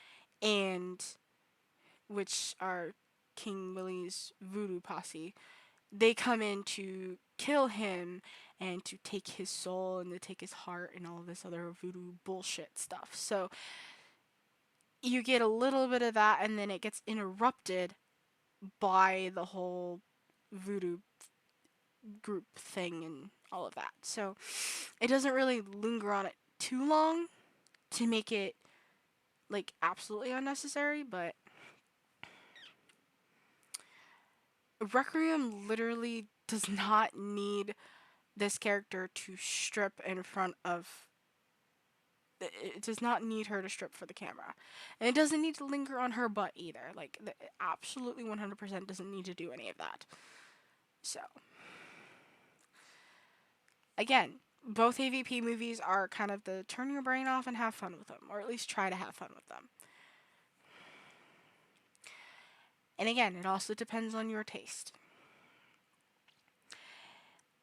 and which are King Willie's voodoo posse. They come in to kill him and to take his soul and to take his heart and all this other voodoo bullshit stuff. So you get a little bit of that, and then it gets interrupted by the whole voodoo group thing and all of that. So it doesn't really linger on it too long to make it like absolutely unnecessary, but Requiem literally does not need this character to strip in front of it does not need her to strip for the camera. And it doesn't need to linger on her butt either. Like it absolutely 100% doesn't need to do any of that. So, again, both AVP movies are kind of the turn your brain off and have fun with them, or at least try to have fun with them. And again, it also depends on your taste.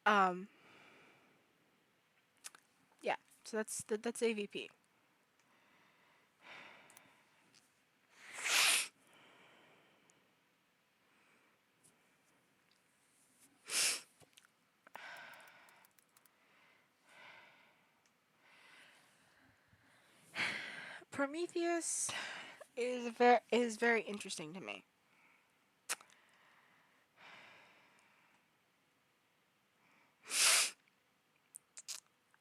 Um, yeah, so that's AVP. Prometheus is very interesting to me.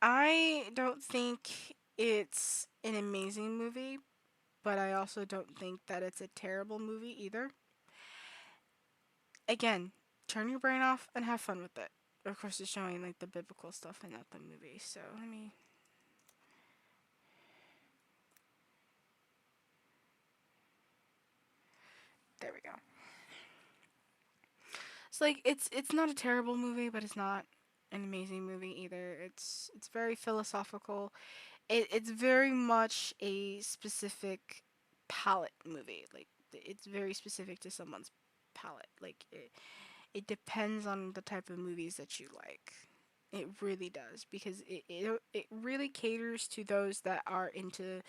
I don't think it's an amazing movie, but I also don't think that it's a terrible movie either. Again, turn your brain off and have fun with it. Of course, it's showing like the biblical stuff in that the movie, so I mean, there we go. It's like it's not a terrible movie, but it's not an amazing movie either. It's very philosophical. It's very much a specific palette movie. Like it's very specific to someone's palette. Like it depends on the type of movies that you like. It really does because it really caters to those that are into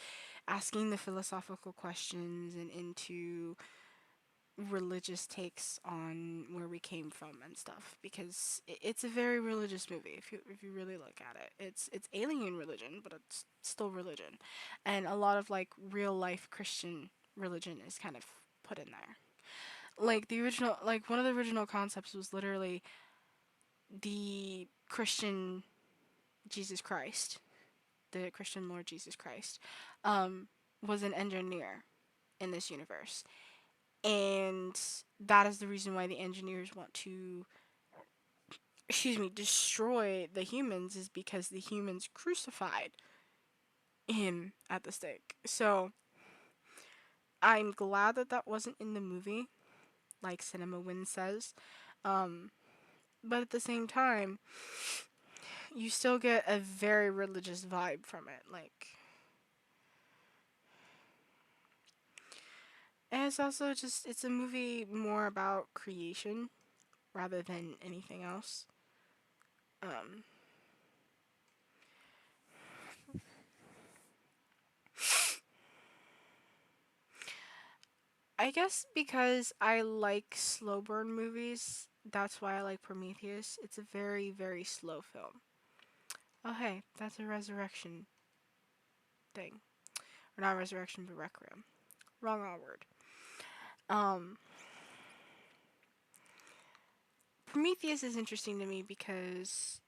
asking the philosophical questions and into religious takes on where we came from and stuff because it's a very religious movie if you really look at it. It's alien religion, but it's still religion. And a lot of like real life Christian religion is kind of put in there. Like the original like one of the original concepts was literally the Christian Jesus Christ, the Christian Lord Jesus Christ, was an engineer in this universe. And that is the reason why the engineers want to, excuse me, destroy the humans, is because the humans crucified him at the stake. So I'm glad that that wasn't in the movie, like Cinema Win says. Um, but at the same time, you still get a very religious vibe from it. Like, and it's also just, it's a movie more about creation rather than anything else. Um, I guess because I like slow burn movies, that's why I like Prometheus. It's a very, very slow film. Oh, hey, that's a resurrection thing. Or not resurrection, but requiem. Wrong all word. Um, Prometheus is interesting to me because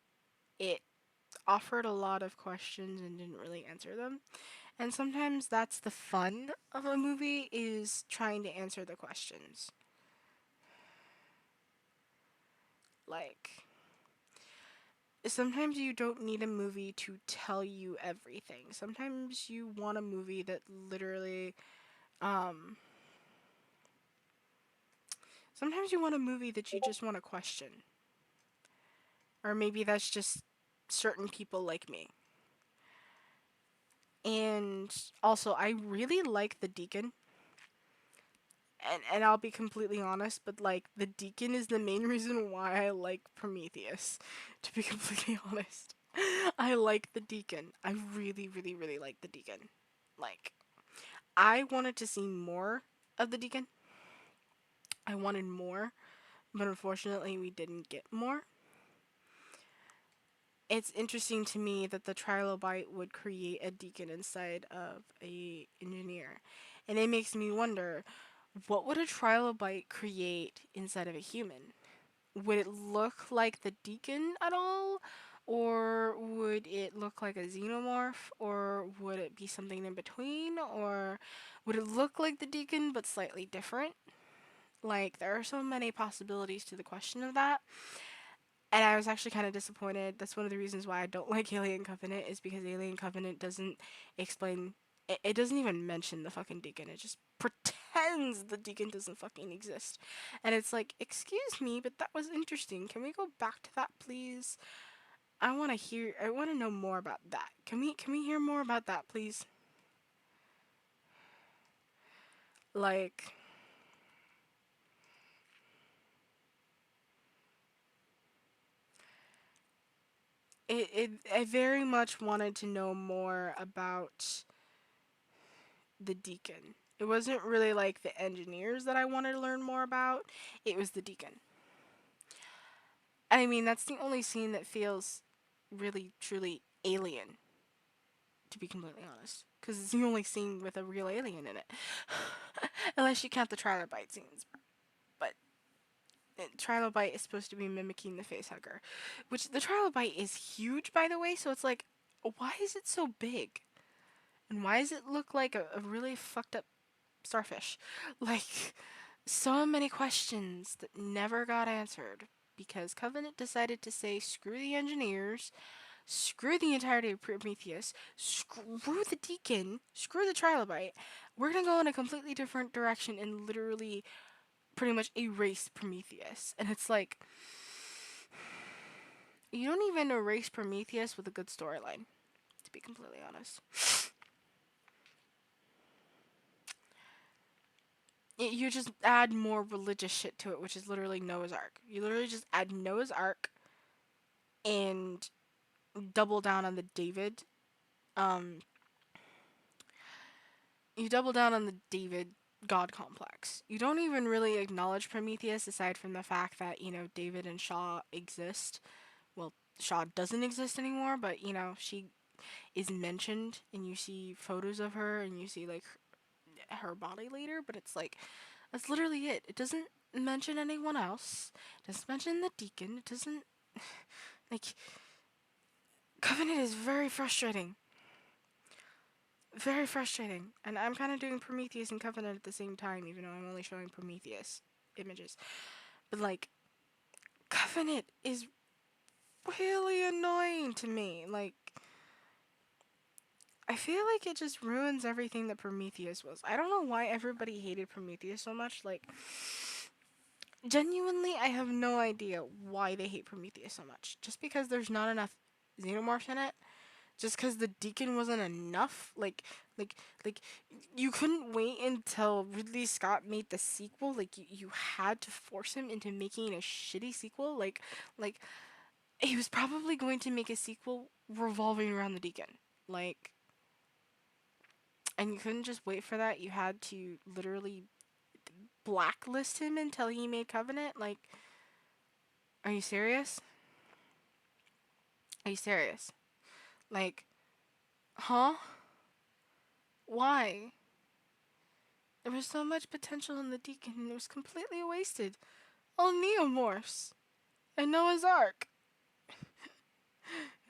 it offered a lot of questions and didn't really answer them. And sometimes that's the fun of a movie, is trying to answer the questions. Like, sometimes you don't need a movie to tell you everything. Sometimes you want a movie that literally, um, sometimes you want a movie that you just want to question. Or maybe that's just certain people like me. And also, I really like the Deacon. And I'll be completely honest, but like the Deacon is the main reason why I like Prometheus. To be completely honest, I like the Deacon. I really, really, really like the Deacon. Like, I wanted to see more of the Deacon. I wanted more, but unfortunately, we didn't get more. It's interesting to me that the trilobite would create a Deacon inside of a engineer, and it makes me wonder, what would a trilobite create inside of a human? Would it look like the Deacon at all? Or would it look like a xenomorph? Or would it be something in between? Or would it look like the Deacon but slightly different? Like, there are so many possibilities to the question of that. And I was actually kind of disappointed. That's one of the reasons why I don't like Alien Covenant, is because Alien Covenant doesn't explain. It doesn't even mention the fucking Deacon. It just pretends the Deacon doesn't fucking exist. And it's like, excuse me, but that was interesting. Can we go back to that, please? I want to hear. I want to know more about that. Can we hear more about that, please? Like, I very much wanted to know more about the Deacon. It wasn't really like the engineers that I wanted to learn more about. It was the Deacon. I mean, that's the only scene that feels really, truly alien, to be completely honest. Because it's the only scene with a real alien in it. Unless you count the trilobite scenes. But trilobite is supposed to be mimicking the facehugger. Which, the trilobite is huge, by the way, so it's like, why is it so big? And why does it look like a really fucked up starfish? Like, so many questions that never got answered because Covenant decided to say screw the engineers, screw the entirety of Prometheus, screw the Deacon, screw the Trilobite. We're gonna go in a completely different direction and literally pretty much erase Prometheus. And it's like, you don't even erase Prometheus with a good storyline, to be completely honest. You just add more religious shit to it, which is literally Noah's Ark. You literally just add Noah's Ark and double down on the David. Um, you double down on the David God complex. You don't even really acknowledge Prometheus aside from the fact that, David and Shaw exist. Well, Shaw doesn't exist anymore, but, she is mentioned and you see photos of her and you see, like, her body later, but it's like, that's literally it. It doesn't mention anyone else. It doesn't mention the Deacon. It doesn't, like, Covenant is very frustrating. Very frustrating. And I'm kind of doing Prometheus and Covenant at the same time, even though I'm only showing Prometheus images. But, like, Covenant is really annoying to me. Like, I feel like it just ruins everything that Prometheus was. I don't know why everybody hated Prometheus so much. Like, genuinely, I have no idea why they hate Prometheus so much. Just because there's not enough xenomorphs in it? Just because the Deacon wasn't enough? Like, like, you couldn't wait until Ridley Scott made the sequel? Like, you had to force him into making a shitty sequel? Like, he was probably going to make a sequel revolving around the Deacon. Like, and you couldn't just wait for that. You had to literally blacklist him until he made Covenant. Like, are you serious? Are you serious? Like, huh? Why? There was so much potential in the Deacon and it was completely wasted. All neomorphs and Noah's Ark.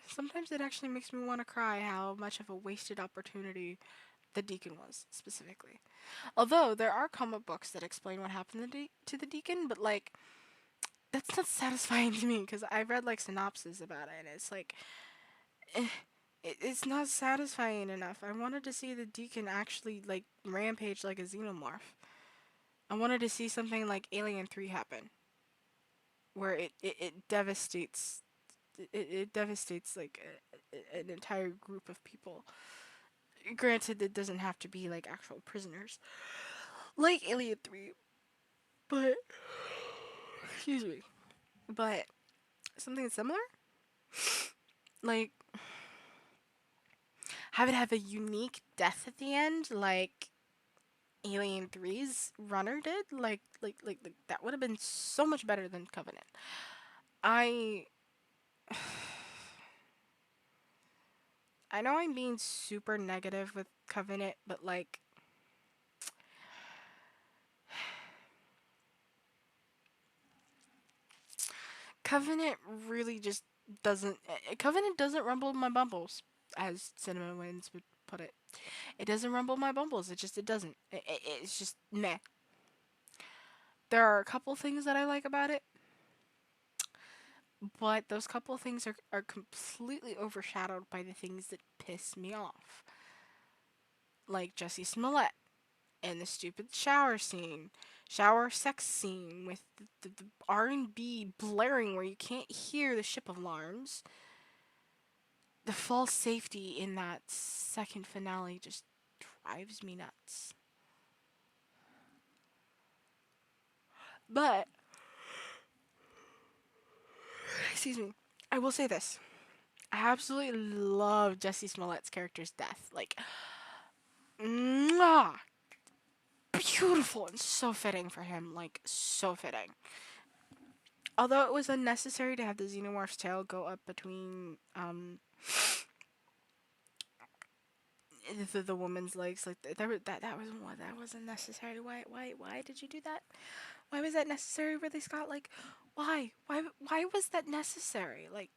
Sometimes it actually makes me want to cry how much of a wasted opportunity the Deacon was, specifically. Although, there are comic books that explain what happened to the Deacon, but like, that's not satisfying to me because I read like synopsis about it and it's like eh, it's not satisfying enough. I wanted to see the Deacon actually like rampage like a xenomorph. I wanted to see something like Alien 3 happen where it devastates it devastates like an entire group of people. Granted, it doesn't have to be like actual prisoners like Alien 3, but excuse me, but something similar, like have it have a unique death at the end, like Alien Three's runner did. Like that would have been so much better than Covenant. I I know I'm being super negative with Covenant, but like Covenant really just doesn't. Covenant doesn't rumble my bumbles, as Cinema Wins would put it. It doesn't rumble my bumbles. It doesn't. It's just meh. There are a couple things that I like about it, but those couple things are completely overshadowed by the things that piss me off. Like Jesse Smollett and the stupid shower sex scene with the R&B blaring where you can't hear the ship alarms. The false safety in that second finale just drives me nuts. But, excuse me, I will say this. I absolutely love Jesse Smollett's character's death. Like, mwah, beautiful and so fitting for him. Like, so fitting. Although it was unnecessary to have the xenomorph's tail go up between the woman's legs, like that wasn't necessary. Why did you do that? Why was that necessary, Ridley Scott? Like, why was that necessary? Like,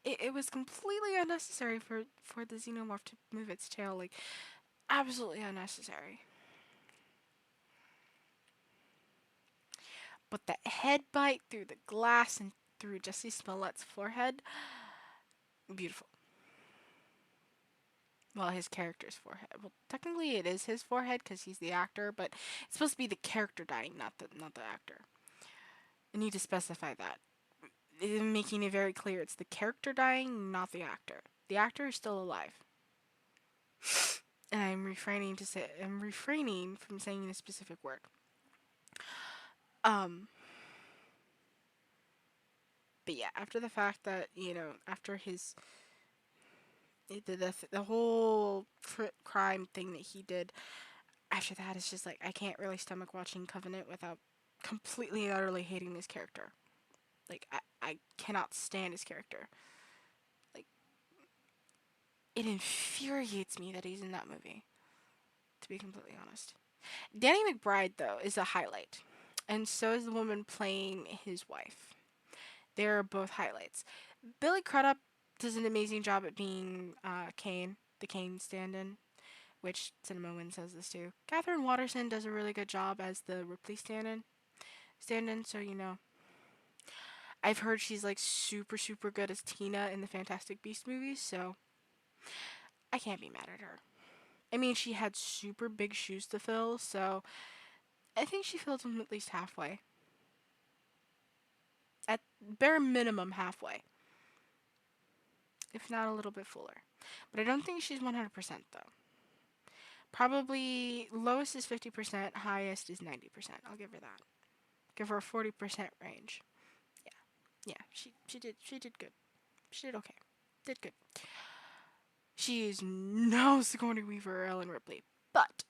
it was completely unnecessary for the xenomorph to move its tail. Like, absolutely unnecessary. But the head bite through the glass and through Jesse Smollett's forehead, beautiful. Well, his character's forehead. Well, technically it is his forehead because he's the actor, but it's supposed to be the character dying, not the actor. I need to specify that, making it very clear it's the character dying, not the actor. The actor is still alive, and I'm refraining from saying a specific word. Um, but yeah, after the fact that after his the whole crime thing that he did, after that it's just like I can't really stomach watching Covenant without completely and utterly hating this character. Like I cannot stand his character. Like it infuriates me that he's in that movie, to be completely honest. Danny McBride though is a highlight. And so is the woman playing his wife. They're both highlights. Billy Crudup does an amazing job at being Kane, the Kane stand-in, which Cinema Win says this too. Catherine Watterson does a really good job as the Ripley stand-in, so I've heard she's like super super good as Tina in the Fantastic Beast movies, so I can't be mad at her. I mean, she had super big shoes to fill, so I think she filled them at least halfway. At bare minimum halfway, if not a little bit fuller. But I don't think she's 100% though. Probably lowest is 50%, highest is 90%. I'll give her that. Give her a 40% range. Yeah. Yeah, she did good. She did okay. Did good. She is no Sigourney Weaver or Ellen Ripley, but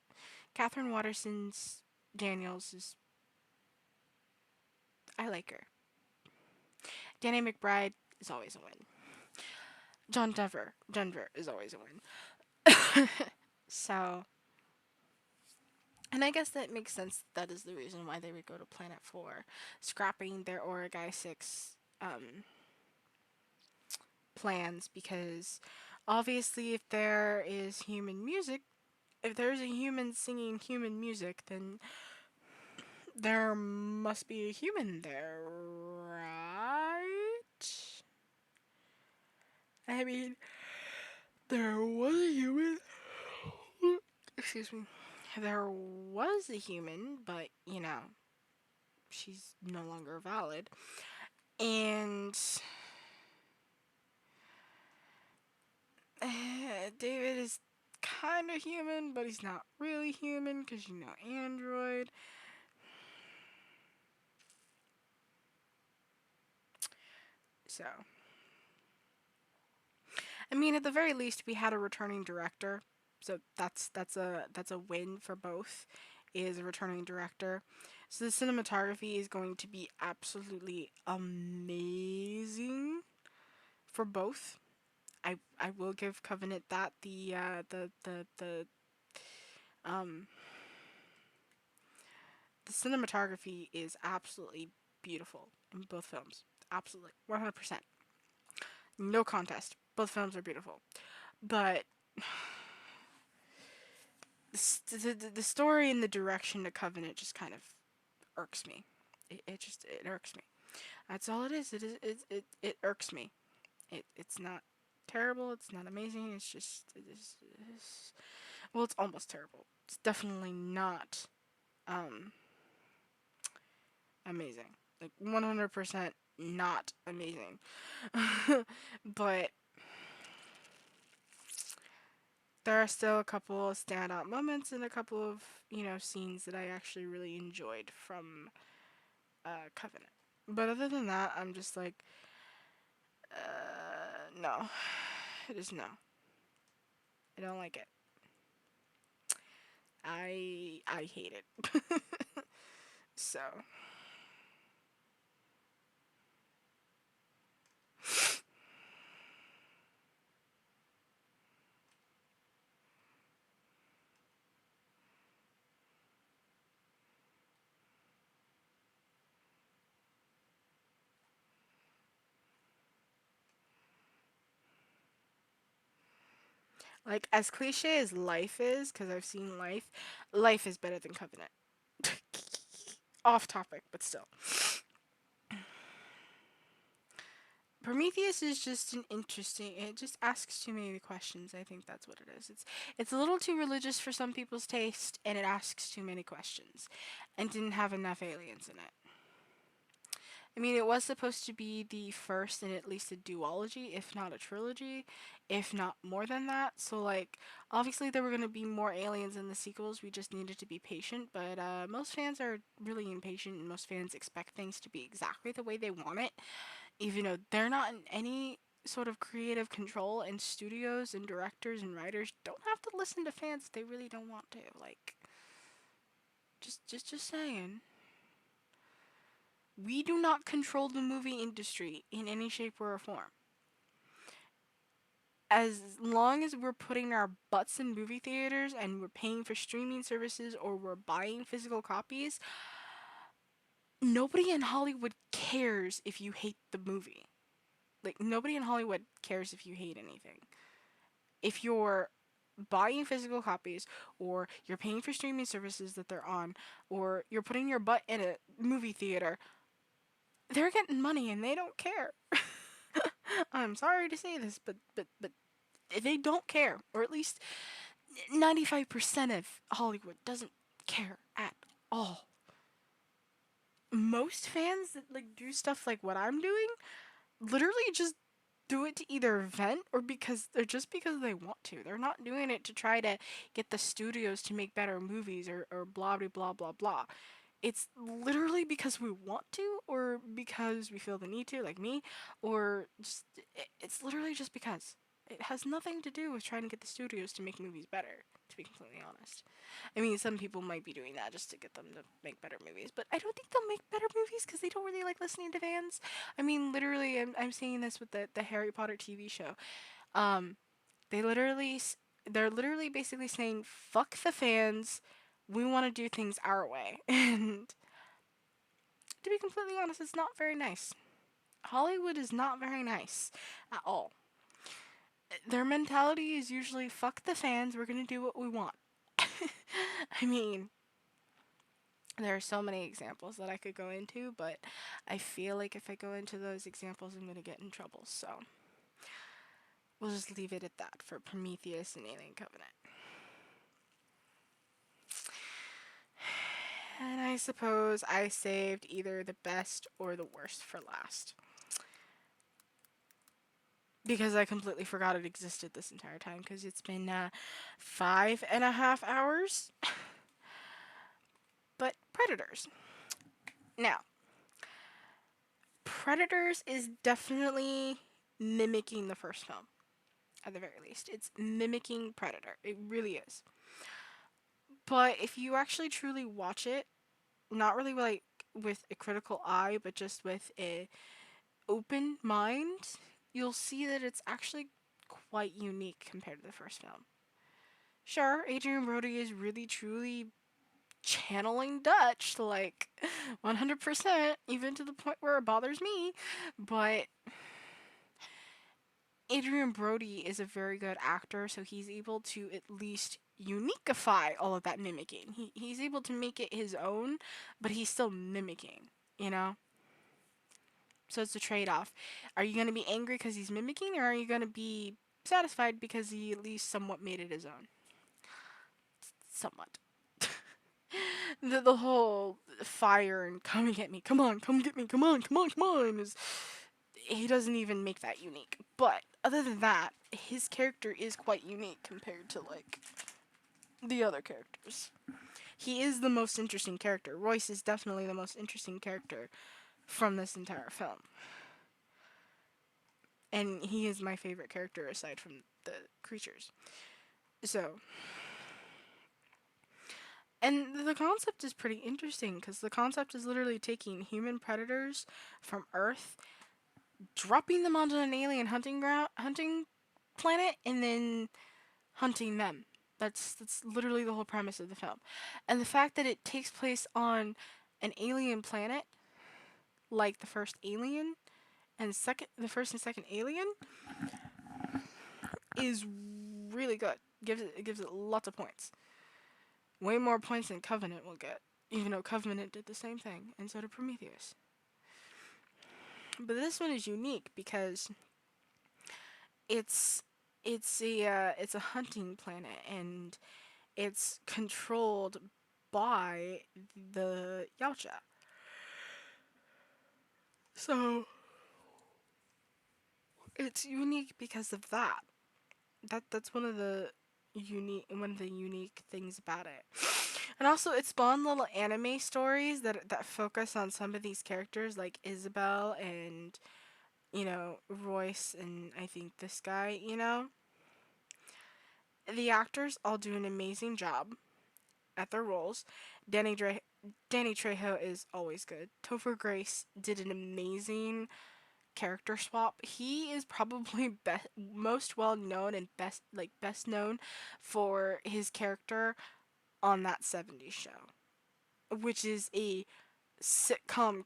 Catherine Watterson's Daniels is I like her. Danny McBride is always a win. John Denver is always a win. So, and I guess that makes sense. That is the reason why they would go to Planet 4, scrapping their Origai 6 plans, because obviously, if there's a human singing human music, then There must be a human there, right? I mean, there was a human. Excuse me. There was a human, but, she's no longer valid. And David is kind of human, but he's not really human because, android. So, I mean, at the very least, we had a returning director, so that's a win for both. Is a returning director, so the cinematography is going to be absolutely amazing for both. I will give Covenant that um the cinematography is absolutely beautiful in both films. Absolutely, 100%. No contest. Both films are beautiful, but the story and the direction to Covenant just kind of irks me. It irks me. That's all it is. It irks me. It's not terrible. It's not amazing. It's just well, it's almost terrible. It's definitely not um amazing. Like 100% not amazing. But there are still a couple of standout moments and a couple of, scenes that I actually really enjoyed from Covenant. But other than that, I'm just like, no. It is no. I don't like it. I hate it. So, like as cliche as life is, because I've seen life, life is better than Covenant. Off topic, but still. Prometheus is just an interesting. It just asks too many questions. I think that's what it is. It's a little too religious for some people's taste, and it asks too many questions, and didn't have enough aliens in it. I mean, it was supposed to be the first in at least a duology, if not a trilogy, if not more than that. So, like, obviously there were going to be more aliens in the sequels. We just needed to be patient. But most fans are really impatient, and most fans expect things to be exactly the way they want it, even though they're not in any sort of creative control. And studios and directors and writers don't have to listen to fans if they really don't want to. Like, just saying. We do not control the movie industry in any shape or form. As long as we're putting our butts in movie theaters and we're paying for streaming services or we're buying physical copies, nobody in Hollywood cares if you hate the movie. Like, nobody in Hollywood cares if you hate anything. If you're buying physical copies or you're paying for streaming services that they're on or you're putting your butt in a movie theater, they're getting money and they don't care. I'm sorry to say this, but they don't care, or at least 95% of Hollywood doesn't care at all. Most fans that like do stuff like what I'm doing literally just do it to either vent or because they want to. They're not doing it to try to get the studios to make better movies or blah blah blah blah blah. It's literally because we want to or because we feel the need to, like me, or just it's literally just because. It has nothing to do with trying to get the studios to make movies better, to be completely honest. I mean, some people might be doing that just to get them to make better movies, but I don't think they'll make better movies because they don't really like listening to fans. I mean, literally, I'm seeing this with the Harry Potter TV show. Um, they literally, they're literally basically saying, fuck the fans, we want to do things our way. And to be completely honest, it's not very nice. Hollywood is not very nice at all. Their mentality is usually fuck the fans, we're gonna do what we want. I mean, There are so many examples that I could go into, but I feel like if I go into those examples, I'm going to get in trouble. So we'll just leave it at that for Prometheus and Alien Covenant. And I suppose I saved either the best or the worst for last. Because I completely forgot it existed this entire time, because it's been 5.5 hours. But Predators. Now, Predators is definitely mimicking the first film, at the very least. It's mimicking Predator. It really is. But if you actually truly watch it, not really like with a critical eye, but just with a open mind, you'll see that it's actually quite unique compared to the first film. Sure, Adrian Brody is really truly channeling Dutch, like 100%, even to the point where it bothers me, but Adrian Brody is a very good actor, so he's able to at least uniqueify all of that mimicking. He's able to make it his own, but he's still mimicking, you know? So it's a trade off. Are you going to be angry because he's mimicking, or are you going to be satisfied because he at least somewhat made it his own? Somewhat. The whole fire and coming at me, come on, come get me, come on, come on, come on, is he doesn't even make that unique. But other than that, his character is quite unique compared to like the other characters. He is the most interesting character. Royce is definitely the most interesting character from this entire film. And he is my favorite character aside from the creatures. So, and the concept is pretty interesting because the concept is literally taking human predators from Earth, dropping them onto an alien hunting planet, and then hunting them. That's literally the whole premise of the film. And the fact that it takes place on an alien planet, like the first Alien and the first and second Alien, is really good. Gives it lots of points. Way more points than Covenant will get, even though Covenant did the same thing, and so did Prometheus. But this one is unique because it's it's a hunting planet, and it's controlled by the Yautja. So it's unique because of that. That's one of the unique things about it. And also it spawned little anime stories that focus on some of these characters like Isabel and Royce and I think this guy, The actors all do an amazing job at their roles. Danny Dre- Danny Trejo is always good. Topher Grace did an amazing character swap. He is probably most well known and best known for his character on that 70s show, which is a sitcom,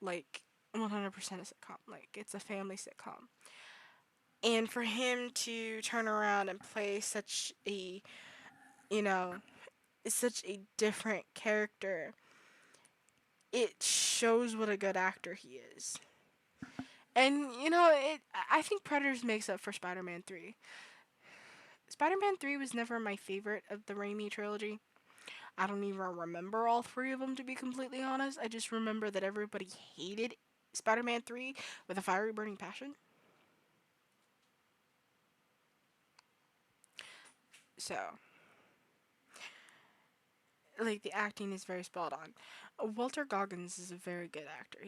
like 100% a sitcom, like it's a family sitcom. And for him to turn around and play you know, such a different character, it shows what a good actor he is. And I think Predators makes up for Spider-Man 3. Spider-Man 3 was never my favorite of the Raimi trilogy. I don't even remember all three of them, to be completely honest. I just remember that everybody hated Spider-Man 3 with a fiery burning passion. So, like, the acting is very spot on. Walter Goggins is a very good actor.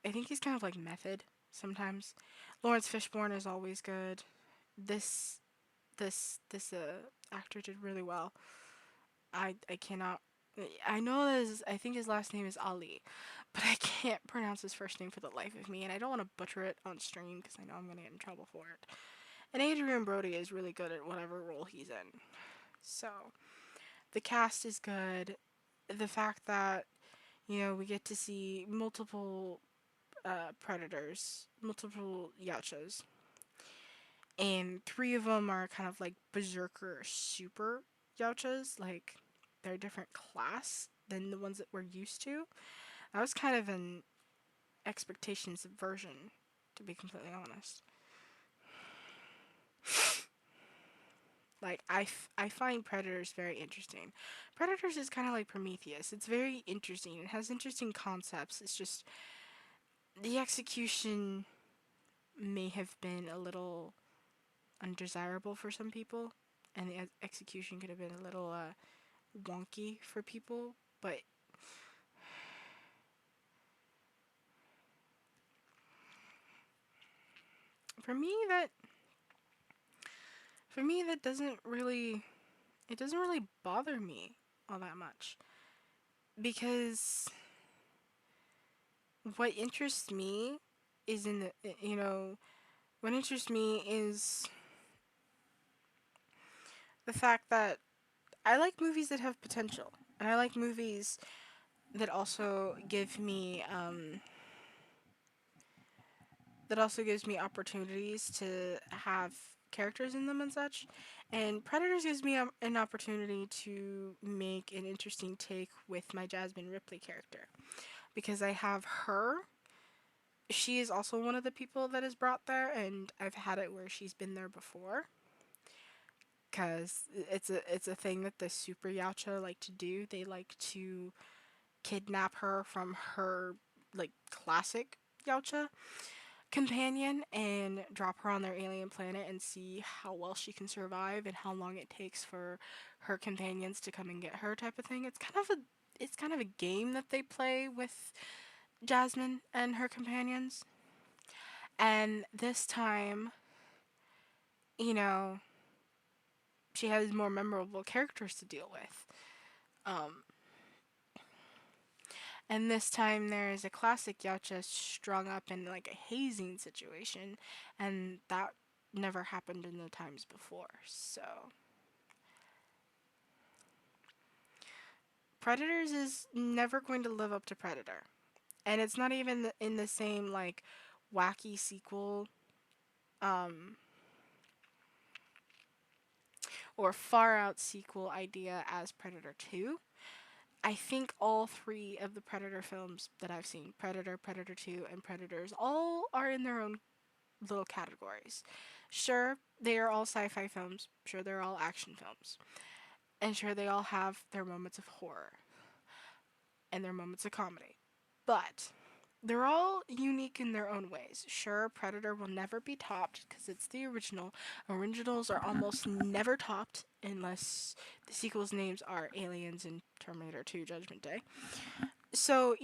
I think he's kind of like method sometimes. Lawrence Fishburne is always good. This, this actor did really well. I cannot. I know I think his last name is Ali, but I can't pronounce his first name for the life of me, and I don't want to butcher it on stream because I know I'm gonna get in trouble for it. And Adrian Brody is really good at whatever role he's in. So the cast is good. The fact that we get to see multiple predators, multiple Yachas, and three of them are kind of like berserker super Yachas, like they're a different class than the ones that we're used to. That was kind of an expectation subversion, to be completely honest. Like, I find Predators very interesting. Predators is kind of like Prometheus. It's very interesting. It has interesting concepts. It's just the execution may have been a little undesirable for some people, and the execution could have been a little wonky for people. But for me, that doesn't really bother me all that much, because what interests me is in the what interests me is the fact that I like movies that have potential, and I like movies that also give me that also gives me opportunities to have characters in them and such. And Predators gives me an opportunity to make an interesting take with my Jasmine Ripley character, because I have her. She is also one of the people that is brought there, and I've had it where she's been there before. Cause it's a thing that the Super Yautja like to do. They like to kidnap her from her like classic Yautja companion and drop her on their alien planet and see how well she can survive and how long it takes for her companions to come and get her, type of thing. It's kind of a game that they play with Jasmine and her companions. And this time, you know, she has more memorable characters to deal with. Um, and this time there is a classic Yautja strung up in like a hazing situation, and that never happened in the times before. So Predators is never going to live up to Predator, and it's not even in the same like wacky sequel um, or far out sequel idea as Predator 2. I think all three of the Predator films that I've seen, Predator, Predator 2, and Predators, all are in their own little categories. Sure, they are all sci fi films. Sure, they're all action films. And sure, they all have their moments of horror and their moments of comedy. But they're all unique in their own ways. Sure, Predator will never be topped because it's the original. Originals are almost never topped unless the sequels' names are Aliens and Terminator 2 Judgment Day. So,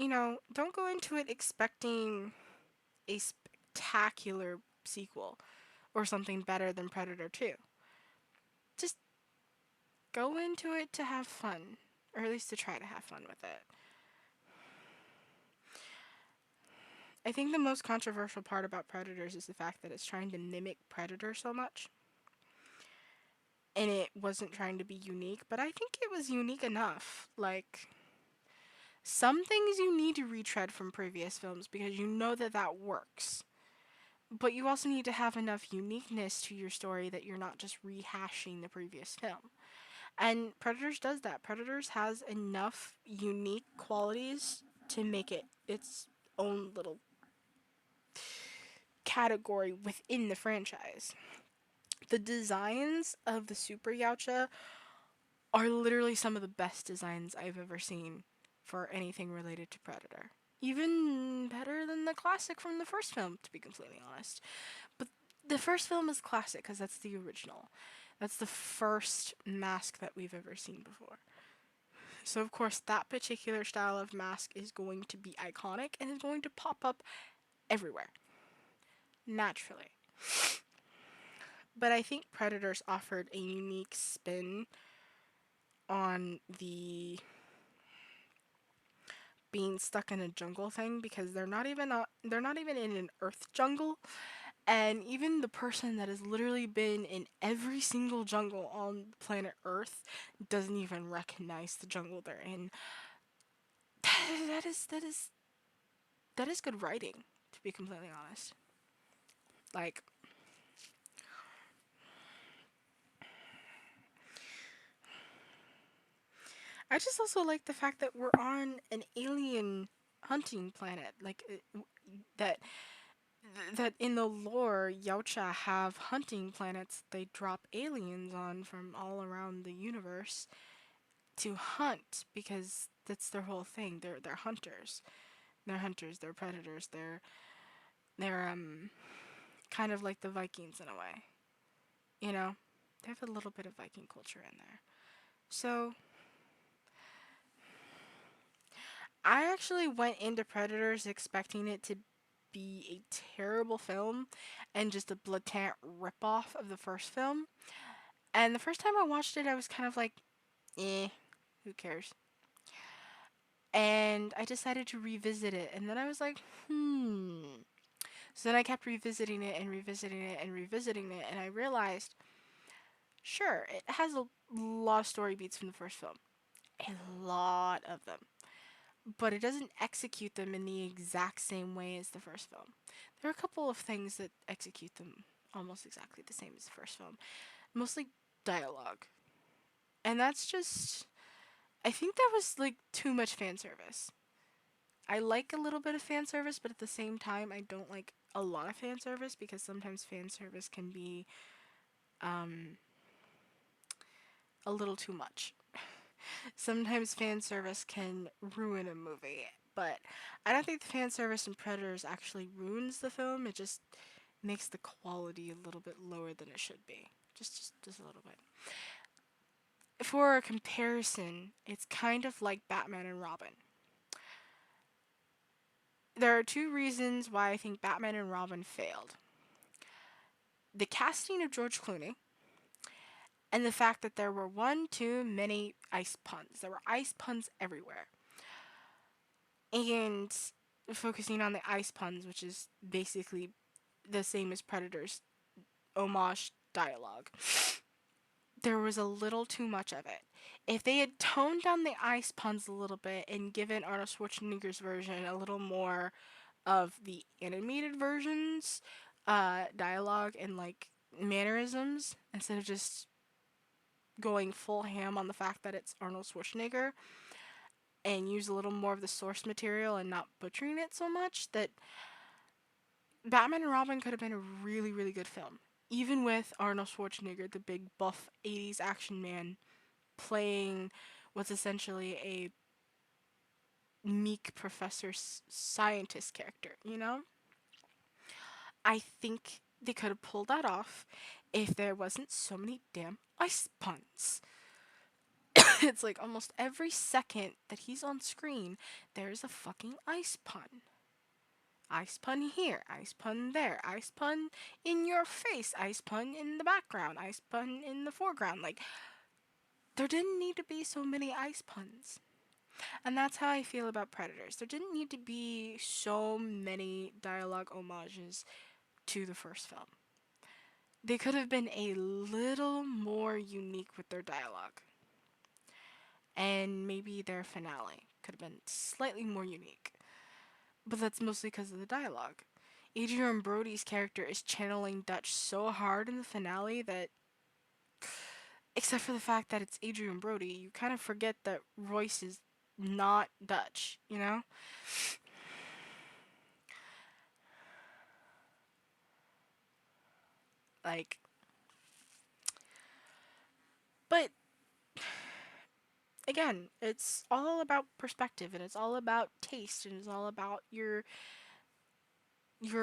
don't go into it expecting a spectacular sequel or something better than Predator 2. Just go into it to have fun, or at least to try to have fun with it. I think the most controversial part about Predators is the fact that it's trying to mimic Predator so much. And it wasn't trying to be unique, but I think it was unique enough. Like, some things you need to retread from previous films because you know that that works. But you also need to have enough uniqueness to your story that you're not just rehashing the previous film. And Predators does that. Predators has enough unique qualities to make it its own little category within the franchise. The designs of the Super Yautja are literally some of the best designs I've ever seen for anything related to Predator. Even better than the classic from the first film, to be completely honest. But the first film is classic because that's the original. That's the first mask that we've ever seen before. So, of course, that particular style of mask is going to be iconic and is going to pop up everywhere. Naturally. But I think Predators offered a unique spin on the being stuck in a jungle thing, because they're not even in an earth jungle, and even the person that has literally been in every single jungle on planet Earth doesn't even recognize the jungle they're in. That is good writing, to be completely honest. Like, I just also like the fact that we're on an alien hunting planet. Like that that in the lore, Yautja have hunting planets they drop aliens on from all around the universe to hunt because that's their whole thing. They're hunters. They're hunters. They're predators. They're kind of like the Vikings in a way. You know, they have a little bit of Viking culture in there. So I actually went into Predators expecting it to be a terrible film and just a blatant ripoff of the first film. And the first time I watched it, I was kind of like, eh, who cares? And I decided to revisit it, and then I was like, hmm. So then I kept revisiting it and revisiting it and revisiting it, and I realized, sure, it has a lot of story beats from the first film, a lot of them, but it doesn't execute them in the exact same way as the first film. There are a couple of things that execute them almost exactly the same as the first film, mostly dialogue. And that's just, I think that was like too much fan service. I like a little bit of fan service, but at the same time, I don't like a lot of fan service because sometimes fan service can be um, a little too much. Sometimes fan service can ruin a movie, but I don't think the fan service in Predators actually ruins the film. It just makes the quality a little bit lower than it should be. Just a little bit. For a comparison, it's kind of like Batman and Robin. There are two reasons why I think Batman and Robin failed. The casting of George Clooney and the fact that there were one too many ice puns. There were ice puns everywhere. And focusing on the ice puns, which is basically the same as Predator's homage dialogue, there was a little too much of it. If they had toned down the ice puns a little bit and given Arnold Schwarzenegger's version a little more of the animated version's dialogue and like mannerisms instead of just going full ham on the fact that it's Arnold Schwarzenegger and use a little more of the source material and not butchering it so much, that Batman and Robin could have been a really, really good film. Even with Arnold Schwarzenegger, the big buff 80s action man, playing what's essentially a meek professor scientist character, you know? I think they could have pulled that off if there wasn't so many damn ice puns. It's like almost every second that he's on screen, there's a fucking ice pun. Ice pun here, ice pun there, ice pun in your face, ice pun in the background, ice pun in the foreground. Like, there didn't need to be so many ice puns. And that's how I feel about Predators. There didn't need to be so many dialogue homages to the first film. They could have been a little more unique with their dialogue. And maybe their finale could have been slightly more unique. But that's mostly because of the dialogue. Adrian Brody's character is channeling Dutch so hard in the finale that, except for the fact that it's Adrian Brody, you kind of forget that Royce is not Dutch, you know? Like, but again, it's all about perspective and it's all about taste and it's all about your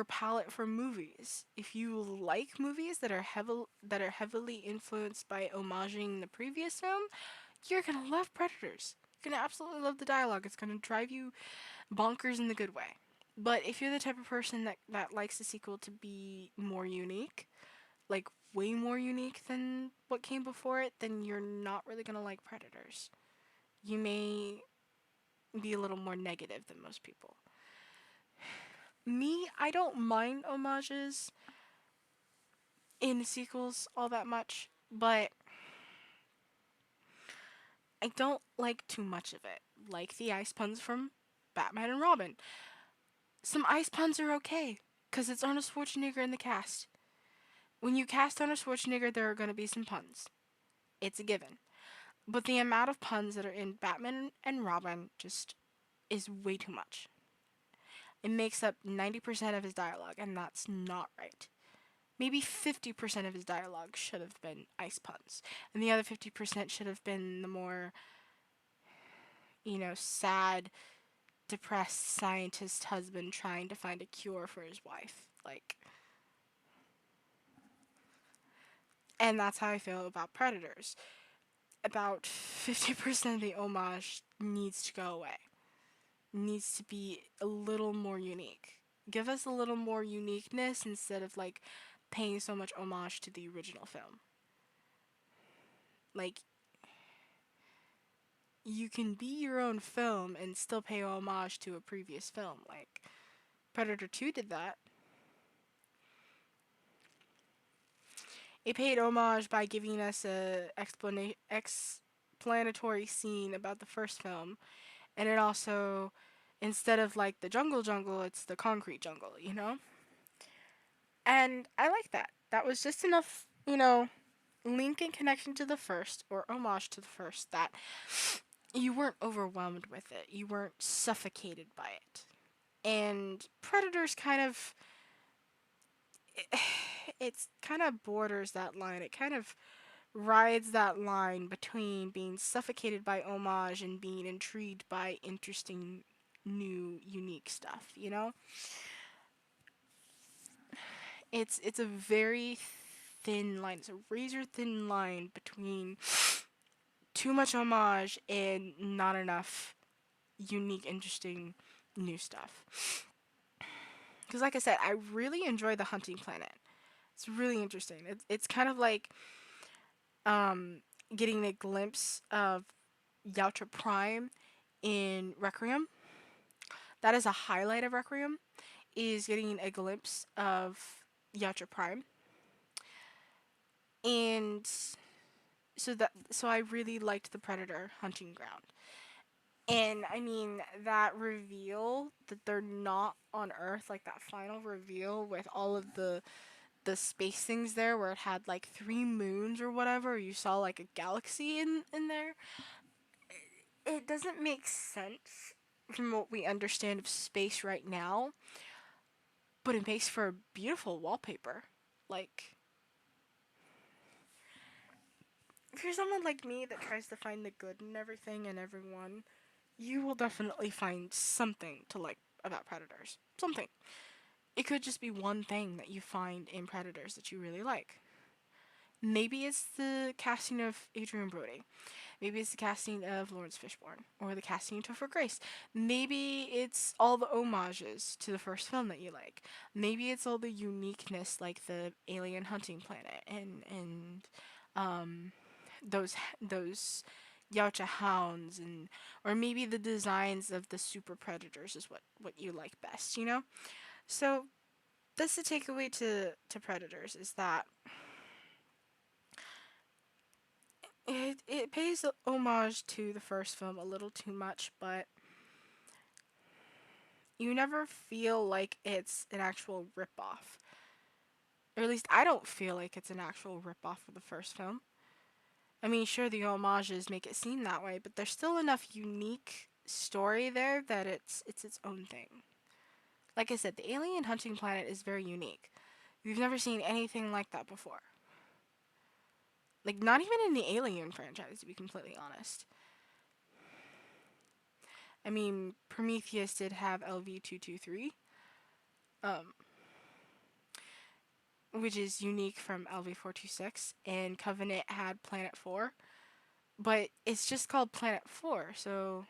palette for movies. If you like movies that are heavily influenced by homaging the previous film, you're gonna love Predators. You're gonna absolutely love the dialogue. It's gonna drive you bonkers in the good way. But if you're the type of person that likes the sequel to be more unique, like way more unique than what came before it, then you're not really gonna like Predators. You may be a little more negative than most people. Me, I don't mind homages in sequels all that much, but I don't like too much of it. Like the ice puns from Batman and Robin. Some ice puns are okay, because it's Arnold Schwarzenegger in the cast. When you cast Arnold Schwarzenegger, there are going to be some puns. It's a given. But the amount of puns that are in Batman and Robin just is way too much. It makes up 90% of his dialogue, and that's not right. Maybe 50% of his dialogue should have been ice puns, and the other 50% should have been the more, sad, depressed scientist husband trying to find a cure for his wife. Like, and that's how I feel about Predators. About 50% of the homage needs to go away, needs to be a little more unique. Give us a little more uniqueness instead of like paying so much homage to the original film. Like, you can be your own film and still pay homage to a previous film. Like, Predator 2 did that. It paid homage by giving us a explanatory scene about the first film, and it also, instead of like the jungle, it's the concrete jungle. And I like that. That was just enough, link and connection to the first, or homage to the first, that you weren't overwhelmed with it. You weren't suffocated by it. And Predators kind of, it's kind of borders that line. It kind of rides that line between being suffocated by homage and being intrigued by interesting, new, unique stuff. It's a very thin line. It's a razor thin line between too much homage and not enough unique, interesting, new stuff. Because, like I said, I really enjoy the hunting planet. It's really interesting. It's kind of like um, getting a glimpse of Yautja Prime in Requiem. That is a highlight of Requiem, is getting a glimpse of Yautja Prime. And so I really liked the Predator hunting ground. And I mean, that reveal that they're not on Earth, like that final reveal with all of the space things there, where it had like 3 moons or whatever, you saw like a galaxy in there. It doesn't make sense from what we understand of space right now, but it makes for a beautiful wallpaper. Like, if you're someone like me that tries to find the good in everything and everyone, you will definitely find something to like about Predators. Something. It could just be one thing that you find in Predators that you really like. Maybe it's the casting of Adrian Brody. Maybe it's the casting of Lawrence Fishburne. Or the casting of Topher Grace. Maybe it's all the homages to the first film that you like. Maybe it's all the uniqueness, like the alien hunting planet and um, those Yautja hounds, and or maybe the designs of the super predators is what you like best. So that's the takeaway to Predators, is that it pays homage to the first film a little too much, but you never feel like it's an actual ripoff. Or at least I don't feel like it's an actual ripoff of the first film. I mean, sure, the homages make it seem that way, but there's still enough unique story there that it's its own thing. Like I said, the alien hunting planet is very unique. We've never seen anything like that before. Like, not even in the Alien franchise, to be completely honest. I mean, Prometheus did have LV-223, um, which is unique from LV-426, and Covenant had Planet 4, but it's just called Planet 4, so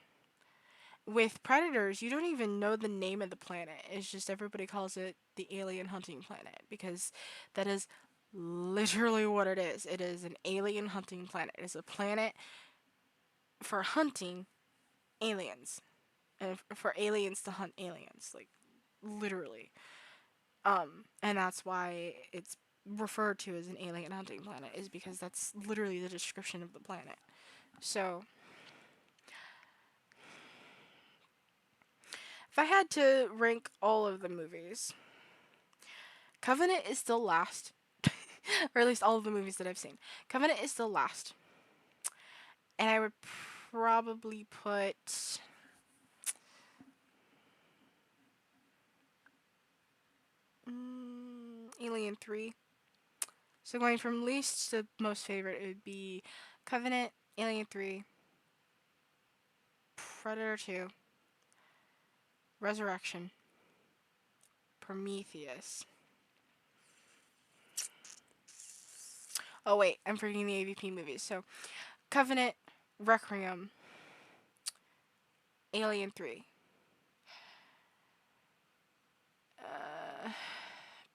with Predators, you don't even know the name of the planet. It's just everybody calls it the alien hunting planet, because that is literally what it is. It is an alien hunting planet. It is a planet for hunting aliens, and for aliens to hunt aliens, like, literally. And that's why it's referred to as an alien hunting planet, is because that's literally the description of the planet. So, if I had to rank all of the movies, Covenant is still last, or at least all of the movies that I've seen. Covenant is still last, And I would probably put Alien 3. So going from least to most favorite, it would be Covenant, Alien 3, Predator 2, Resurrection, Prometheus. Oh wait, I'm forgetting the AVP movies. So Covenant, Requiem, Alien 3,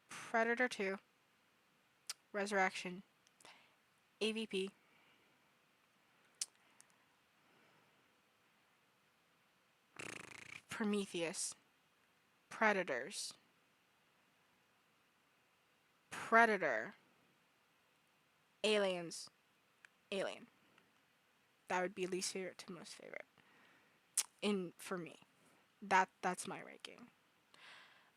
Predator 2, Resurrection, AVP, Prometheus, Predators, Predator, Aliens, Alien. That would be least favorite to most favorite. In for me. That's my ranking.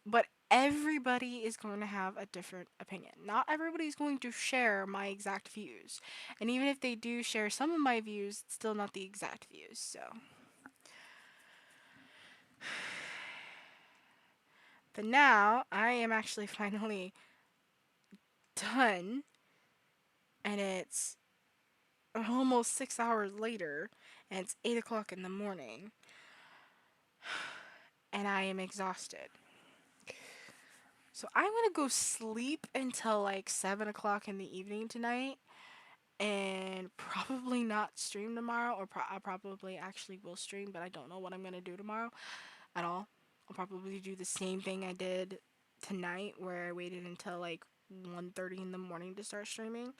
But everybody is going to have a different opinion. Not everybody's going to share my exact views. And even if they do share some of my views, it's still not the exact views. So but now I am actually finally done, and it's almost 6 hours later, and it's 8 o'clock in the morning, and I am exhausted. So I'm gonna go sleep until like 7 o'clock in the evening tonight, and probably not stream tomorrow, or I probably actually will stream, but I don't know what I'm gonna do tomorrow at all. I'll probably do the same thing I did tonight, where I waited until like 1:30 in the morning to start streaming,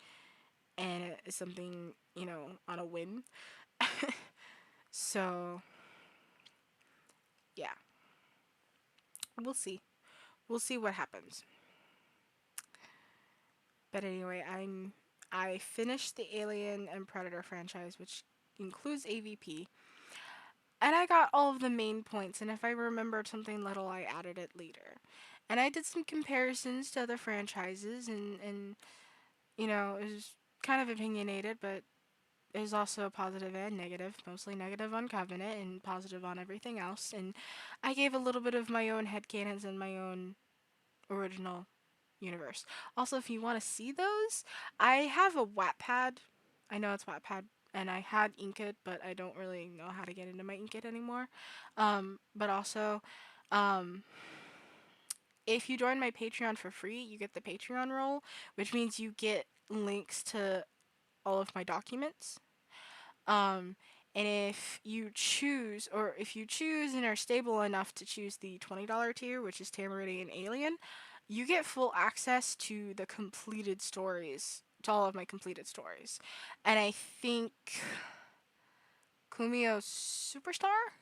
and it's something, on a whim. So yeah, we'll see. We'll see what happens. But anyway, I finished the Alien and Predator franchise, which includes AVP, and I got all of the main points. And if I remembered something little, I added it later. And I did some comparisons to other franchises, and it was kind of opinionated, but it was also positive and negative, mostly negative on Covenant and positive on everything else. And I gave a little bit of my own headcanons and my own original universe. Also, if you want to see those, I have a Wattpad. I know it's Wattpad, and I had Inked, but I don't really know how to get into my Inked anymore. But also, um, if you join my Patreon for free, you get the Patreon roll, which means you get links to all of my documents. Um, and if you choose and are stable enough to choose the $20 tier, which is Tamaridian Alien, you get full access to the completed stories, to all of my completed stories. And I think Kumio Superstar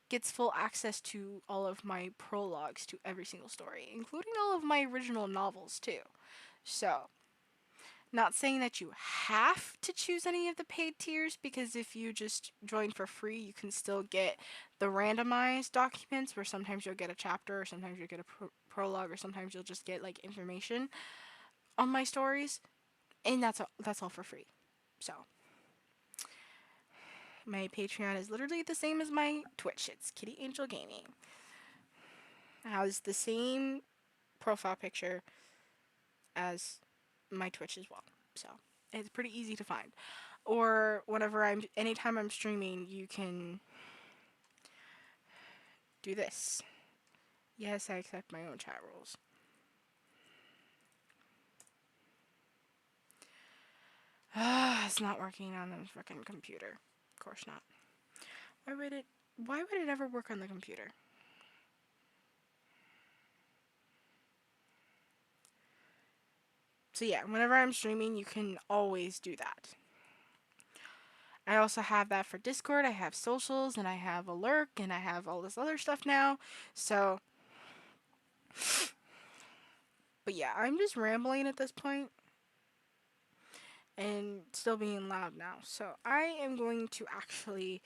gets full access to all of my prologues to every single story, including all of my original novels too. So, not saying that you have to choose any of the paid tiers, because if you just join for free, you can still get the randomized documents, where sometimes you'll get a chapter, or sometimes you'll get a prologue, or sometimes you'll just get like information on my stories, and that's all for free. So my Patreon is literally the same as my Twitch. It's Kitty Angel Gaming. It has the same profile picture as my Twitch as well. So it's pretty easy to find. Or anytime I'm streaming, you can do this. Yes, I accept my own chat rules. It's not working on the freaking computer. Of course not. Why would it ever work on the computer? So yeah, whenever I'm streaming, you can always do that. I also have that for Discord. I have socials, and I have a lurk, and I have all this other stuff now. So, but yeah, I'm just rambling at this point and still being loud now. So I am going to actually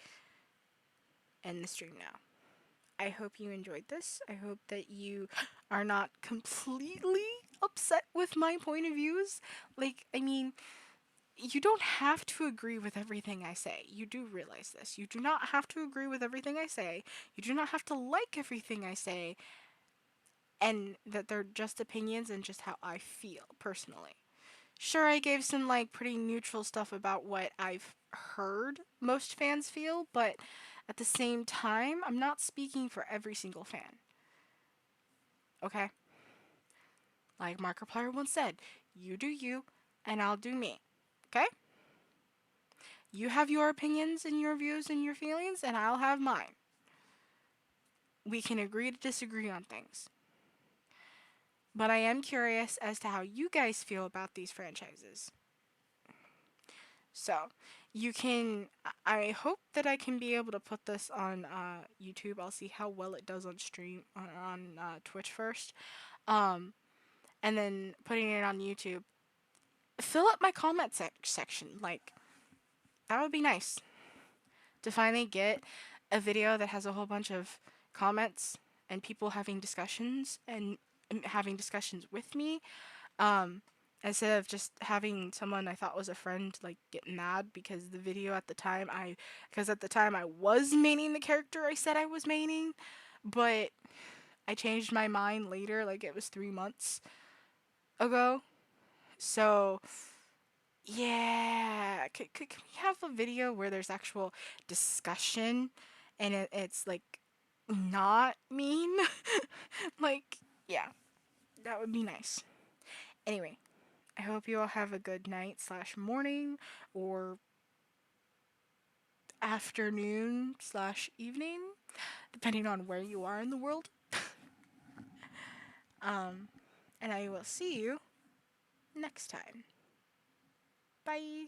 end the stream now. I hope you enjoyed this. I hope that you are not completely upset with my point of views. Like, I mean, you don't have to agree with everything I say. You do realize this. You do not have to agree with everything I say. You do not have to like everything I say, and that they're just opinions and just how I feel personally. Sure, I gave some like pretty neutral stuff about what I've heard most fans feel, but at the same time, I'm not speaking for every single fan. Okay? Like Markiplier once said, you do you, and I'll do me. Okay? You have your opinions and your views and your feelings, and I'll have mine. We can agree to disagree on things. But I am curious as to how you guys feel about these franchises. So, you can. I hope that I can be able to put this on YouTube. I'll see how well it does on stream on Twitch first, um, and then putting it on YouTube. Fill up my comment section. Like that would be nice to finally get a video that has a whole bunch of comments and people having discussions and having discussions with me, um, instead of just having someone I thought was a friend like get mad because the video at the time because at the time I was maining the character I said I was maining, but I changed my mind later, like it was 3 months ago. So yeah, can we have a video where there's actual discussion and it's like not mean? Like, yeah, that would be nice. Anyway, I hope you all have a good night slash morning or afternoon slash evening, depending on where you are in the world. Um, and I will see you next time. Bye.